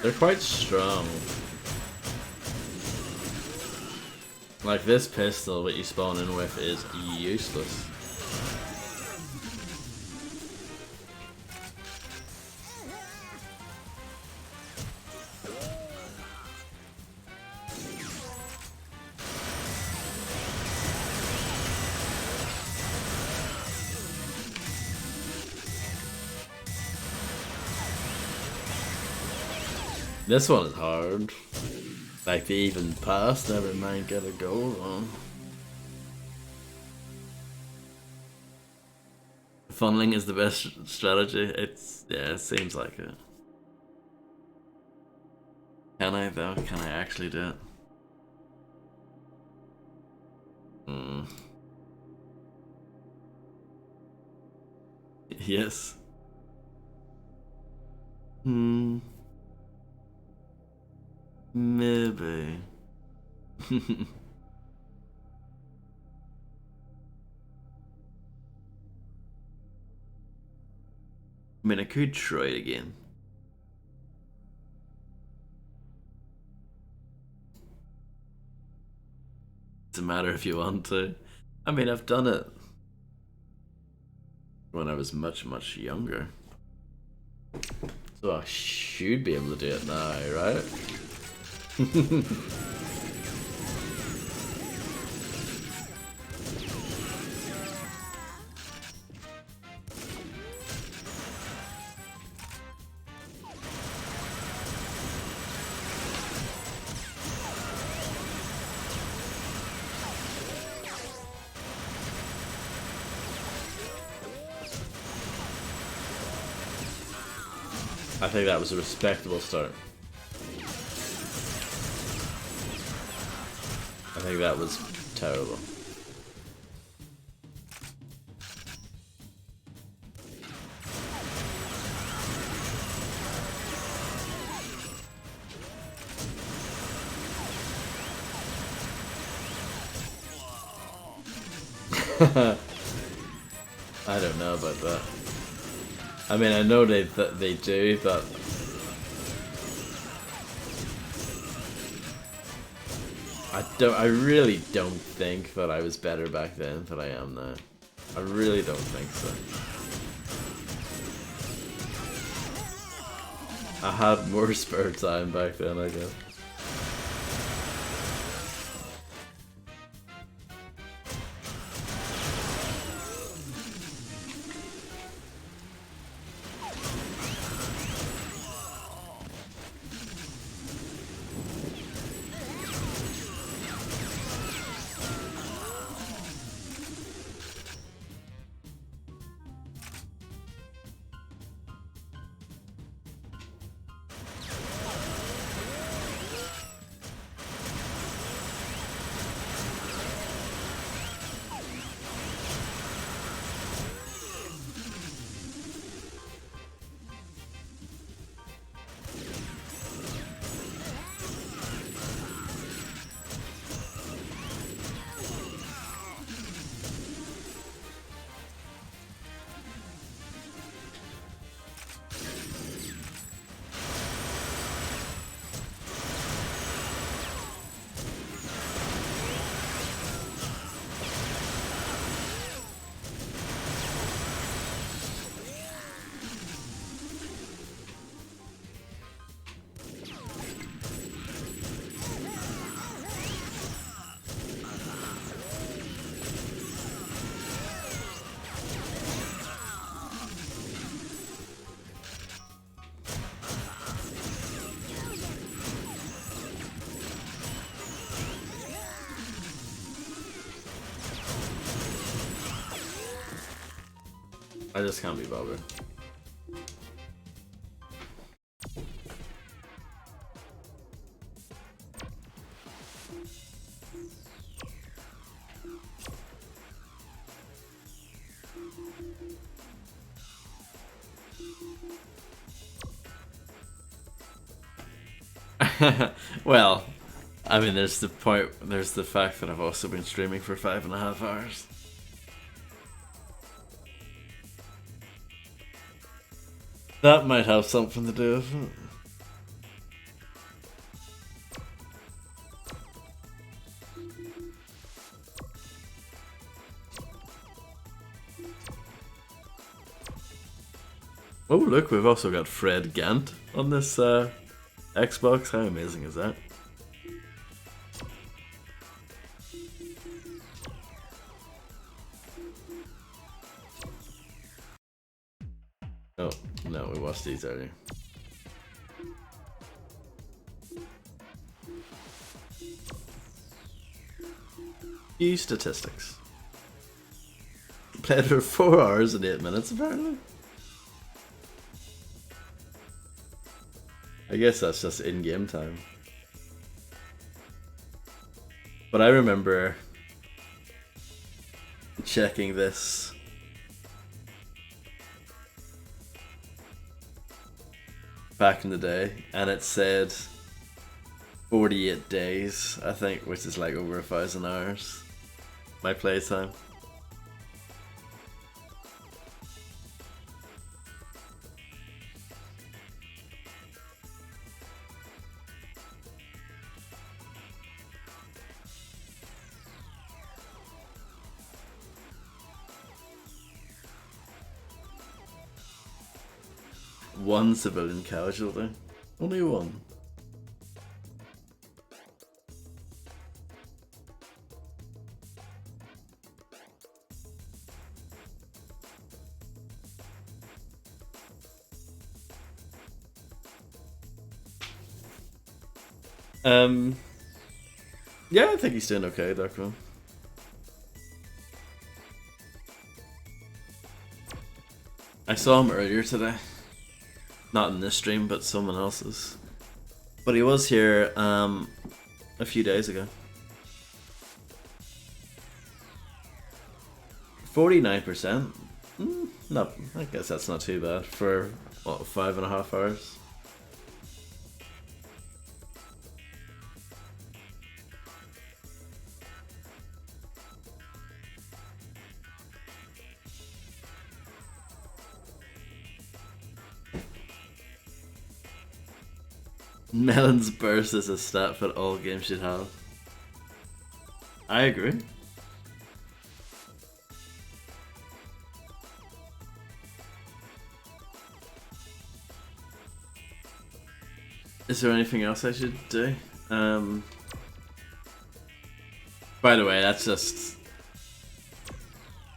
They're quite strong. Like this pistol, what you spawn in with is useless. This one is hard. Like the even pass, never mind get a goal on. Funneling is the best strategy. Yeah, it seems like it. Can I though? Can I actually do it? Yes. Maybe. I mean, I could try it again. It's a matter if you want to. I mean, I've done it when I was much, much younger. So I should be able to do it now, right? I think that was a respectable start. I think that was terrible. I don't know about that. I mean, I know they do, but I really don't think that I was better back then than I am now. I really don't think so. I had more spare time back then, I guess. I just can't be bothered. Well, I mean, there's the fact that I've also been streaming for 5.5 hours. That might have something to do with it. Oh, look, we've also got Fred Gant on this Xbox. How amazing is that? Oh, no, we watched these earlier. Few statistics. Played for 4 hours and 8 minutes, apparently. I guess that's just in-game time. But I remember checking this back in the day, and it said 48 days, I think, which is like over 1,000 hours. My playtime. One civilian casualty. Only one. Yeah, I think he's doing okay, Darkman. I saw him earlier today. Not in this stream, but someone else's. But he was here a few days ago. 49%. No, I guess that's not too bad for what, 5.5 hours. Melon's burst is a stat that all games should have. I agree. Is there anything else I should do? By the way, that's just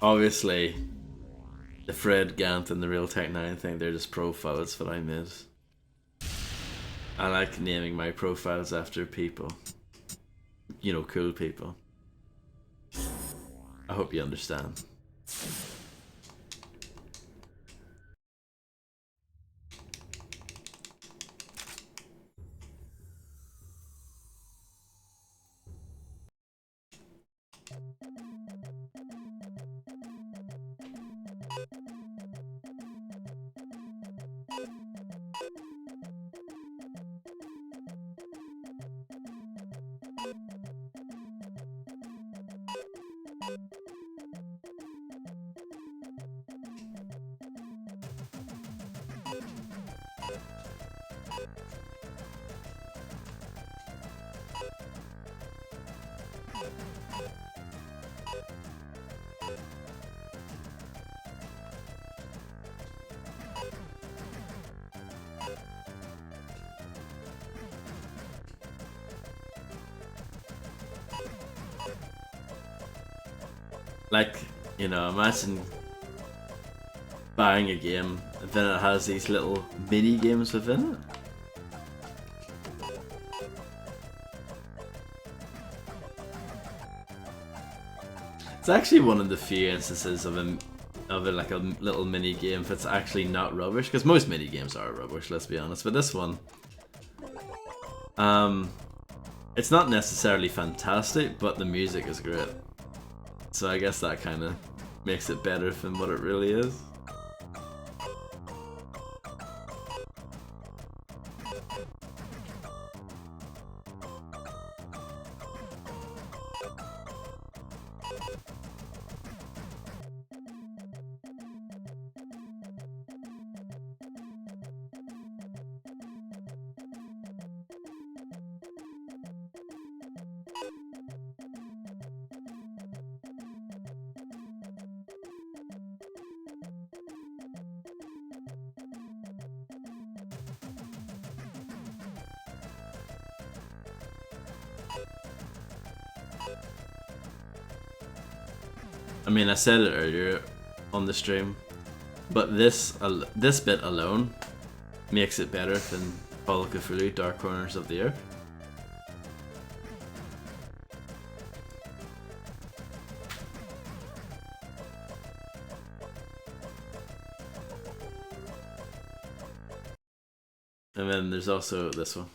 obviously the Fred Gant and the Real Tech 9 thing, they're just profiles that I made. I like naming my profiles after people. You know, cool people. I hope you understand. Like, you know, imagine buying a game and then it has these little mini games within it. It's actually one of the few instances of like a little mini game that's actually not rubbish, because most mini games are rubbish, let's be honest. But this one, it's not necessarily fantastic, but the music is great. So I guess that kind of makes it better than what it really is. I mean, I said it earlier on the stream, but this bit alone makes it better than Call of Cthulhu Dark Corners of the Earth. And then there's also this one.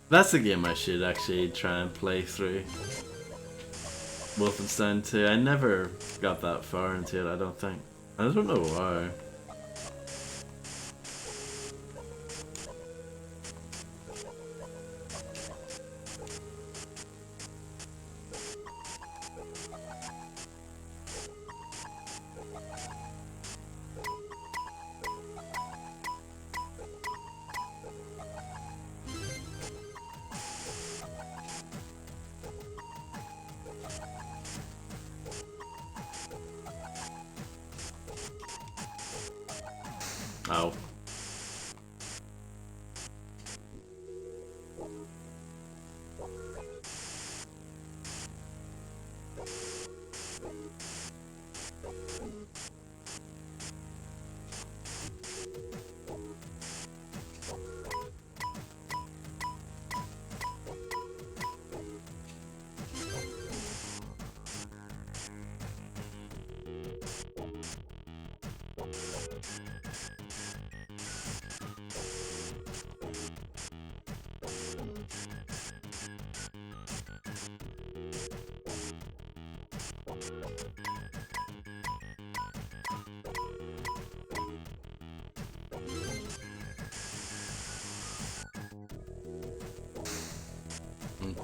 That's a game I should actually try and play through. Wolfenstein 2. I never got that far into it, I don't think. I don't know why. Oh.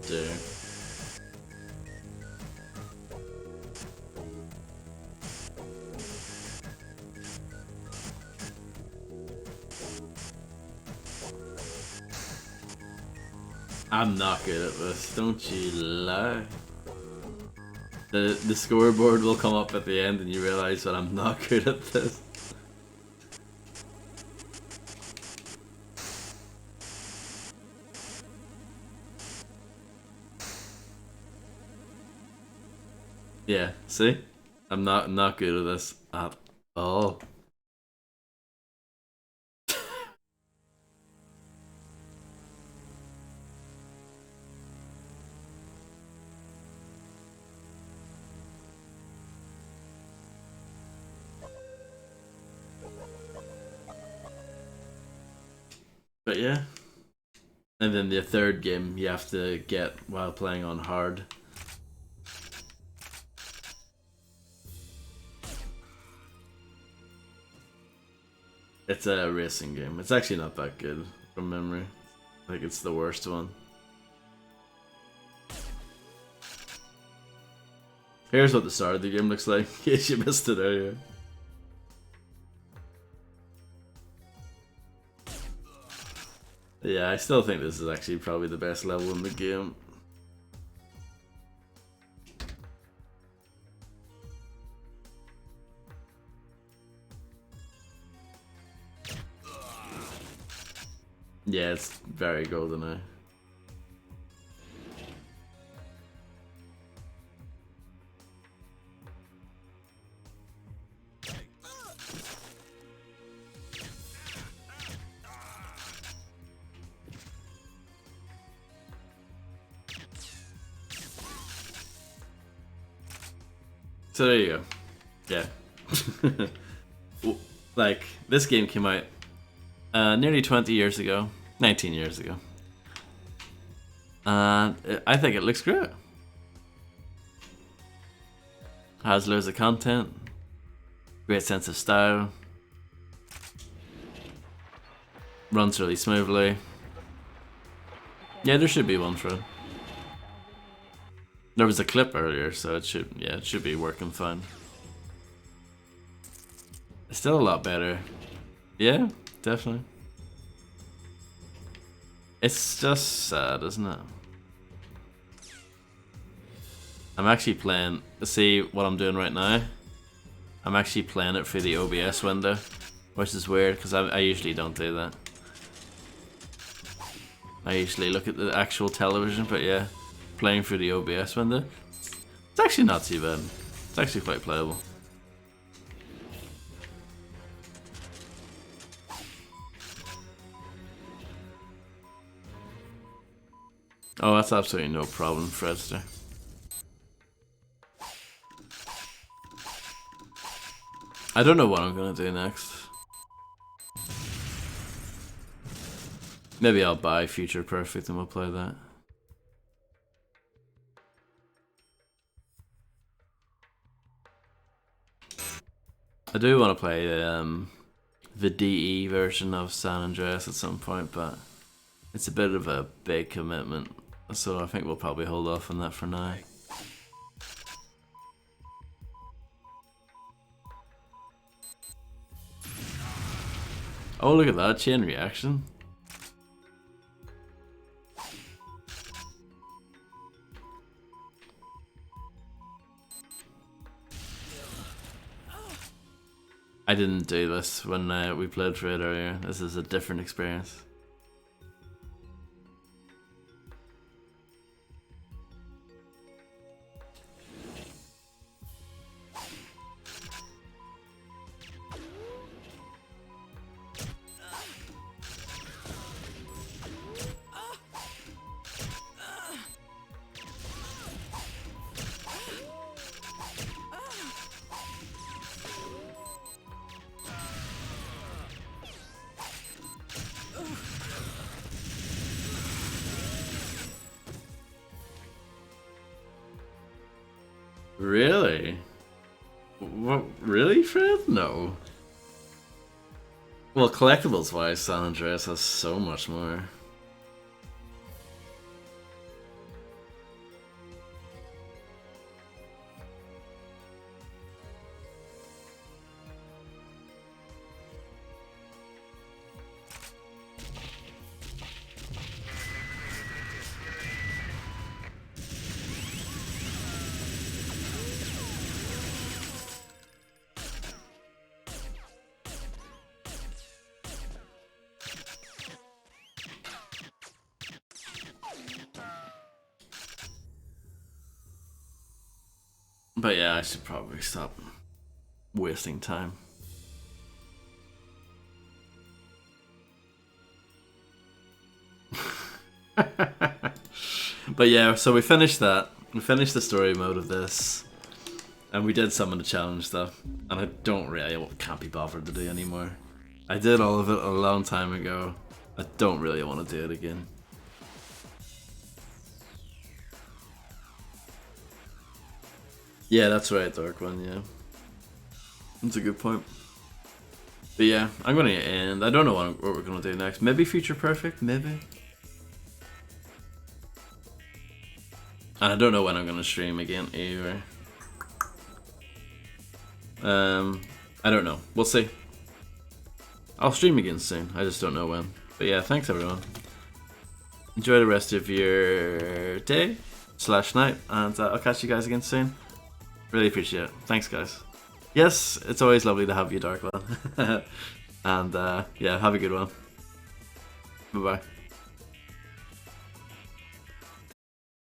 Dear. I'm not good at this, don't you lie. The scoreboard will come up at the end and you realize that I'm not good at this. Yeah, see? I'm not good at this at all. But yeah. And then the third game you have to get while playing on hard. It's a racing game. It's actually not that good from memory. I think it's the worst one. Here's what the start of the game looks like, in case you missed it earlier. Yeah, I still think this is actually probably the best level in the game. Yeah, it's very golden now. So there you go. Yeah. Like, this game came out nearly 20 years ago. 19 years ago. And I think it looks great. Has loads of content. Great sense of style. Runs really smoothly. Yeah, there should be one for it. There was a clip earlier, so it should be working fine. It's still a lot better. Yeah, definitely. It's just sad, isn't it? I'm actually playing. See what I'm doing right now? I'm actually playing it through the OBS window, which is weird because I usually don't do that. I usually look at the actual television, but yeah, playing through the OBS window. It's actually not too bad. It's actually quite playable. Oh, that's absolutely no problem, Fredster. I don't know what I'm gonna do next. Maybe I'll buy Future Perfect and we'll play that. I do want to play the DE version of San Andreas at some point, but it's a bit of a big commitment, so I think we'll probably hold off on that for now. Oh, look at that chain reaction. I didn't do this when we played through it earlier. This is a different experience. Really? What? Really, Fred? No. Well, collectibles wise, San Andreas has so much more. But yeah, I should probably stop wasting time. But yeah, so we finished that. We finished the story mode of this. And we did some of the challenge stuff. And I can't be bothered to do anymore. I did all of it a long time ago. I don't really want to do it again. Yeah, that's right, Dark One, yeah. That's a good point. But yeah, I'm going to end. I don't know what we're going to do next. Maybe Future Perfect, maybe. And I don't know when I'm going to stream again either. I don't know. We'll see. I'll stream again soon. I just don't know when. But yeah, thanks everyone. Enjoy the rest of your day / night. And I'll catch you guys again soon. Really appreciate it. Thanks, guys. Yes, it's always lovely to have you, Dark One. And yeah, have a good one. Bye-bye.